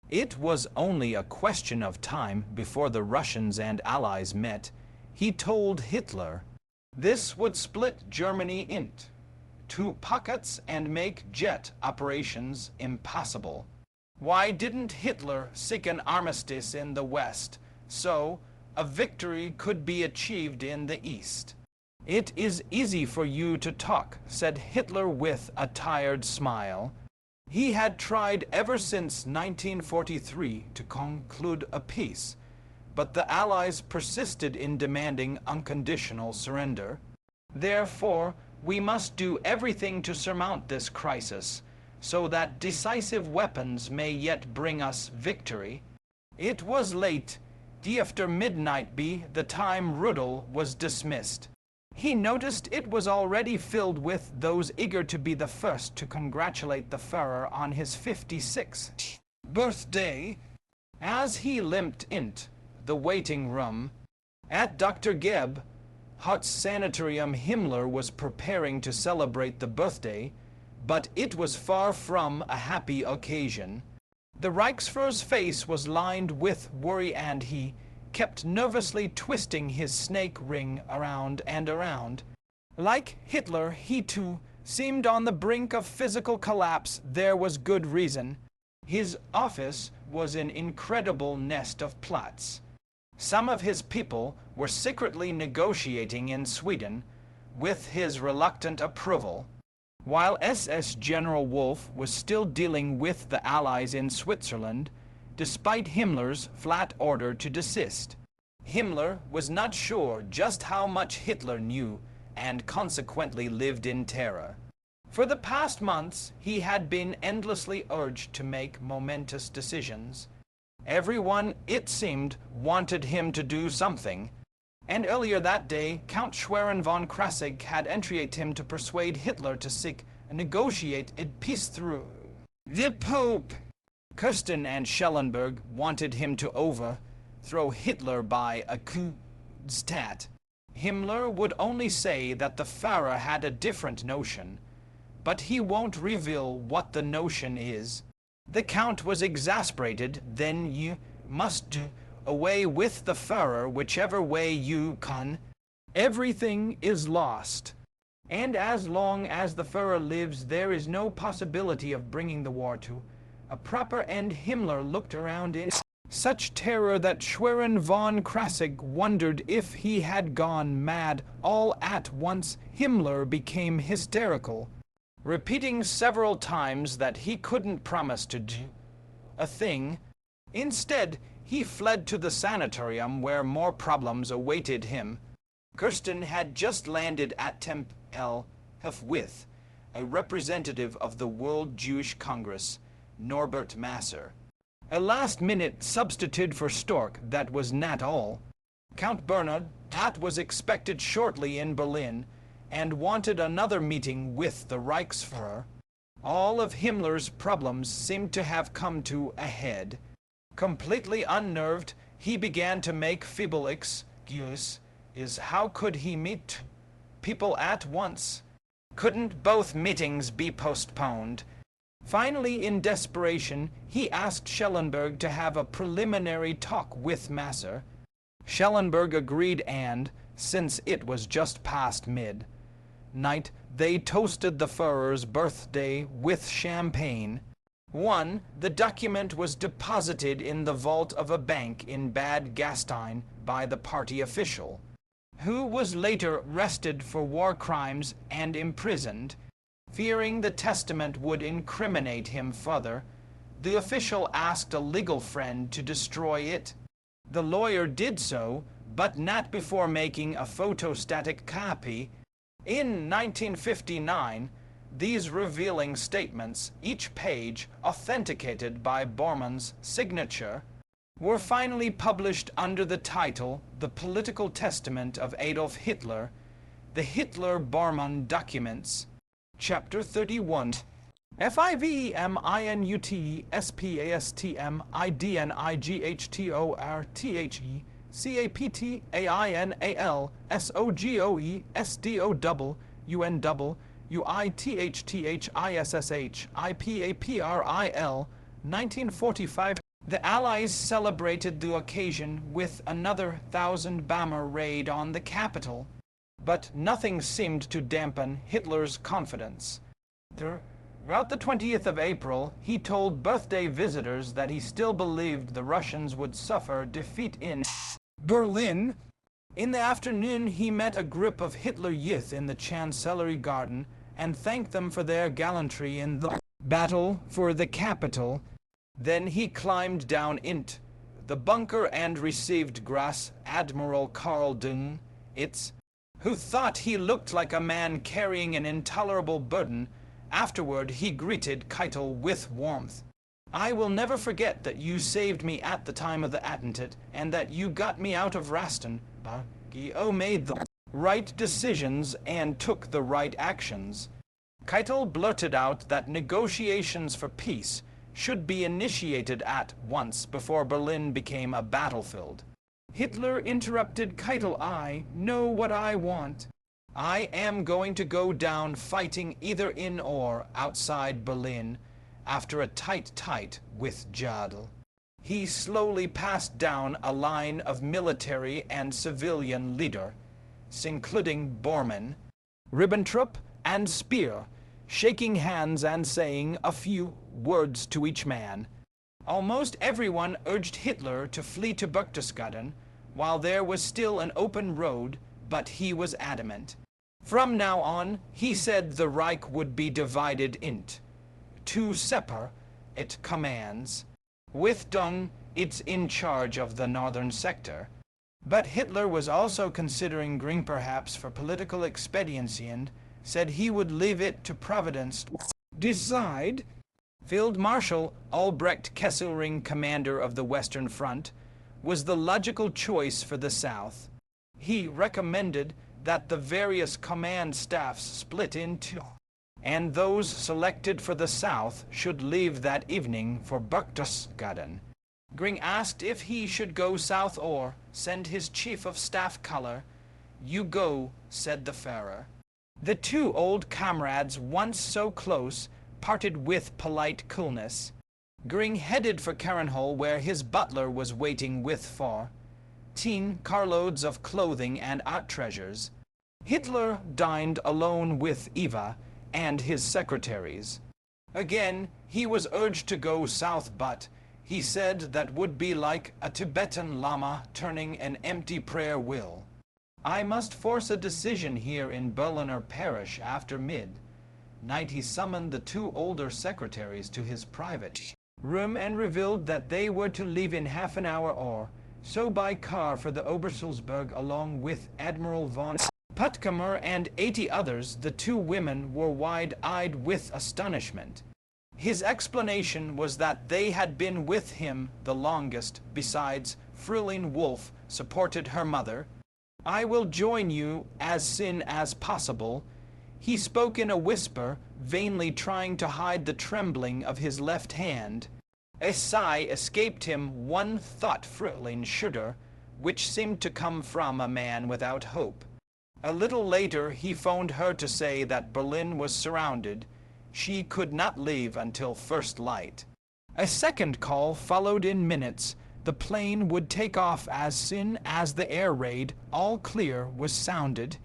It was only a question of time before the Russians and Allies met. He told Hitler this would split Germany into two pockets and make jet operations impossible. Why didn't Hitler seek an armistice in the West so a victory could be achieved in the East? "It is easy for you to talk," said Hitler with a tired smile. He had tried ever since 1943 to conclude a peace, but the Allies persisted in demanding unconditional surrender. "Therefore, we must do everything to surmount this crisis, so that decisive weapons may yet bring us victory." It was late, after midnight be the time Rudel was dismissed. He noticed it was already filled with those eager to be the first to congratulate the Führer on his 56th birthday. As he limped into the waiting room at Dr. Gebb Hart's sanatorium, Himmler was preparing to celebrate the birthday, but it was far from a happy occasion. The Reichsführer's face was lined with worry, and he kept nervously twisting his snake ring around and around. Like Hitler, he too seemed on the brink of physical collapse. There was good reason. His office was an incredible nest of plots. Some of his people were secretly negotiating in Sweden with his reluctant approval, while SS General Wolf was still dealing with the Allies in Switzerland, despite Himmler's flat order to desist. Himmler was not sure just how much Hitler knew, and consequently lived in terror. For the past months, he had been endlessly urged to make momentous decisions. Everyone, it seemed, wanted him to do something, and earlier that day, Count Schwerin von Krassig had entreated him to persuade Hitler to seek and negotiate a peace through the Pope. Kirsten and Schellenberg wanted him to overthrow Hitler by a coup d'etat. Himmler would only say that the Führer had a different notion, but he won't reveal what the notion is. The Count was exasperated. "Then you must do away with the Führer whichever way you can. Everything is lost. And as long as the Führer lives, there is no possibility of bringing the war to a proper end." Himmler looked around in such terror that Schwerin von Krassig wondered if he had gone mad. All at once, Himmler became hysterical, repeating several times that he couldn't promise to do a thing. Instead, he fled to the sanatorium where more problems awaited him. Kirsten had just landed at Tempelhof with a representative of the World Jewish Congress, Norbert Masser. A last-minute substitute for Stork, that was not all. Count Bernhard was expected shortly in Berlin, and wanted another meeting with the Reichsführer. All of Himmler's problems seemed to have come to a head. Completely unnerved, he began to make feeble excuses. How could he meet people at once? Couldn't both meetings be postponed? Finally, in desperation, he asked Schellenberg to have a preliminary talk with Masser. Schellenberg agreed, and, since it was just past midnight, they toasted the Führer's birthday with champagne. The document was deposited in the vault of a bank in Bad Gastein by the party official, who was later arrested for war crimes and imprisoned. Fearing the testament would incriminate him further, the official asked a legal friend to destroy it. The lawyer did so, but not before making a photostatic copy. In 1959, these revealing statements, each page authenticated by Bormann's signature, were finally published under the title The Political Testament of Adolf Hitler, the Hitler-Bormann Documents, Chapter 31. FIVEMINUTSPASTMIDNIGHTORTHE CAPTAINALSOGOESDOWUNTHISSIPAPRIL 1945. The Allies celebrated the occasion with another 1,000-bomber raid on the capital, but nothing seemed to dampen Hitler's confidence. Throughout the 20th of April, he told birthday visitors that he still believed the Russians would suffer defeat in Berlin. In the afternoon, he met a group of Hitler youth in the Chancellery Garden and thanked them for their gallantry in the battle for the capital. Then he climbed down into the bunker and received Gras Admiral Karl Dönitz, who thought he looked like a man carrying an intolerable burden. Afterward, he greeted Keitel with warmth. "I will never forget that you saved me at the time of the attentat, and that you got me out of Raston. Guillaume made the right decisions and took the right actions." Keitel blurted out that negotiations for peace should be initiated at once before Berlin became a battlefield. Hitler interrupted Keitel. "I know what I want. I am going to go down fighting either in or outside Berlin after a tight with Jadl." He slowly passed down a line of military and civilian leaders, including Bormann, Ribbentrop, and Speer, shaking hands and saying a few words to each man. Almost everyone urged Hitler to flee to Berchtesgaden while there was still an open road, but he was adamant. From now on, he said, the Reich would be divided into two separate commands, with Dung it's in charge of the northern sector. But Hitler was also considering Gring perhaps for political expediency and said he would leave it to Providence to decide. Field Marshal Albrecht Kesselring, commander of the Western Front, was the logical choice for the South. He recommended that the various command staffs split into, and those selected for the South should leave that evening for Berchtesgaden. Gring asked if he should go south or send his chief of staff color. "You go," said the Führer. The two old comrades, once so close, parted with polite coolness. Gring headed for Carenhol, where his butler was waiting with 14 carloads of clothing and art treasures. Hitler dined alone with Eva and his secretaries. Again, he was urged to go south, but he said that would be like a Tibetan lama turning an empty prayer wheel. "I must force a decision here in Berliner Parish after midnight." He summoned the two older secretaries to his private room and revealed that they were to leave in half an hour or so by car for the Obersalzberg along with Admiral von Puttkamer and 80 others. The two women were wide-eyed with astonishment. His explanation was that they had been with him the longest. Besides, Fräulein Wolf supported her mother. "I will join you as soon as possible." He spoke in a whisper, vainly trying to hide the trembling of his left hand. A sigh escaped him. One thought Fräulein Schroeder, which seemed to come from a man without hope. A little later he phoned her to say that Berlin was surrounded. She could not leave until first light. A second call followed in minutes. The plane would take off as soon as the air raid, all clear, was sounded.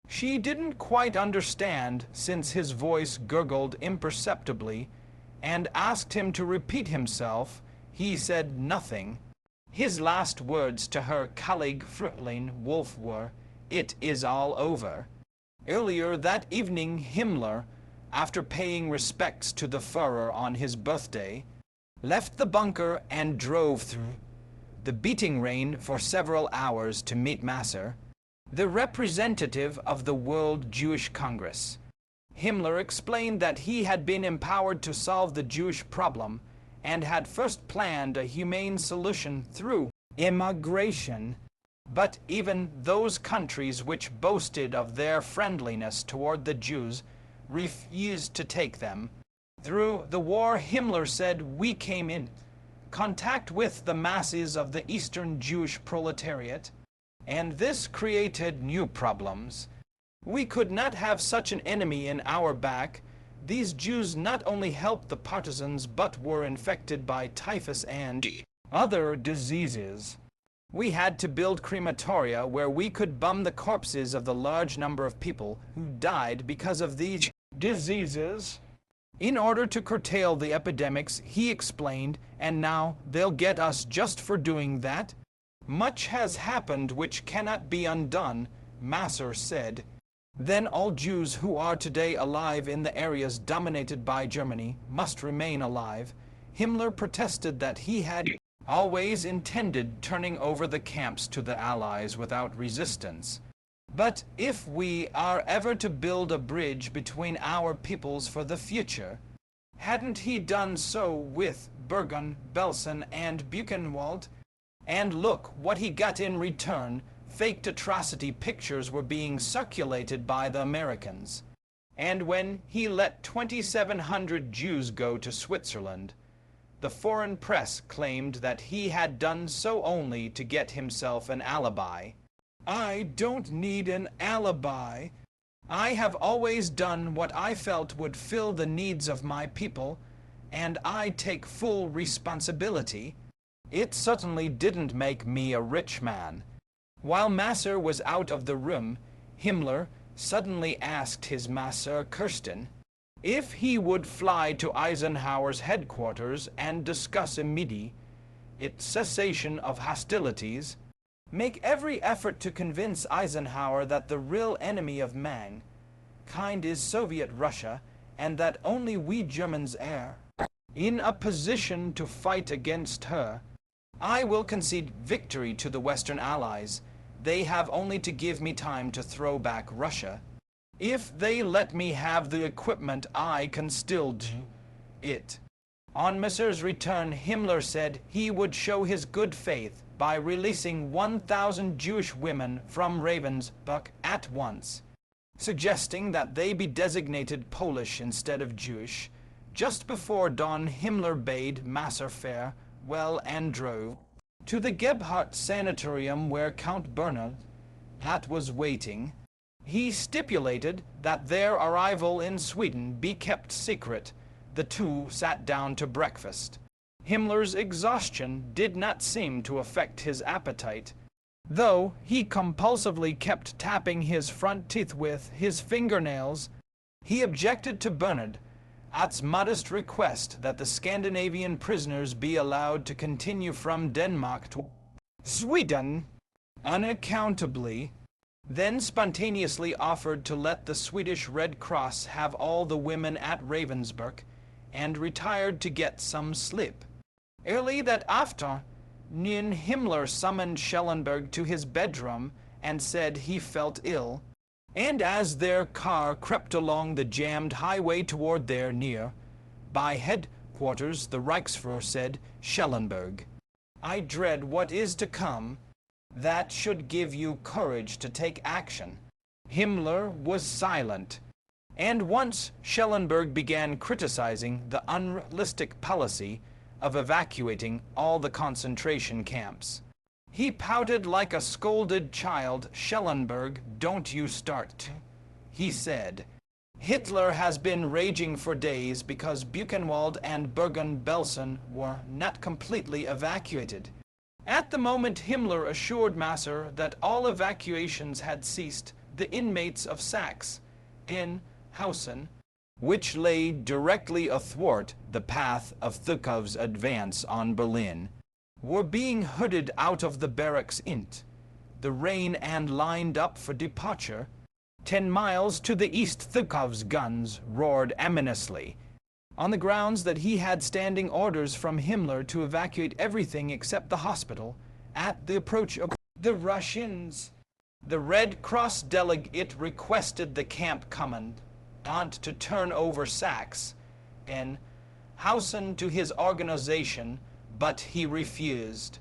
She didn't quite understand, since his voice gurgled imperceptibly, and asked him to repeat himself. He said nothing. His last words to her colleague Fräulein Wolf were, "It is all over." Earlier that evening Himmler, after paying respects to the Führer on his birthday, left the bunker and drove through the beating rain for several hours to meet Masser, the representative of the World Jewish Congress. Himmler explained that he had been empowered to solve the Jewish problem and had first planned a humane solution through immigration. But even those countries which boasted of their friendliness toward the Jews refused to take them. Through the war, Himmler said, "We came in contact with the masses of the Eastern Jewish proletariat, and this created new problems. We could not have such an enemy in our back. These Jews not only helped the partisans, but were infected by typhus and other diseases. We had to build crematoria where we could bum the corpses of the large number of people who died because of these diseases. In order to curtail the epidemics, he explained, and now they'll get us just for doing that. Much has happened which cannot be undone, Masser said. Then all Jews who are today alive in the areas dominated by Germany must remain alive. Himmler protested that he had always intended turning over the camps to the Allies without resistance. But if we are ever to build a bridge between our peoples for the future, hadn't he done so with Bergen, Belsen, and Buchenwald? And look what he got in return. Faked atrocity pictures were being circulated by the Americans. And when he let 2,700 Jews go to Switzerland, the foreign press claimed that he had done so only to get himself an alibi. I don't need an alibi. I have always done what I felt would fill the needs of my people, and I take full responsibility. It certainly didn't make me a rich man. While Masser was out of the room, Himmler suddenly asked his Maser Kirsten if he would fly to Eisenhower's headquarters and discuss immediate cessation of hostilities, make every effort to convince Eisenhower that the real enemy of mankind is Soviet Russia, and that only we Germans are in a position to fight against her. I will concede victory to the Western Allies. They have only to give me time to throw back Russia. If they let me have the equipment, I can still do it. On Masser's return, Himmler said he would show his good faith by releasing 1,000 Jewish women from Ravensbrück at once, suggesting that they be designated Polish instead of Jewish. Just before dawn, Himmler bade Masser farewell and drove to the Gebhardt Sanatorium where Count Bernhard was waiting. He stipulated that their arrival in Sweden be kept secret. The two sat down to breakfast. Himmler's exhaustion did not seem to affect his appetite, though he compulsively kept tapping his front teeth with his fingernails. He objected to Bernhard's modest request that the Scandinavian prisoners be allowed to continue from Denmark to Sweden unaccountably, then spontaneously offered to let the Swedish Red Cross have all the women at Ravensbrück, and retired to get some sleep. Early that afternoon, Himmler summoned Schellenberg to his bedroom and said he felt ill, and as their car crept along the jammed highway toward their near-by headquarters, the Reichsfuhrer said, "Schellenberg, I dread what is to come. That should give you courage to take action." Himmler was silent, and once Schellenberg began criticizing the unrealistic policy of evacuating all the concentration camps. He pouted like a scolded child. "Schellenberg, don't you start," he said. "Hitler has been raging for days because Buchenwald and Bergen-Belsen were not completely evacuated." At the moment, Himmler assured Masser that all evacuations had ceased. The inmates of Sachsenhausen, which lay directly athwart the path of Thukov's advance on Berlin, were being herded out of the barracks into the rain and lined up for departure. 10 miles to the east, Thukov's guns roared ominously, on the grounds that he had standing orders from Himmler to evacuate everything except the hospital at the approach of the Russians. The Red Cross delegate requested the camp commandant to turn over Sachsenhausen to his organization, but he refused.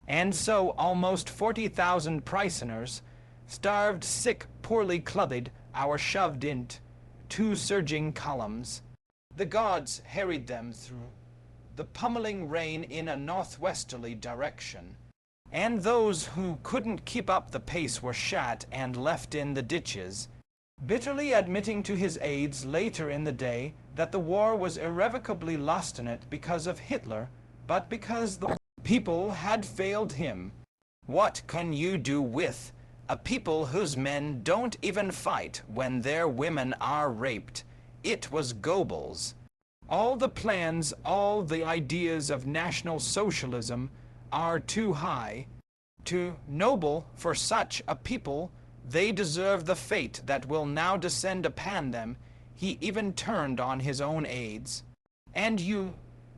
And so almost 40,000 prisoners, starved, sick, poorly clothed, were shoved into 2 surging columns. The guards harried them through the pummeling rain in a northwesterly direction, and those who couldn't keep up the pace were shot and left in the ditches, bitterly admitting to his aides later in the day that the war was irrevocably lost in it because of Hitler, but because the people had failed him. What can you do with a people whose men don't even fight when their women are raped? It was Goebbels. All the plans, all the ideas of National Socialism are too high, too noble for such a people. They deserve the fate that will now descend upon them. He even turned on his own aides. And you,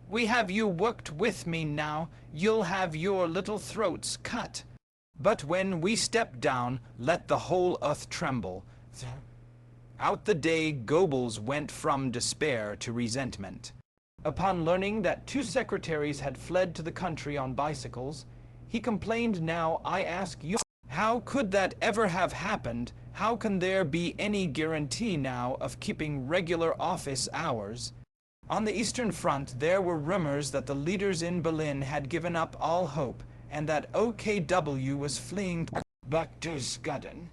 we have you worked with me now, you'll have your little throats cut. But when we step down, let the whole earth tremble. Out the day Goebbels went from despair to resentment. Upon learning that 2 secretaries had fled to the country on bicycles, he complained, "Now I ask you, how could that ever have happened? How can there be any guarantee now of keeping regular office hours?" On the Eastern Front there were rumors that the leaders in Berlin had given up all hope, and that OKW was fleeing to Berchtesgaden.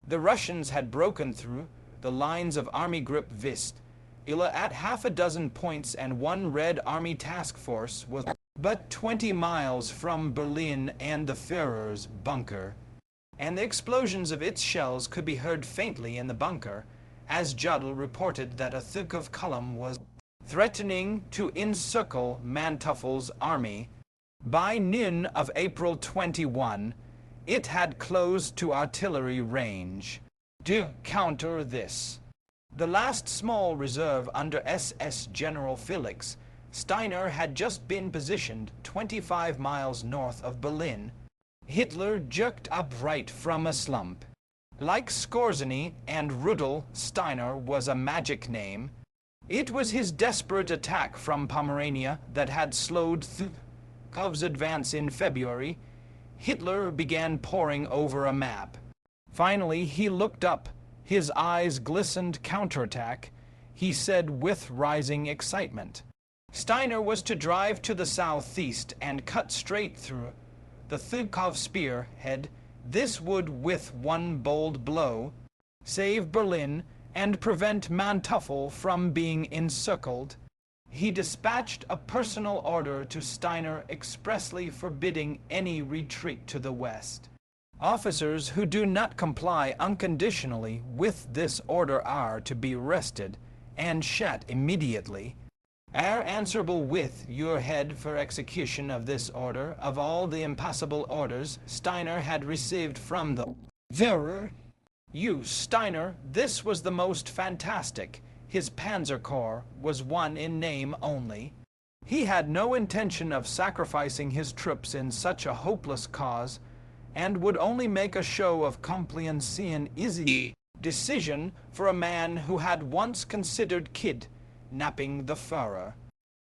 The Russians had broken through the lines of Army Group West at half a dozen points, and one Red Army task force was but 20 miles from Berlin and the Führer's bunker, and the explosions of its shells could be heard faintly in the bunker, as Jodl reported that a Zhukov column was threatening to encircle Manteufel's army. By noon of April 21, it had closed to artillery range. To counter this, the last small reserve under SS General Felix Steiner had just been positioned 25 miles north of Berlin. Hitler jerked upright from a slump. Like Skorzeny and Rudel, Steiner was a magic name. It was his desperate attack from Pomerania that had slowed Zhukov's advance in February. Hitler began poring over a map. Finally, he looked up. His eyes glistened. "Counterattack," he said with rising excitement. Steiner was to drive to the southeast and cut straight through the Zhukov spearhead. This would, with one bold blow, save Berlin and prevent Manteufel from being encircled. He dispatched a personal order to Steiner expressly forbidding any retreat to the west. Officers who do not comply unconditionally with this order are to be arrested and shot immediately. Are answerable with your head for execution of this order of all the impossible orders Steiner had received from the Führer. You, Steiner, this was the most fantastic. His Panzer Corps was one in name only. He had no intention of sacrificing his troops in such a hopeless cause, and would only make a show of compliance in easy decision for a man who had once considered kidnapping the Führer.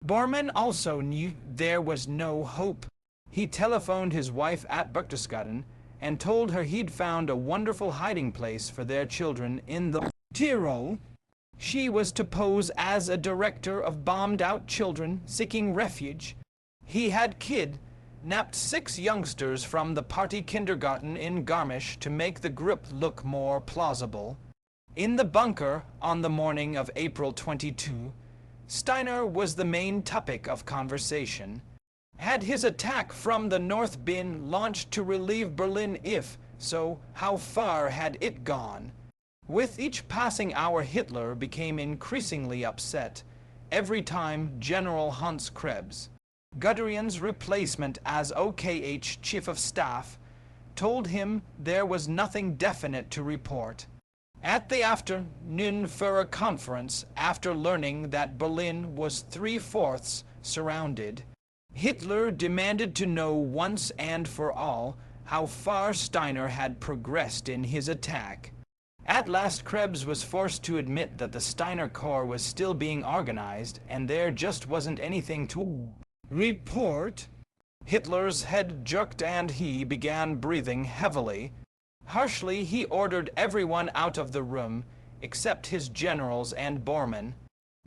Bormann also knew there was no hope. He telephoned his wife at Berchtesgaden and told her he'd found a wonderful hiding place for their children in the Tyrol. She was to pose as a director of bombed-out children seeking refuge. He had kidnapped 6 youngsters from the party kindergarten in Garmisch to make the group look more plausible. In the bunker on the morning of April 22, Steiner was the main topic of conversation. Had his attack from the north been launched to relieve Berlin? If so, how far had it gone? With each passing hour, Hitler became increasingly upset. Every time General Hans Krebs, Guderian's replacement as OKH Chief of Staff, told him there was nothing definite to report. At the afternoon Führer conference, after learning that Berlin was 3/4 surrounded, Hitler demanded to know once and for all how far Steiner had progressed in his attack. At last Krebs was forced to admit that the Steiner Corps was still being organized, and there just wasn't anything to report. Hitler's head jerked and he began breathing heavily. Harshly he ordered everyone out of the room, except his generals and Bormann.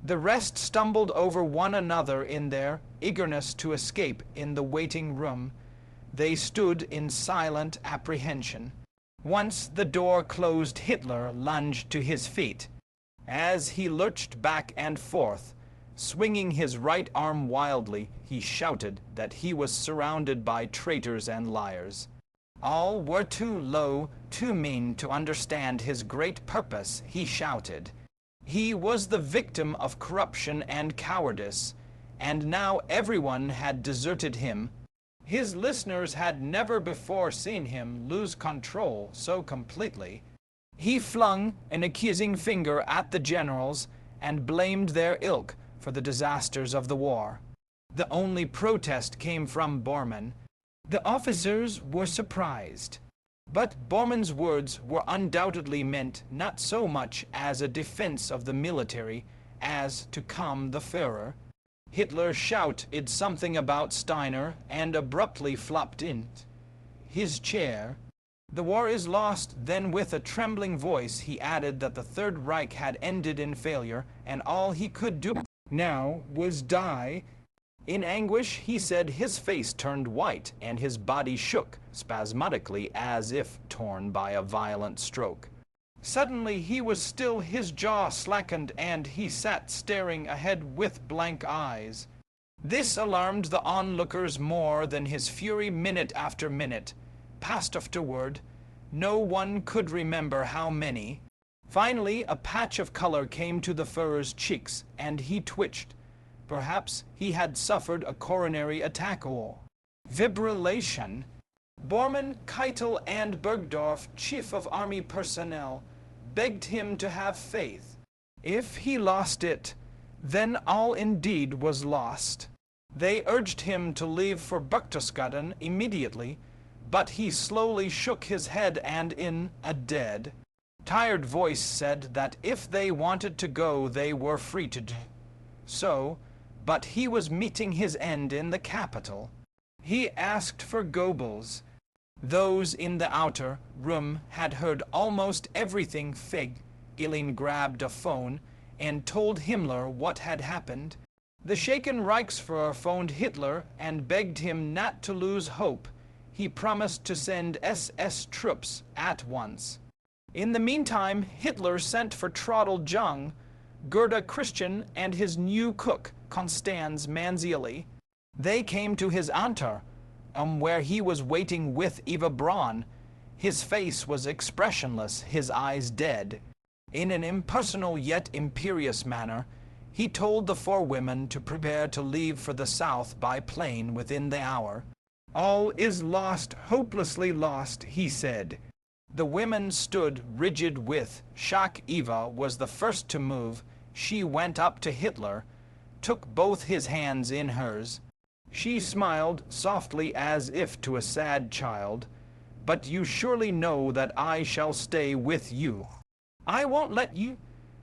The rest stumbled over one another in their eagerness to escape in the waiting room. They stood in silent apprehension. Once the door closed, Hitler lunged to his feet. As he lurched back and forth, swinging his right arm wildly, he shouted that he was surrounded by traitors and liars. All were too low, too mean to understand his great purpose, he shouted. He was the victim of corruption and cowardice, and now everyone had deserted him. His listeners had never before seen him lose control so completely. He flung an accusing finger at the generals and blamed their ilk for the disasters of the war. The only protest came from Bormann. The officers were surprised. But Bormann's words were undoubtedly meant not so much as a defense of the military as to calm the Führer. Hitler shouted something about Steiner and abruptly flopped in his chair. The war is lost. Then with a trembling voice he added that the Third Reich had ended in failure and all he could do now was die. In anguish, he said his face turned white and his body shook spasmodically as if torn by a violent stroke. Suddenly he was still, his jaw slackened, and he sat staring ahead with blank eyes. This alarmed the onlookers more than his fury. Minute after minute passed afterward. No one could remember how many. Finally, a patch of color came to the Führer's cheeks, and he twitched. Perhaps he had suffered a coronary attack or fibrillation. Bormann, Keitel, and Bergdorf, chief of army personnel, begged him to have faith. If he lost it, then all indeed was lost. They urged him to leave for Berchtesgaden immediately, but he slowly shook his head and in a dead, tired voice said that if they wanted to go they were free to do so, but he was meeting his end in the capital. He asked for Goebbels. Those in the outer room had heard almost everything. Gilling grabbed a phone and told Himmler what had happened. The shaken Reichsfuhrer phoned Hitler and begged him not to lose hope. He promised to send SS troops at once. In the meantime, Hitler sent for Trottel Jung, Gerda Christian, and his new cook, Constanze Manzieli. They came to his Antar, where he was waiting with Eva Braun. His face was expressionless, his eyes dead. In an impersonal yet imperious manner, he told the four women to prepare to leave for the south by plane within the hour. All is lost, hopelessly lost, he said. The women stood rigid with shock. Eva was the first to move. She went up to Hitler, took both his hands in hers. She smiled softly as if to a sad child. But you surely know that I shall stay with you. I won't let you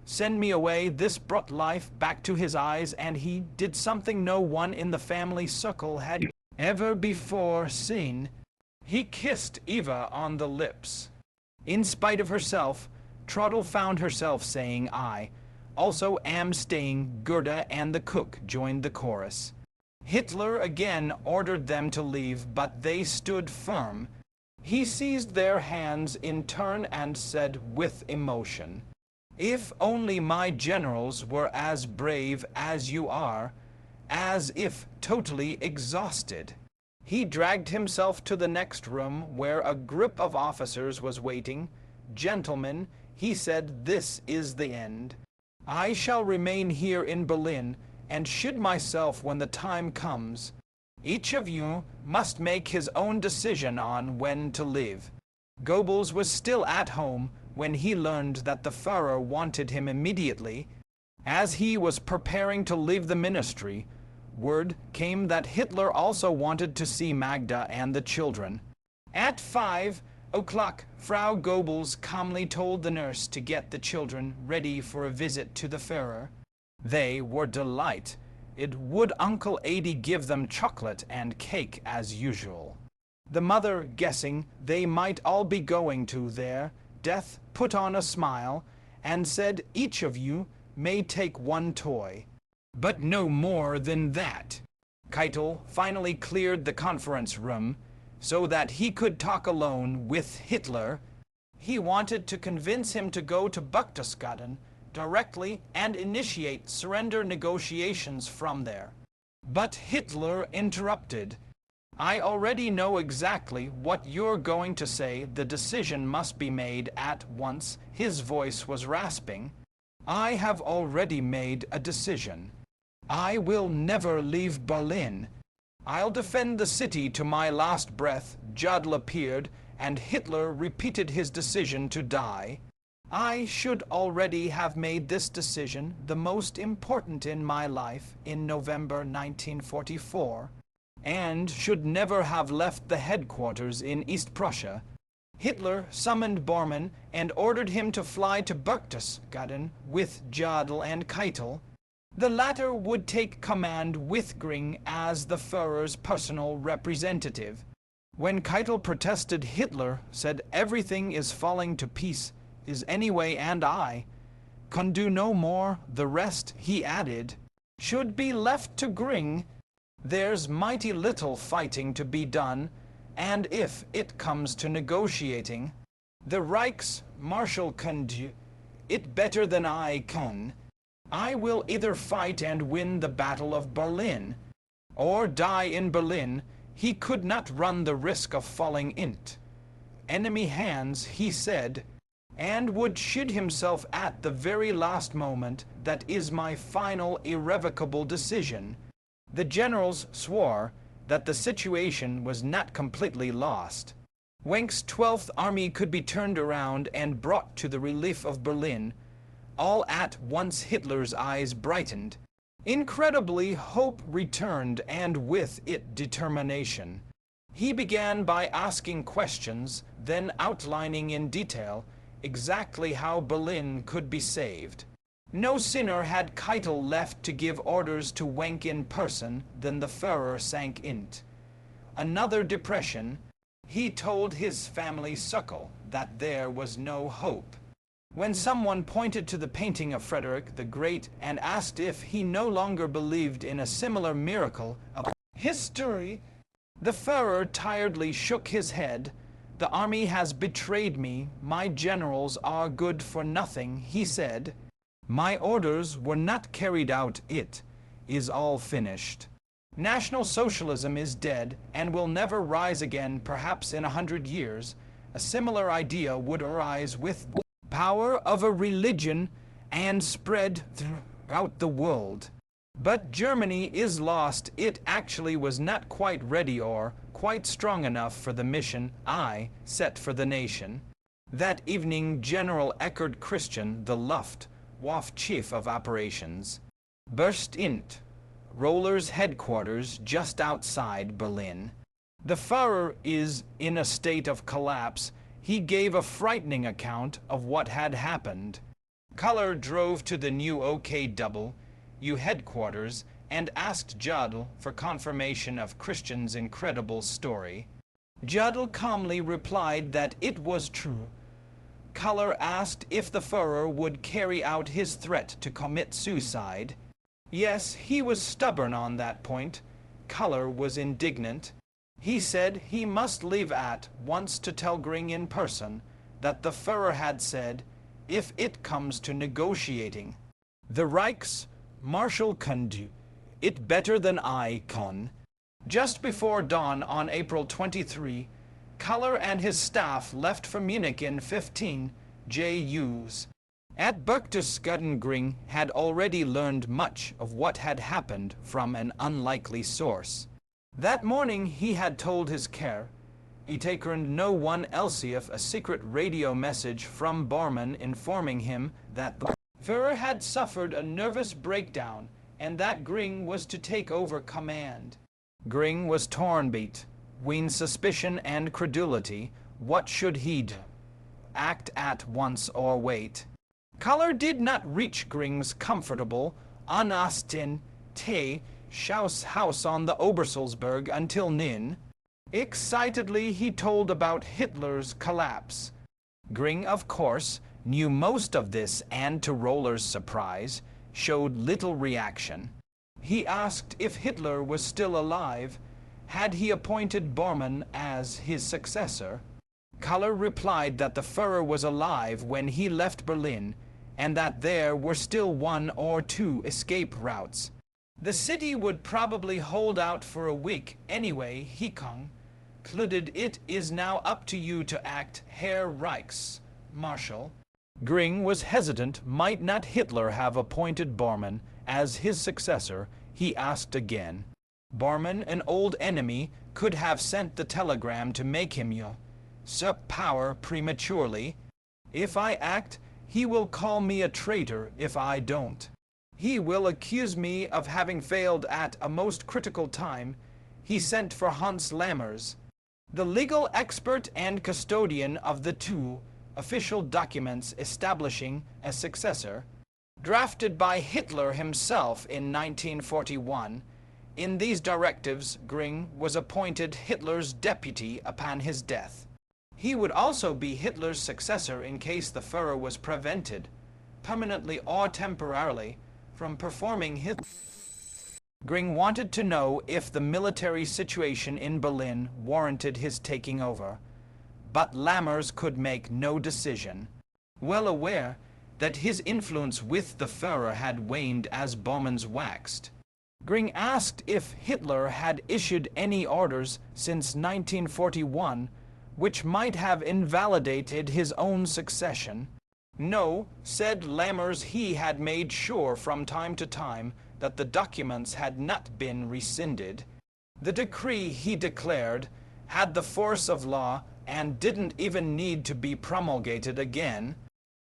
send me away. This brought life back to his eyes, and he did something no one in the family circle had ever before seen. He kissed Eva on the lips. In spite of herself, Trottel found herself saying, I also am staying. Gerda and the cook joined the chorus. Hitler again ordered them to leave, but they stood firm. He seized their hands in turn and said with emotion, if only my generals were as brave as you are, as if totally exhausted. He dragged himself to the next room where a group of officers was waiting. Gentlemen, he said, this is the end. I shall remain here in Berlin and shoot myself when the time comes. Each of you must make his own decision on when to live. Goebbels was still at home when he learned that the Führer wanted him immediately. As he was preparing to leave the ministry, word came that Hitler also wanted to see Magda and the children. At 5 o'clock, Frau Goebbels calmly told the nurse to get the children ready for a visit to the Führer. They were delighted. Would Uncle Adi give them chocolate and cake as usual? The mother, guessing they might all be going to their death, put on a smile and said, each of you may take one toy, but no more than that. Keitel finally cleared the conference room so that he could talk alone with Hitler. He wanted to convince him to go to Berchtesgaden directly and initiate surrender negotiations from there. But Hitler interrupted. "I already know exactly what you're going to say. The decision must be made at once." His voice was rasping. "I have already made a decision. I will never leave Berlin. I'll defend the city to my last breath." Jodl appeared, and Hitler repeated his decision to die. "I should already have made this decision, the most important in my life, in November 1944, and should never have left the headquarters in East Prussia." Hitler summoned Bormann and ordered him to fly to Berchtesgaden with Jodl and Keitel. The latter would take command with Gring as the Führer's personal representative. When Keitel protested, Hitler said, "Everything is falling to pieces anyway, and I can do no more. The rest," he added, "should be left to Gring. There's mighty little fighting to be done, and if it comes to negotiating, the Reichsmarschall can do it better than I can. I will either fight and win the Battle of Berlin, or die in Berlin." He could not run the risk of falling into enemy hands, he said, and would shoot himself at the very last moment. "That is my final irrevocable decision." The generals swore that the situation was not completely lost. Wenck's 12th Army could be turned around and brought to the relief of Berlin. All at once Hitler's eyes brightened. Incredibly, hope returned, and with it determination. He began by asking questions, then outlining in detail exactly how Berlin could be saved. No sooner had Keitel left to give orders to Wenck in person than the Führer sank into another depression. He told his family circle that there was no hope. When someone pointed to the painting of Frederick the Great and asked if he no longer believed in a similar miracle of history, the Führer tiredly shook his head. "The army has betrayed me. My generals are good for nothing," he said. "My orders were not carried out. It is all finished. National Socialism is dead and will never rise again. Perhaps in 100 years, a similar idea would arise with power of a religion and spread throughout the world. But Germany is lost. It actually was not quite ready or quite strong enough for the mission I set for the nation." That evening, General Eckhard Christian, the Luftwaffe chief of operations, burst into Roller's headquarters just outside Berlin. "The Führer is in a state of collapse." He gave a frightening account of what had happened. Kuller drove to the new OKW headquarters and asked Jodl for confirmation of Christian's incredible story. Jodl calmly replied that it was true. Kuller asked if the Führer would carry out his threat to commit suicide. Yes, he was stubborn on that point. Kuller was indignant. He said he must leave at once to tell Gring in person that the Führer had said, "If it comes to negotiating, the Reichsmarschall can do it better than I can." Just before dawn on April 23, Kuller and his staff left for Munich in 15 JUs. At Berchtesgaden, Gring had already learned much of what had happened from an unlikely source. That morning he had told his caretaker and no one else a secret radio message from Bormann informing him that the Führer had suffered a nervous breakdown and that Gring was to take over command. Gring was torn between suspicion and credulity. What should he do? Act at once or wait? Kuller did not reach Gring's comfortable Anasten house on the Obersalzberg until noon. Excitedly he told about Hitler's collapse. Gring, of course, knew most of this and, to Roller's surprise, showed little reaction. He asked if Hitler was still alive. Had he appointed Bormann as his successor? Kaller replied that the Führer was alive when he left Berlin, and that there were still 1 or 2 escape routes. The city would probably hold out for a week anyway, he concluded. It is now up to you to act, Herr Reichsmarschall. Gring was hesitant. Might not Hitler have appointed Bormann as his successor? He asked again. Bormann, an old enemy, could have sent the telegram to make him usurp power prematurely. If I act, he will call me a traitor. If I don't, he will accuse me of having failed at a most critical time. He sent for Hans Lammers, the legal expert and custodian of the 2 official documents establishing a successor, drafted by Hitler himself in 1941. In these directives, Gring was appointed Hitler's deputy upon his death. He would also be Hitler's successor in case the Führer was prevented, permanently or temporarily, from performing his. Gring wanted to know if the military situation in Berlin warranted his taking over, but Lammers could make no decision. Well aware that his influence with the Führer had waned as Bormann's waxed, Gring asked if Hitler had issued any orders since 1941 which might have invalidated his own succession. No, said Lammers, he had made sure from time to time that the documents had not been rescinded. The decree, he declared, had the force of law and didn't even need to be promulgated again.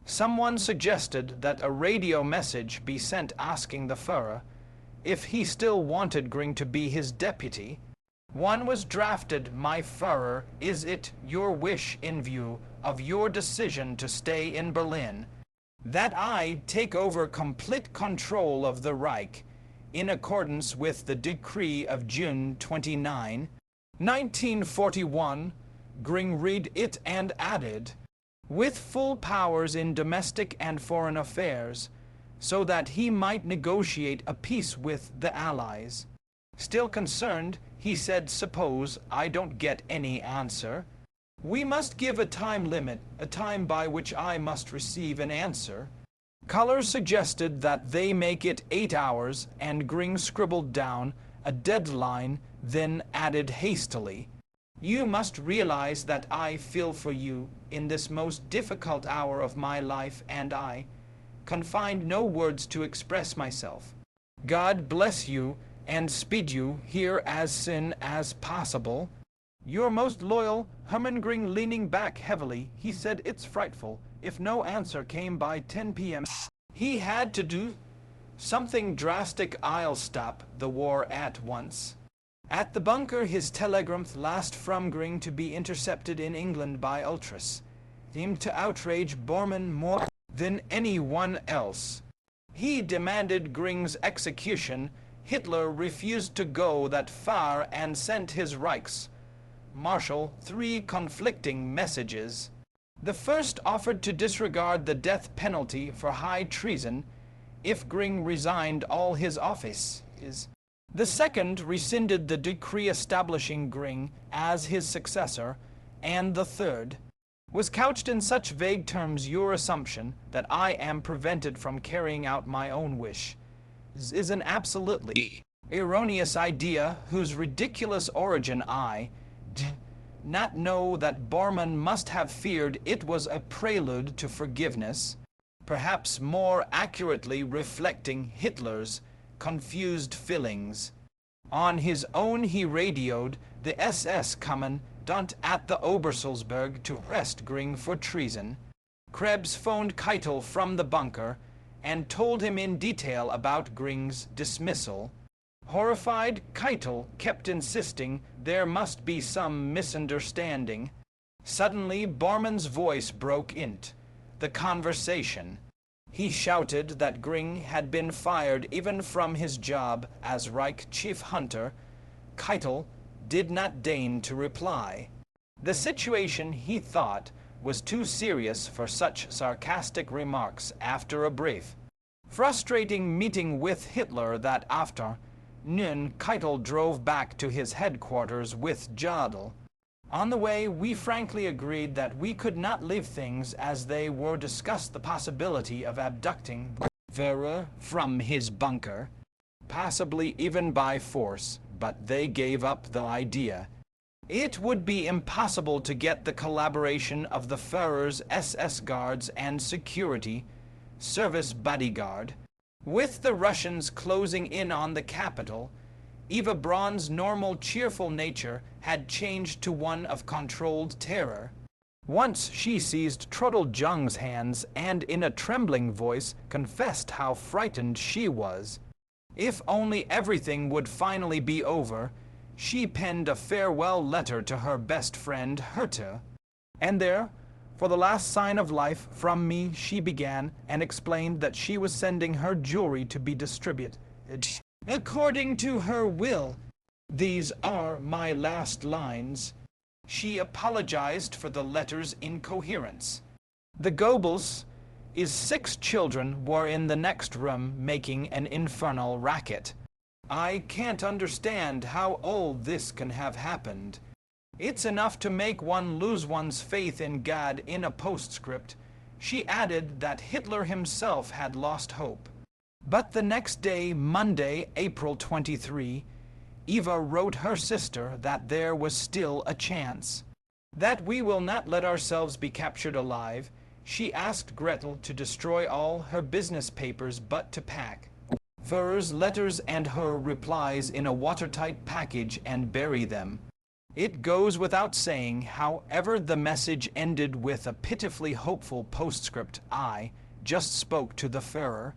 Someone suggested that a radio message be sent asking the Führer if he still wanted Gring to be his deputy. One was drafted, My Führer, is it your wish in view of your decision to stay in Berlin, that I take over complete control of the Reich, in accordance with the decree of June 29, 1941, Gring read it and added, with full powers in domestic and foreign affairs, so that he might negotiate a peace with the Allies. Still concerned, he said, suppose I don't get any answer. We must give a time limit, a time by which I must receive an answer. Kaller suggested that they make it 8 hours, and Gring scribbled down a deadline, then added hastily, you must realize that I feel for you in this most difficult hour of my life, and I can find no words to express myself. God bless you and speed you here as soon as possible. Your most loyal, Hermann Gring. Leaning back heavily, he said, it's frightful. If no answer came by 10 p.m., he had to do something drastic. I'll stop the war at once. At the bunker, his telegram last from Gring to be intercepted in England by ultras seemed to outrage Bormann more than anyone else. He demanded Gring's execution. Hitler refused to go that far and sent his Reichsmarschall 3 conflicting messages. The first offered to disregard the death penalty for high treason if Gring resigned all his offices. The second rescinded the decree establishing Gring as his successor, and the third was couched in such vague terms, your assumption that I am prevented from carrying out my own wish is an absolutely erroneous idea whose ridiculous origin I did not know. That Bormann must have feared it was a prelude to forgiveness, perhaps more accurately reflecting Hitler's confused feelings. On his own he radioed the SS commandant at the Obersalzberg to arrest Gring for treason. Krebs phoned Keitel from the bunker and told him in detail about Gring's dismissal. Horrified, Keitel kept insisting there must be some misunderstanding. Suddenly, Bormann's voice broke into the conversation. He shouted that Gring had been fired even from his job as Reich chief hunter. Keitel did not deign to reply. The situation, he thought, was too serious for such sarcastic remarks after a brief, frustrating meeting with Hitler that afternoon. Keitel drove back to his headquarters with Jodl. On the way, we frankly agreed that we could not leave things as they were, discussed the possibility of abducting Führer from his bunker, possibly even by force, but they gave up the idea. It would be impossible to get the collaboration of the Führer's SS guards and security service bodyguard. With the Russians closing in on the capital, Eva Braun's normal cheerful nature had changed to one of controlled terror. Once she seized Trudel Jung's hands and in a trembling voice confessed how frightened she was. If only everything would finally be over, she penned a farewell letter to her best friend Herta. And there, for the last sign of life from me, she began and explained that she was sending her jewelry to be distributed according to her will. These are my last lines. She apologized for the letter's incoherence. The Goebbels' 6 children were in the next room making an infernal racket. I can't understand how all this can have happened. It's enough to make one lose one's faith in God. In a postscript, she added that Hitler himself had lost hope. But the next day, Monday, April 23, Eva wrote her sister that there was still a chance, that we will not let ourselves be captured alive. She asked Gretel to destroy all her business papers but to pack Führer's letters and her replies in a watertight package and bury them. It goes without saying, however, the message ended with a pitifully hopeful postscript. I just spoke to the Führer.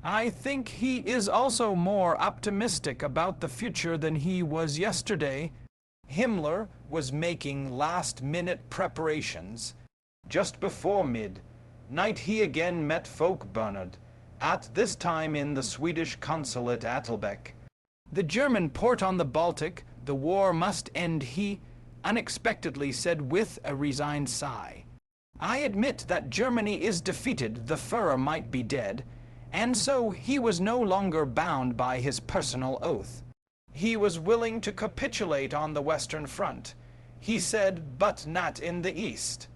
I think he is also more optimistic about the future than he was yesterday. Himmler was making last-minute preparations. Just before midnight he again met Folk Bernard, at this time in the Swedish consulate at Albeck. The German port on the Baltic, the war must end, he unexpectedly said with a resigned sigh. I admit that Germany is defeated, the Führer might be dead, and so he was no longer bound by his personal oath. He was willing to capitulate on the Western Front, he said, but not in the East.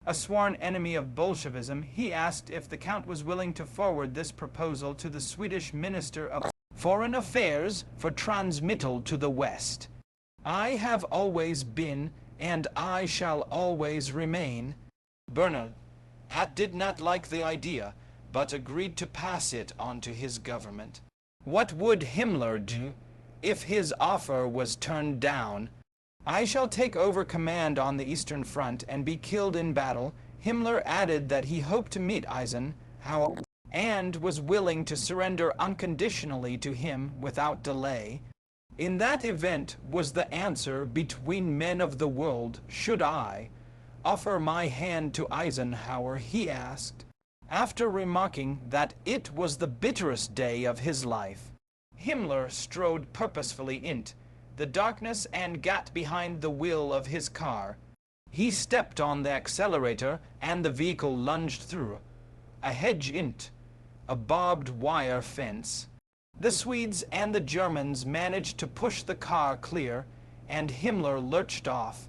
A sworn enemy of Bolshevism, he asked if the Count was willing to forward this proposal to the Swedish Minister of Foreign Affairs for transmittal to the West. I have always been, and I shall always remain. Bernard did not like the idea, but agreed to pass it on to his government. What would Himmler do if his offer was turned down? I shall take over command on the Eastern Front and be killed in battle. Himmler added that he hoped to meet Eisenhower and was willing to surrender unconditionally to him without delay. In that event was the answer between men of the world. Should I offer my hand to Eisenhower, he asked, after remarking that it was the bitterest day of his life. Himmler strode purposefully into the darkness and got behind the wheel of his car. He stepped on the accelerator and the vehicle lunged through a hedge into a barbed wire fence. The Swedes and the Germans managed to push the car clear, and Himmler lurched off.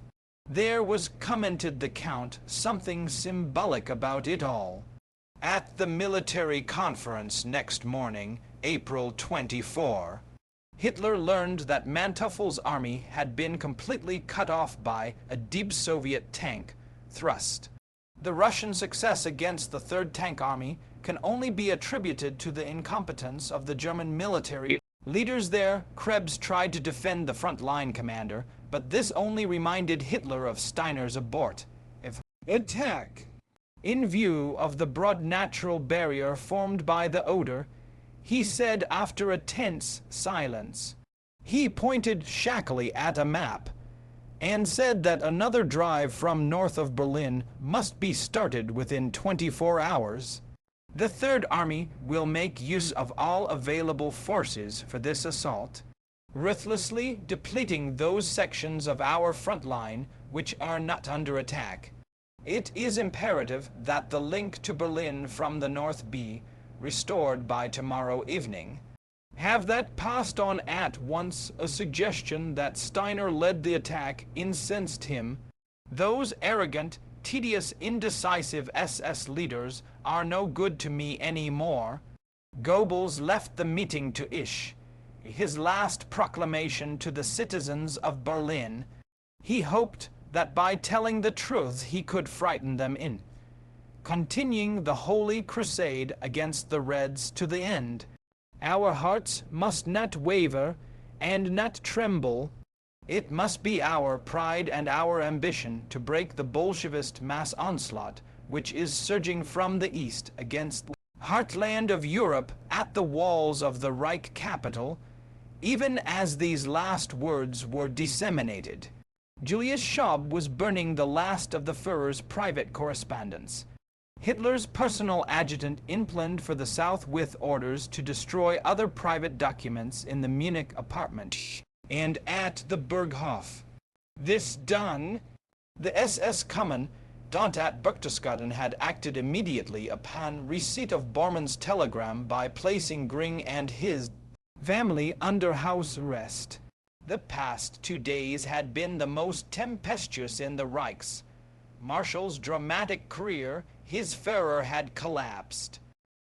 There was, commented the Count, something symbolic about it all. At the military conference next morning, April 24, Hitler learned that Manteufel's army had been completely cut off by a deep Soviet tank thrust. The Russian success against the Third Tank Army can only be attributed to the incompetence of the German military leaders there. Krebs tried to defend the front-line commander, but this only reminded Hitler of Steiner's abort attack. In view of the broad natural barrier formed by the Oder, he said after a tense silence. He pointed shackily at a map and said that another drive from north of Berlin must be started within 24 hours. The Third Army will make use of all available forces for this assault, ruthlessly depleting those sections of our front line which are not under attack. It is imperative that the link to Berlin from the north be restored by tomorrow evening. Have that passed on at once. A suggestion that Steiner led the attack incensed him. Those arrogant, tedious, indecisive SS leaders are no good to me any more. Goebbels left the meeting to Isch, his last proclamation to the citizens of Berlin. He hoped that by telling the truth he could frighten them in continuing the holy crusade against the Reds to the end. Our hearts must not waver and not tremble. It must be our pride and our ambition to break the Bolshevist mass onslaught which is surging from the east against the heartland of Europe at the walls of the Reich capital. Even as these last words were disseminated, Julius Schaub was burning the last of the Führer's private correspondence. Hitler's personal adjutant inplanned for the South with orders to destroy other private documents in the Munich apartment and at the Berghof. This done, the SS Commandant at Berchtesgaden had acted immediately upon receipt of Bormann's telegram by placing Gring and his family under house arrest. The past 2 days had been the most tempestuous in the Reich's Marshal's dramatic career. His Führer had collapsed.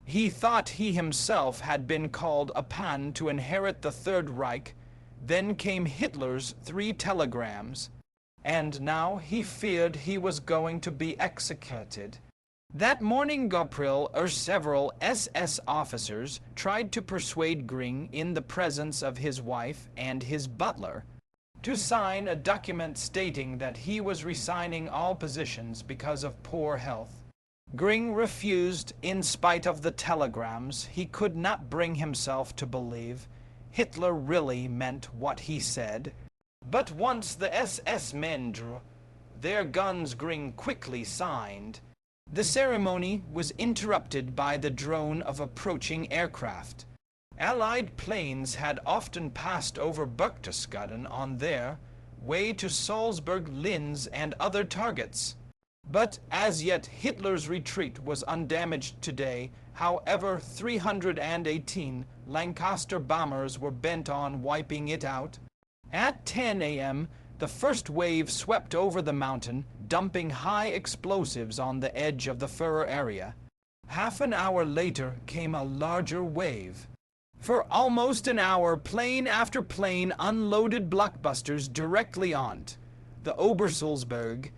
He thought he himself had been called upon to inherit the Third Reich. Then came Hitler's 3 telegrams, and now he feared he was going to be executed. That morning several SS officers tried to persuade Gring, in the presence of his wife and his butler, to sign a document stating that he was resigning all positions because of poor health. Gring refused in spite of the telegrams. He could not bring himself to believe Hitler really meant what he said. But once the SS men drew their guns, Gring quickly signed. The ceremony was interrupted by the drone of approaching aircraft. Allied planes had often passed over Berchtesgaden on their way to Salzburg, Linz, and other targets. But as yet Hitler's retreat was undamaged today. However, 318 Lancaster bombers were bent on wiping it out. At 10 a.m., the first wave swept over the mountain, dumping high explosives on the edge of the Führer area. Half an hour later came a larger wave. For almost an hour, plane after plane unloaded blockbusters directly onto the Obersalzberg.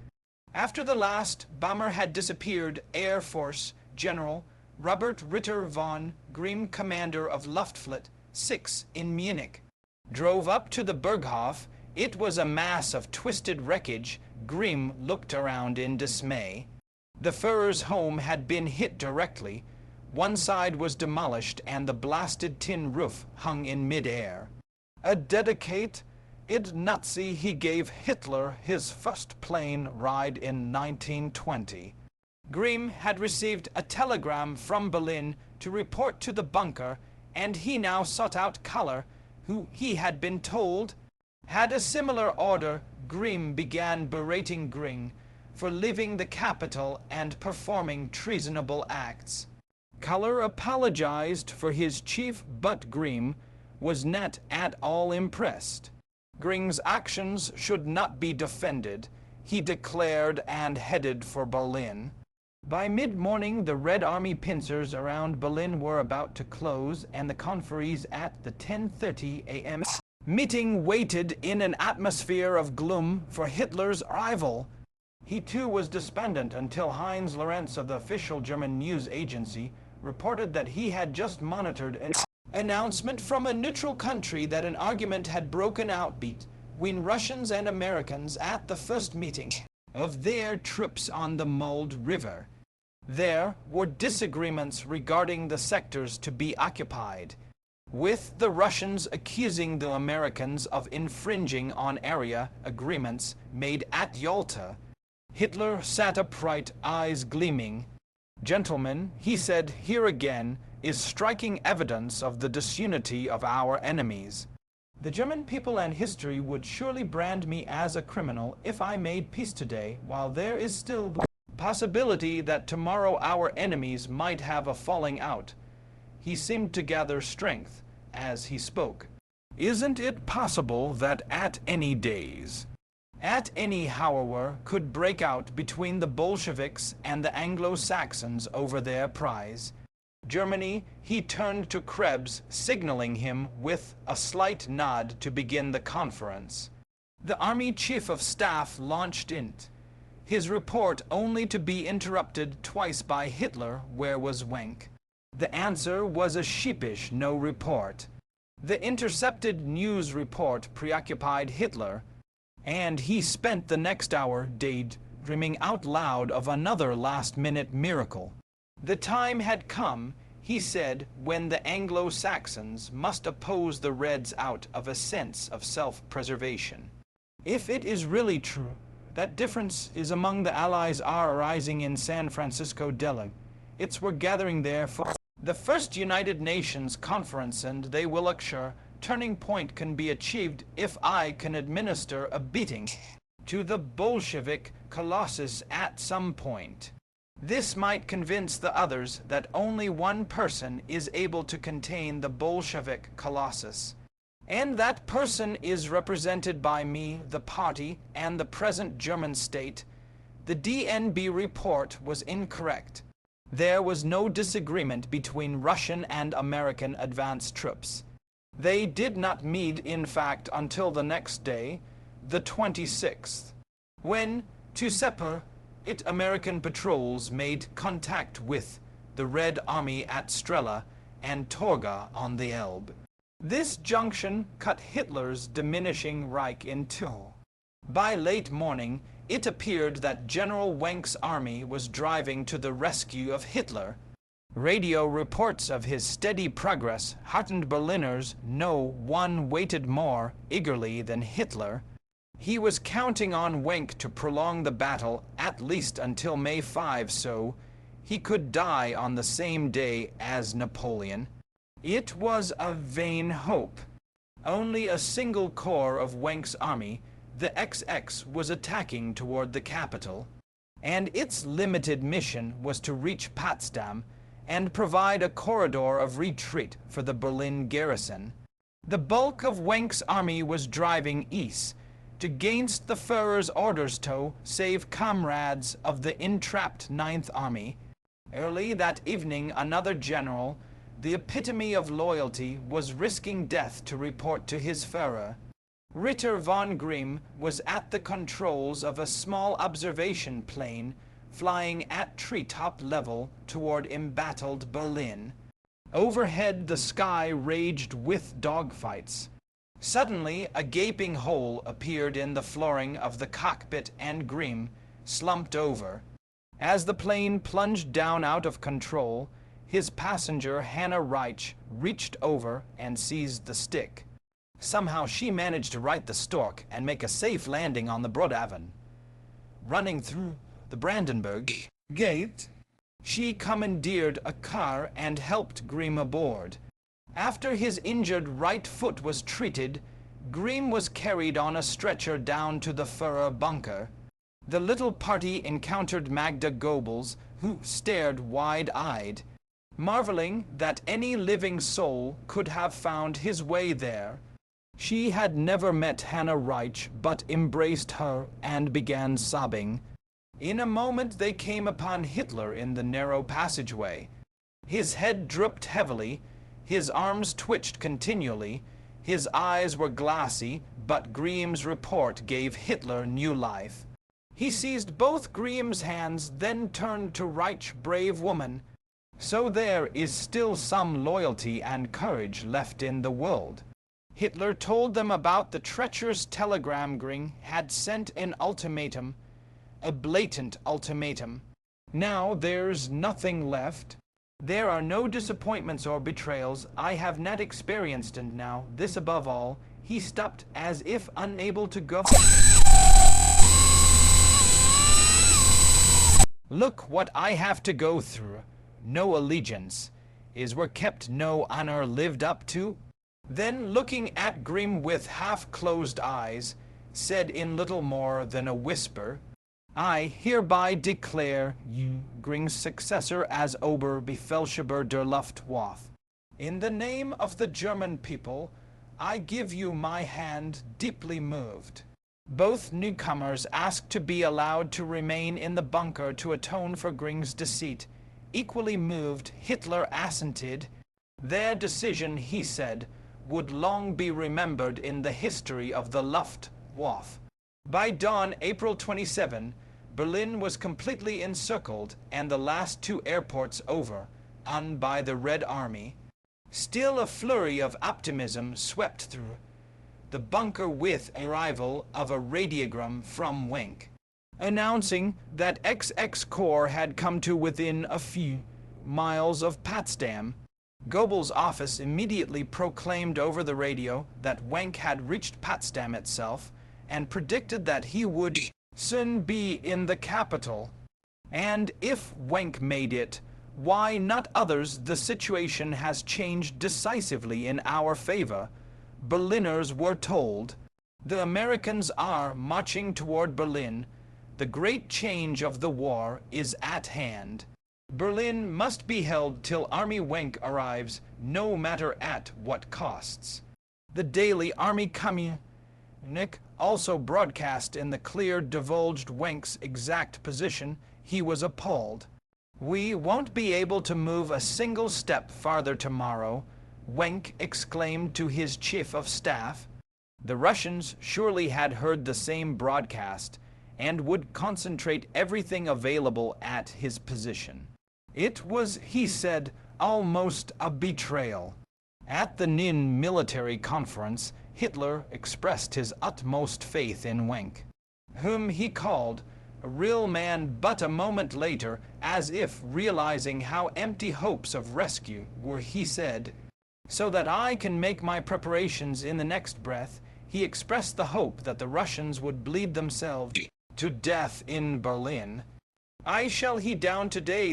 After the last bomber had disappeared, Air Force General Robert Ritter von Grimm, commander of Luftflotte 6 in Munich, drove up to the Berghof. It was a mass of twisted wreckage. Grimm looked around in dismay. The Führer's home had been hit directly. One side was demolished and the blasted tin roof hung in mid-air. A dedicated Nazi, he gave Hitler his first plane ride in 1920. Grimm had received a telegram from Berlin to report to the bunker, and he now sought out Kaller, who he had been told had a similar order. Grimm began berating Gring for leaving the capital and performing treasonable acts. Kaller apologized for his chief, but Grimm was not at all impressed. Gring's actions should not be defended, he declared, and headed for Berlin. By mid-morning, the Red Army pincers around Berlin were about to close, and the conferees at the 10:30 a.m. meeting waited in an atmosphere of gloom for Hitler's arrival. He too was despondent until Heinz Lorenz of the official German news agency reported that he had just monitored an announcement from a neutral country that an argument had broken out between Russians and Americans at the first meeting of their troops on the Mulde River. There were disagreements regarding the sectors to be occupied, with the Russians accusing the Americans of infringing on area agreements made at Yalta. Hitler sat upright, eyes gleaming. "Gentlemen," he said, "here again is striking evidence of the disunity of our enemies. The German people and history would surely brand me as a criminal if I made peace today, while there is still Possibility that tomorrow our enemies might have a falling out. He seemed to gather strength as he spoke. Isn't it possible that at any days, at any hour could break out between the Bolsheviks and the Anglo-Saxons over their prize? Germany, he turned to Krebs, signaling him with a slight nod to begin the conference. The Army Chief of Staff launched it. His report only to be interrupted twice by Hitler, where was Wenck? The answer was a sheepish no report. The intercepted news report preoccupied Hitler, and he spent the next hour daydreaming out loud of another last-minute miracle. The time had come, he said, when the Anglo-Saxons must oppose the Reds out of a sense of self-preservation. If it is really true that difference is among the Allies are arising in San Francisco Dele, it's were gathering there for the first United Nations conference, and they will assure turning point can be achieved if I can administer a beating to the Bolshevik colossus at some point. This might convince the others that only one person is able to contain the Bolshevik colossus, and that person is represented by me, the party, and the present German state. The DNB report was incorrect. There was no disagreement between Russian and American advance troops. They did not meet, in fact, until the next day, the 26th, when, to separate it, American patrols made contact with the Red Army at Strela and Torgau on the Elbe. This junction cut Hitler's diminishing Reich in two. By late morning, it appeared that General Wenck's army was driving to the rescue of Hitler. Radio reports of his steady progress heartened Berliners. No one waited more eagerly than Hitler. He was counting on Wenck to prolong the battle at least until May 5, so he could die on the same day as Napoleon. It was a vain hope. Only a single corps of Wenck's army, the XX, was attacking toward the capital, and its limited mission was to reach Potsdam and provide a corridor of retreat for the Berlin garrison. The bulk of Wenck's army was driving east, against the Führer's orders to save comrades of the entrapped Ninth Army. Early that evening, another general, the epitome of loyalty, was risking death to report to his Führer. Ritter von Grimm was at the controls of a small observation plane flying at treetop level toward embattled Berlin. Overhead, the sky raged with dogfights. Suddenly, a gaping hole appeared in the flooring of the cockpit, and Grimm slumped over. As the plane plunged down out of control, his passenger, Hannah Reich, reached over and seized the stick. Somehow she managed to right the stork and make a safe landing on the Broadaven. Running through the Brandenburg Gate, she commandeered a car and helped Grimm aboard. After his injured right foot was treated, Grimm was carried on a stretcher down to the Führer bunker. The little party encountered Magda Goebbels, who stared wide-eyed, marveling that any living soul could have found his way there. She had never met Hannah Reich, but embraced her and began sobbing. In a moment they came upon Hitler in the narrow passageway. His head drooped heavily, his arms twitched continually, his eyes were glassy, but Grimm's report gave Hitler new life. He seized both Grimm's hands, then turned to Reich. Brave woman. So there is still some loyalty and courage left in the world. Hitler told them about the treacherous telegram Grimm had sent, an ultimatum, a blatant ultimatum. Now there's nothing left. There are no disappointments or betrayals I have not experienced, and now, this above all, he stopped as if unable to go. Look what I have to go through. No allegiance. Is were kept, no honor lived up to? Then, looking at Grimm with half-closed eyes, said in little more than a whisper, I hereby declare you Gring's successor as Oberbefehlshaber der Luftwaffe. In the name of the German people, I give you my hand, deeply moved." Both newcomers asked to be allowed to remain in the bunker to atone for Gring's deceit. Equally moved, Hitler assented. Their decision, he said, would long be remembered in the history of the Luftwaffe. By dawn, April 27, Berlin was completely encircled and the last two airports over, by the Red Army. Still a flurry of optimism swept through the bunker with arrival of a radiogram from Wenck, announcing that XX Corps had come to within a few miles of Potsdam. Goebbels' office immediately proclaimed over the radio that Wenck had reached Potsdam itself and predicted that he would soon be in the capital. And if Wenck made it, why not others? The situation has changed decisively in our favor. Berliners were told. The Americans are marching toward Berlin. The great change of the war is at hand. Berlin must be held till Army Wenck arrives, no matter at what costs. The daily Army Communique also broadcast in the clear divulged Wenck's exact position. He was appalled. "We won't be able to move a single step farther tomorrow," Wenck exclaimed to his chief of staff. The Russians surely had heard the same broadcast and would concentrate everything available at his position. It was, he said, almost a betrayal. At the Nin military conference, Hitler expressed his utmost faith in Wenck, whom he called a real man, but a moment later, as if realizing how empty hopes of rescue were, he said, "So that I can make my preparations." In the next breath, he expressed the hope that the Russians would bleed themselves to death in Berlin. "I shall he down today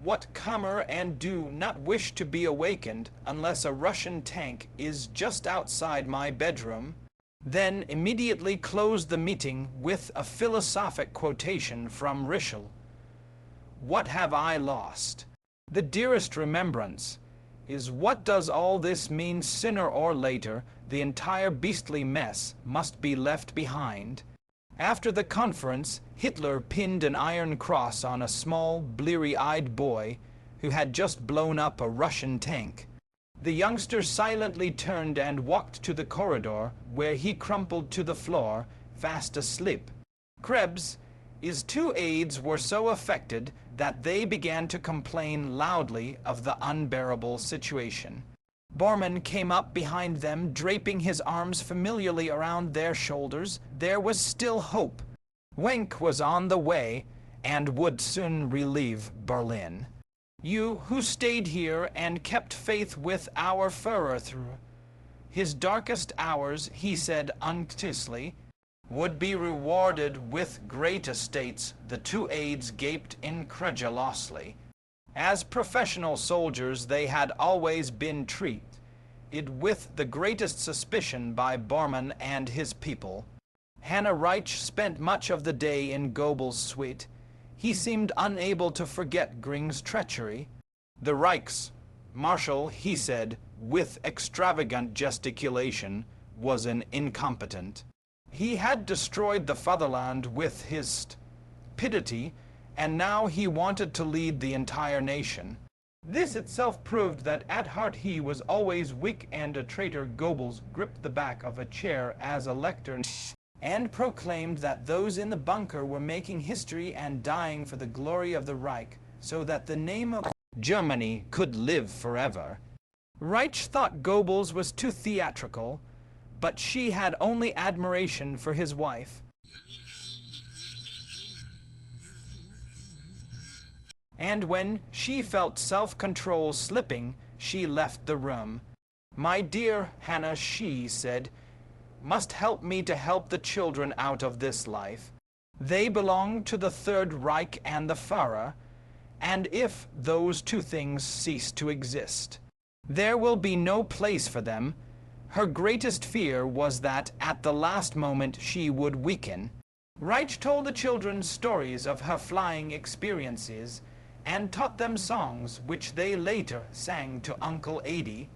what calmer and do not wish to be awakened unless a Russian tank is just outside my bedroom." Then immediately closed the meeting with a philosophic quotation from Ritschl. "What have I lost? The dearest remembrance is what does all this mean? Sooner or later, the entire beastly mess must be left behind." After the conference, Hitler pinned an iron cross on a small, bleary-eyed boy who had just blown up a Russian tank. The youngster silently turned and walked to the corridor, where he crumpled to the floor, fast asleep. Krebs, his two aides were so affected that they began to complain loudly of the unbearable situation. Bormann came up behind them, draping his arms familiarly around their shoulders. There was still hope. Wenck was on the way and would soon relieve Berlin. "You who stayed here and kept faith with our Führer through his darkest hours," he said unctuously, "would be rewarded with great estates." The two aides gaped incredulously. As professional soldiers, they had always been treated with the greatest suspicion by Bormann and his people. Hannah Reich spent much of the day in Goebbels' suite. He seemed unable to forget Gring's treachery. The Reichsmarshal, he said, with extravagant gesticulation, was an incompetent. He had destroyed the fatherland with his stupidity, and now he wanted to lead the entire nation. This itself proved that at heart he was always weak and a traitor. Goebbels gripped the back of a chair as a lectern and proclaimed that those in the bunker were making history and dying for the glory of the Reich, so that the name of Germany could live forever. Reich thought Goebbels was too theatrical, but she had only admiration for his wife. And when she felt self-control slipping, she left the room. "My dear Hannah," she said, "must help me to help the children out of this life. They belong to the Third Reich and the Führer, and if those two things cease to exist, there will be no place for them." Her greatest fear was that at the last moment she would weaken. Reich told the children stories of her flying experiences and taught them songs which they later sang to Uncle Adi.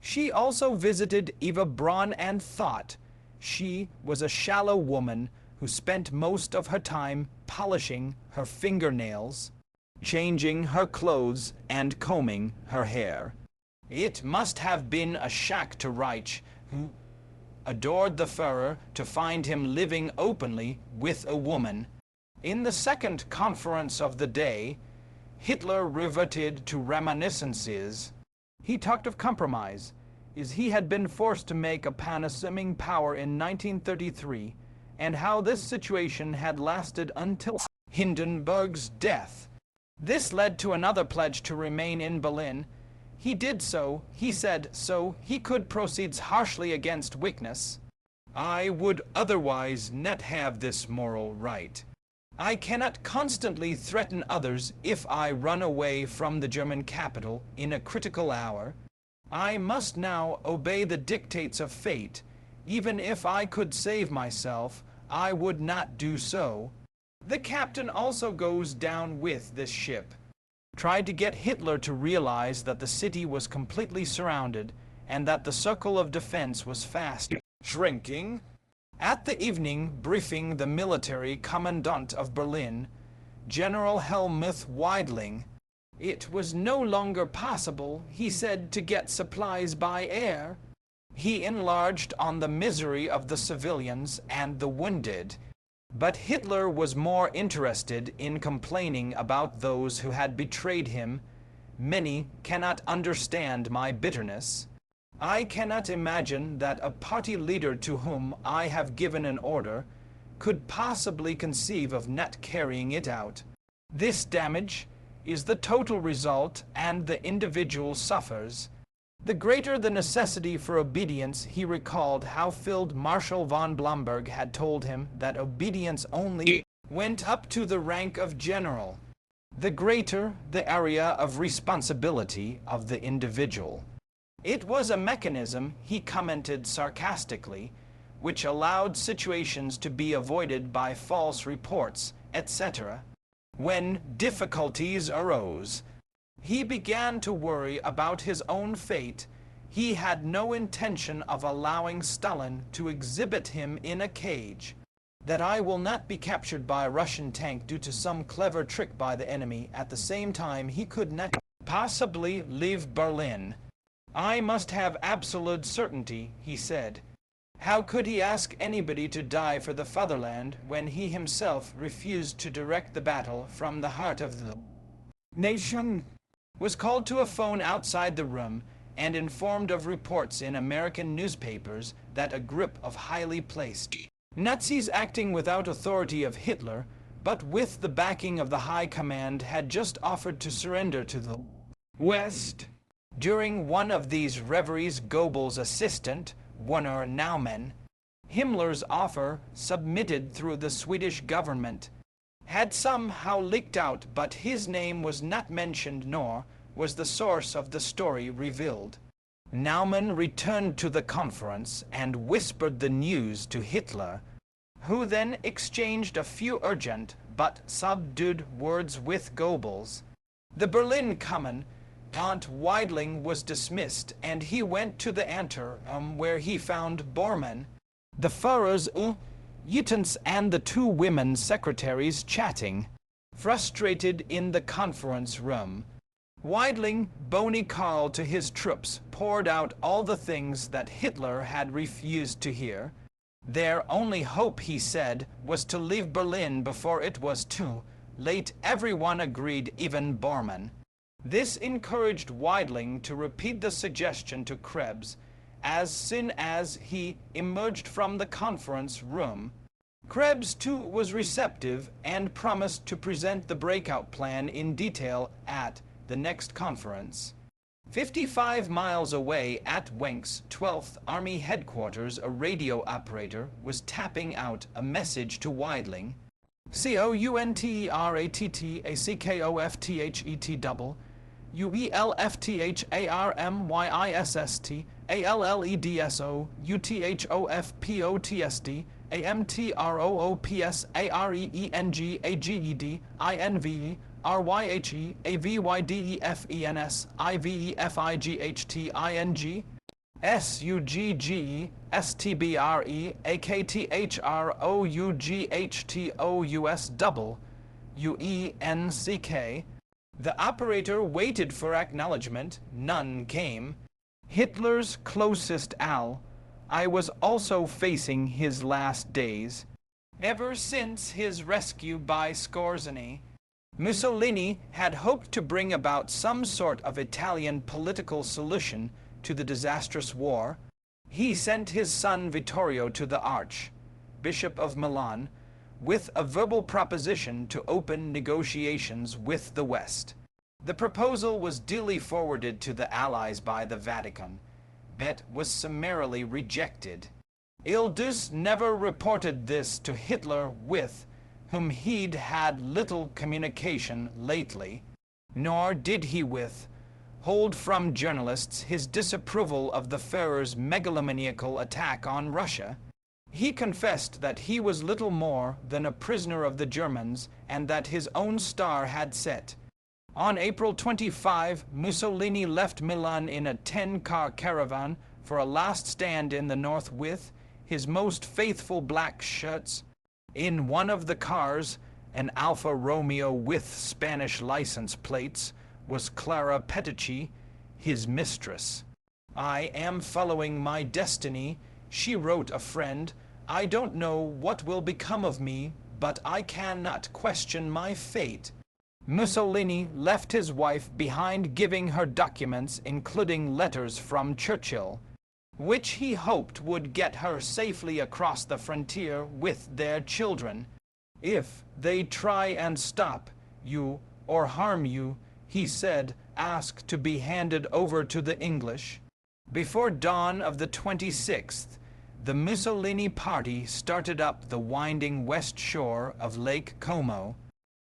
She also visited Eva Braun and thought she was a shallow woman who spent most of her time polishing her fingernails, changing her clothes, and combing her hair. It must have been a shock to Reich, who adored the Führer, to find him living openly with a woman. In the second conference of the day, Hitler reverted to reminiscences. He talked of compromise, as he had been forced to make a pan-assuming power in 1933, and how this situation had lasted until Hindenburg's death. This led to another pledge to remain in Berlin. He did so, he said, so he could proceed harshly against weakness. I would otherwise not have this moral right. I cannot constantly threaten others if I run away from the German capital in a critical hour. I must now obey the dictates of fate. Even if I could save myself, I would not do so. The captain also goes down with this ship. Tried to get Hitler to realize that the city was completely surrounded and that the circle of defense was fast shrinking. At the evening briefing, the military commandant of Berlin, General Helmuth Weidling, it was no longer possible, he said, to get supplies by air. He enlarged on the misery of the civilians and the wounded. But Hitler was more interested in complaining about those who had betrayed him. Many cannot understand my bitterness. I cannot imagine that a party leader to whom I have given an order could possibly conceive of not carrying it out. This damage is the total result, and the individual suffers. The greater the necessity for obedience, he recalled how Field Marshal von Blomberg had told him that obedience only went up to the rank of general. The greater the area of responsibility of the individual. It was a mechanism, he commented sarcastically, which allowed situations to be avoided by false reports, etc. When difficulties arose, he began to worry about his own fate. He had no intention of allowing Stalin to exhibit him in a cage. That I will not be captured by a Russian tank due to some clever trick by the enemy. At the same time, he could not possibly leave Berlin. I must have absolute certainty, he said. How could he ask anybody to die for the fatherland when he himself refused to direct the battle from the heart of the nation? Was called to a phone outside the room and informed of reports in American newspapers that a group of highly placed Nazis acting without authority of Hitler, but with the backing of the High Command, had just offered to surrender to the West. During one of these reveries, Goebbels' assistant, Werner Naumann, Himmler's offer, submitted through the Swedish government, had somehow leaked out, but his name was not mentioned, nor was the source of the story revealed. Naumann returned to the conference and whispered the news to Hitler, who then exchanged a few urgent but subdued words with Goebbels. The Berlin Commandant Weidling was dismissed, and he went to the anteroom where he found Bormann, the Führer's adjutant, and the two women secretaries chatting. Frustrated in the conference room, Weidling, Bony Carl to his troops, poured out all the things that Hitler had refused to hear. Their only hope, he said, was to leave Berlin before it was too late. Everyone agreed, even Bormann. This encouraged Weidling to repeat the suggestion to Krebs as soon as he emerged from the conference room. Krebs, too, was receptive and promised to present the breakout plan in detail at the next conference. 55 miles away at Wenck's 12th Army headquarters, a radio operator was tapping out a message to Weidling. COUNTERATTACKOFTHET UELFTHARMYISST ALLEDSO UTHOFPOTSD AMTROOPSAREENGAGEDINVERYDEFENSIVEGHTING SUGGSTBREAKTHROUGHTOUSWUENCK. The operator waited for acknowledgement. None came. Hitler's closest ally. I was also facing his last days. Ever since his rescue by Scorzani, Mussolini had hoped to bring about some sort of Italian political solution to the disastrous war. He sent his son Vittorio to the Archbishop of Milan with a verbal proposition to open negotiations with the West. The proposal was duly forwarded to the Allies by the Vatican, but was summarily rejected. Ildus never reported this to Hitler, with whom he'd had little communication lately, nor did he withhold from journalists his disapproval of the Führer's megalomaniacal attack on Russia. He confessed that he was little more than a prisoner of the Germans and that his own star had set. On April 25, Mussolini left Milan in a 10-car caravan for a last stand in the north with his most faithful black shirts. In one of the cars, an Alfa Romeo with Spanish license plates, was Clara Petacci, his mistress. "I am following my destiny," she wrote a friend. "I don't know what will become of me, but I cannot question my fate." Mussolini left his wife behind, giving her documents, including letters from Churchill, which he hoped would get her safely across the frontier with their children. "If they try and stop you or harm you," he said, "ask to be handed over to the English." Before dawn of the 26th, the Mussolini party started up the winding west shore of Lake Como,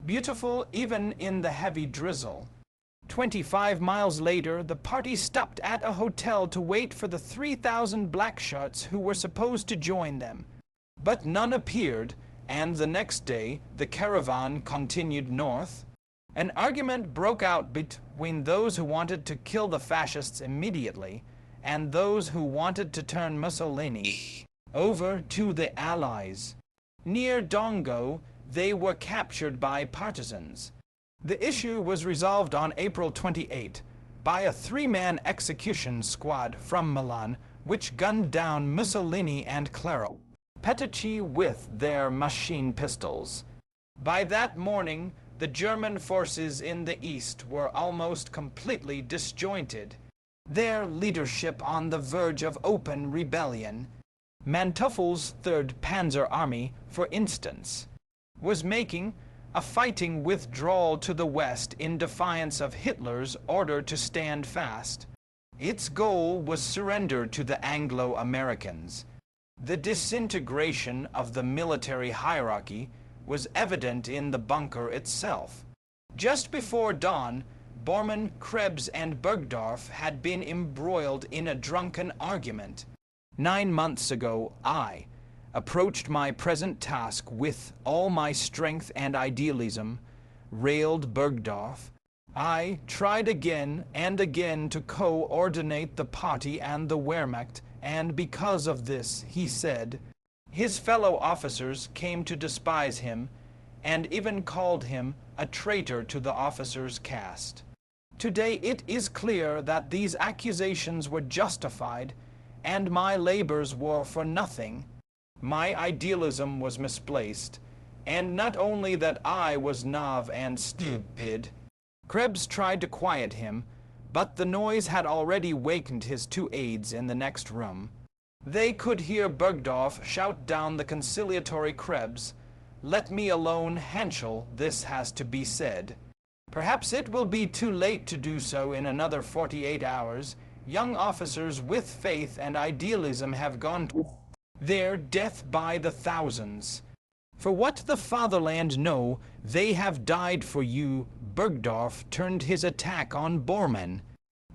beautiful even in the heavy drizzle. 25 miles later, the party stopped at a hotel to wait for the 3,000 black shirts who were supposed to join them. But none appeared, and the next day the caravan continued north. An argument broke out between those who wanted to kill the fascists immediately and those who wanted to turn Mussolini over to the Allies. Near Dongo, they were captured by partisans. The issue was resolved on April 28 by a 3-man execution squad from Milan, which gunned down Mussolini and Clara Petacci with their machine pistols. By that morning, the German forces in the east were almost completely disjointed, their leadership on the verge of open rebellion. Manteufel's 3rd Panzer Army, for instance, was making a fighting withdrawal to the west in defiance of Hitler's order to stand fast. Its goal was surrender to the Anglo-Americans. The disintegration of the military hierarchy was evident in the bunker itself. Just before dawn, Bormann, Krebs, and Bergdorf had been embroiled in a drunken argument. 9 months ago, I approached my present task with all my strength and idealism, railed Bergdorf. I tried again and again to coordinate the party and the Wehrmacht, and because of this, he said, his fellow officers came to despise him and even called him a traitor to the officers' caste. Today it is clear that these accusations were justified and my labors were for nothing. My idealism was misplaced, and not only that I was naive and stupid. Krebs tried to quiet him, but the noise had already wakened his 2 aides in the next room. They could hear Bergdorf shout down the conciliatory Krebs, "Let me alone, Henschel, this has to be said." Perhaps it will be too late to do so in another 48 hours. Young officers with faith and idealism have gone to their death by the thousands. For what the fatherland know, they have died for you. Bergdorf turned his attack on Bormann.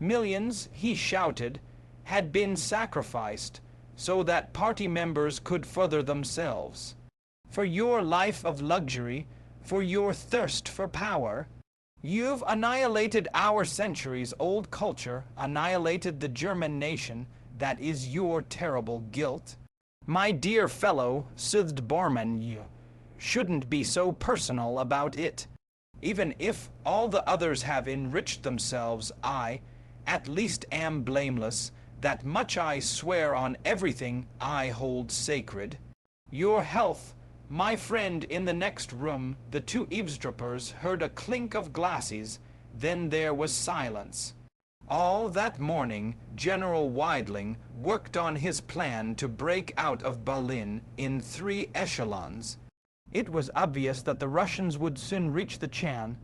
Millions, he shouted, had been sacrificed, so that party members could further themselves. For your life of luxury, for your thirst for power, you've annihilated our centuries-old culture, annihilated the German nation. That is your terrible guilt. My dear fellow, soothed Bormann, you shouldn't be so personal about it. Even if all the others have enriched themselves, I, at least, am blameless. That much I swear on everything I hold sacred. Your health, my friend in the next room. The two eavesdroppers heard a clink of glasses, then there was silence. All that morning, General Weidling worked on his plan to break out of Berlin in 3 echelons. It was obvious that the Russians would soon reach the Chan.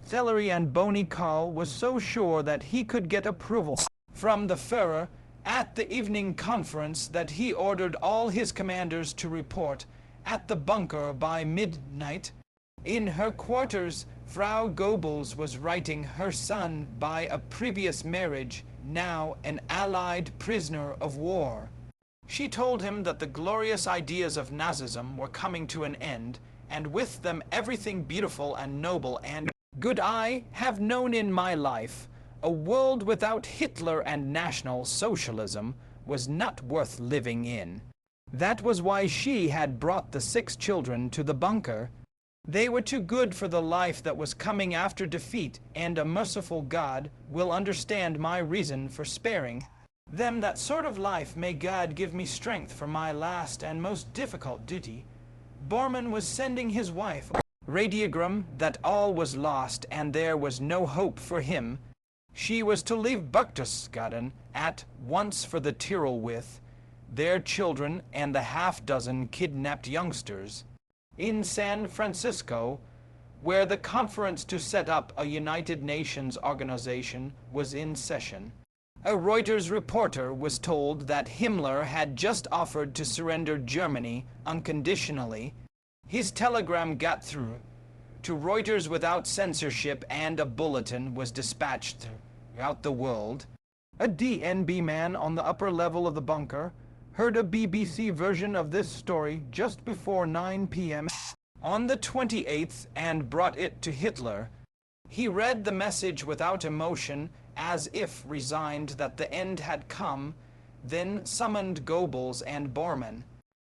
Celery and Bony Karl was so sure that he could get approval from the Führer at the evening conference that he ordered all his commanders to report at the bunker by midnight. In her quarters, Frau Goebbels was writing her son by a previous marriage, now an Allied prisoner of war. She told him that the glorious ideas of Nazism were coming to an end, and with them everything beautiful and noble and good I have known in my life. A world without Hitler and National Socialism was not worth living in. That was why she had brought the 6 children to the bunker. They were too good for the life that was coming after defeat, and a merciful God will understand my reason for sparing them that sort of life. May God give me strength for my last and most difficult duty. Bormann was sending his wife a radiogram that all was lost and there was no hope for him. She was to leave Berchtesgaden at once for the Tyrol with their children and the half-dozen kidnapped youngsters. In San Francisco, where the conference to set up a United Nations organization was in session, a Reuters reporter was told that Himmler had just offered to surrender Germany unconditionally. His telegram got through to Reuters without censorship, and a bulletin was dispatched throughout the world. A DNB man on the upper level of the bunker heard a BBC version of this story just before 9 p.m. on the 28th and brought it to Hitler. He read the message without emotion, as if resigned that the end had come, then summoned Goebbels and Bormann.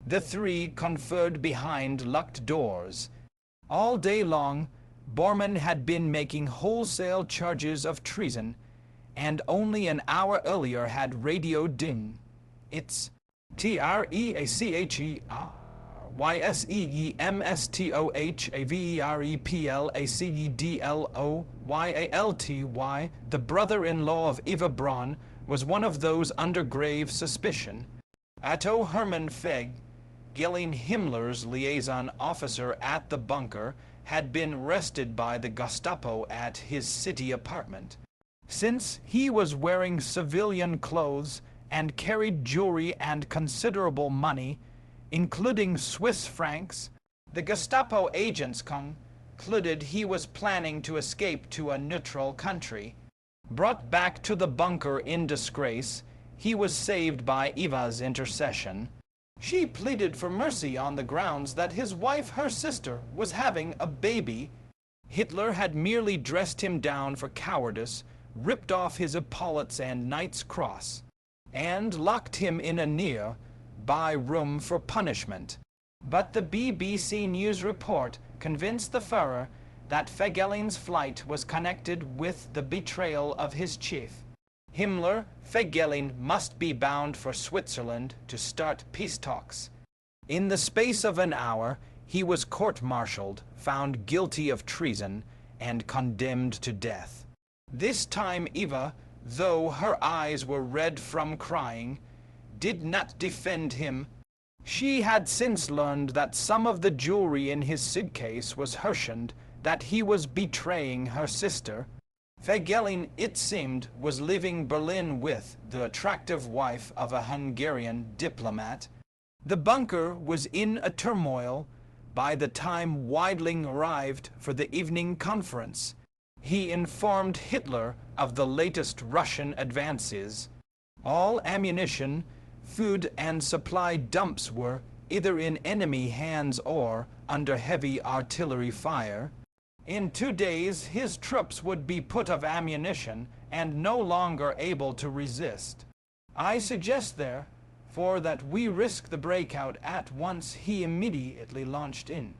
The 3 conferred behind locked doors. All day long, Bormann had been making wholesale charges of treason, and only an hour earlier had radioed in. It's Treachereplacedlyalty. The brother-in-law of Eva Braun was one of those under grave suspicion. Otto Hermann Fegg-Gelling, Himmler's liaison officer at the bunker, had been arrested by the Gestapo at his city apartment. Since he was wearing civilian clothes and carried jewelry and considerable money, including Swiss francs, the Gestapo agents concluded he was planning to escape to a neutral country. Brought back to the bunker in disgrace, he was saved by Eva's intercession. She pleaded for mercy on the grounds that his wife, her sister, was having a baby. Hitler had merely dressed him down for cowardice, ripped off his epaulets and Knight's Cross, and locked him in a nearby room for punishment. But the BBC News report convinced the Führer that Fegelling's flight was connected with the betrayal of his chief. Himmler, Feggelling must be bound for Switzerland to start peace talks. In the space of an hour, he was court-martialed, found guilty of treason, and condemned to death. This time Eva, though her eyes were red from crying, did not defend him. She had since learned that some of the jewelry in his suitcase was Herschend, that he was betraying her sister. Feggelling, it seemed, was leaving Berlin with the attractive wife of a Hungarian diplomat. The bunker was in a turmoil by the time Weidling arrived for the evening conference. He informed Hitler of the latest Russian advances. All ammunition, Food and supply dumps were either in enemy hands or under heavy artillery fire. In 2 days, his troops would be put of ammunition and no longer able to resist. I suggest, therefore, that we risk the breakout at once he immediately launched in.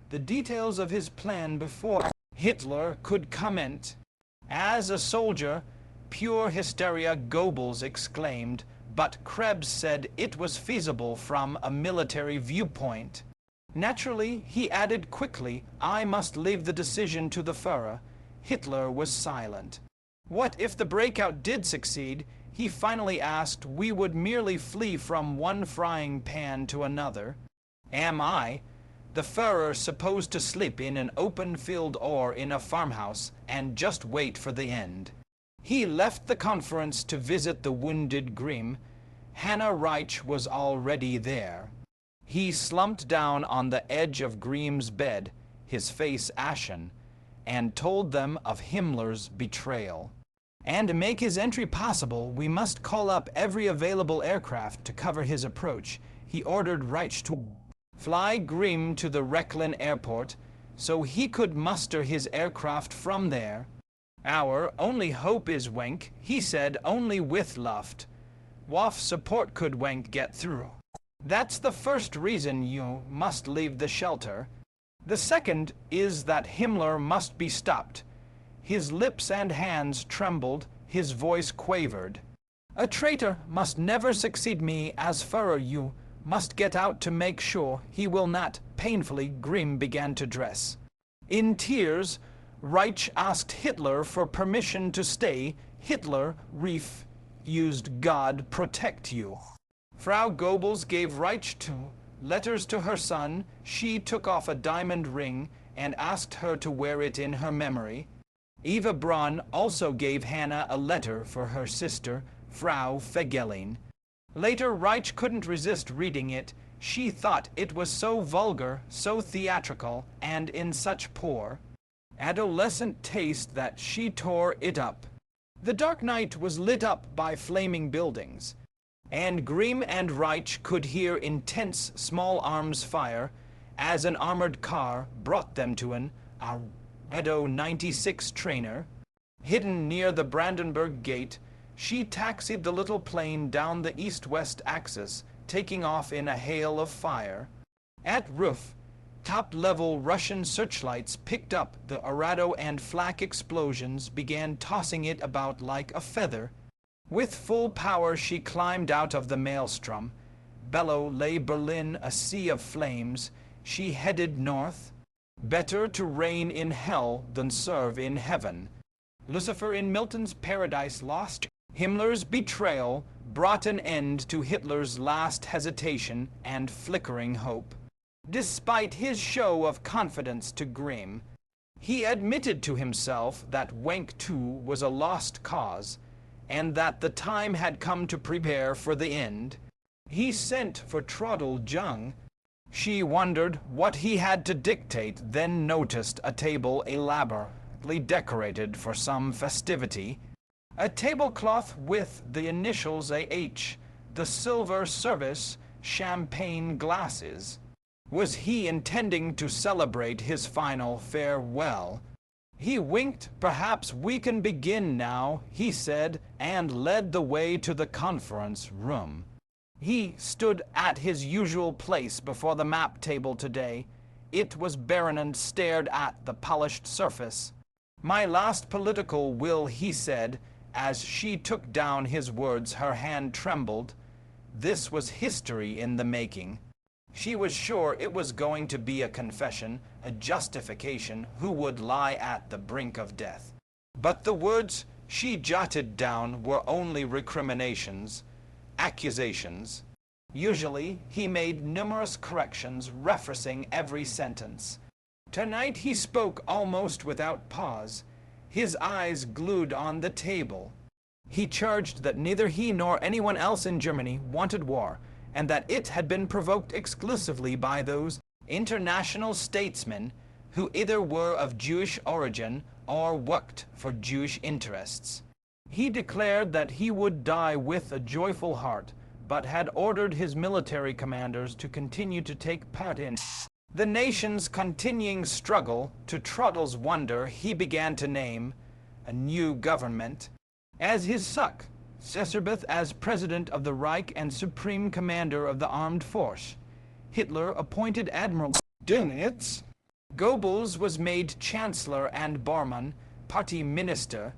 The details of his plan before Hitler could comment. As a soldier, pure hysteria, Goebbels exclaimed, but Krebs said it was feasible from a military viewpoint. Naturally, he added quickly, I must leave the decision to the Führer. Hitler was silent. What if the breakout did succeed? He finally asked, we would merely flee from one frying pan to another. Am I, the Führer, supposed to sleep in an open field or in a farmhouse and just wait for the end? He left the conference to visit the wounded Grimm. Hannah Reich was already there. He slumped down on the edge of Grimm's bed, his face ashen, and told them of Himmler's betrayal. And to make his entry possible, we must call up every available aircraft to cover his approach. He ordered Reich to fly Grimm to the Rechlin airport so he could muster his aircraft from there. Our only hope is Wenck, he said, only with Luft. Waffe support could Wenck get through. That's the first reason you must leave the shelter. The second is that Himmler must be stopped. His lips and hands trembled, his voice quavered. A traitor must never succeed me as Führer. You must get out to make sure he will not. Painfully, Grimm began to dress. In tears, Reich asked Hitler for permission to stay. Hitler refused. God protect you. Frau Goebbels gave Reich 2 letters to her son. She took off a diamond ring and asked her to wear it in her memory. Eva Braun also gave Hannah a letter for her sister, Frau Fegelin. Later, Reich couldn't resist reading it. She thought it was so vulgar, so theatrical, and in such poor adolescent taste that she tore it up. The dark night was lit up by flaming buildings, and Grimm and Reich could hear intense small arms fire as an armored car brought them to an Arado 96 trainer. Hidden near the Brandenburg Gate, she taxied the little plane down the east-west axis, taking off in a hail of fire. At roof, top-level Russian searchlights picked up the Arado and flak explosions, began tossing it about like a feather. With full power she climbed out of the maelstrom. Below lay Berlin, a sea of flames. She headed north. Better to reign in hell than serve in heaven. Lucifer in Milton's Paradise Lost. Himmler's betrayal brought an end to Hitler's last hesitation and flickering hope. Despite his show of confidence to Grimm, he admitted to himself that Wenck too was a lost cause, and that the time had come to prepare for the end. He sent for Traudl Jung. She wondered what he had to dictate, then noticed a table elaborately decorated for some festivity. A tablecloth with the initials AH, the silver service, champagne glasses. Was he intending to celebrate his final farewell? He winked. Perhaps we can begin now, he said, and led the way to the conference room. He stood at his usual place before the map table today. It was barren and stared at the polished surface. My last political will, he said, as she took down his words. Her hand trembled. This was history in the making. She was sure it was going to be a confession, a justification, who would lie at the brink of death. But the words she jotted down were only recriminations, accusations. Usually he made numerous corrections, referencing every sentence. Tonight he spoke almost without pause, his eyes glued on the table. He charged that neither he nor anyone else in Germany wanted war, and that it had been provoked exclusively by those international statesmen who either were of Jewish origin or worked for Jewish interests. He declared that he would die with a joyful heart, but had ordered his military commanders to continue to take part in the nation's continuing struggle. To Trottle's wonder, he began to name a new government as his successor as President of the Reich and Supreme Commander of the Armed Force. Hitler appointed Admiral Dönitz. Goebbels was made Chancellor and Bormann Party Minister.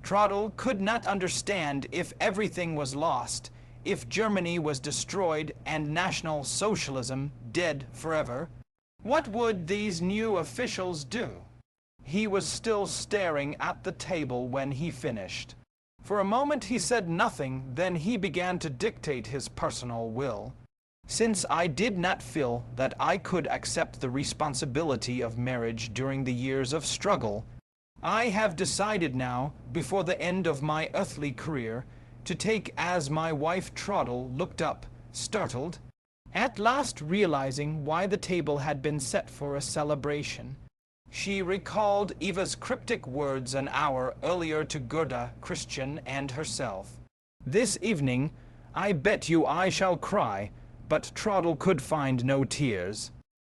Trottle could not understand if everything was lost, if Germany was destroyed and National Socialism dead forever. What would these new officials do? He was still staring at the table when he finished. For a moment he said nothing, then he began to dictate his personal will. Since I did not feel that I could accept the responsibility of marriage during the years of struggle, I have decided now, before the end of my earthly career, to take as my wife. Trottle looked up, startled, at last realizing why the table had been set for a celebration. She recalled Eva's cryptic words an hour earlier to Gerda, Christian, and herself. This evening, I bet you I shall cry, but Trottle could find no tears.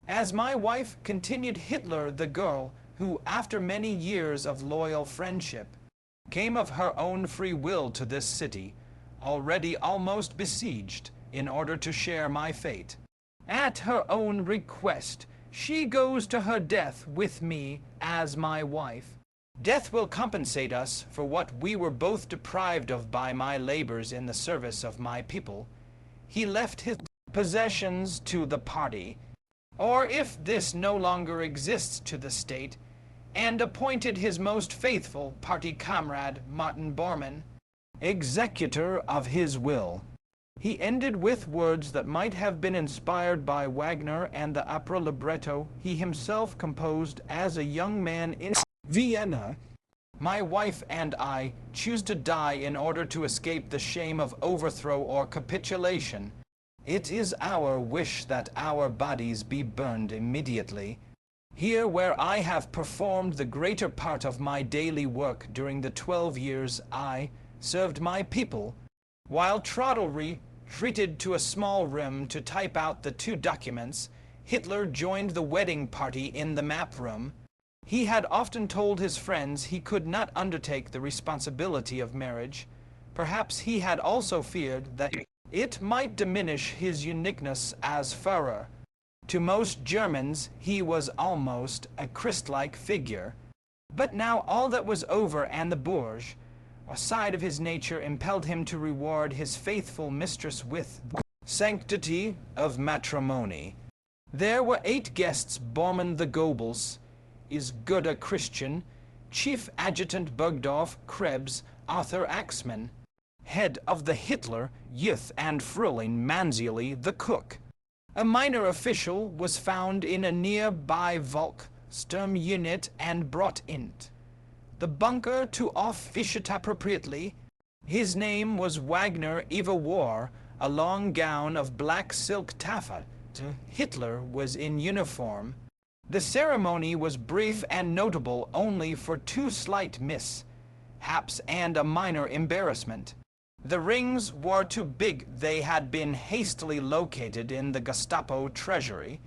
As my wife, continued Hitler, the girl who, after many years of loyal friendship, came of her own free will to this city, already almost besieged, in order to share my fate. At her own request, she goes to her death with me as my wife. Death will compensate us for what we were both deprived of by my labors in the service of my people. He left his possessions to the party, or if this no longer exists, to the state, and appointed his most faithful party comrade, Martin Bormann, executor of his will. He ended with words that might have been inspired by Wagner and the opera libretto he himself composed as a young man in Vienna. My wife and I choose to die in order to escape the shame of overthrow or capitulation. It is our wish that our bodies be burned immediately. Here, where I have performed the greater part of my daily work during the 12 years I served my people, while Trottle retreated to a small room to type out the 2 documents, Hitler joined the wedding party in the map room. He had often told his friends he could not undertake the responsibility of marriage. Perhaps he had also feared that it might diminish his uniqueness as Führer. To most Germans, he was almost a Christ-like figure. But now all that was over, and the bourge, a side of his nature, impelled him to reward his faithful mistress with the sanctity of matrimony. There were 8 guests: Bormann the Goebbels, is Gerda Christian, Chief Adjutant Bergdorf, Krebs, Arthur Axmann, head of the Hitler Youth, and Frühling Manzieli the cook. A minor official was found in a nearby Volk Sturm unit and brought in the bunker to officiate appropriately. His name was Wagner. Eva wore a long gown of black silk taffeta. Hitler was in uniform. The ceremony was brief and notable only for 2 slight mishaps and a minor embarrassment. The rings were too big. They had been hastily located in the Gestapo treasury.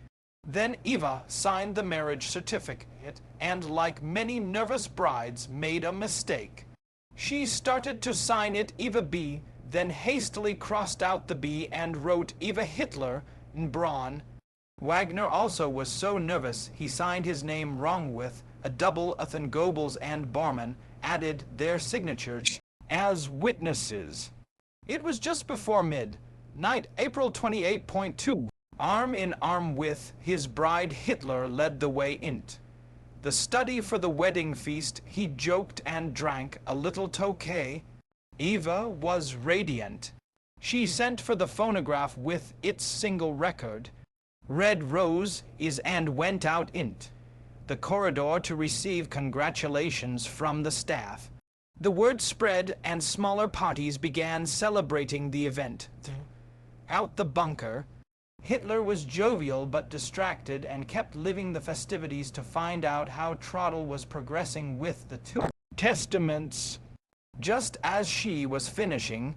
Then Eva signed the marriage certificate and, like many nervous brides, made a mistake. She started to sign it Eva B, then hastily crossed out the B and wrote Eva Hitler in Braun. Wagner also was so nervous he signed his name wrong with a double. Ethan Goebbels and Bormann added their signatures as witnesses. It was just before midnight, April 28.2. Arm in arm with his bride, Hitler led the way into the study for the wedding feast. He joked and drank a little Tokay. Eva was radiant. She sent for the phonograph with its single record, Red Rose is, and went out into the corridor to receive congratulations from the staff. The word spread, and smaller parties began celebrating the event. Out the bunker, Hitler was jovial but distracted and kept living the festivities to find out how Trottle was progressing with the 2 testaments. Just as she was finishing,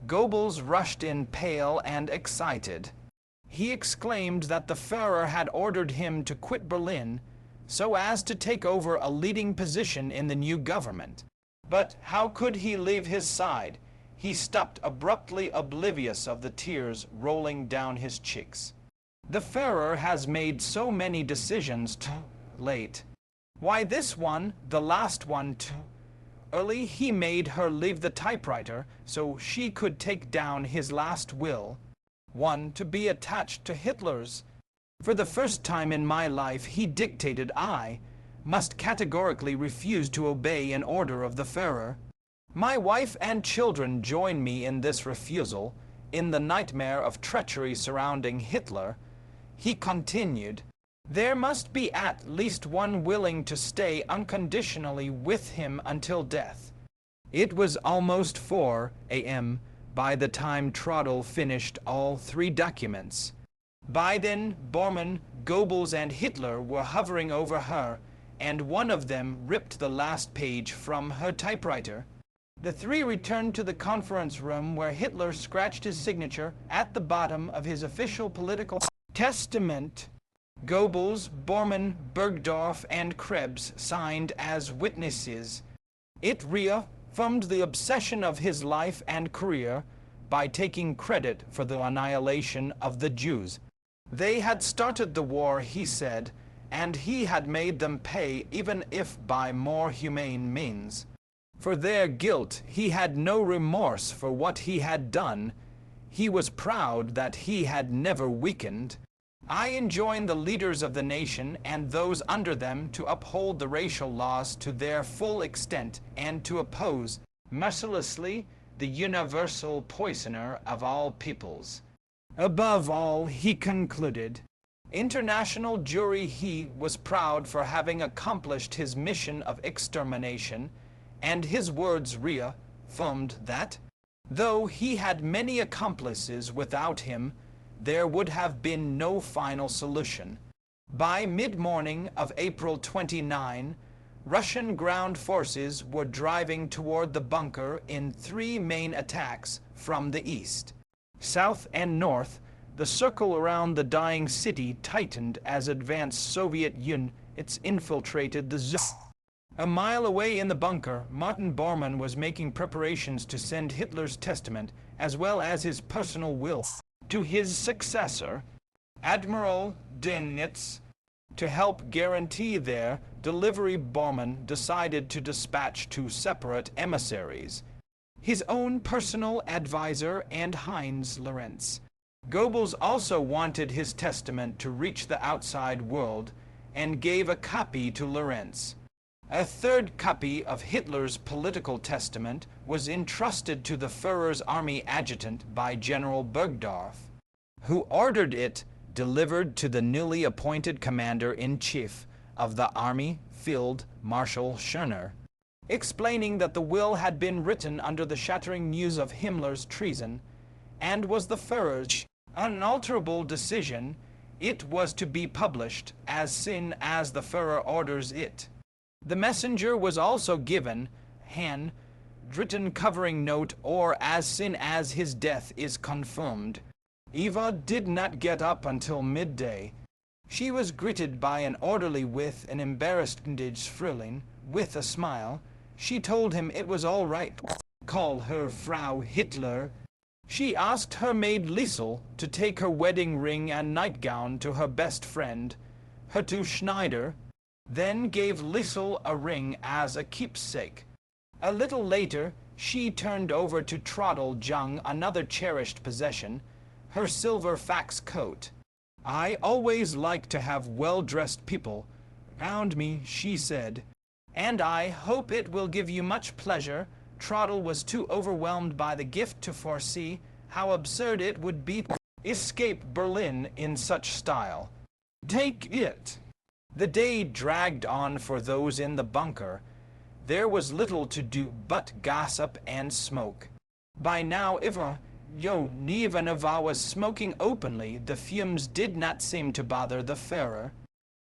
Goebbels rushed in pale and excited. He exclaimed that the Führer had ordered him to quit Berlin so as to take over a leading position in the new government. But how could he leave his side? He stopped abruptly, oblivious of the tears rolling down his cheeks. The Führer has made so many decisions too late. Why, this one, the last one too early. He made her leave the typewriter so she could take down his last will, one to be attached to Hitler's. For the first time in my life, he dictated I must categorically refuse to obey an order of the Führer. My wife and children join me in this refusal, in the nightmare of treachery surrounding Hitler. He continued, there must be at least one willing to stay unconditionally with him until death. It was almost 4 a.m. by the time Trottle finished all 3 documents. By then, Bormann, Goebbels, and Hitler were hovering over her, and one of them ripped the last page from her typewriter. The 3 returned to the conference room where Hitler scratched his signature at the bottom of his official political testament. Goebbels, Bormann, Bergdorf, and Krebs signed as witnesses. It reaffirmed the obsession of his life and career by taking credit for the annihilation of the Jews. They had started the war, he said, and he had made them pay, even if by more humane means. For their guilt, he had no remorse for what he had done. He was proud that he had never weakened. I enjoin the leaders of the nation and those under them to uphold the racial laws to their full extent and to oppose mercilessly the universal poisoner of all peoples. Above all, he concluded, international jury, he was proud for having accomplished his mission of extermination, and his words reaffirmed that, though he had many accomplices without him, there would have been no final solution. By mid-morning of April 29, Russian ground forces were driving toward the bunker in 3 main attacks from the east. South and north, the circle around the dying city tightened as advanced Soviet units infiltrated the zone. A mile away in the bunker, Martin Bormann was making preparations to send Hitler's testament, as well as his personal will, to his successor, Admiral Dönitz. To help guarantee their delivery, Bormann decided to dispatch 2 separate emissaries, his own personal advisor and Heinz Lorenz. Goebbels also wanted his testament to reach the outside world and gave a copy to Lorenz. A 3rd copy of Hitler's political testament was entrusted to the Führer's army adjutant by General Bergdorf, who ordered it delivered to the newly appointed commander-in-chief of the army, Field Marshal Schörner, explaining that the will had been written under the shattering news of Himmler's treason and was the Führer's unalterable decision. It was to be published as soon as the Führer orders it. The messenger was also given hand-written covering note, or as soon as his death is confirmed. Eva did not get up until midday. She was greeted by an orderly with an embarrassed Frühling. With a smile, she told him it was all right. Call her Frau Hitler. She asked her maid Liesel to take her wedding ring and nightgown to her best friend, Herr Schneider, then gave Liesel a ring as a keepsake. A little later, she turned over to Trottle Jung another cherished possession, her silver fax coat. I always like to have well-dressed people round me, she said, and I hope it will give you much pleasure. Trottle was too overwhelmed by the gift to foresee how absurd it would be to escape Berlin in such style. Take it. The day dragged on for those in the bunker. There was little to do but gossip and smoke. By now Eva Ivanova was smoking openly. The fumes did not seem to bother the Führer.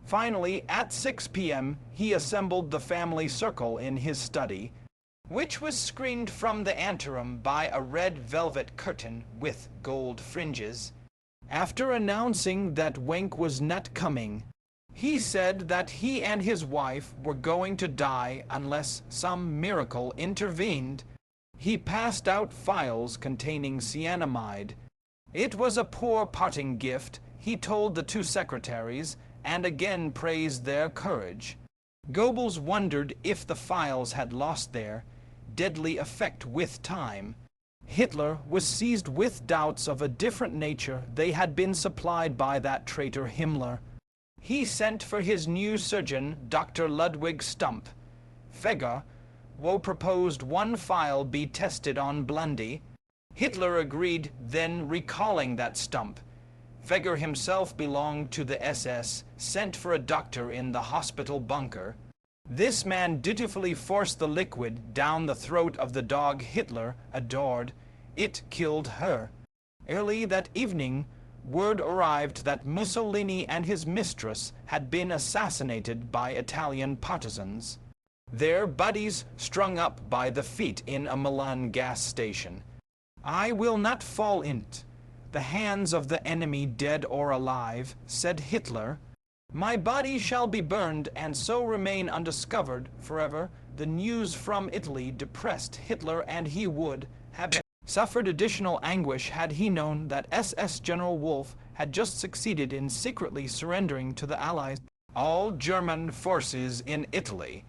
Finally, at 6 p.m., he assembled the family circle in his study. which was screened from the anteroom by a red velvet curtain with gold fringes. After announcing that Wenck was not coming, he said that he and his wife were going to die unless some miracle intervened. He passed out files containing cyanamide. It was a poor parting gift, he told the two secretaries, and again praised their courage. Goebbels wondered if the files had lost their deadly effect with time. Hitler was seized with doubts of a different nature. They had been supplied by that traitor Himmler. He sent for his new surgeon, Dr. Ludwig Stump. Feger, Wo proposed one file be tested on Blundi. Hitler agreed, then recalling that Stump. Feger himself belonged to the SS, sent for a doctor in the hospital bunker. This man dutifully forced the liquid down the throat of the dog Hitler adored. It killed her. Early that evening, word arrived that Mussolini and his mistress had been assassinated by Italian partisans. Their bodies strung up by the feet in a Milan gas station. I will not fall in't. The hands of the enemy, dead or alive, said Hitler. My body shall be burned and so remain undiscovered forever. The news from Italy depressed Hitler, and he would have suffered additional anguish had he known that SS General Wolf had just succeeded in secretly surrendering to the Allies all German forces in Italy.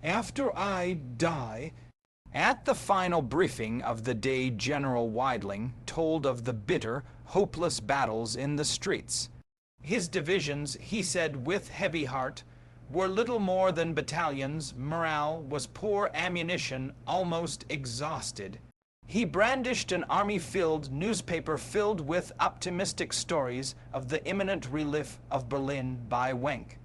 After I die. At the final briefing of the day, General Weidling told of the bitter, hopeless battles in the streets. His divisions, he said with heavy heart, were little more than battalions. Morale was poor, ammunition almost exhausted. He brandished an army-filled newspaper filled with optimistic stories of the imminent relief of Berlin by Wenck.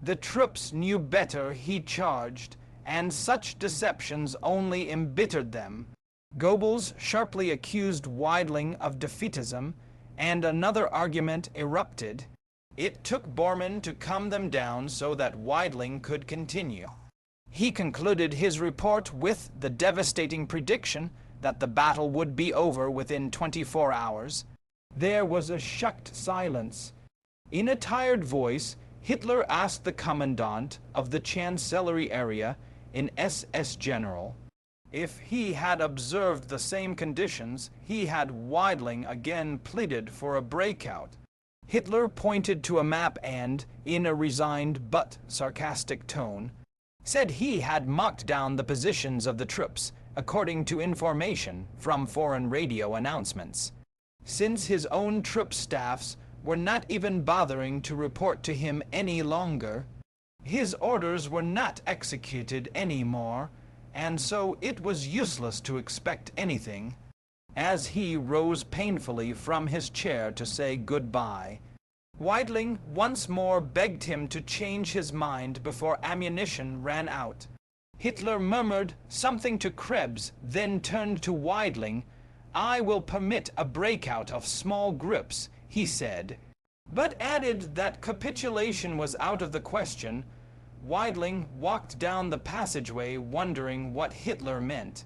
The troops knew better, he charged, and such deceptions only embittered them. Goebbels sharply accused Weidling of defeatism, and another argument erupted. It took Bormann to calm them down so that Weidling could continue. He concluded his report with the devastating prediction that the battle would be over within 24 hours. There was a shocked silence. In a tired voice, Hitler asked the commandant of the Chancellery area in SS General if he had observed the same conditions. He had. Weidling again pleaded for a breakout. Hitler pointed to a map and, in a resigned but sarcastic tone, said he had marked down the positions of the troops according to information from foreign radio announcements. Since his own troop staffs were not even bothering to report to him any longer, his orders were not executed any more, and so it was useless to expect anything. As he rose painfully from his chair to say goodbye, Weidling once more begged him to change his mind before ammunition ran out. Hitler murmured something to Krebs, then turned to Weidling. I will permit a breakout of small groups, he said, but added that capitulation was out of the question. Weidling walked down the passageway wondering what Hitler meant.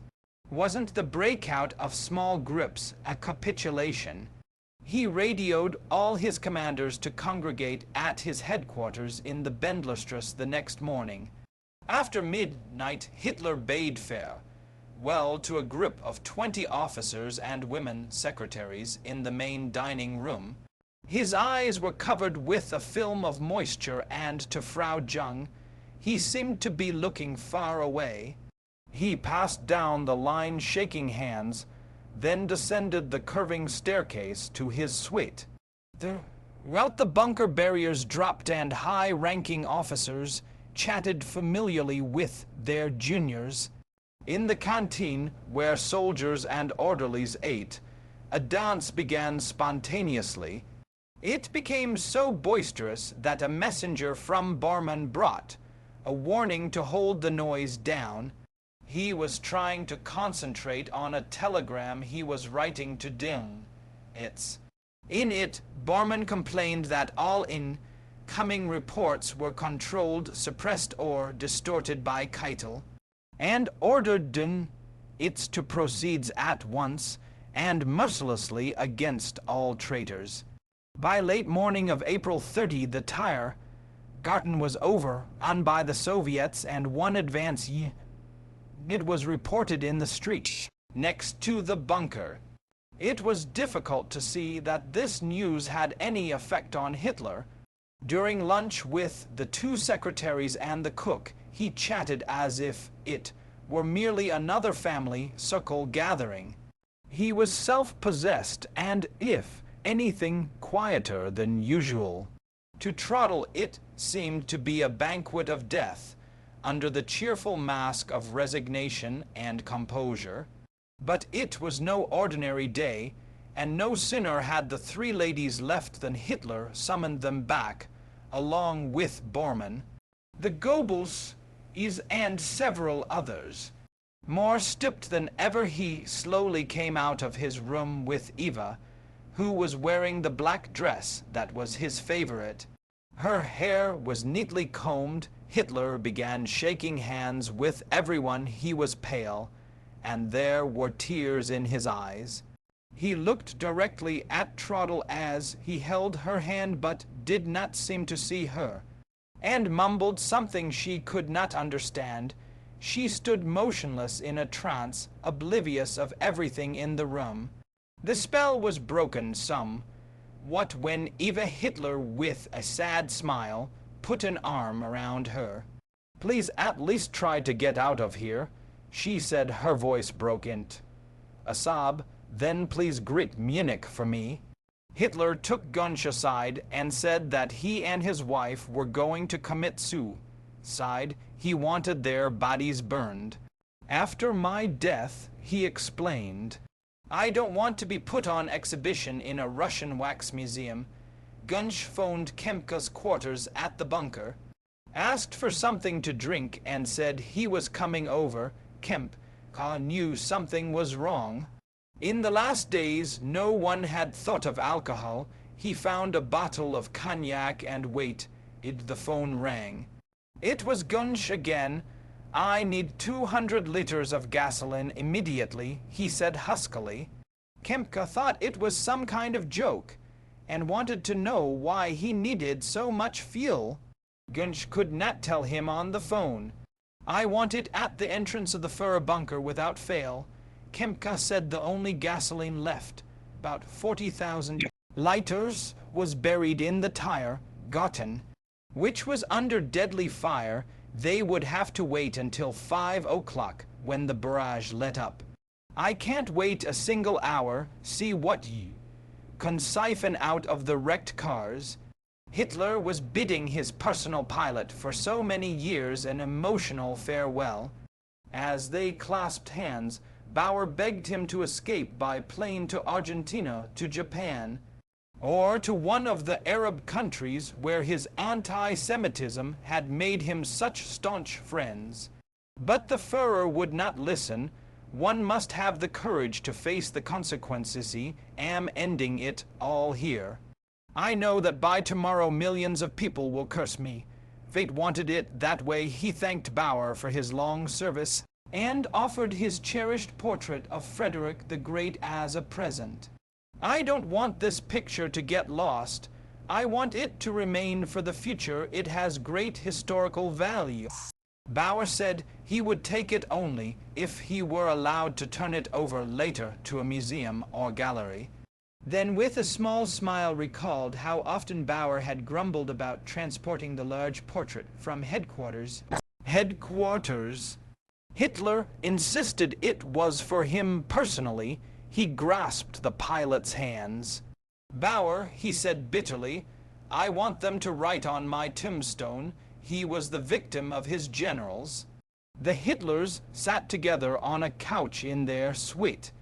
Wasn't the breakout of small groups a capitulation? He radioed all his commanders to congregate at his headquarters in the Bendlerstrasse the next morning. After midnight, Hitler bade farewell to a group of 20 officers and women secretaries in the main dining room. His eyes were covered with a film of moisture, and to Frau Jung, he seemed to be looking far away. He passed down the line shaking hands, then descended the curving staircase to his suite. Throughout the bunker barriers dropped, and high-ranking officers chatted familiarly with their juniors. In the canteen, where soldiers and orderlies ate, a dance began spontaneously. It became so boisterous that a messenger from Bormann brought a warning to hold the noise down. He was trying to concentrate on a telegram he was writing to Ding. In it, Bormann complained that all incoming reports were controlled, suppressed, or distorted by Keitel. and ordered it to proceed at once and mercilessly against all traitors. By late morning of April 30, the Tire Garten was overrun by the Soviets, and one advance it was reported in the street next to the bunker. It was difficult to see that this news had any effect on Hitler. During lunch with the two secretaries and the cook, he chatted as if it were merely another family circle gathering. He was self-possessed and, if anything, quieter than usual. To Trottle it seemed to be a banquet of death, under the cheerful mask of resignation and composure. But it was no ordinary day, and no sooner had the three ladies left than Hitler summoned them back, along with Bormann, the Goebbels, and several others. More stooped than ever, he slowly came out of his room with Eva, who was wearing the black dress that was his favorite. Her hair was neatly combed. Hitler began shaking hands with everyone. He was pale, and there were tears in his eyes. He looked directly at Trottle as he held her hand, but did not seem to see her, and mumbled something she could not understand. She stood motionless in a trance, oblivious of everything in the room. The spell was broken somewhat when Eva Hitler, with a sad smile, put an arm around her. "Please at least try to get out of here," she said. Her voice broke into a sob. "Then please greet Munich for me." Hitler took Gunsch aside and said that he and his wife were going to commit suicide. He wanted their bodies burned. "After my death," he explained, "I don't want to be put on exhibition in a Russian wax museum." Gunsch phoned Kempka's quarters at the bunker, asked for something to drink, and said he was coming over. Kempka knew something was wrong. In the last days, no one had thought of alcohol. He found a bottle of cognac and waited. The phone rang. It was Gunsch again. "I need 200 liters of gasoline immediately," he said huskily. Kempka thought it was some kind of joke, and wanted to know why he needed so much fuel. Gunsch could not tell him on the phone. "I want it at the entrance of the Führer bunker without fail." Kempka said the only gasoline left, about 40,000 liters, was buried in the Tire Garten, which was under deadly fire. They would have to wait until 5 o'clock, when the barrage let up. "I can't wait a single hour. See what you can siphon out of the wrecked cars." Hitler was bidding his personal pilot for so many years an emotional farewell. As they clasped hands, Bauer begged him to escape by plane to Argentina, to Japan, or to one of the Arab countries where his anti-Semitism had made him such staunch friends. But the Führer would not listen. "One must have the courage to face the consequences. I am ending it all here. I know that by tomorrow millions of people will curse me. Fate wanted it that way." He thanked Bauer for his long service and offered his cherished portrait of Frederick the Great as a present. "I don't want this picture to get lost. I want it to remain for the future. It has great historical value." Bauer said he would take it only if he were allowed to turn it over later to a museum or gallery. Then with a small smile recalled how often Bauer had grumbled about transporting the large portrait from headquarters. Hitler insisted it was for him personally. He grasped the pilot's hands. "Bauer," he said bitterly, "I want them to write on my tombstone, he was the victim of his generals." The Hitlers sat together on a couch in their suite.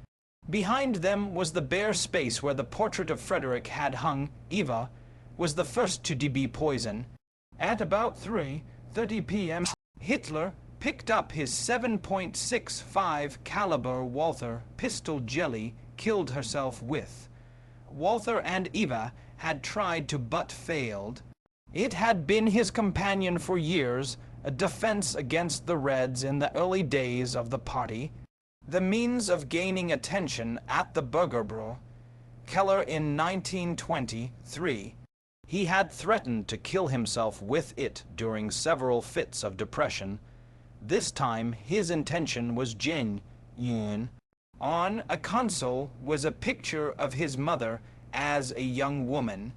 Behind them was the bare space where the portrait of Frederick had hung. Eva was the first to be poisoned. At about 3:30 p.m., Hitler picked up his 7.65 caliber Walther pistol. Jelly killed herself with. Walther and Eva had tried to but failed. It had been his companion for years, a defense against the Reds in the early days of the party, the means of gaining attention at the Bürgerbüro. Keller in 1923. He had threatened to kill himself with it during several fits of depression. This time his intention was genuine. On a console was a picture of his mother as a young woman.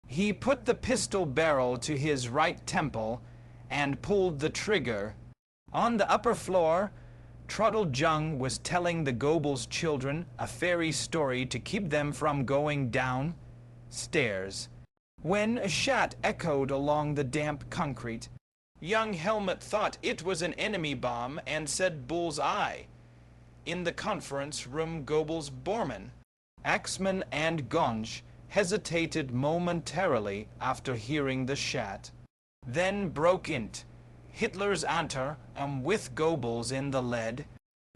He put the pistol barrel to his right temple and pulled the trigger. On the upper floor, Trottle Jung was telling the Goebbels children a fairy story to keep them from going down stairs. When a shot echoed along the damp concrete, young Helmut thought it was an enemy bomb and said bull's eye. In the conference room, Goebbels, Bormann, Axmann and Gonsch hesitated momentarily after hearing the shot, then broke into Hitler's Anter with Goebbels in the lead.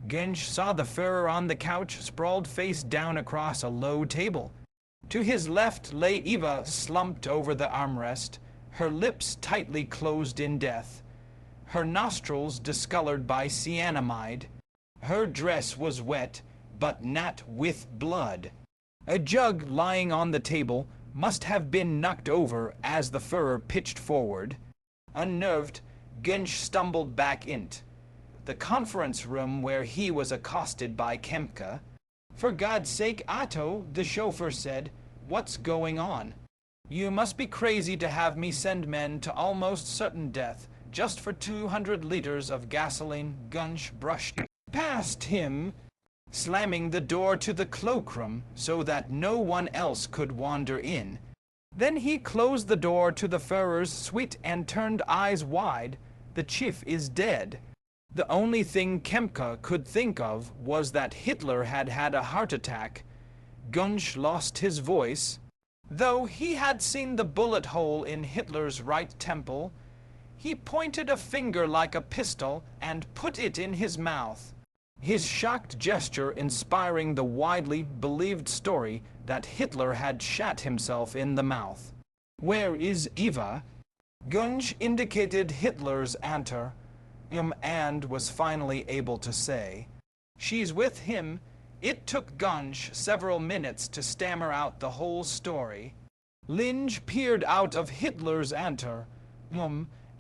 Gonsch saw the Führer on the couch, sprawled face down across a low table. To his left lay Eva, slumped over the armrest, her lips tightly closed in death, her nostrils discolored by cyanamide. Her dress was wet, but not with blood. A jug lying on the table must have been knocked over as the Führer pitched forward. Unnerved, Gonsch stumbled back into the conference room where he was accosted by Kempka. "For God's sake, Otto," the chauffeur said, "what's going on? You must be crazy to have me send men to almost certain death just for 200 liters of gasoline." Gonsch brushed past him, slamming the door to the cloakroom so that no one else could wander in. Then he closed the door to the Führer's suite and turned eyes wide. "The chief is dead." The only thing Kempka could think of was that Hitler had had a heart attack. Gonsch lost his voice. Though he had seen the bullet hole in Hitler's right temple, he pointed a finger like a pistol and put it in his mouth, his shocked gesture inspiring the widely believed story that Hitler had shot himself in the mouth. "Where is Eva?" Gonsch indicated Hitler's Anter, and was finally able to say, "She's with him." It took Gonsch several minutes to stammer out the whole story. Linge peered out of Hitler's Anter,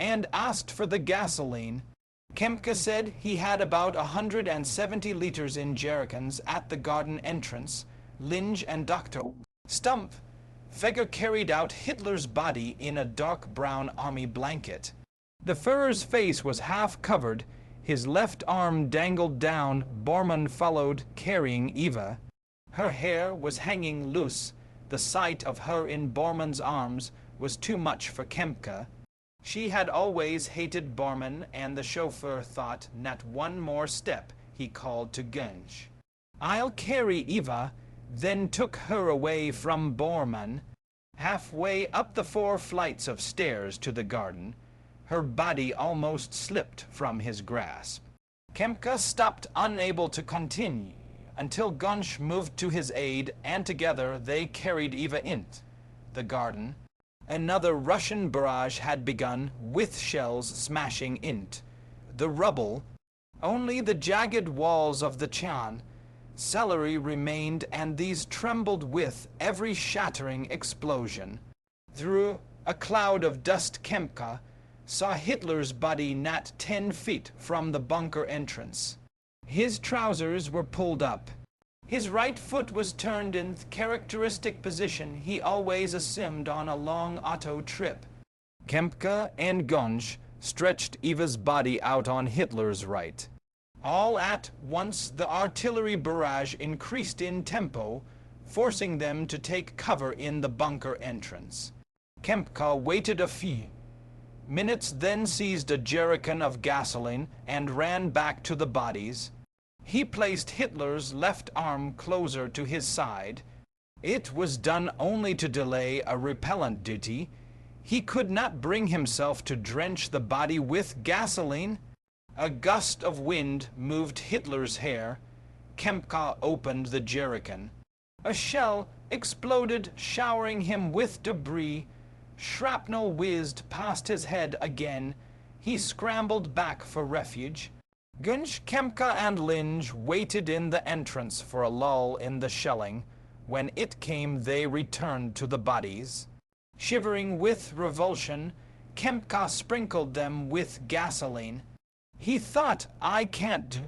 and asked for the gasoline. Kempka said he had about 170 liters in jerrycans at the garden entrance. Linge and Dr. Stump Feger carried out Hitler's body in a dark brown army blanket. The Führer's face was half covered, his left arm dangled down. Bormann followed, carrying Eva. Her hair was hanging loose. The sight of her in Bormann's arms was too much for Kempka. She had always hated Bormann, and the chauffeur thought, "Not one more step," he called to Gonsch. "I'll carry Eva," then took her away from Bormann. Halfway up the 4 flights of stairs to the garden, her body almost slipped from his grasp. Kempka stopped, unable to continue, until Gonsch moved to his aid, and together they carried Eva into the garden. Another Russian barrage had begun, with shells smashing into the rubble. Only the jagged walls of the Chan celery remained, and these trembled with every shattering explosion. Through a cloud of dust, Kempka saw Hitler's body not 10 feet from the bunker entrance. His trousers were pulled up. His right foot was turned in the characteristic position he always assumed on a long auto trip. Kempka and Gonsch stretched Eva's body out on Hitler's right. All at once the artillery barrage increased in tempo, forcing them to take cover in the bunker entrance. Kempka waited a few minutes, then seized a jerrycan of gasoline and ran back to the bodies. He placed Hitler's left arm closer to his side. It was done only to delay a repellent duty. He could not bring himself to drench the body with gasoline. A gust of wind moved Hitler's hair. Kempka opened the jerrycan. A shell exploded, showering him with debris. Shrapnel whizzed past his head again. he scrambled back for refuge. Gunsch, Kempka, and Linge waited in the entrance for a lull in the shelling. When it came, they returned to the bodies. Shivering with revulsion, Kempka sprinkled them with gasoline. He thought, I can't do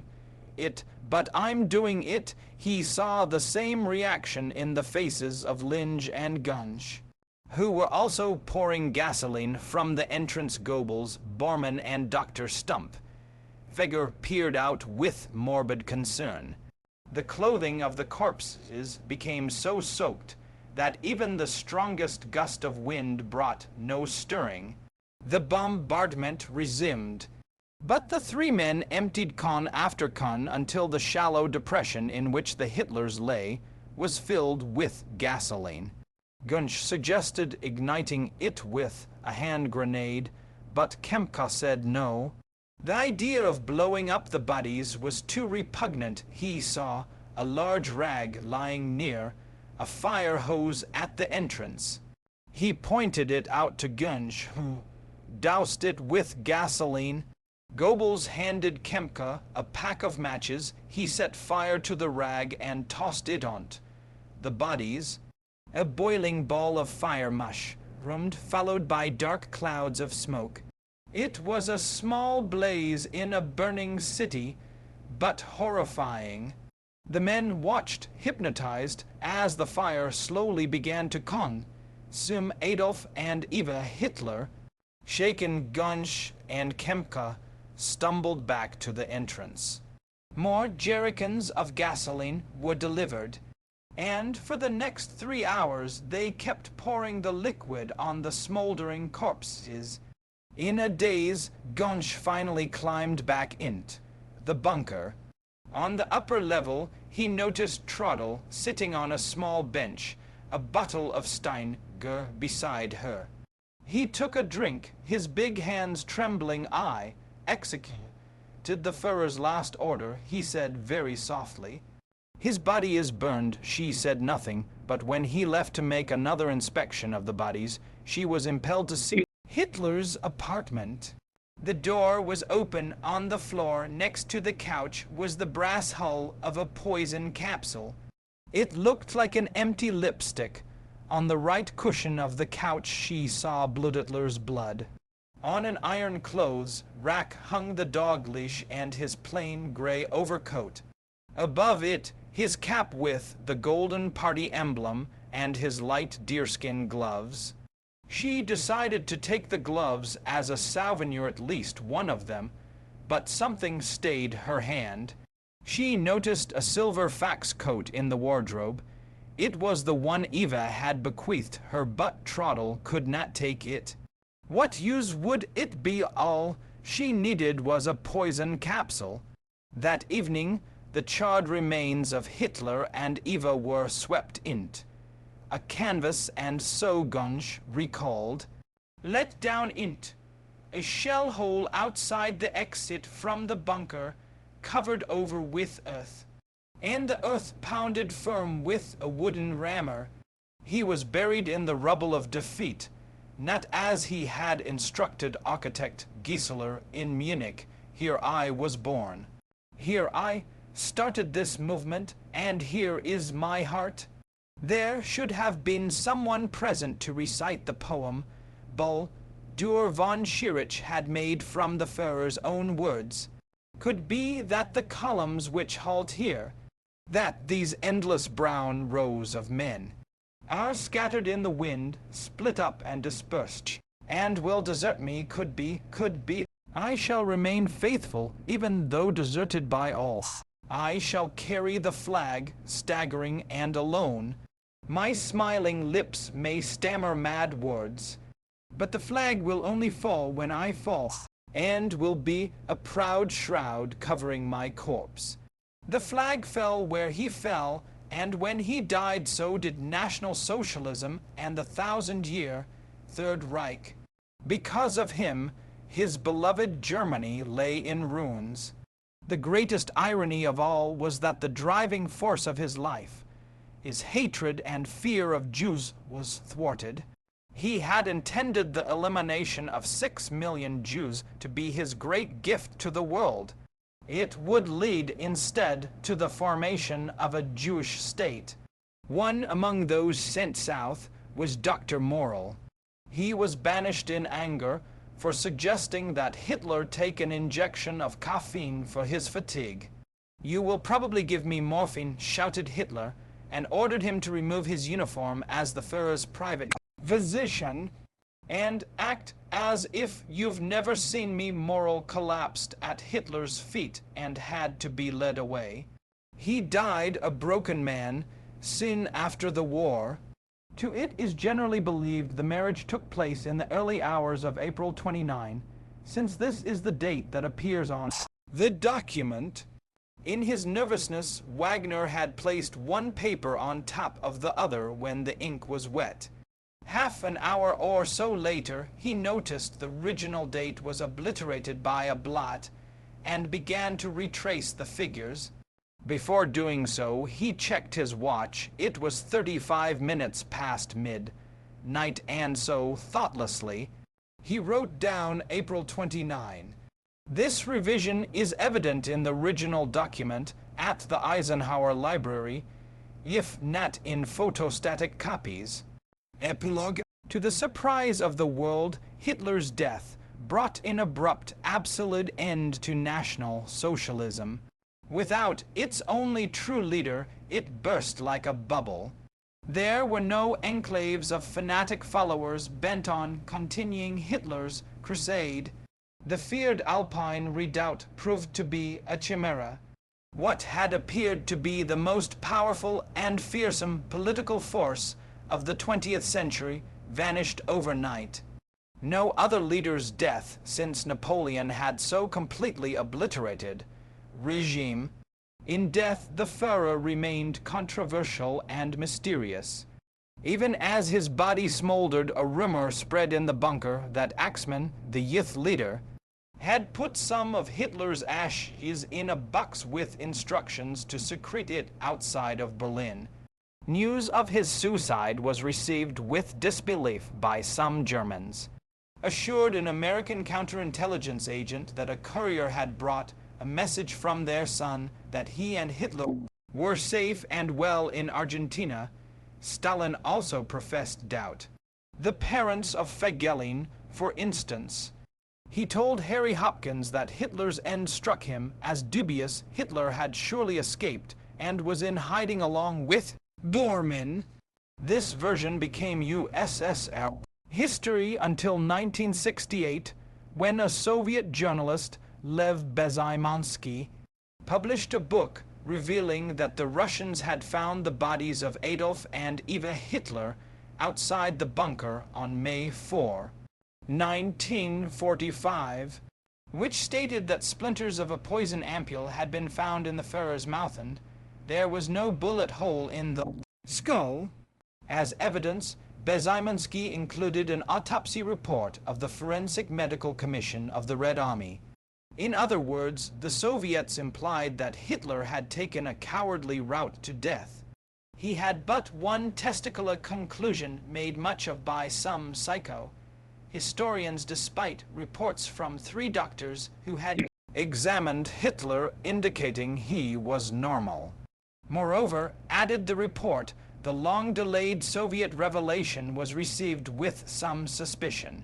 it, but I'm doing it. He saw the same reaction in the faces of Linge and Gunsch, who were also pouring gasoline from the entrance Goebbels, Bormann, and Dr. Stump. Feger peered out with morbid concern. The clothing of the corpses became so soaked that even the strongest gust of wind brought no stirring. The bombardment resumed, but the three men emptied con after con until the shallow depression in which the Hitlers lay was filled with gasoline. Gunsch suggested igniting it with a hand grenade, but Kempka said no. The idea of blowing up the bodies was too repugnant. He saw a large rag lying near, a fire hose at the entrance. He pointed it out to Gunsch, who doused it with gasoline. Goebbels handed Kempka a pack of matches. He set fire to the rag and tossed it on the bodies. A boiling ball of fire mush rummed, followed by dark clouds of smoke. It was a small blaze in a burning city, but horrifying. The men watched, hypnotized, as the fire slowly began to consume Adolf and Eva Hitler. Shaken, Gunsch and Kempka stumbled back to the entrance. More jerrycans of gasoline were delivered, and for the next 3 hours they kept pouring the liquid on the smoldering corpses. In a daze, Gunsch finally climbed back into the bunker. On the upper level, he noticed Trottel sitting on a small bench, a bottle of Steinger beside her. He took a drink, his big hands trembling. I executed the Führer's last order, he said very softly. His body is burned. She said nothing, but when he left to make another inspection of the bodies, she was impelled to see Hitler's apartment. The door was open. On the floor next to the couch was the brass hull of a poison capsule. It looked like an empty lipstick. On the right cushion of the couch she saw Hitler's blood. On an iron clothes rack hung the dog leash and his plain gray overcoat. Above it, his cap with the golden party emblem and his light deerskin gloves. She decided to take the gloves as a souvenir, at least one of them, but something stayed her hand. She noticed a silver fax coat in the wardrobe. It was the one Eva had bequeathed her, but Trottel could not take it. What use would it be? All she needed was a poison capsule. That evening, the charred remains of Hitler and Eva were swept into a canvas, and so Gunsch recalled, let down into a shell hole outside the exit from the bunker, covered over with earth, and the earth pounded firm with a wooden rammer. He was buried in the rubble of defeat, not as he had instructed architect Giesler in Munich. Here I was born. Here I started this movement, and here is my heart. There should have been someone present to recite the poem Bull Dur von Schirach had made from the Führer's own words. Could be that the columns which halt here, that these endless brown rows of men, are scattered in the wind, split up and dispersed, and will desert me. Could be. I shall remain faithful, even though deserted by all. I shall carry the flag, staggering and alone. My smiling lips may stammer mad words, but the flag will only fall when I fall, and will be a proud shroud covering my corpse. The flag fell where he fell, and when he died so did National Socialism and the 1,000-year Third Reich. Because of him, his beloved Germany lay in ruins. The greatest irony of all was that the driving force of his life, his hatred and fear of Jews, was thwarted. He had intended the elimination of 6 million Jews to be his great gift to the world. It would lead instead to the formation of a Jewish state. One among those sent south was Dr. Morrill. He was banished in anger for suggesting that Hitler take an injection of caffeine for his fatigue. "You will probably give me morphine," shouted Hitler, and ordered him to remove his uniform as the Führer's private physician and act as if you've never seen me. Morrill collapsed at Hitler's feet and had to be led away. He died a broken man soon after the war. It is generally believed the marriage took place in the early hours of April 29, since this is the date that appears on the document. In his nervousness, Wagner had placed one paper on top of the other when the ink was wet. Half an hour or so later, he noticed the original date was obliterated by a blot and began to retrace the figures. Before doing so, he checked his watch. It was 35 minutes past midnight, and so, thoughtlessly, he wrote down April 29. This revision is evident in the original document at the Eisenhower Library, if not in photostatic copies. Epilogue. To the surprise of the world, Hitler's death brought an abrupt, absolute end to National Socialism. Without its only true leader, it burst like a bubble. There were no enclaves of fanatic followers bent on continuing Hitler's crusade. The feared Alpine redoubt proved to be a chimera. What had appeared to be the most powerful and fearsome political force of the 20th century vanished overnight. No other leader's death since Napoleon had so completely obliterated regime. In death, the Führer remained controversial and mysterious. Even as his body smoldered, a rumor spread in the bunker that Axmann, the youth leader, had put some of Hitler's ashes in a box with instructions to secrete it outside of Berlin. News of his suicide was received with disbelief by some Germans. Assured an American counterintelligence agent that a courier had brought a message from their son that he and Hitler were safe and well in Argentina, Stalin also professed doubt. The parents of Fegelein, for instance. He told Harry Hopkins that Hitler's end struck him as dubious. Hitler had surely escaped and was in hiding along with Bormann. This version became USSR history until 1968, when a Soviet journalist, Lev Bezymensky, published a book revealing that the Russians had found the bodies of Adolf and Eva Hitler outside the bunker on May 4, 1945, which stated that splinters of a poison ampule had been found in the Führer's mouth and there was no bullet hole in the skull. As evidence, Bezymensky included an autopsy report of the Forensic Medical Commission of the Red Army. In other words, the Soviets implied that Hitler had taken a cowardly route to death. He had but one testicular conclusion made much of by some psycho historians, despite reports from 3 doctors who had examined Hitler indicating he was normal. Moreover, added the report, the long-delayed Soviet revelation was received with some suspicion.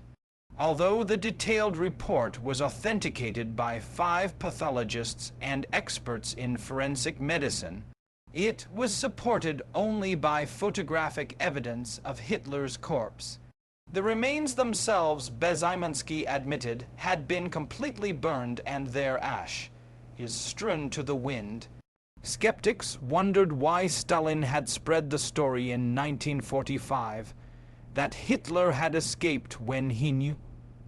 Although the detailed report was authenticated by 5 pathologists and experts in forensic medicine, it was supported only by photographic evidence of Hitler's corpse. The remains themselves, Bezymensky admitted, had been completely burned and their ash is strewn to the wind. Skeptics wondered why Stalin had spread the story in 1945 that Hitler had escaped when he knew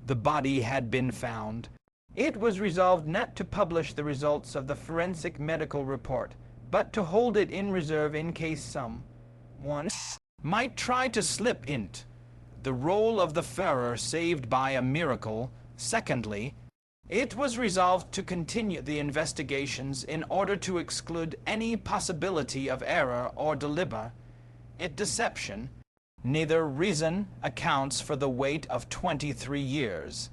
the body had been found. It was resolved not to publish the results of the forensic medical report, but to hold it in reserve in case someone might try to slip into the role of the Führer saved by a miracle. Secondly, it was resolved to continue the investigations in order to exclude any possibility of error or deliberate deception. Neither reason accounts for the wait of 23 years.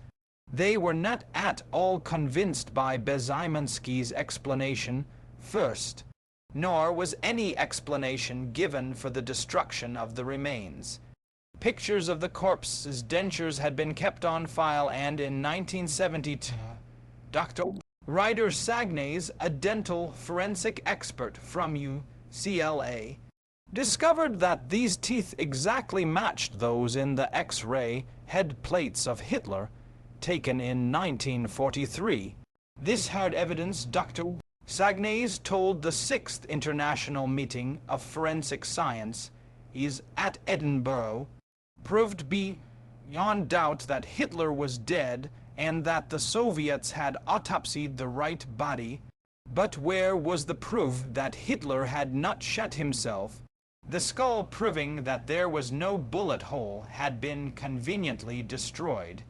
They were not at all convinced by Beziminski's explanation first, nor was any explanation given for the destruction of the remains. Pictures of the corpses' dentures had been kept on file, and in 1972, Dr. Ryder Sagnays, a dental forensic expert from UCLA, discovered that these teeth exactly matched those in the X-ray head plates of Hitler taken in 1943. This hard evidence, Dr. Sagnays told the 6th International Meeting of Forensic Science is at Edinburgh, proved beyond doubt that Hitler was dead and that the Soviets had autopsied the right body. But where was the proof that Hitler had not shot himself? The skull, proving that there was no bullet hole, had been conveniently destroyed.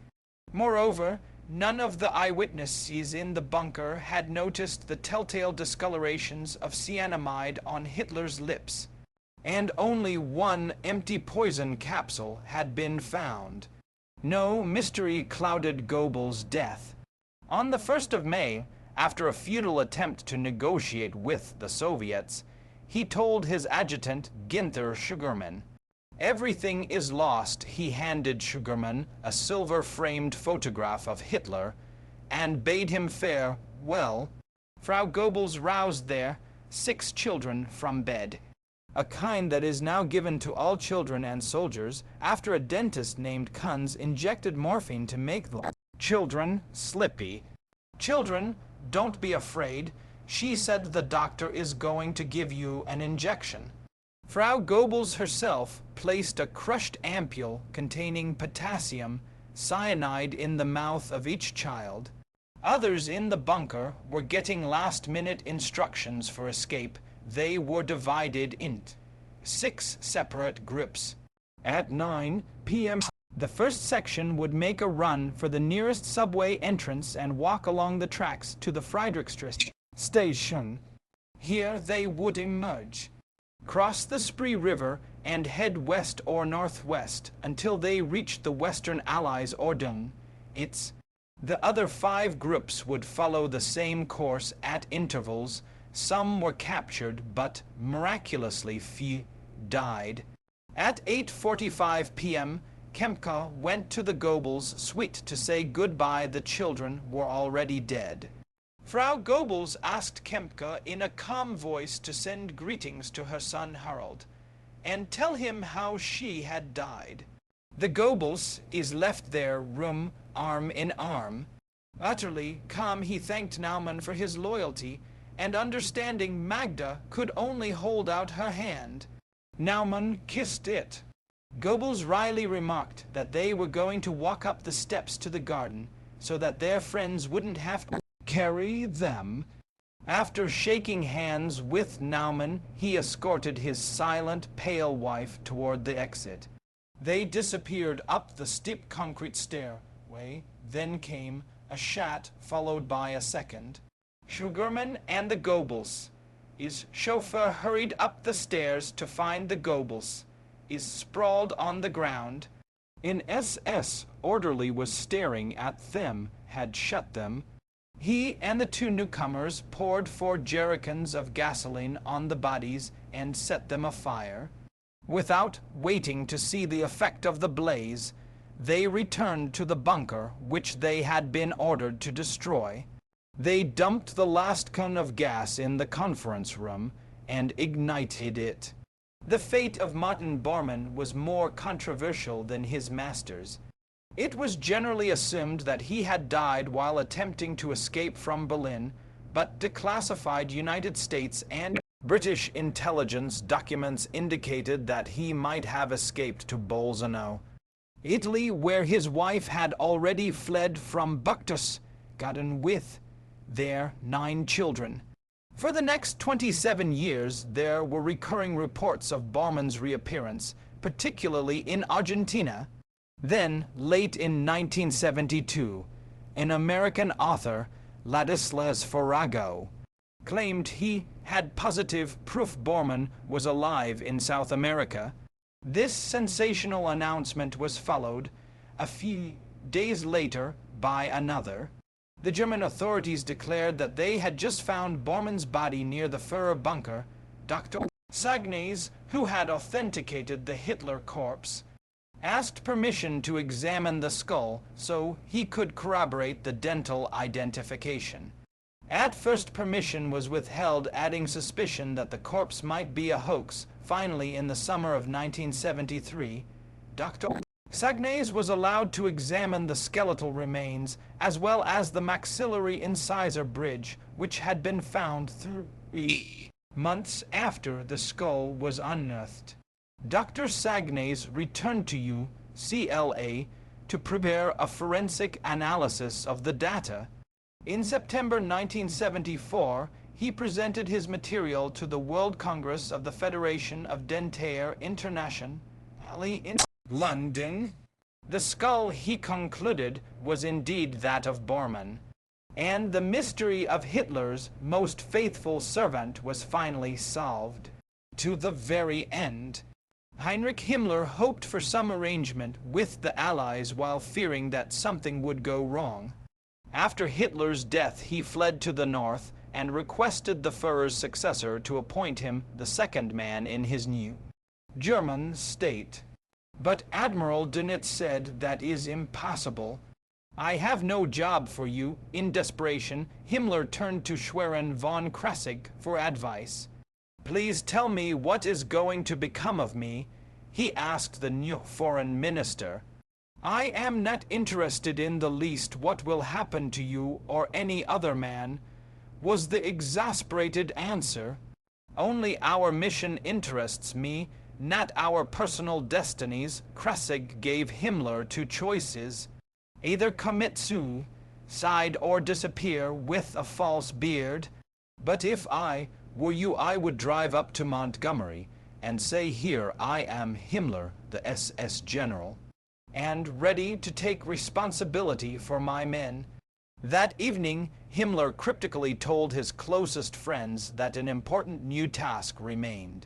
Moreover, none of the eyewitnesses in the bunker had noticed the telltale discolorations of cyanamide on Hitler's lips, and only one empty poison capsule had been found. No mystery clouded Goebbels' death. On the 1st of May, after a futile attempt to negotiate with the Soviets, he told his adjutant, Günther Sugarman, "Everything is lost." He handed Sugarman a silver-framed photograph of Hitler and bade him farewell. Frau Goebbels roused their 6 children from bed, a kind that is now given to all children and soldiers, after a dentist named Kunz injected morphine to make the children sleepy. "Children, don't be afraid. She said the doctor is going to give you an injection." Frau Goebbels herself placed a crushed ampule containing potassium cyanide in the mouth of each child. Others in the bunker were getting last-minute instructions for escape. They were divided into 6 separate groups. At 9 p.m., the first section would make a run for the nearest subway entrance and walk along the tracks to the Friedrichstrasse station. Here they would emerge, cross the Spree River, and head west or northwest until they reached the Western Allies' Ordun. The other 5 groups would follow the same course at intervals. Some were captured, but miraculously few died. At 8:45 p.m., Kempka went to the Goebbels' suite to say goodbye. The children were already dead. Frau Goebbels asked Kempka in a calm voice to send greetings to her son Harold and tell him how she had died. The Goebbels is left their room arm in arm. Utterly calm, he thanked Naumann for his loyalty, and understanding Magda could only hold out her hand. Naumann kissed it. Goebbels wryly remarked that they were going to walk up the steps to the garden so that their friends wouldn't have to carry them. After shaking hands with Naumann, he escorted his silent, pale wife toward the exit. They disappeared up the steep concrete stairway. Then came a chat, followed by a second. Sugarman and the Goebbels. His chauffeur hurried up the stairs to find the Goebbels is sprawled on the ground. An SS orderly was staring at them, had shut them. He and the 2 newcomers poured 4 jerrycans of gasoline on the bodies and set them afire. Without waiting to see the effect of the blaze, they returned to the bunker which they had been ordered to destroy. They dumped the last con of gas in the conference room and ignited it. The fate of Martin Bormann was more controversial than his master's. It was generally assumed that he had died while attempting to escape from Berlin, but declassified United States and British intelligence documents indicated that he might have escaped to Bolzano, Italy, where his wife had already fled from Buctus, gotten with their 9 children. For the next 27 years, there were recurring reports of Bormann's reappearance, particularly in Argentina. Then, late in 1972, an American author, Ladislas Farago, claimed he had positive proof Bormann was alive in South America. This sensational announcement was followed a few days later by another. The German authorities declared that they had just found Bormann's body near the Führer bunker. Dr. Sagnes, who had authenticated the Hitler corpse, asked permission to examine the skull so he could corroborate the dental identification. At first, permission was withheld, adding suspicion that the corpse might be a hoax. Finally, in the summer of 1973, Dr. Sagnes was allowed to examine the skeletal remains as well as the maxillary incisor bridge, which had been found 3 months after the skull was unearthed. Dr. Sagnes returned to UCLA to prepare a forensic analysis of the data. In September 1974, he presented his material to the World Congress of the Federation of Dentaire Internationale in London. The skull, he concluded, was indeed that of Bormann, and the mystery of Hitler's most faithful servant was finally solved. To the very end, Heinrich Himmler hoped for some arrangement with the Allies while fearing that something would go wrong. After Hitler's death, he fled to the north and requested the Führer's successor to appoint him the second man in his new German state. But Admiral Dönitz said, "That is impossible. I have no job for you." In desperation, Himmler turned to Schwerin von Kressig for advice. "Please tell me what is going to become of me," he asked the new foreign minister. "I am not interested in the least what will happen to you or any other man," was the exasperated answer. "Only our mission interests me, not our personal destinies." Kressig gave Himmler two choices: either commit suicide or disappear with a false beard. "But if I were you, I would drive up to Montgomery and say, 'Here I am, Himmler, the SS general, and ready to take responsibility for my men.'" That evening, Himmler cryptically told his closest friends that an important new task remained.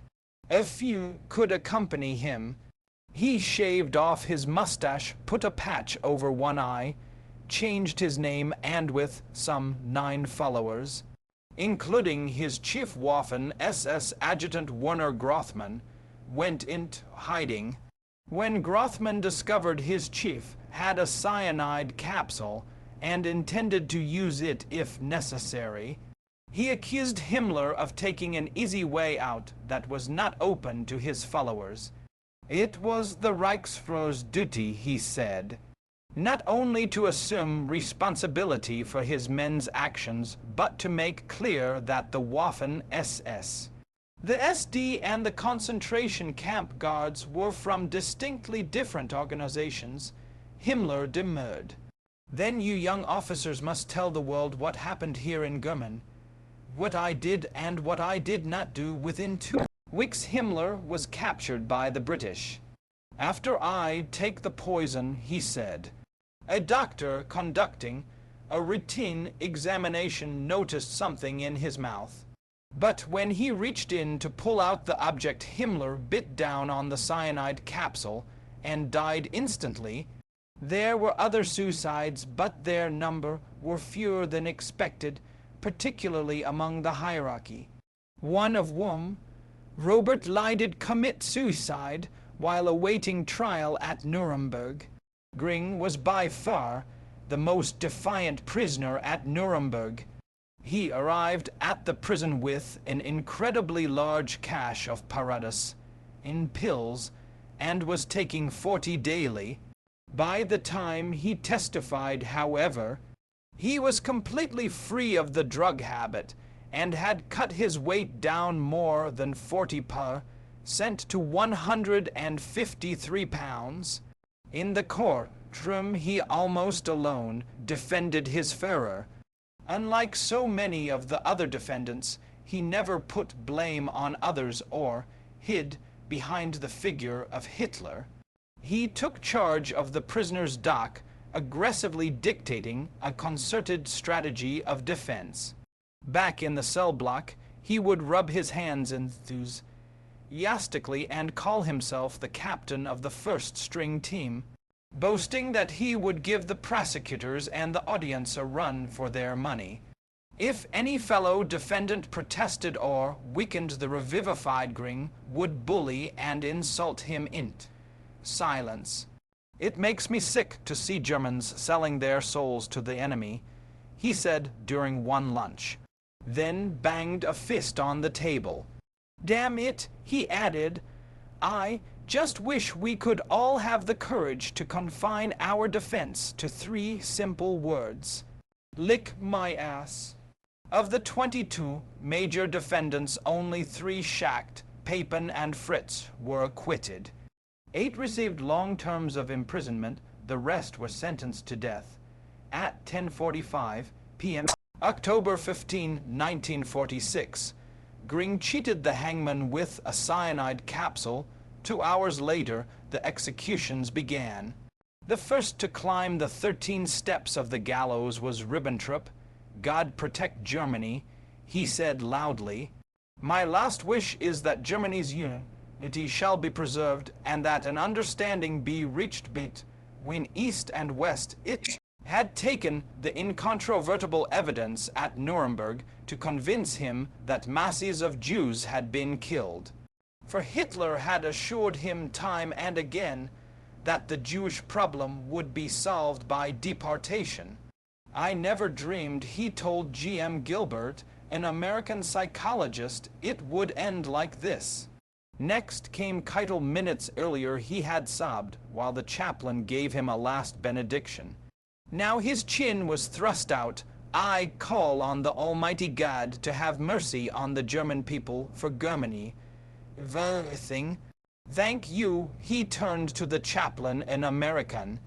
A few could accompany him. He shaved off his mustache, put a patch over one eye, changed his name, and with some 9 followers, including his chief Waffen SS adjutant Werner Grothmann, went into hiding. When Grothmann discovered his chief had a cyanide capsule and intended to use it if necessary, he accused Himmler of taking an easy way out that was not open to his followers. It was the Reichsführer's duty, he said, not only to assume responsibility for his men's actions, but to make clear that the Waffen SS, the SD, and the concentration camp guards were from distinctly different organizations. Himmler demurred. "Then you young officers must tell the world what happened here in German, what I did and what I did not do." Within 2 weeks, Himmler was captured by the British. "After I take the poison," he said, "a doctor conducting a routine examination noticed something in his mouth. But when he reached in to pull out the object, Himmler bit down on the cyanide capsule and died instantly." There were other suicides, but their number were fewer than expected, particularly among the hierarchy. One of whom, Robert Lie, did commit suicide while awaiting trial at Nuremberg. Gring was by far the most defiant prisoner at Nuremberg. He arrived at the prison with an incredibly large cache of Paradas in pills and was taking 40 daily. By the time he testified, however, he was completely free of the drug habit and had cut his weight down more than 40% to 153 pounds. In the courtroom, he almost alone defended his Führer. Unlike so many of the other defendants, he never put blame on others or hid behind the figure of Hitler. He took charge of the prisoner's dock, aggressively dictating a concerted strategy of defense. Back in the cell block, he would rub his hands enthusiastically and call himself the captain of the first-string team, boasting that he would give the prosecutors and the audience a run for their money if any fellow defendant protested or weakened the revivified Gring would bully and insult him int. Silence. It makes me sick to see Germans selling their souls to the enemy, he said during one lunch, then banged a fist on the table. Damn it, he added, I just wish we could all have the courage to confine our defense to 3 simple words. Lick my ass. Of the 22 major defendants, only 3 Schacht, Papen, and Fritz were acquitted. 8 received long terms of imprisonment, the rest were sentenced to death. At 10:45 p.m. October 15, 1946, Gring cheated the hangman with a cyanide capsule. 2 hours later, the executions began. The first to climb the 13 steps of the gallows was Ribbentrop. God protect Germany, he said loudly. My last wish is that Germany's unity shall be preserved and that an understanding be reached between East and West. It had taken the incontrovertible evidence at Nuremberg to convince him that masses of Jews had been killed. For Hitler had assured him time and again that the Jewish problem would be solved by deportation. I never dreamed, he told G.M. Gilbert, an American psychologist, it would end like this. Next came Keitel. Minutes earlier he had sobbed, while the chaplain gave him a last benediction. Now his chin was thrust out. I call on the Almighty God to have mercy on the German people for Germany. Everything. Thank you, he turned to the chaplain, an American.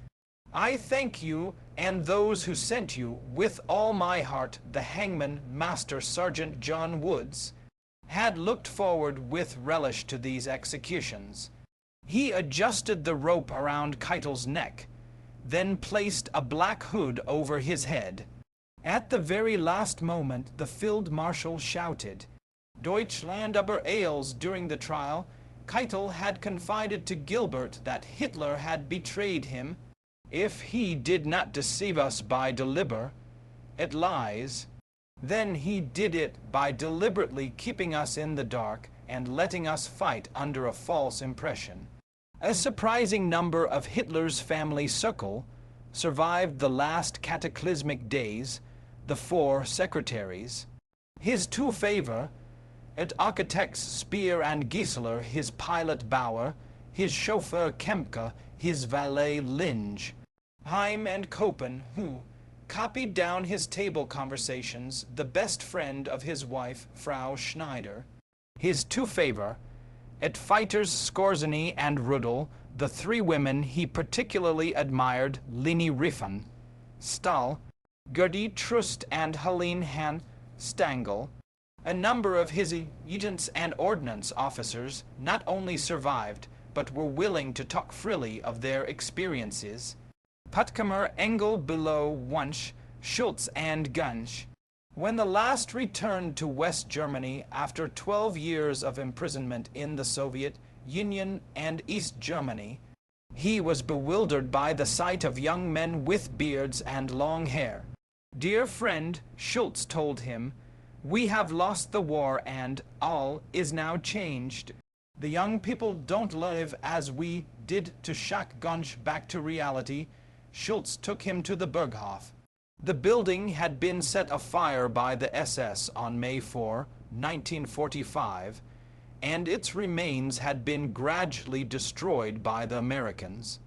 I thank you and those who sent you with all my heart. The hangman, Master Sergeant John Woods, had looked forward with relish to these executions. He adjusted the rope around Keitel's neck, then placed a black hood over his head. At the very last moment, the field marshal shouted, Deutschland über alles. During the trial, Keitel had confided to Gilbert that Hitler had betrayed him. If he did not deceive us by deliberate lies, then he did it by deliberately keeping us in the dark and letting us fight under a false impression. A surprising number of Hitler's family circle survived the last cataclysmic days, the 4 secretaries, his 2 favor, at architects Speer and Giesler, his pilot Bauer, his chauffeur Kempke, his valet Linge, Heim and Koppen, who copied down his table conversations, the best friend of his wife, Frau Schneider, his 2 favor, at fighters Skorzeny and Rudel, the 3 women he particularly admired, Leni Riefan, Stahl, Gerdy Trust and Helene Han Stangl. A number of his agents and ordnance officers not only survived, but were willing to talk freely of their experiences. Puttkamer, Engel, Below, Wunsch, Schultz, and Gunsch. When the last returned to West Germany after 12 years of imprisonment in the Soviet Union and East Germany, he was bewildered by the sight of young men with beards and long hair. Dear friend, Schultz told him, we have lost the war and all is now changed. The young people don't live as we did to shock Gunsch back to reality. Schultz took him to the Berghof. The building had been set afire by the SS on May 4, 1945, and its remains had been gradually destroyed by the Americans.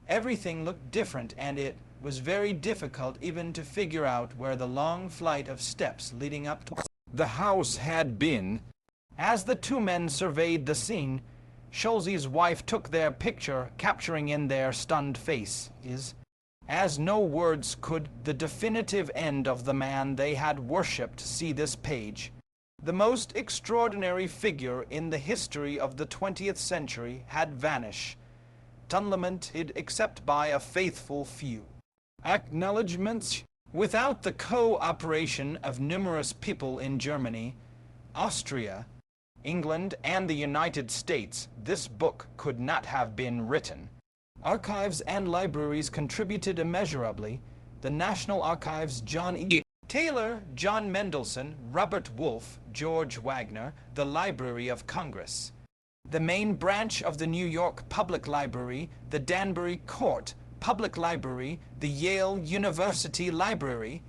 Everything looked different, and it was very difficult even to figure out where the long flight of steps leading up to the house had been. As the 2 men surveyed the scene, Scholzy's wife took their picture, capturing in their stunned faces, as no words could, the definitive end of the man they had worshipped. See this page. The most extraordinary figure in the history of the 20th century had vanished, unlamented except by a faithful few. Acknowledgements. Without the co-operation of numerous people in Germany, Austria, England and the United States, this book could not have been written. Archives and libraries contributed immeasurably. The National Archives, John E. Taylor, John Mendelsohn, Robert Wolfe, George Wagner, the Library of Congress. The main branch of the New York Public Library, the Danbury Court Public Library, the Yale University Library,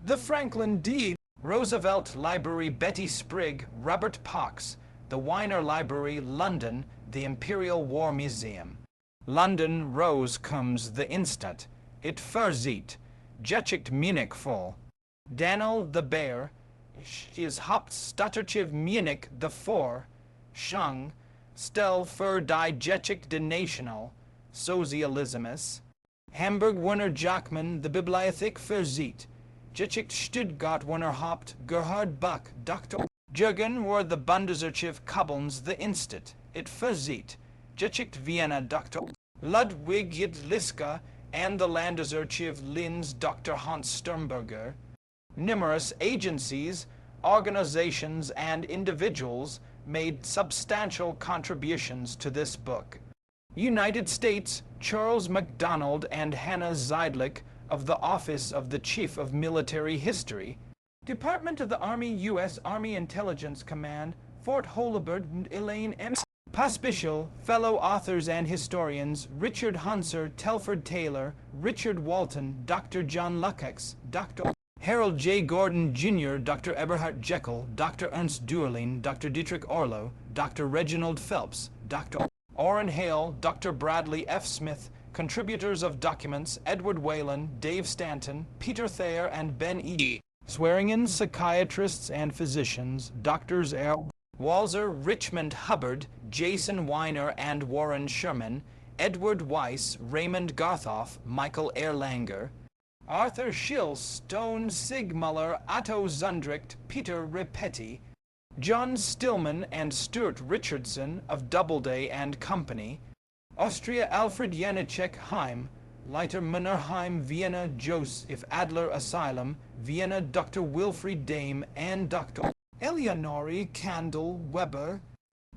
the Franklin D. Roosevelt Library, Betty Sprigg, Robert Parks, the Weiner Library, London, the Imperial War Museum. London Rose comes the instant, it verzieht, Gechicht Munich voll. Daniel the Bear, is habt stutterchiv Munich the four, Shung, stel für die Gechicht de National, Sozialismus. Hamburg Werner Jackmann, the Bibliothek verzieht, Gechicht Stuttgart Werner Haupt, Gerhard Buck, Dr. Jürgen war the Bundesarchiv Koblenz the instant, it verzieht, Gechicht Vienna Dr. Ludwig Liska and the Landesarchiv Linz Dr. Hans Sternberger. Numerous agencies, organizations, and individuals made substantial contributions to this book. United States, Charles MacDonald and Hannah Zeidlich of the Office of the Chief of Military History. Department of the Army, U.S. Army Intelligence Command, Fort Holabird and Elaine M. Pospischal, fellow authors and historians, Richard Hunser, Telford Taylor, Richard Walton, Dr. John Lukacs, Dr. Harold J. Gordon, Jr., Dr. Eberhard Jekyll, Dr. Ernst Duerling, Dr. Dietrich Orlow, Dr. Reginald Phelps, Dr. Orrin Hale, Dr. Bradley F. Smith, contributors of documents, Edward Whalen, Dave Stanton, Peter Thayer, and Ben E. Swearingen, psychiatrists and physicians, Drs. L. Walzer, Richmond Hubbard, Jason Weiner and Warren Sherman, Edward Weiss, Raymond Garthoff, Michael Erlanger, Arthur Schill, Stone Sigmuller, Otto Zundricht, Peter Repetti, John Stillman and Stuart Richardson of Doubleday and Company, Austria Alfred Janicek Heim, Leiter Mannerheim, Vienna Joseph Adler Asylum, Vienna Dr. Wilfried Dame and Dr. Eleonore Candle Weber,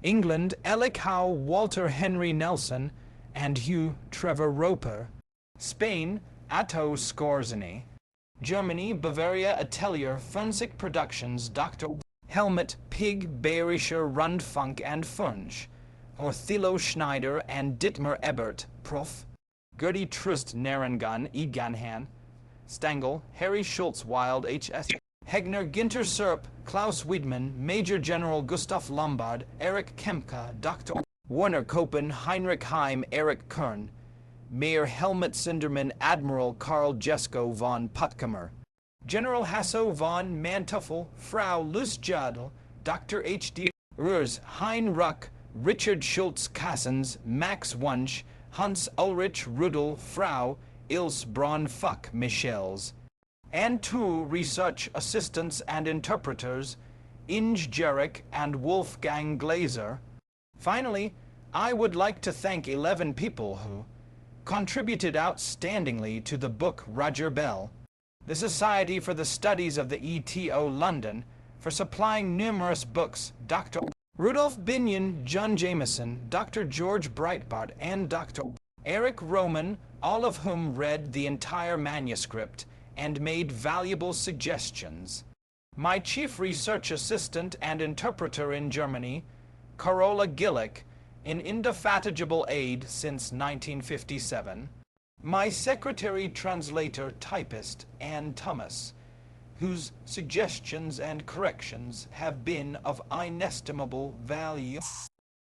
England Alec Howe, Walter Henry Nelson, and Hugh Trevor Roper, Spain Atto Scorzeny, Germany Bavaria Atelier Fernsick Productions, Dr. Helmut Pig, Bayerischer Rundfunk and Funch, Orthilo Schneider and Dittmar Ebert, Prof. Gertie Trust Narengan, Eganhan, Stangl, Harry Schultz Wild, H.S. Hegner, Ginter Serp, Klaus Wiedmann, Major General Gustav Lombard, Erich Kempka, Dr. Werner Koppen, Heinrich Heim, Erich Kern, Mayor Helmut Sindermann, Admiral Karl Jesko von Puttkamer, General Hasso von Manteuffel, Frau Lustjadel, Dr. H.D. Rurs, Hein Ruck, Richard Schultz Cassens, Max Wunsch, Hans Ulrich Rudel, Frau Ilse Braun-Fuck Michels, and two research assistants and interpreters, Inge Jerick and Wolfgang Glaser. Finally, I would like to thank 11 people who contributed outstandingly to the book Roger Bell, the Society for the Studies of the ETO London, for supplying numerous books, Dr. Rudolf Binion, John Jameson, Dr. George Breitbart, and Dr. Eric Roman, all of whom read the entire manuscript and made valuable suggestions. My chief research assistant and interpreter in Germany, Carola Gillick, an indefatigable aide since 1957. My secretary, translator, typist, Ann Thomas, whose suggestions and corrections have been of inestimable value.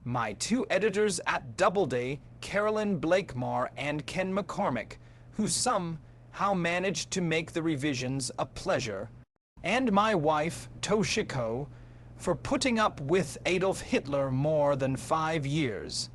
My two editors at Doubleday, Carolyn Blakemore and Ken McCormick, who somehow managed to make the revisions a pleasure. And my wife, Toshiko, for putting up with Adolf Hitler more than 5 years.